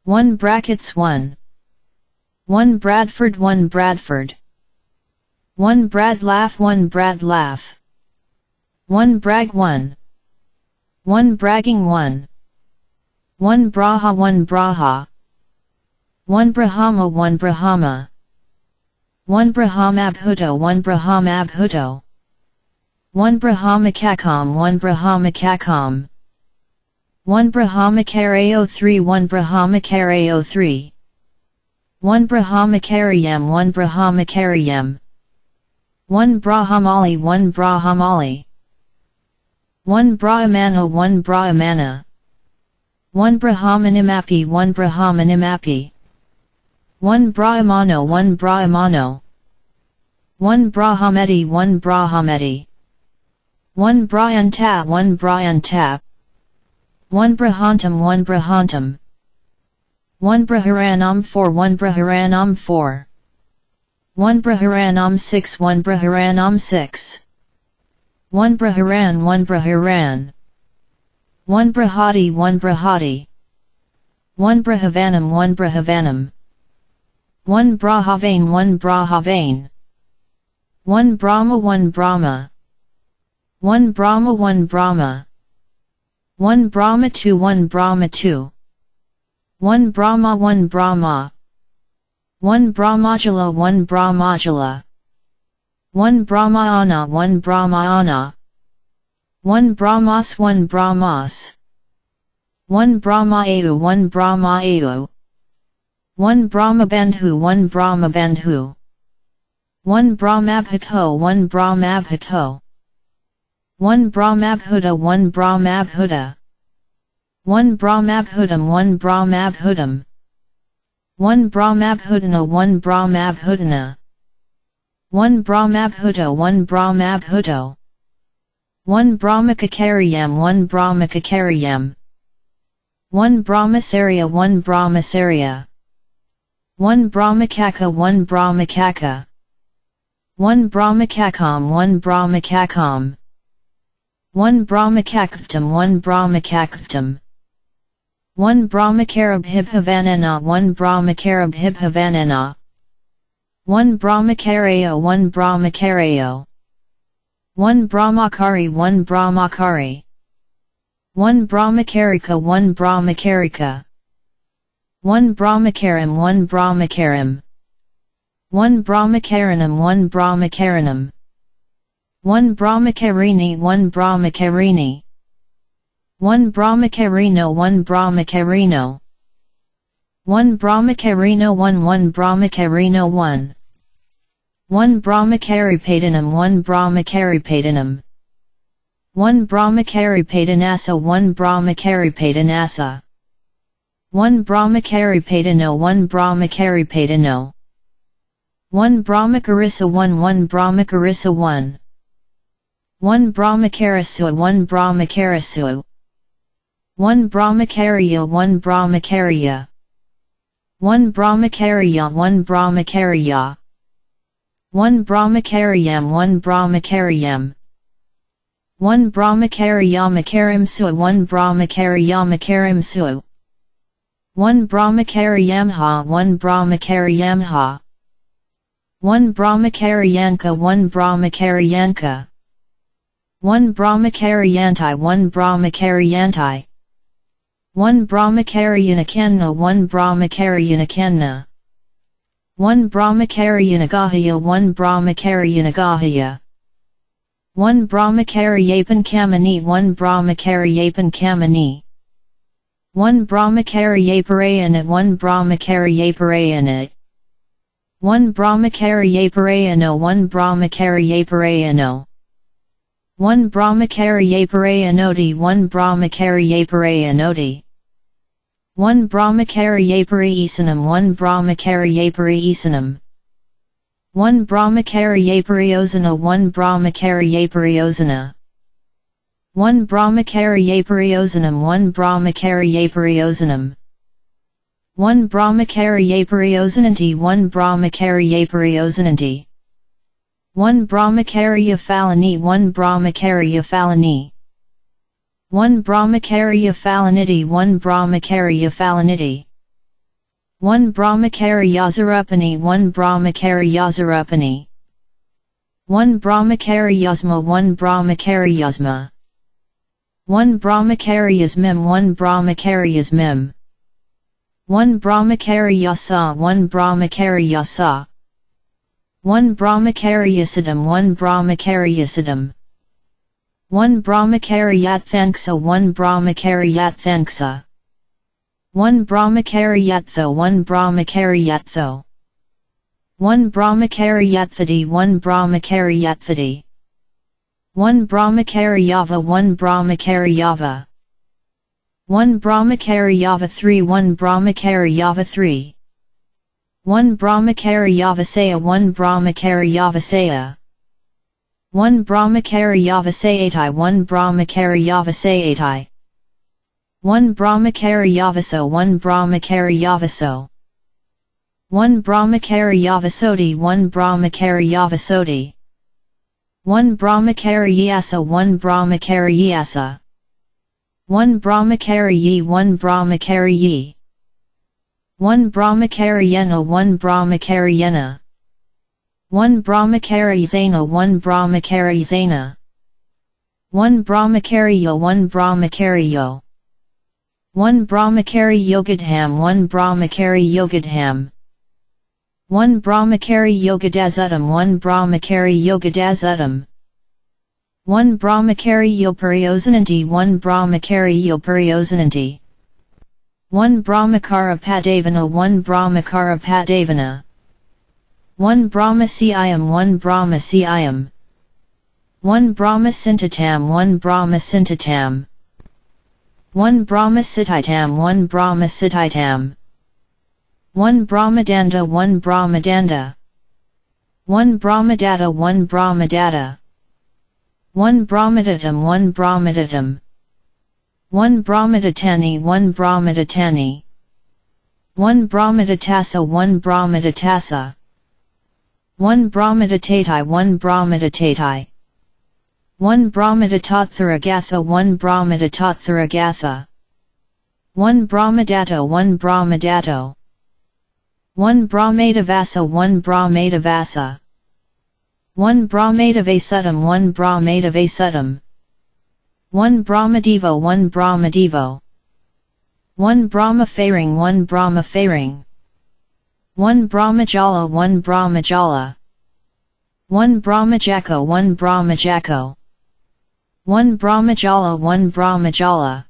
1 brackets 1. 1 Bradford 1 Bradford. 1 Brad laugh 1 Brad laugh. 1 brag 1. 1 bragging 1. 1 Braha 1 Braha. 1 Brahma 1 Brahma. 1 Brahmabhuto 1 Brahmabhuto. 1 Brahmakakam 1 Brahmakakam. 1 Brahmakareo 3 1 Brahmakareo 3. 1 Brahmakariyam 1 Brahmakariyam. 1 Brahmali 1 Brahmali. 1 Brahmana 1 Brahmana. 1 Brahmanimapi 1 Brahmanimapi. 1 Brahmano 1 Brahmano. 1 Brahmeti 1 Brahmeti. 1 Brahanta 1 Brahanta. 1 Brahantam 1 Brahantam. 1 Braharanam 4 1 Braharanam 4. 1 Braharanam 6 1 Braharanam 6. 1 Braharan 1 Braharan. 1 Brahati 1 Brahati. 1 Brahavanam 1 Brahavanam. 1 Brahavain 1 Brahavain. 1 Brahma 1 Brahma. 1 Brahma 1 Brahma. 1 Brahma 2 1 Brahma 2. 1 Brahma 1 Brahma. 1 Brahmajala 1 Brahmajala. 1 Brahmayana 1 Brahmayana. 1 Brahmas 1 Brahmas. 1 Brahmayu 1 Brahmayu. 1 Brahmabandhu 1 Brahmabandhu 1 Brahmabhuto 1 Brahmabhuto 1 Brahmabhuta 1 Brahmabhuta 1 Brahmabhutam 1 Brahmabhutam 1 Brahmabhutana 1 Brahmabhutana 1 Brahmabhuto 1 Brahmabhuto 1 Brahmakakariyam 1 Brahmakakariyam 1 Brahmasarya 1 Brahmasarya 1 Brahmakaka 1 Brahmakaka 1 Brahmakakam 1 Brahmakakam 1 Brahmakaktham 1 Brahmakaktham 1 Brahmakarabhibhavanana 1 Brahmakarabhibhavanana 1 Brahmakarayo 1 Brahmakarayo 1 Brahmakari 1 Brahmakari 1 Brahmakarika 1 Brahmakarika 1 Brahmakaram 1 Brahmakaram 1 Brahmakaranam 1 Brahmakaranam 1 Brahmakarini 1 Brahmakarini 1 Brahmakarino 1 Brahmakarino 1 Brahmakarino 1 1 Brahmakarino 1 1 Brahmakaripadanam 1 Brahmakaripadanam 1 Brahmakaripadanasa 1 Brahmakaripadanasa 1 Brahmakaripadano 1 Brahmakaripadano 1 Brahmakarissa 1 1 Brahmakarissa 1 1 Brahmakarasu 1 Brahmakarasu 1 Brahmakarya 1 Brahmakarya 1 Brahmakarya 1 Brahmakarya 1 Brahmakaryam 1 Brahmakaryam 1 Brahmakaryamakarimsu 1 Brahmakaryamakarimsu 1 Brahmakaryamha 1 Brahmakaryamha 1 Brahmakaryanka 1 Brahmakaryanka 1 Brahmakaryantai 1 Brahmakaryantai 1 Brahmakaryanakana 1 Brahmakaryanakana 1 Brahmakaryanagahaya 1 Brahmakaryanagahaya 1 Brahmakaryapankamani 1 Brahmakaryapankamani 1 Brahmakaryaparayana 1 Brahmakaryaparayana 1 Brahmakaryaparayano 1 Brahmakaryaparayano 1 Brahmakaryaparanoti 1 Brahmakaryaparanoti 1 Brahmakaryaparaisanam 1 Brahmakaryaparaisanam 1 Brahmakaryapariosana 1 Brahmakaryapariosana 1 Brahmakaryapariosanam 1 Brahmakaryapariosanam 1 Brahmakaryapariosonanti 1 Brahmakaryapariosonanti 1 Brahmakaryaphalani 1 Brahmakaryaphalani 1 Brahmakaryaphalaniti 1 Brahmakaryaphalaniti 1 Brahmakaryazarupani 1 Brahmakaryazarupani 1 Brahmakaryasma 1 Brahmakaryasma 1 Brahmakaryasmim 1 Brahmakaryasmim 1 Brahmakaryasa 1 Brahmakaryasa 1 Brahmakaryasadam 1 Brahmakaryasadam 1 Brahmakaryathanksa 1 Brahmakaryathanksa 1 Brahmakaryatho 1 Brahmakaryatho 1 Brahmakaryathadi 1 Brahmakaryathadi 1 Brahmakaryava 1 Brahmakaryava 1 Brahmakaryava 3 1 Brahmakaryava 3 1 Brahmakaryavasaya 1 Brahmakaryavasaya 1 Brahmakaryavasayatai 1 Brahmakaryavasayatai 1 Brahmakaryavaso 1 Brahmakaryavaso 1 Brahmakaryavasodi 1 Brahmakaryavasodi 1 Brahmakaryasa 1 Brahmakaryasa 1 Brahmakaryi 1 Brahmakaryi 1 Brahmakaryena 1 Brahmakaryena 1 Brahmakaryzena 1 Brahmakaryzena 1 Brahmakaryo 1 Brahmakaryo 1 Brahmakaryogadham 1 Brahmakaryogadham 1 Brahmakaryogadazudam 1 Brahmakaryogadazudam 1 Brahmakaryopariosananti 1 Brahmakaryopariosananti 1 Brahmakara Padavana 1 Brahmakara Padavana 1 Brahma Siyam 1 Brahma Siyam 1 Brahma Sintatam 1 Brahma Sintatam 1 Brahma Sitaitam 1 Brahma Sitaitam 1 Brahmadanda 1 Brahmadanda 1 Brahmadatta 1 Brahmadatta 1 Brahmadatam 1 Brahmadatam 1 Brahmadatani 1 Brahmadatani 1 Brahmadatassa 1 Brahmadatassa 1 Brahmadatatai 1 Brahmadatatai 1 Brahmadatatthaраgatha 1 Brahmadatatthaраgatha 1 Brahmadatta 1 Brahmadatta 1 Brahmadavasa 1 Brahmadavasa 1 Brahmadavasutam 1 Brahmadavasutam 1 Brahmadevo 1 Brahmadevo 1 Brahmafaring 1 Brahmafaring 1 Brahmajala 1 Brahmajala 1 Brahmajako 1 Brahmajako 1 Brahmajala 1 Brahmajala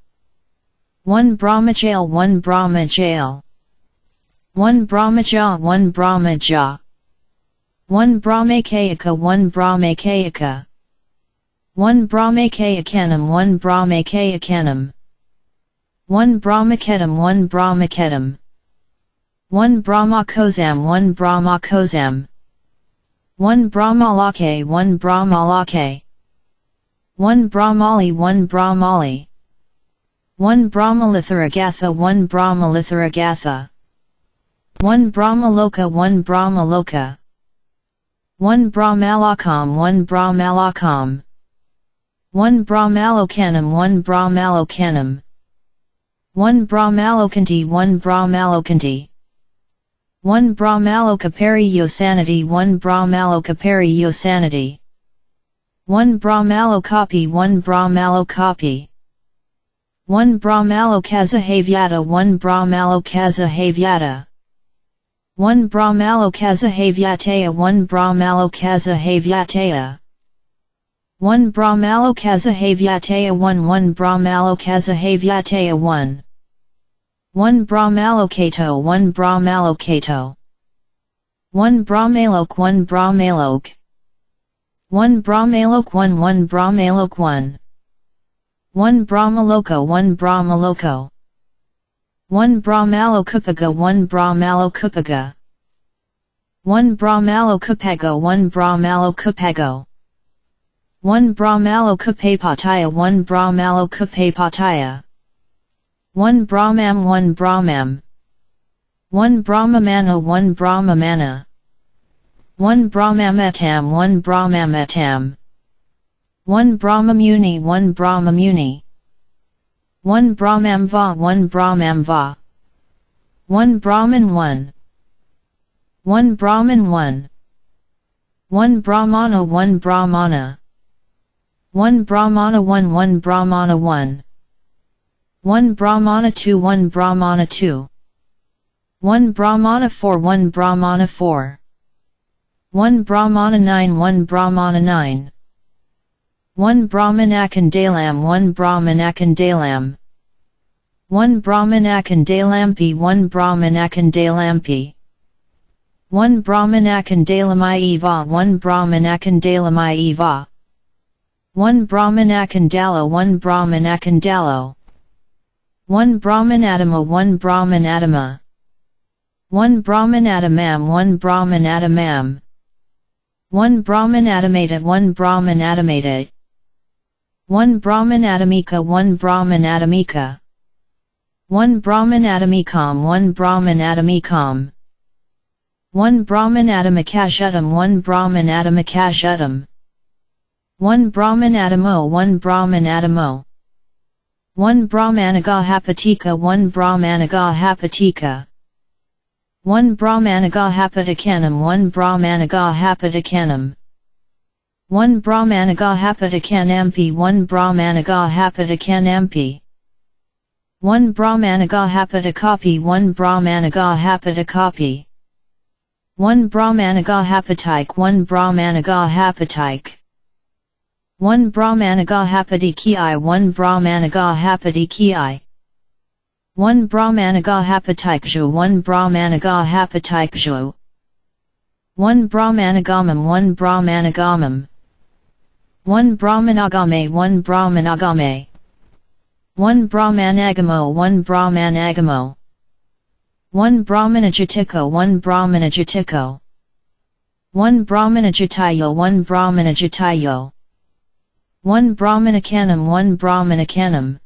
1 Brahmajail 1 Brahmajail 1 Brahmaja 1 Brahmaja 1 Brahmakayaka 1 Brahmakayaka 1 Brahmakayakanam 1 Brahmakayakanam 1 Brahmaketam 1 Brahmaketam 1 Brahmakozam 1 Brahmakozam 1 Brahmalake 1 Brahmalake 1 Brahmali 1 Brahmali 1 Brahmalithoragatha 1 Brahmalithoragatha 1 Brahmaloka 1 Brahmaloka 1 Brahmalakam 1 Brahmalakam 1 Brahmalokanam 1 Brahmalokanam 1 Brahmalokanti 1 Brahmalokanti 1 Brahmalokapari yosanity 1 Brahmalokapari yosanity 1 Brahmalokapi 1 Brahmalokapi 1 Brahmalokazahavyata 1 Brahmalokazahavyata 1 Brahmalokazahavyataya 1 Brahmalokazahavyataya 1 Brahmalokazahavyataya 1 1 Brahmalokazahavyataya 1 1 Brahmalokato 1 Brahmalokato 1 Brahmalok 1 Brahmalok 1 Brahmalok 1 1 Brahmalok 1 1 Brahmaloko 1 Brahmaloko 1 Brahmalokupaga 1 Brahmalokupaga 1 Brahmalokupago 1 Brahmalokupago 1 Brahmalokupapataya 1 Brahmalokupapataya 1 Brahmam 1 Brahmam 1 Brahmamana 1 Brahmamana 1 Brahmamatam 1 Brahmamatam 1 Brahmamuni 1 Brahmamuni 1 Brahmamva 1 Brahmamva 1 Brahman 1 1 Brahman 1 1 Brahmana 1 Brahmana 1 Brahmana 1 1 Brahmana 1 1 Brahmana 2 1 Brahmana 2 1 Brahmana 4 1 Brahmana 4 1 Brahmana 9 1 Brahmana 9 1 Brahmanakandalam 1 Brahmanakandalam 1 Brahmanakandalampi 1 Brahmanakandalampi 1 Brahmanakandalamaiva 1 Brahmanakandalamaiva 1 Brahmanakandalo 1 Brahmanakandalo 1 Brahmanadama 1 Brahmanadama 1 Brahmanadamam 1 Brahmanadamam 1 Brahmanadamated 1 Brahmanadamated 1 Brahmanadamika 1 Brahmanadamika 1 Brahmanadamikam 1 Brahmanadamikam 1 Brahmanadamakashutam 1 Brahmanadamakashutam 1 Brahmanadamo 1 Brahmanadamo 1 Brahmanagahapatika 1 Brahmanagahapatika 1 Brahmanagahapatikanam 1 Brahmanagahapatikanam 1 Brahmanagahapatikanampi 1 Brahmanagahapatikanampi 1 Brahmanagahapatikapi 1 Brahmanagahapatikapi 1 Brahmanagahapatike 1 Brahmanagahapatike 1 Brahmanagahapatiki 1 Brahmanagahapatiki 1 Brahmanaga Hapatikju 1 Brahmanaga Hapatikju 1 Brahmanagamam 1 Brahmanagamam 1 Brahmanagame 1 Brahmanagame 1 Brahmanagamo 1 Brahmanagamo 1 Brahmanajatiko 1 Brahmanajatiko 1 Brahmanajatayo 1 Brahmanajatayo 1 Brahmanakanam 1 Brahmanakanam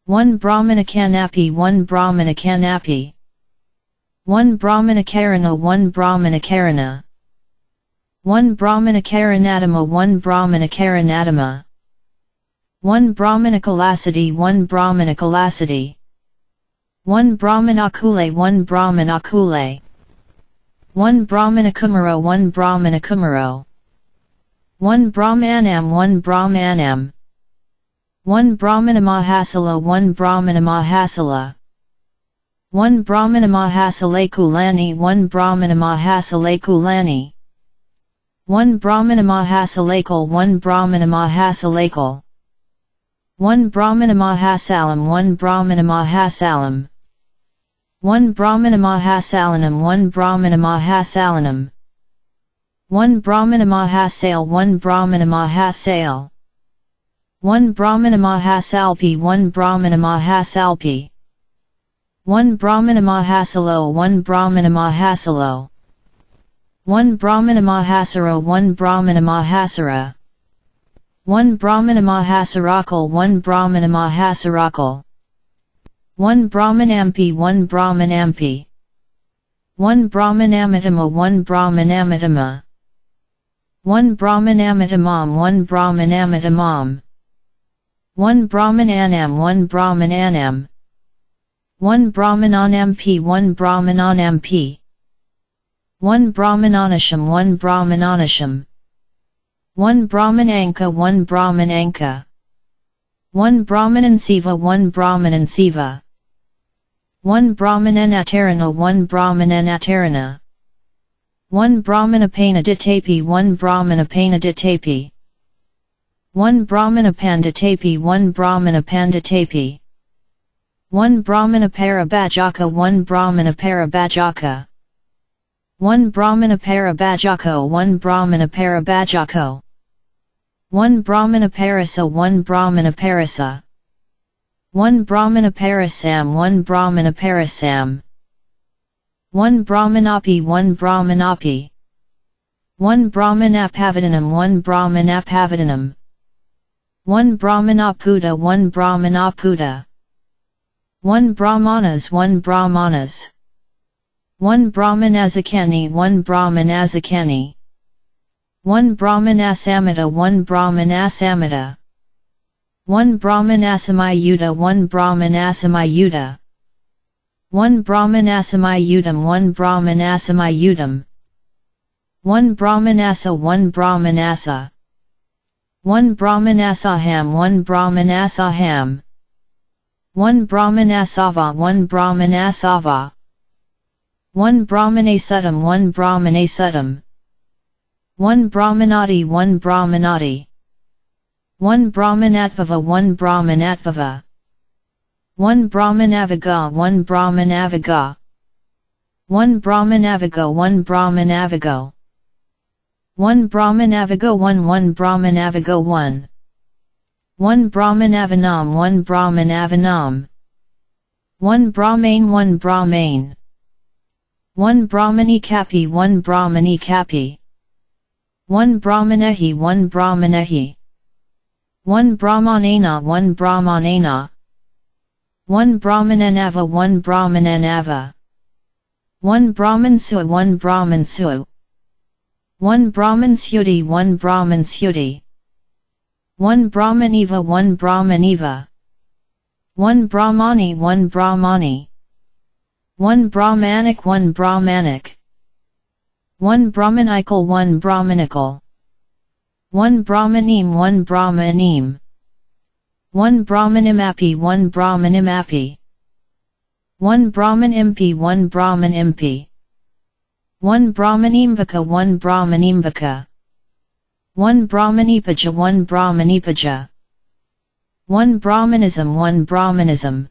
1 Brahmanakanapi 1 Brahmanakanapi 1 Brahmanakarana 1 Brahmanakarana 1 Brahmanakaranatama 1 Brahmanakaranatama 1 Brahmanakalasati 1 Brahmanakalasati 1 Brahmanakule 1 Brahmanakule 1 Brahmanakumaro 1 Brahmanakumaro 1 Brahmanam 1 Brahmanam 1 Brahmanamahasala 1 Brahmanamahasala 1 Brahmanamahasalakulani 1 Brahmanamahasalakulani 1 Brahmanamahasalakal 1 Brahmanamahasalakal 1 Brahmanamahasalam 1 Brahmanamahasalam 1 Brahmanamahasalanam 1 Brahmanamahasalanam 1 Brahmanamahasal 1 Brahmanamahasal 1 Brahmanamahasalpi 1 Brahmanamahasalpi 1 Brahmanamahasalo 1 Brahmanamahasalo 1 Brahmanamahasara 1 Brahmanamahasara 1 Brahmanamahasarakal 1 Brahmanamahasarakal 1 Brahmanampi 1 Brahmanampi 1 Brahmanamitama 1 Brahmanamitama 1 Brahmanamitamam 1 Brahmanamitamam 1 Brahmananam 1 Brahmananam 1 Brahmananamp 1 Brahmananamp 1 Brahmananasham 1 Brahmananasham 1 Brahmananka 1 Brahmananka 1 Brahmanansiva 1 Brahmanansiva 1 Brahmananatarana 1 Brahmananatarana 1 Brahmanapana-ditapi 1 Brahmanapana-ditapi 1 Brahmanapanditapi 1 Brahmanapanditapi 1 Brahmanaparabhajaka 1 Brahmanaparabhajaka 1 Brahmanaparabhajako 1 Brahmanaparabhajako 1 Brahmanaparasa 1 Brahmanaparasa 1 Brahmanaparasam 1 Brahmanaparasam 1 Brahmanapi 1 Brahmanapi 1 Brahmanapavadanam 1 Brahmanapavadanam 1 Brahmanaputa 1 Brahmanaputa 1 Brahmanas 1 Brahmanas 1 Brahmanazakani 1 Brahmanazakani 1 Brahmanasamita 1 Brahmanasamita 1 Brahmanasamayuta 1 Brahmanasamayuta 1 Brahmanasamayutam 1 Brahmanasamayutam 1 Brahmanasa 1 Brahmanasa 1 Brahmanasaham 1 Brahmanasaham 1 Brahmanasava 1 Brahmanasava 1 Brahmanasuttam 1 Brahmanasuttam 1 Brahmanati 1 Brahmanati 1 Brahmanatvava 1 Brahmanatvava 1 Brahmanavaga 1 Brahmanavaga 1 Brahmanavago 1 Brahmanavago 1 Brahmanavago 1 1 Brahmanavago 1 1 Brahmanavanam 1 Brahmanavanam 1 Brahmane 1 Brahmane 1 Brahmani Kapi 1 Brahmani Kapi 1 Brahmanahi 1 Brahmanahi 1 Brahmanena 1 Brahmanena 1 Brahmananava 1 Brahmananava 1 Brahmansua 1 Brahmansua 1 Brahmansyuti 1 Brahmansyuti 1 Brahmaniva 1 Brahmaniva 1 Brahmani 1 Brahmani 1 Brahmanic 1 Brahmanic 1 Brahmanikal 1 Brahmanikal 1 Brahmanim 1 Brahmanim 1 Brahmanimapi 1 Brahmanimapi 1 Brahmanimpi 1 Brahmanimpi 1 Brahmanimvaka 1 Brahmanimvaka 1 Brahmanipaja 1 Brahmanipaja 1 Brahmanism 1 Brahmanism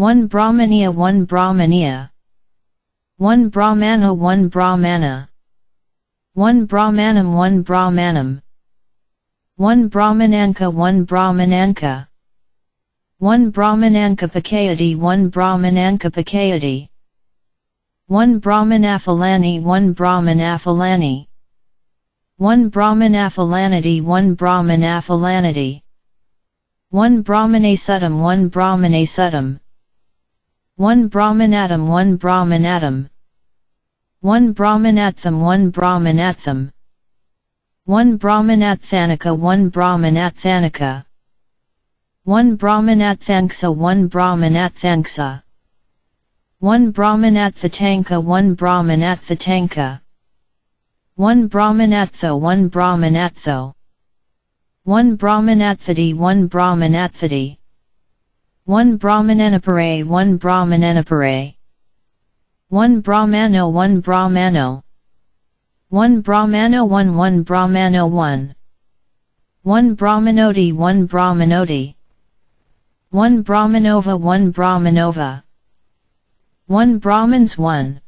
1 Brahmaniya 1 Brahmaniya 1 Brahmana 1 Brahmana 1 Brahmanam 1 Brahmanam 1 Brahmananka 1 Brahmananka 1 Brahmananka Pakayati 1 Brahmananka Pakayati 1 Brahmanafalani 1 Brahmanafalani 1 Brahmanafalanati 1 Brahmanafalanati 1 Brahmanasuttam 1 Brahmanasuttam 1 Brahmanatam 1 Brahmanatam 1 Brahmanatham 1 Brahmanatham 1 Brahmanathanika 1 Brahmanathanika 1 Brahmanathanksa 1 Brahmanathanksa 1 Brahmanathatanka 1 Brahmanathatanka 1 Brahmanatho 1 Brahmanatho 1 Brahmanathati 1 Brahmanathati 1 Brahmananapare 1 Brahmananapare 1 Brahmano 1 Brahmano 1 Brahmano 1 1 Brahmano 1 1 Brahmanoti 1 Brahmanoti 1 Brahmanova 1 Brahmanova 1 Brahmans 1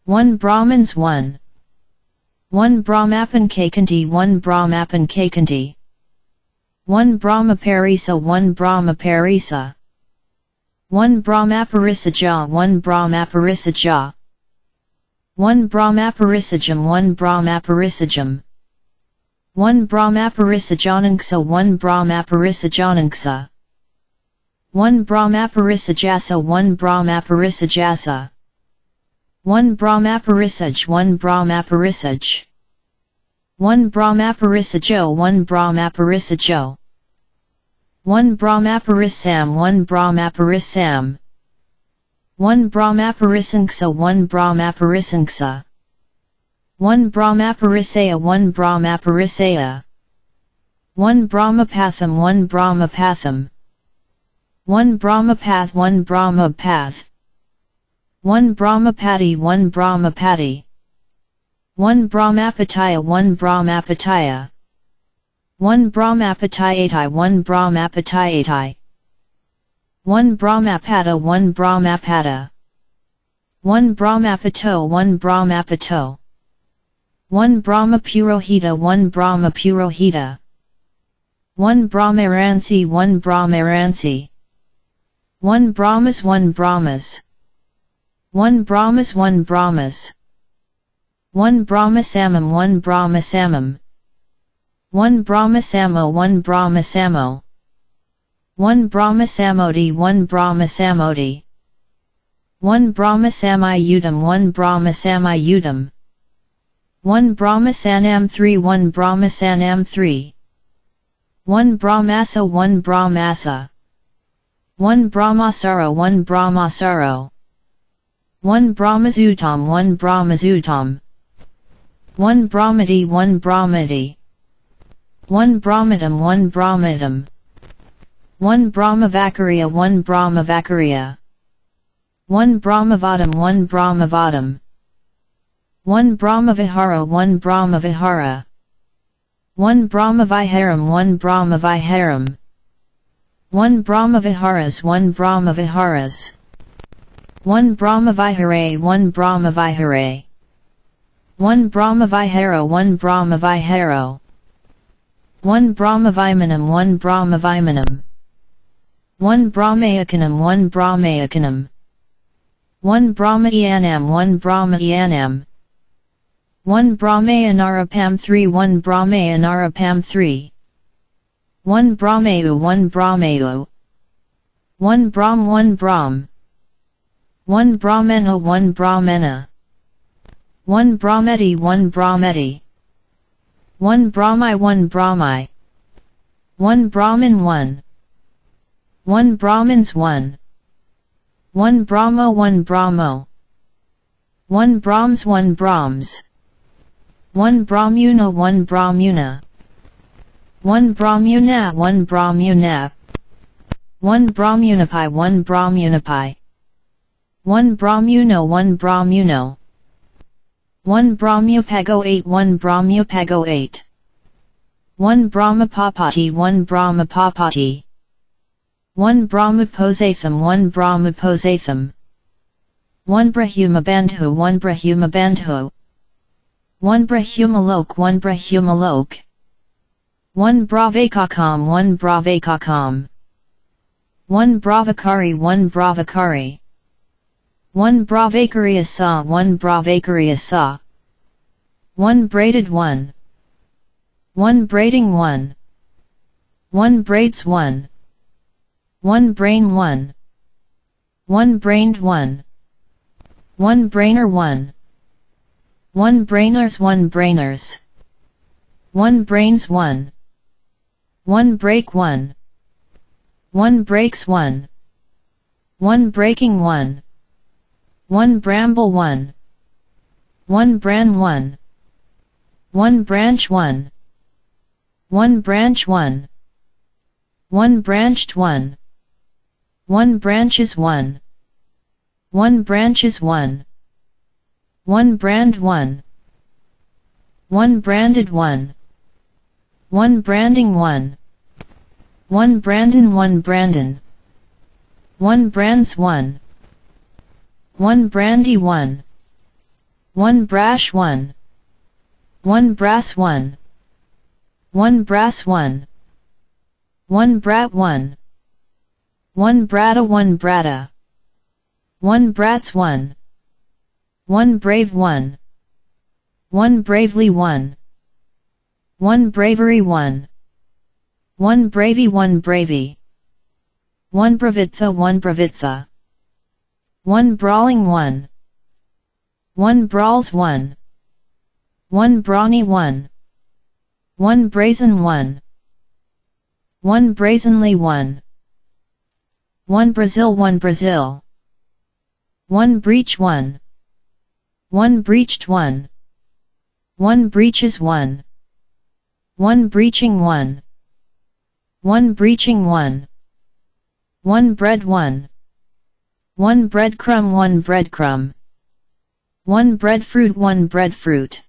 1 Brahmans 1 1 Brahmapan Kaikanti 1 Brahmapan Kaikanti 1 Brahmaparisa 1 Brahmaparisa 1 Brahmaparisaja 1 Brahmaparisaja 1 Brahmaparisajam 1 Brahmaparisajam 1 Brahmaparisajanangsa 1 Brahmaparisajanangsa 1 Brahmaparisajasa 1 Brahmaparisajasa 1 Brahmaparisaj 1 Brahmaparisaj 1 Brahmaparisajo 1 Brahmaparisajo 1 Brahmaparisam 1 Brahmaparisam 1 Brahmaparisanksa 1 Brahmaparisanksa 1 Brahmaparisaya 1 Brahmaparisaya 1 Brahmapatham 1 Brahmapatham 1 Brahmapath 1 Brahmapath 1 Brahmapati 1 Brahmapati 1 Brahmapataya 1 Brahmapataya 1 Brahmapatayatai 1 Brahmapatayatai 1 Brahmapada 1 Brahmapada 1 Brahmapato 1 Brahmapato 1 Brahmapurohita 1 Brahmapurohita 1 Brahmaransi 1 Brahmaransi 1 Brahmas 1 Brahmas 1 Brahmas 1 Brahmas 1 Brahmasamam 1 Brahmasamam 1 Brahmasamo 1 Brahmasamo 1 Brahmasamoti 1 Brahmasamoti 1 Brahmasamayudam 1 Brahmasamayudam 1 Brahmasanam 3 1 Brahmasanam 3 1 Brahmasa 1 Brahmasa 1 Brahmasaro 1 Brahmasaro 1 Brahmazutam 1 Brahmazutam 1 Brahmati 1 Brahmati 1 Brahmadam 1 Brahmadam 1 Brahmavakarya 1 Brahmavakarya 1 Brahmavadam 1 Brahmavadam 1 Brahmavihara 1 Brahmavihara 1 Brahmaviharam 1 Brahmaviharam 1 Brahmaviharas 1 Brahmaviharas 1 Brahmavihare 1 Brahmavihare 1 Brahmaviharo 1 Brahmaviharo 1 Brahmavimanam 1 Brahmavimanam 1 Brahmayakanam 1 Brahmayakanam 1 Brahmayanam 1 Brahmayanam 1 Brahmayanarapam 3 1 Brahmayanarapam 3 1 Brahmayu 1 Brahmayu 1 Brahm 1 Brahm 1 Brahmana 1 Brahmana 1 Brahmeti 1 Brahmeti 1 Brahmi 1 Brahmi 1 Brahmin 1 1 Brahmins 1 1 Brahmo 1 Brahmo 1 Brahms 1 Brahms 1 Brahmuna 1 Brahmuna 1 Brahmuna 1 Brahmuna 1 Brahmunapai 1 Brahmunapai 1 Brahmuno 1 Brahmuno 1 Brahmupago 8 1 Brahmupago 8 1 Brahmapapati 1 Brahmapapati 1 Brahmaposatham 1 Brahmaposatham 1 Brahumabandhu 1 Brahumabandhu 1 Brahumalok 1 Brahumalok 1 Bravakakam 1 Bravakakam 1 Bravakari 1 Bravakari 1 Bravakariyasa 1 Bravakariyasa 1 Braided 1 1 Braiding 1 1 Braids 1 1 Brain 1 1 Brained 1 1 Brainer 1 1 Brainers 1 Brainers 1 Brains 1 1 Break 1 1 Breaks 1 1 Breaking 1 1 Bramble 1 1 Bran 1 1 Branch 1 1 Branch 1 1 Branched 1 1 Branches 1 1 Branches 1 1 Brand 1 1 Branded 1 1 Branding 1 1 Brandon 1 Brandon 1 Brands 1 1 Brandy 1 1 Brash 1 1 Brass 1 1 Brass 1 1 Brat 1 1 Brata 1 Brata 1 Brats 1 1 Brave 1 1 Bravely 1 1 Bravery 1 1 Bravey 1 Bravey 1 Bravitha 1 Bravitha 1 Brawling 1 1 Brawls 1 1 Brawny 1 1 Brazen 1 1 Brazenly 1 1 Brazil 1 Brazil 1 Breach 1 1 Breached 1 1 Breaches 1 1 Breaching 1 1 Breaching 1 1 Bread 1 1 Breadcrumb 1 Breadcrumb 1 Breadfruit 1 Breadfruit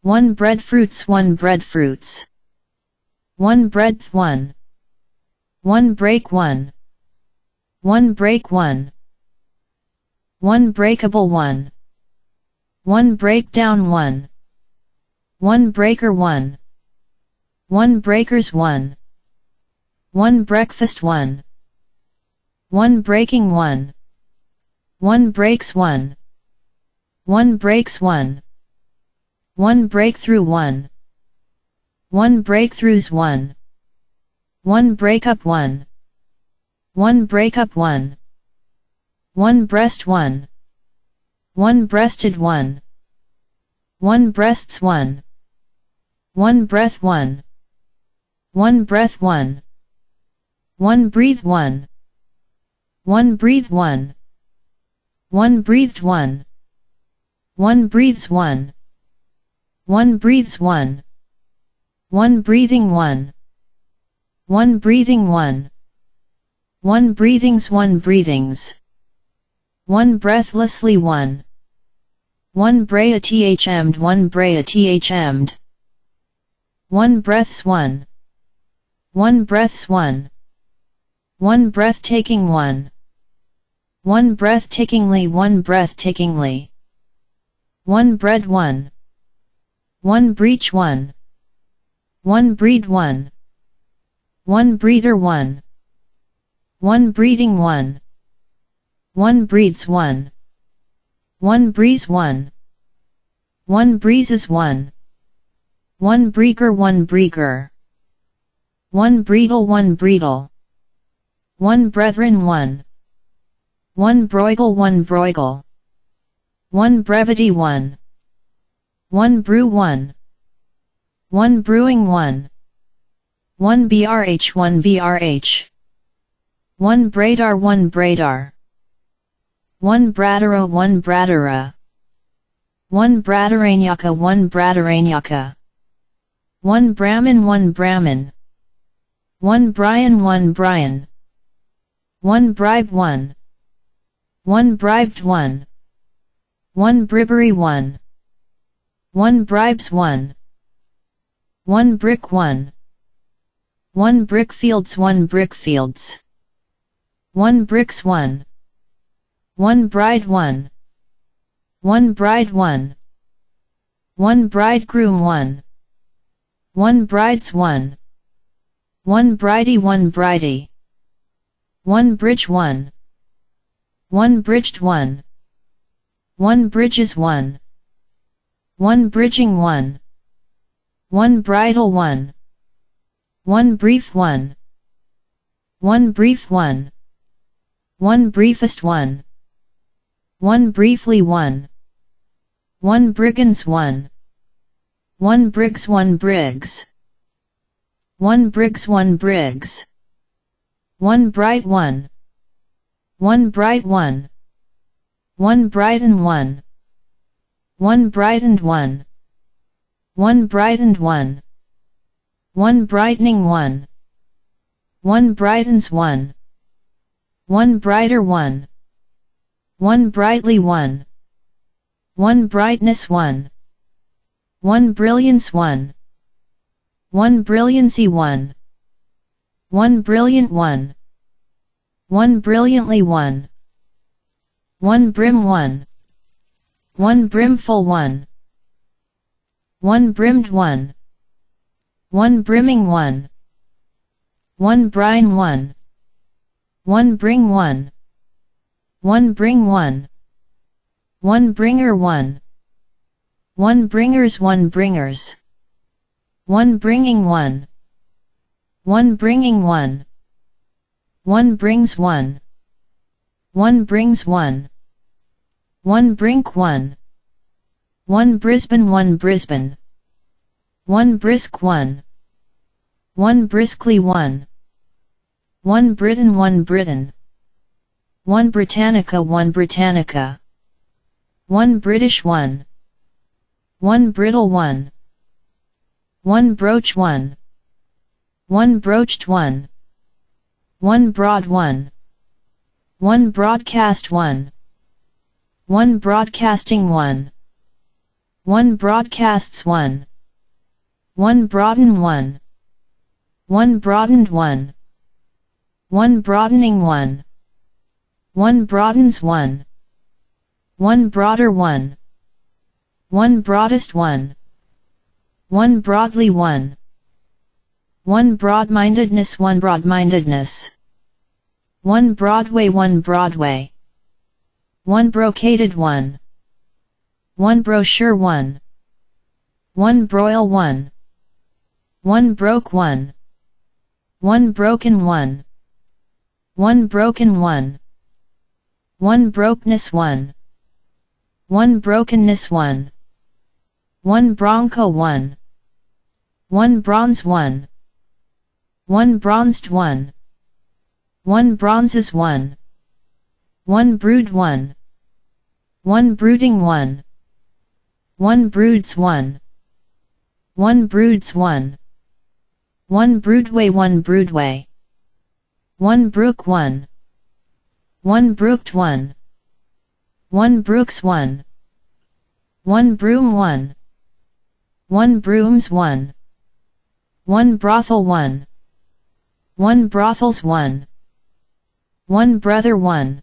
1 Breadfruits 1 Breadfruits 1 Breadth 1 1 Break 1 1 Break 1 1 Breakable 1 1 Breakdown 1 1 Breaker 1 1 Breakers 1 1 Breakfast 1 1 Breaking 1 1 Breaks 1 1 Breaks 1 1 Breakthrough 1 1 Breakthroughs 1 1 Breakup 1 1 Breakup 1 1 Breast 1 1 Breasted 1 1 Breasts 1 1 Breath 1 1 Breath 1 1 Breathe 1 1 Breathe 1 1 Breathed 1 1 Breathes 1 1 Breathes 1 1 Breathing 1 1 Breathing 1 1 Breathings 1 Breathings 1 Breathlessly 1 1 Brea thm'd 1 Brea thm'd 1 Breaths 1 1 Breaths 1 1 Breathtaking 1 1 Breathtakingly 1 Breathtakingly 1 Bread 1 1 Breach 1 1 Breed 1 1 Breeder 1 1 Breeding 1 1 Breeds 1 1 Breeze 1 1 Breezes 1 1 Breaker 1 Breaker 1 Breedle 1 Breedle 1 Brethren 1 1 Broigle 1 Broigle 1 Brevity 1 1 Brew 1 1 Brewing 1 1 BRH 1 BRH 1 Braidar 1 Braidar 1 Bradera 1 Bradera 1 Bradaranyaka 1 Bradaranyaka 1 Brahmin 1 Brahmin 1 Brian 1 Brian 1 Bribe 1 1 Bribed 1 1 Bribery 1 1 Bribes 1 1 Brick 1 1 Brickfields 1 Brickfields 1 bricks 1. 1 bride 1. 1 bride 1. 1 bridegroom 1. 1 brides 1. 1 bridie 1 bridie. 1 bridge 1. 1 bridged 1. 1 bridges 1. 1 bridging 1. 1 bridal 1. 1 brief 1. 1 brief 1. 1 briefest 1. 1 briefly 1. 1 brigands 1. 1 briggs 1 briggs. 1 briggs 1 briggs. 1 bright 1. 1 bright 1. 1 brighten 1. 1 brightened 1. 1 brightened 1. 1 brightening 1. 1 brightens 1. 1 brighter 1. 1 brightly 1. 1 brightness 1. 1 brilliance 1. 1 brilliancy 1. 1 brilliant 1. 1 brilliantly 1. 1 brim 1. 1 brimful 1. 1 brimmed 1. 1 brimming 1. 1 brine 1. 1 bring 1. 1 bring 1. 1 bringer 1. 1 bringers 1 bringers. 1 bringing 1. 1 bringing 1. 1 brings 1. 1 brings 1. 1 brink 1. 1 Brisbane 1 Brisbane. 1 brisk 1. 1 briskly 1. 1 Britain 1 Britain. 1 Britannica 1 Britannica. 1 British 1. 1 brittle 1. 1 brooch 1. 1 broached 1. 1 broad 1. 1 broadcast 1. 1 broadcasting 1. 1 broadcasts 1. 1 broaden 1. 1 broadened 1. 1 broadening 1. 1 broadens 1. 1 broader 1. 1 broadest 1. 1 broadly 1. 1 broad-mindedness 1 broad-mindedness. 1 Broadway 1 Broadway. 1 brocaded 1. 1 brochure 1. 1 broil 1. 1 broke 1. 1 broken 1. 1 broken 1. 1 brokenness 1. 1 brokenness 1. 1 bronco 1. 1 bronze 1. 1 bronzed 1. 1 bronzes 1. 1 brood 1. 1 brooding 1. 1 broods 1. 1 broods 1. 1 broodway 1 broodway. 1 brook 1. 1 brooked 1. 1 brooks 1. 1 broom 1. 1 brooms 1. 1 brothel 1. 1 brothels 1. 1 brother 1.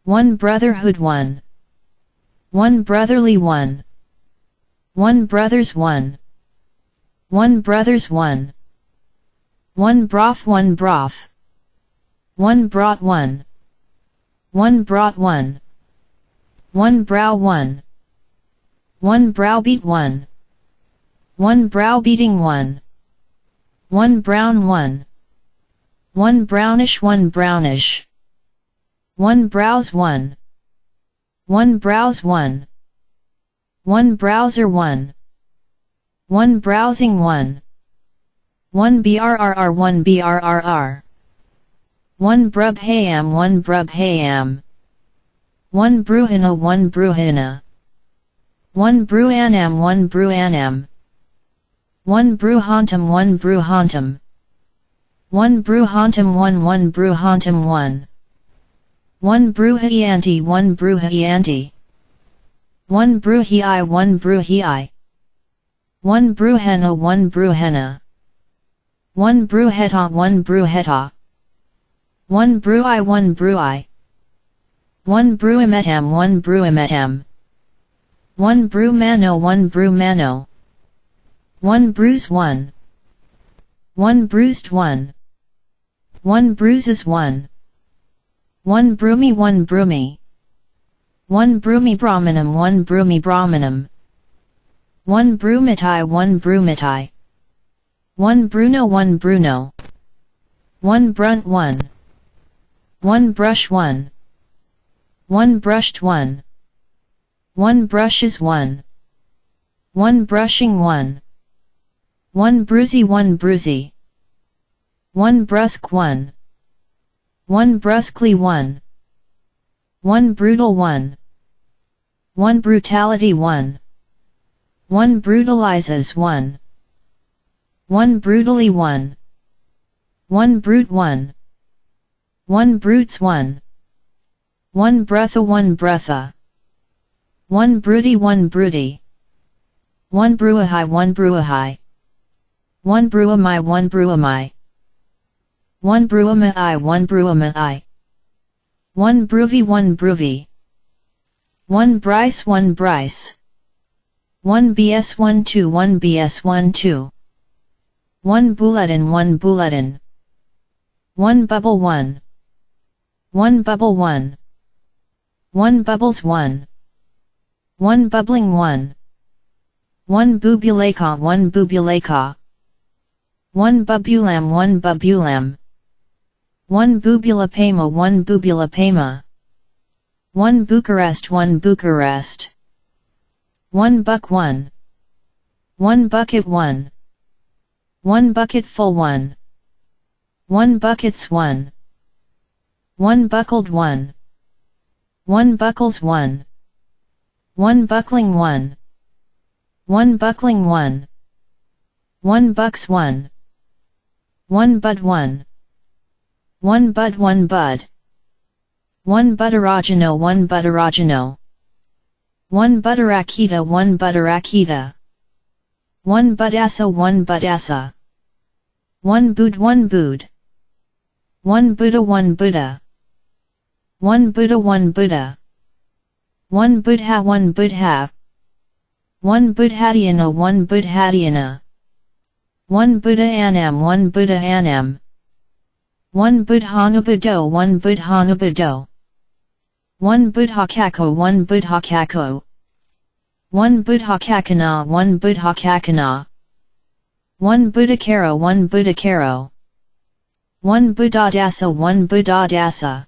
1 brotherhood 1. 1 brotherly 1. 1 brothers 1. 1 brothers 1. 1 broth 1 broth. 1 brought 1. 1 brought 1. 1 brow 1. 1 browbeat 1. 1 browbeating 1. 1 brown 1. 1 brownish 1 brownish. 1 browse 1. 1 browse 1. 1 browser 1. 1 browsing 1. 1 brrr 1 brrr. 1 brubham 1 brubham. 1 bruhina 1 bruhina. 1 bruanam 1 bruanam. 1 bruhantum 1 bruhantum. 1 bruhantum 1 1 bruhantum 1. 1 bruhyanti 1 bruhyanti. 1 bruhii 1 bruhii. 1 bruhenna 1 bruhenna. 1 bruheta 1 bruheta. 1 brui 1 brui. 1 bruimetam 1 bruimetam. 1 brumano 1 brumano. 1 bruise 1. 1 bruised 1. 1 bruises 1. 1 broomy 1 broomy. 1 broomy brahmanam 1 broomy brahmanam. 1 brumitai 1 brumitai. 1 bruno 1 bruno. 1 brunt 1. 1 brush 1. 1 brushed 1. 1 brushes 1. 1 brushing 1. 1 bruisey 1 bruisey. 1 brusque 1. 1 brusquely 1. 1 brutal 1. 1 brutality 1. 1 brutalizes 1. 1 brutally 1. 1 brute 1. 1 brutes 1. 1 breatha 1 breatha. 1 broody 1 broody. 1 bruahai 1 bruahai. 1 bruamai 1 bruamai. 1 bruamai 1 bruamai. 1 bruvy 1 bruvy. 1 bryce 1 bryce. 1 bs 1 2 1 bs 1 2. 1 bulletin 1 bulletin. 1 bubble 1. 1 bubble 1. 1 bubbles 1. 1 bubbling 1. 1 bubulaka 1 bubulaka. 1 bubulam 1 bubulam. 1 bubulapema 1 bubulapema. 1 Bucharest 1 Bucharest. 1 buck 1. 1 bucket 1. 1 bucketful 1. 1 buckets 1. 1 buckled 1. 1 buckles 1. 1 buckling 1. 1 buckling 1. 1 bucks 1. 1 bud 1. 1 bud 1 bud. 1 butterogeno 1 butterogeno. 1 butterakita 1 butterakita. 1 budassa 1 budassa. 1 bood 1 bood. 1 Buddha 1 Buddha. 1 Buddha 1 Buddha. 1 Buddha 1 Buddha. 1 Buddhadiana 1 Buddhadiana. 1 Buddha Anam 1 Buddha Anam. 1 Buddhanubudo 1 Buddhanubudo. 1 Buddhakako 1 Buddhakako. 1 Buddhakakana 1 Buddhakakana. 1 Buddhakaro 1 Buddhakaro. 1 Buddhadasa 1 Buddhadasa.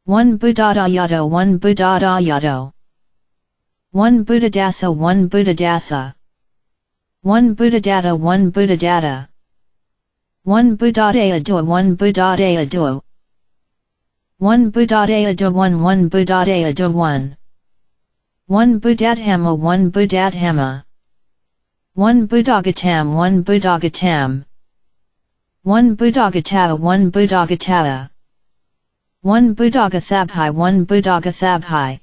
1 Buddhadayado 1 Buddhadayado. 1 Buddhadasa 1 Buddhadasa. 1 Buddhadata 1 Buddhadata. 1 Buddhadeado 1 Buddhadeado. 1 Buddhadeado 1 1 Buddhadeado 1. 1 Buddhadhama 1 Buddhadhama. 1 Buddhagatam 1 Buddhagatam. 1 Buddhagatava 1 Buddhagatava. 1 Buddhagathabhai 1 Buddhagathabhai.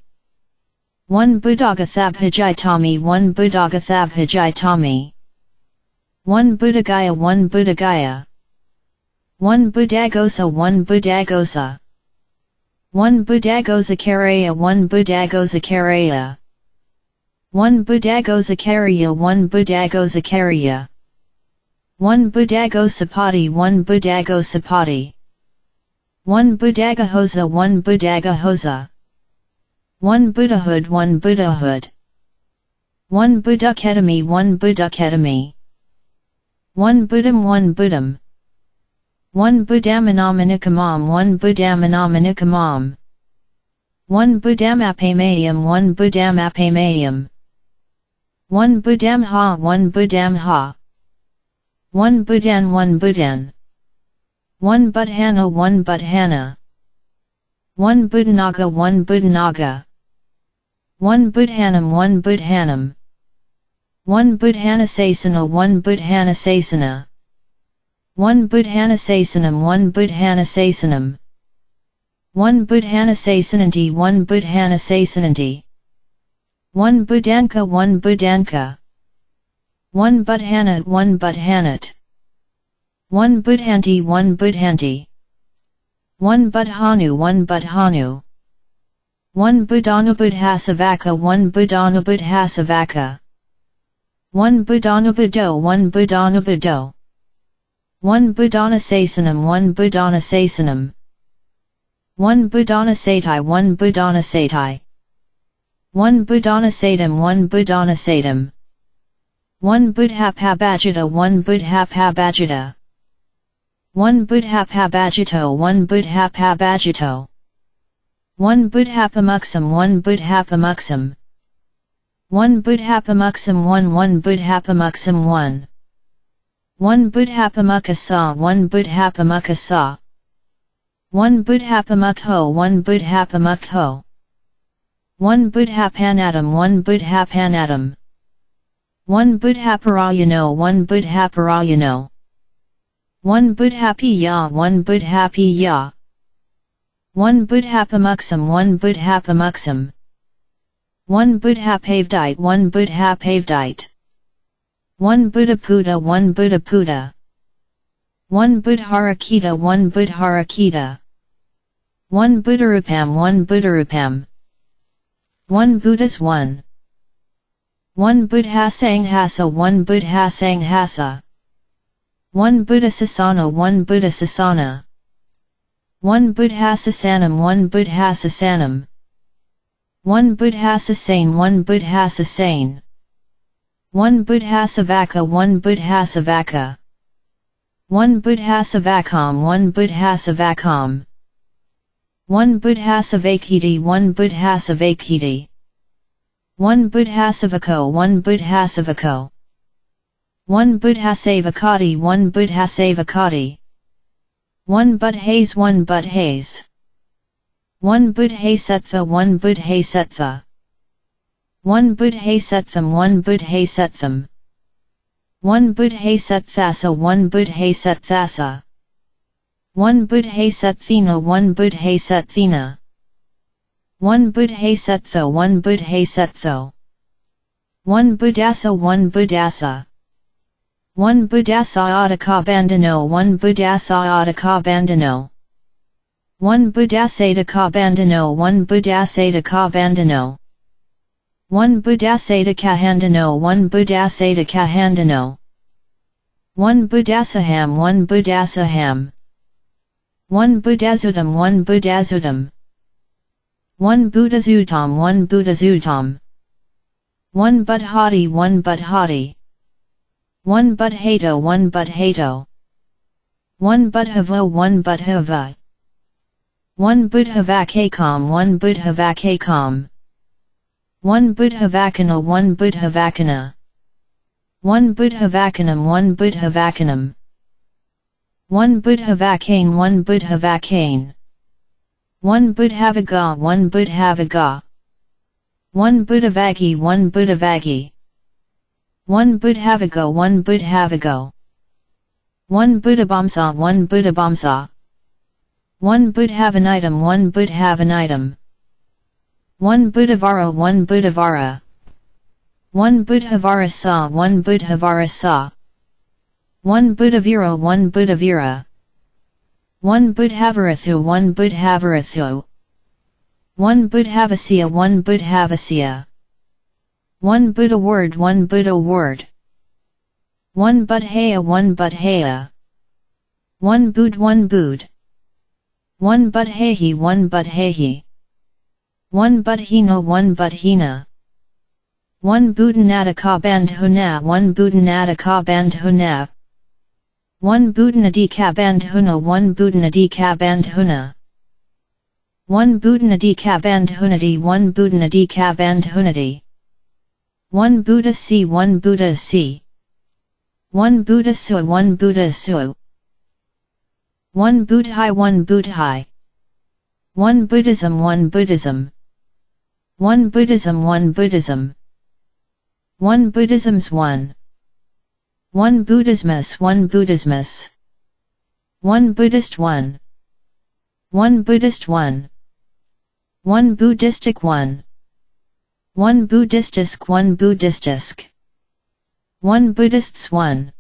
1 Buddhagathabhajitami 1 Buddhagathabhajitami. 1 Buddhagaya 1 Buddhagaya. 1 Buddhagosa 1 Buddhagosa. 1 Buddhagosakaraya 1 Buddhagosakaraya. 1 Buddhagosakarya 1 Buddhagosakarya. 1 Buddhagosapati 1 Buddhagosapati. 1 Buddhagahosa 1 Buddhagahosa. 1 Buddhahood 1 Buddhahood. 1 Buddhaketami 1 Buddhaketami. 1 Buddham 1 Buddham. 1 Buddhamanamanikamam 1 Buddhamanamanikamam. 1 Buddhamapamayam 1 Buddhamapamayam. 1 Buddhamha 1 Buddhamha. 1 Buddhan 1 Buddhan. 1 Buddhana 1 Buddhana. 1 Buddhanaga 1 Buddhanaga. 1 Buddhanam 1 Buddhanam. 1 Buddhanasasana 1 Buddhanasasana. 1 Buddhanasasanam 1 Buddhanasasanam. 1 Buddhanasasananti 1 Buddhanasasananti. 1 Buddhanka 1 Buddhanka. 1 Buddhanat 1 Buddhanat. 1 Buddhanti 1 Buddhanti. one Buddhanu, one Buddhanu. One Buddhanubudhasavaka, one Buddhanubudhasavaka. One Buddhanubudo, one Buddhanubudo. One Buddhanasasanam, one Buddhanasasanam. One Buddhanasatai, one Buddhanasatai. One Buddhanasadam, one Buddhanasadam. One Buddhapabhajita, one Buddhapabhajita. One Buddhapabhajito, one Buddhapabhajito. One Buddhapamuksam, one Buddhapamuksam. One Buddhapamuksam, one Buddhapamuksam, one. One Buddhapamukasa, one Buddhapamukasa. One Buddhapamukho, one Buddhapamukho. One Buddhapanatam, one Buddhapanatam. One Buddhaparayano, one Buddhaparayano. One Buddhapiya, one Buddhapiya. One Buddhapamuksam, one Buddhapamuksam. One Buddhapavdite, one Buddhapavdite. One Buddhaputa, one Buddhaputa. One Buddharakita, one Buddharakita. One Buddharupam, one Buddharupam. One Buddhas, one. One Buddhasanghasa, one Buddhasanghasa. One Buddhasasana, one Buddhasasana. One Buddhasasanam, one Buddhasasanam. One Buddhasasane, one Buddhasasane. One Buddhasavaka, one Buddhasavaka. One Buddhasavakam, one Buddhasavakam. One Buddhasavakiti, one Buddhasavakiti. One Buddhasavako, one Buddhasavako. One Buddhasavakati, one Buddhasavakati. One Buddhas, one Buddhas. One Buddhasattva, one Buddhasattva. One Buddhasattvam, one Buddhasattvam. One Buddhasatthasa, one Buddhasatthasa. One Buddhasathina, one Buddhasathina. One Buddhasattho, one Buddhasattho. One Buddhasa, one Buddhasa. One Buddhasayataka one Buddhasayataka. One Buddhasadaka one Buddhasadaka. One Buddhasadaka one Buddhasadaka. One Buddhasaham, one Buddhasaham. One Buddhazudam, one Buddhazudam. One Buddhazutam, one Buddhazutam. One Buddhati, one Buddhati. One Buddhato, one Buddhato. One Buddhava, one Buddhava. One Buddhavakakam, one Buddhavakakam. One Buddhavakana, one Buddhavakana. One Buddhavakanam, one Buddhavakanam. One Buddhavakane, one Buddhavakane. One Buddhavaga, one Buddhavaga. One Buddhavagi, one Buddhavagi. One Buddhavago, one Buddhavago. One Buddhabamsa, one Buddhabamsa. One Buddhavanitam, one Buddhavanitam. One Buddhavara, one Buddhavara. One Buddhavarasa, one Buddhavarasa. One Buddhavira, one Buddhavira. One Buddhavarathu, one Buddhavarathu. One Buddhavasya, one Buddhavasya. One Buddha word, one Buddha word. One Buddhaya, one Buddhaya. One Buddh, one Buddh. One Buddhahi, one Buddhahi. One Buddhina, one Buddhina. One Buddhanataka bandhuna, one Buddhanataka bandhuna. One Buddhanadika bandhuna, one Buddhanadika bandhuna. One Buddhanadika bandhunadi, one Buddhanadika bandhunadi. One Buddha si, one Buddha si. One Buddha su, one Buddha su. One Buddhai, one Buddhai. One Buddhism, one Buddhism. One Buddhism, one Buddhism. One Buddhisms, one. One Buddhismus, one Buddhismus. One Buddhist, one. One Buddhist, one. One Buddhistic, one. One Buddhistisk, one Buddhistisk. One Buddhists, one.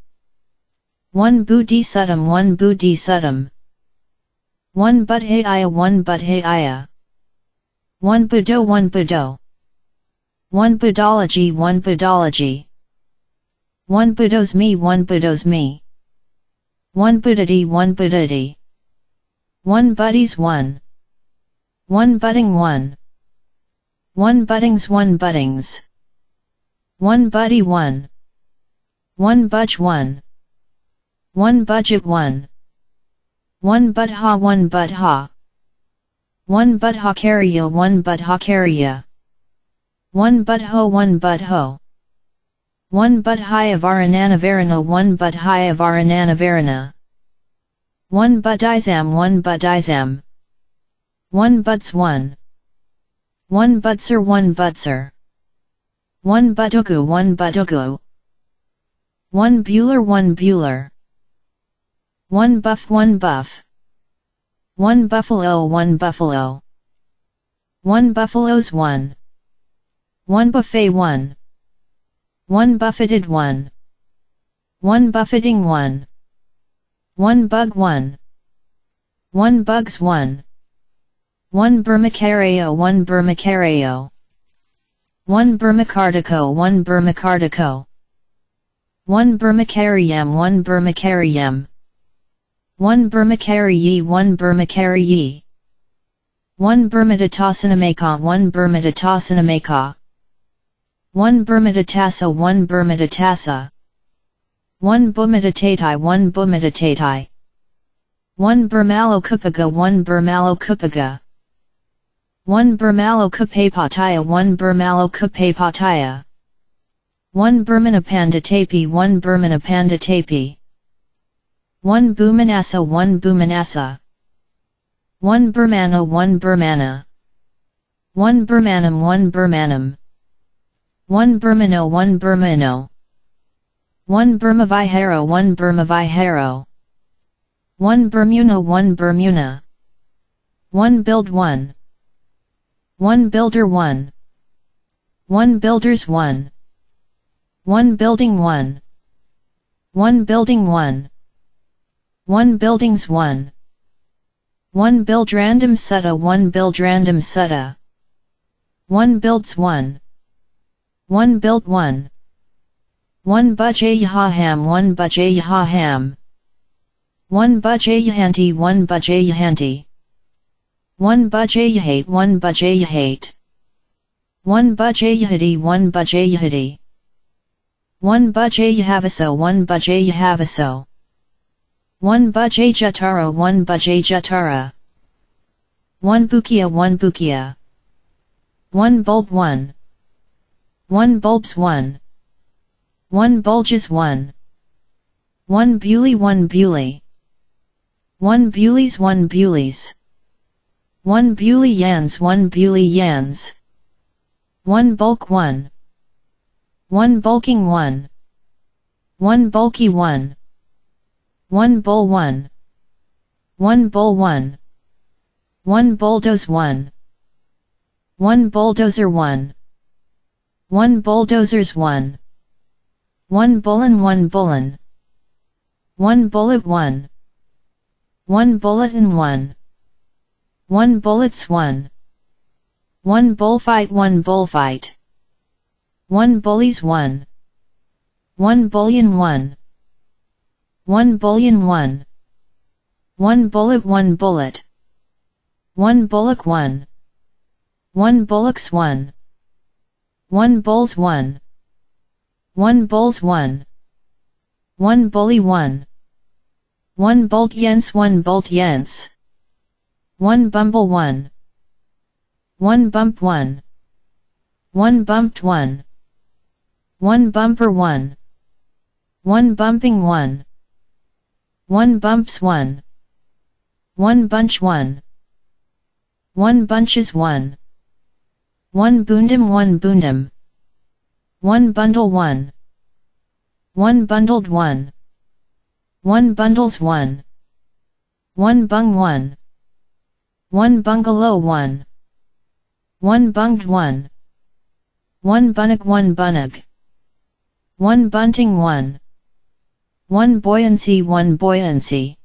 One Buddhisuttam, one Buddhisuttam. One Buddhaya, one Buddhaya. One Buddho, one Buddho. One Buddhology, one Buddhology. One Buddhos me, one Buddhos me. One Buddhity, one Buddhity. One Buddies, one. One Budding, one. One Buddings, one Buddings. One Buddy, one. One Budge, one. One Budget, one. One Buddha, one Buddha. One Buddhakarya, one Buddhakarya. One Buddho, one Buddho. One Buddhaya Varananavarana, one Buddhaya Varananavarana. One Buddhizam, one Buddhizam. One Butts, one. One Butser, one Butser. One Budugu, one Budugu. One Bueller, one Bueller. One Buff, one Buff. One Buffalo, one Buffalo. One Buffaloes, one. One Buffet, one. One Buffeted, one. One Buffeting, one. One Bug, one. One Bugs, one. One Burmacareo, one Burmacareo. One Burmacardico, one Burmacardico. One Burmacariam, one Burmacariam. One Burmacarii, one Burmacarii. One Burmidatasanamaka, one Burmidatasanamaka. One Burmidatasa, one Burmidatasa. One Bumidatatai, one Bumidatatai. One Burmalokupaga, one Burmalokupaga. One Burmalokupapataya, one Burmalokupapataya. One Burmanapandatapi, one Burmanapandatapi. One Bumanasa, one Bumanasa. One Burmana, one Burmana. One Burmanum, one Burmanum. One Burmano, one Burmano. One Burmaviharo, one Burmaviharo. One Burmuna, one Burmuna. One Build, one. One Builder, one. One Builders, one. One Building, one. One Building, one. One Buildings, one. One Build Random Sutta, one Build Random Sutta. One Builds, one. One Built, one. One Bujayaham, one Bujayaham. One Bujayahanti, one Bujayahanti. One Bujayahate, one Bujayahate. One Bujayahadi, one Bujayahadi. One Bujayahavaso, one Bujayahavaso. One Bujayjatara, one Bujayjatara. One Bukia, one Bukia. One Bulb, one. One Bulbs, one. One Bulges, one. One Bewley, one Bewley. One Bewleys, one Bewleys. One Bewley Yans, one Bewley Yans. One Bulk, one. One Bulking, one. One Bulky, one. One Bull, one. One Bull, one. One Bulldoze, one. One Bulldozer, one. One Bulldozers, one. One Bullen, one Bullen. One Bullet, one. One Bulletin, one. One Bullets, one. One Bullfight, one Bullfight. One Bullies, one. One Bullion, one. One Bullion, one. One Bullet, one Bullet. One Bullock, one. One Bullocks, one. One Bulls, one. One Bulls, one. One Bully, one. One Bolt Yens, one Bolt Yens. One Bumble, one. One Bump, one. One Bumped, one. One Bumper, one. One Bumping, one. One Bumps, one. One Bunch, one. One Bunches, one. One Boondum, one Boondum. One Bundle, one. One Bundled, one. One Bundles, one. One Bung, one. One Bungalow, one. One Bunged, one. One Bunnock, one Bunnock. One Bunting, one. One Buoyancy, one Buoyancy.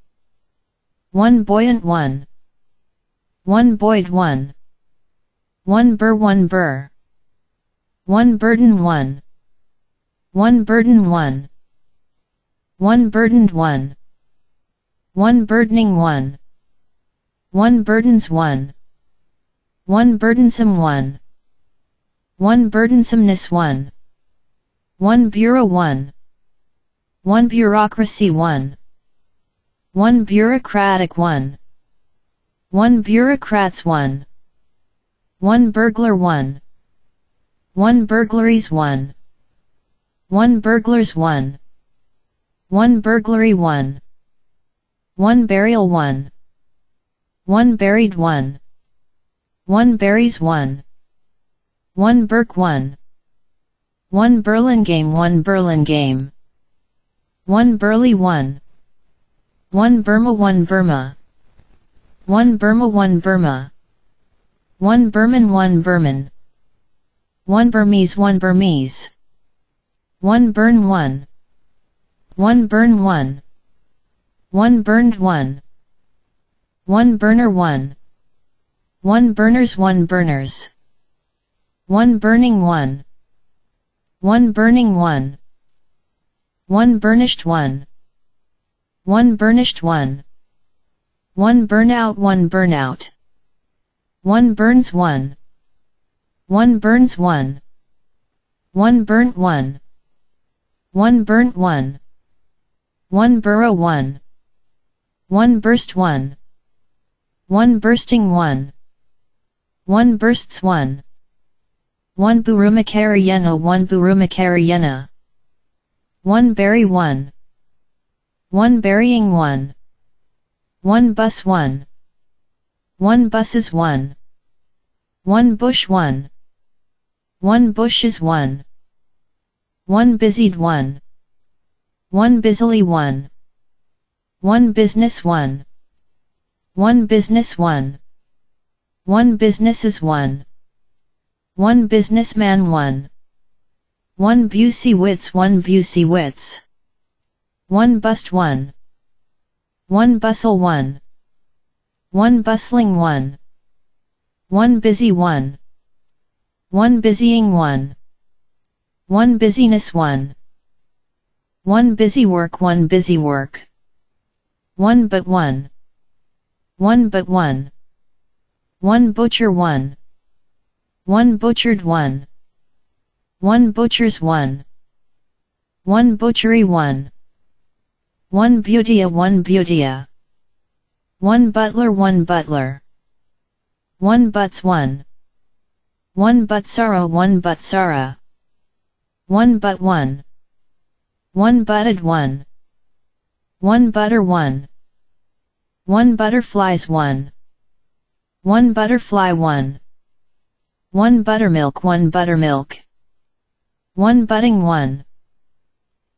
One Buoyant, one. 1 boyd 1. 1 burr 1 burr. 1 burden 1. 1 burden 1. 1 burdened 1. 1 burdening 1. 1 burdens 1. 1 burdensome 1. 1 burdensomeness 1. 1 bureau 1. 1 bureaucracy 1. 1 bureaucratic 1. 1 bureaucrats 1. 1 burglar 1. 1 burglaries 1. 1 burglars 1. 1 burglary 1. 1 burial 1. 1 buried 1. 1 berries 1. 1 Burke 1. 1 Burlingame 1 Burlingame. 1 Burley 1. 1 Burma 1 Burma. 1 Burma 1 Burma. 1 Burman 1 Burman. 1 Burmese 1 Burmese. 1 Burn 1. 1 Burn 1. 1 Burned 1. 1 Burner 1. 1 Burners 1 Burners. 1 Burning 1. 1 Burning 1. 1 Burnished 1. 1 Burnished 1. 1 Burnout 1 Burnout. 1 Burns 1. 1 Burns 1. 1 Burnt 1. 1 Burnt 1. 1 Burrow 1. 1 Burst 1. 1 Bursting 1. 1 Bursts 1. 1 Burumacariena 1 Burumacariena. 1 Berry 1. 1 Burying 1. 1 Bus 1. 1 Buses 1. 1 Bush 1. 1 Bushes 1. 1 Busied 1. 1 Busily 1. 1 Business 1. 1 Business 1. 1 Businesses 1. 1 Businessman 1. 1 Busey Wits 1 Busey Wits. 1 Bust 1. 1 Bustle 1. 1 Bustling 1. 1 Busy 1. 1 Busying 1. 1 Busyness 1. 1 Busy Work 1 Busy Work. 1 But 1. 1 But 1. 1 Butcher 1. 1 Butchered 1. 1 Butchers 1. 1 Butchery 1. 1 Beautia 1 Beautia. 1 Butler 1 Butler. 1 Butts 1. 1 Butsara 1 Butsara. 1 But 1. 1 Butted 1. 1 Butter 1. 1 Butterflies 1. 1 Butterfly 1. 1 Buttermilk 1 Buttermilk. 1 Budding 1.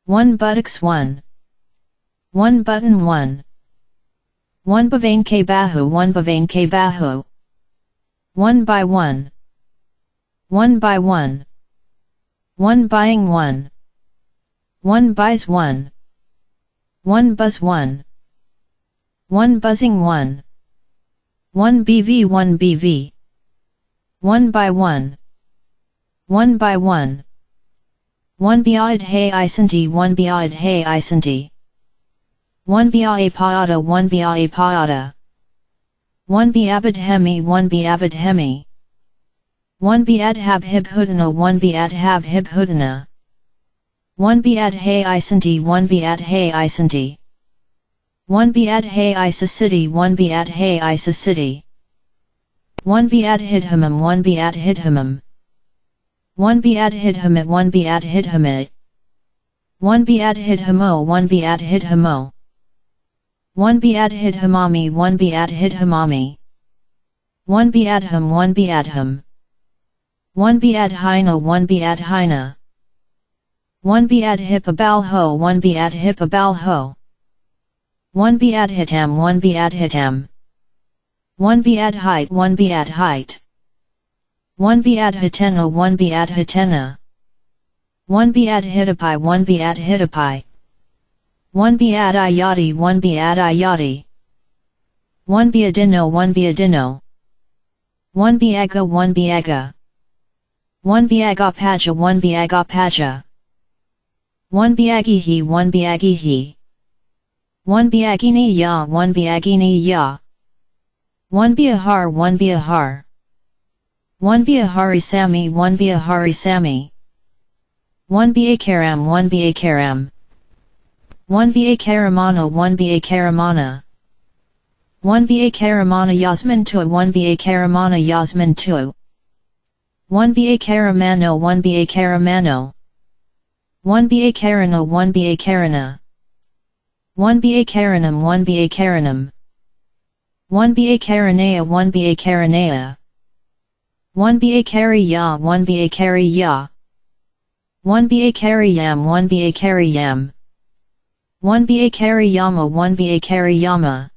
1 Buttocks 1. 1 Button 1. 1 Bavain K Bahu 1 Bavain K Bahu. 1 by 1. 1 by 1. 1 buying 1. 1 buys 1. 1 buzz 1. 1 buzzing 1. 1 BV 1 BV. 1 by 1. 1 by 1. 1 Biad Hey Isanti 1 Biad Hey Isanti. 1 Bia Paada 1 Bia Paada. 1 Biabad Hemi 1 Biabad Hemi. 1 Biad Hab Hib Hudana 1 Biad Hab Hib Hudana. 1 Biad Hey Isanti 1 Biad Hey Isanti. 1 Biad Hey Isa City 1 Biad Hey Isa City. 1 Biad Hidhamam 1 Biad Hidhamam. 1 Biad Hidhamit 1 Biad Hidhamit. 1 Biad Hidhamo 1 Biad Hidhamo. 1 Biad Hidhamami 1 Biad Hidhamami. 1 Biadham 1 Biadham. 1 Biad Hina 1 Biad Hina. 1 Biad Hippabalho 1 Biad Hippabalho. 1 Biad Hitam 1 Biad Hitam. 1 Biad Height 1 Biad Height. 1 Biad Hitena 1 Biad Hitena. 1 Biad Hitapai 1 Biad Hitapai. 1 Biad Ayati 1 Biad Ayati. 1 Biadino 1 Biadino. 1 biaga 1 biaga 1 biagapaja 1 biagapaja 1 biagihi 1 biagihi 1 biagini ya 1 biagini ya 1 biahar 1 biahar 1 biahari sami 1 biahari sami 1 biakaram 1 biakaram 1 biakaramana 1 biakaramana 1 biakaramana yasmin tu 1 biakaramana yasmin tu 1 biakaramano 1 biakaramano 1 biakarana 1 biakarana 1 biakaranam 1 biakaranam 1 biakaranaya 1 biakaranaya 1 biakariya 1 biakariya 1 biakariyam 1 biakariyam 1 biakariyama 1 biakariyama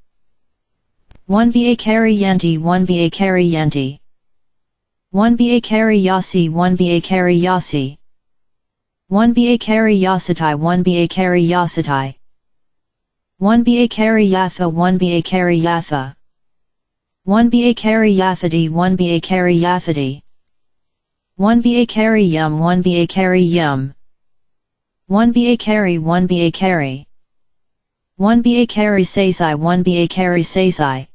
1 biakariyanti 1 biakariyanti 1 biakariyasi 1 biakariyasi 1 biakariyasitai 1 biakariyasitai 1 biakariyatha 1 biakariyatha 1 biakariyathati 1 biakariyathati 1 biakariyum 1 biakariyum 1 biakari 1 biakari 1 biakari sasai 1 biakari sasai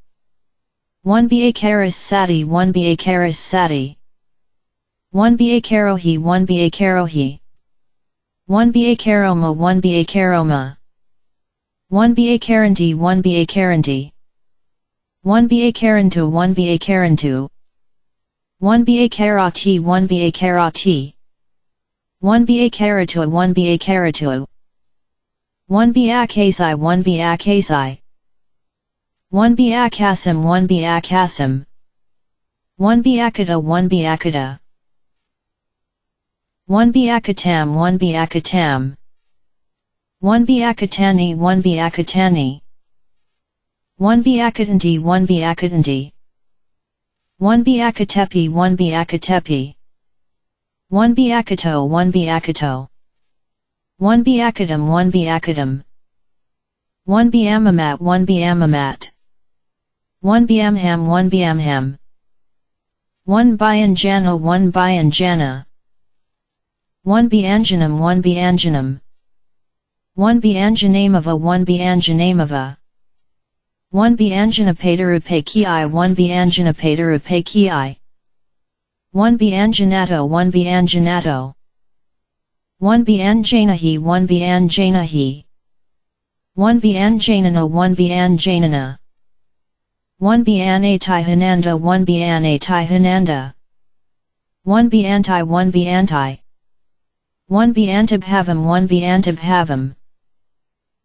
1 biakaris sati 1 biakaris sati 1 biakarohi 1 biakarohi 1 biakaroma 1 biakaroma 1 biakaranti 1 biakaranti 1 biakarantu 1 biakarantu 1 biakarati 1 biakarati 1 biakaratu 1 biakaratu 1 biakasai 1 biakasai 1 biakasim 1 biakasim 1 biakata 1 biakata 1 biakatam 1 biakatam 1 biakatani 1 biakatani 1 biakatanti 1 biakatanti 1 biakatepi 1 biakatepi 1 biakato 1 biakato 1 biakatam 1 biakatam 1 biamamat 1 biamamat 1 biamham 1 biamham 1 bianjana 1 bianjana 1 bianjanam 1 bianjanam 1 bianjanamava 1 bianjanamava 1 bianjanapadarupaiki 1 bianjanapadarupaiki 1 bianjanato 1 bianjanato 1 bianjanahi 1 bianjanahi 1 bianjanana 1 bianjanana 1 bianatai hananda 1 bianatai hananda 1 biantai 1 biantai 1 biantabhavam 1 biantabhavam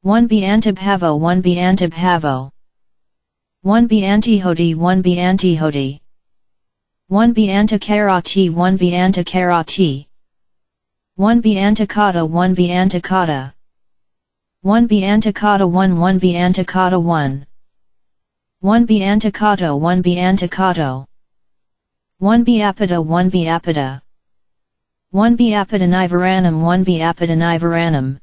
1 biantabhavo 1 biantabhavo 1 biantihoti 1 biantihoti 1 biantakarati 1 biantakarati 1 biantakata 1 biantakata 1 biantakata 1 1 biantakata 1 1 biantakato 1 biantakato 1 biapata 1 biapata 1 biapatanivaranam 1 biapatanivaranam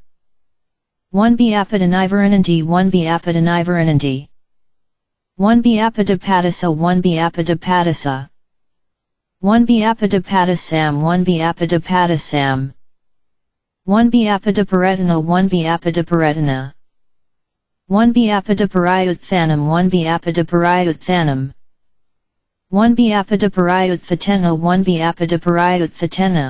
1 biapatanivarananti 1 biapatanivarananti 1 biapatapadasa 1 biapatapadasa 1 biapatapadasam 1 biapatapadasam 1 biapataparetina 1 biapataparetina 1 biapataparayuthanam 1 biapataparayuthanam 1 biapataparayuthatena 1 biapataparayuthatena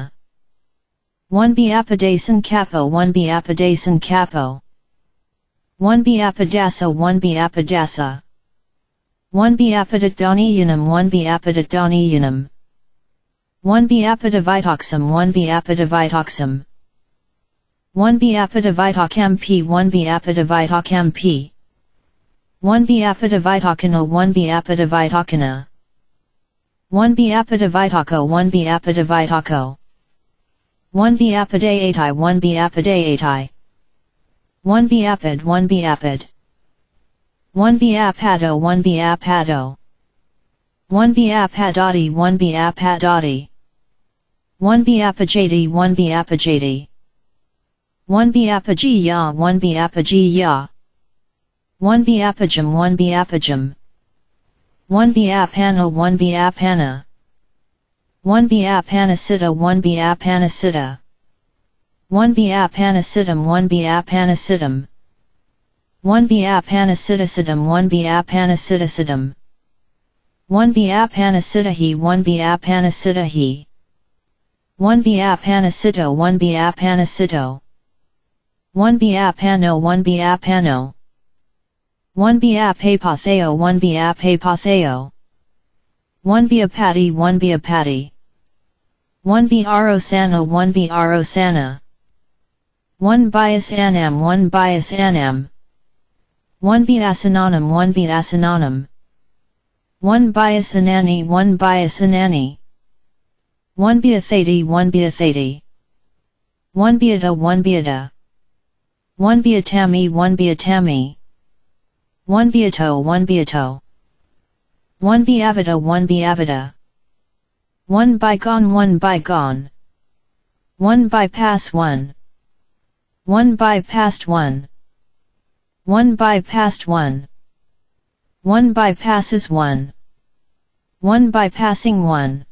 1 biapadasan capo 1 biapadasan capo 1 biapadasa 1 biapadasa 1 biapadatdaniyanam 1 biapadatdaniyanam 1 biapadavitoxam 1 biapadavitoxam 1 biapadavitocamp 1 biapadavitocamp 1 biapadavitocana 1 biapadavitocana 1 biapadavitoco 1 biapadavitoco 1 biapadaetai 1 biapadaetai 1 biapad 1 biapad 1 biapado 1 biapado 1 biapadati 1 biapadati 1 biapajati 1 biapajati 1 biapajiya 1 biapajiya 1 biapajam 1 biapajam 1 B apana 1 B apana 1 B apanacida 1 B apanacida 1 B apanacidum 1 B apanacidum 1 B apanacidacidum 1 B apanacidacidum 1 B apanacidahi 1 B apanacidahi 1 B apanacito 1 B apanacito 1 B apano 1 B apano 1 B apapatheo 1 B apapatheo 1 B apati 1 B apati 1 B arosana 1 B arosana 1 bias anam 1 bias anam 1 B asananam 1 B asananam 1 bias anani 1 bias anani 1 Beathati 1 Beathati 1 Beata 1 Beata 1 Beatami 1 Beatami 1 Beato 1 Beato 1 Beavita 1 Beavita 1 Bygone 1 Bygone 1 Bypass 1 1 Bypassed 1 1 Bypassed 1 1 Bypasses 1 1 Bypassing 1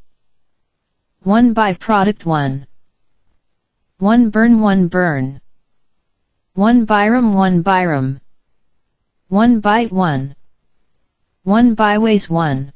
1 Byproduct 1 1 Burn 1 Burn 1 Byram 1 Byram 1 Byte 1 1 Byways 1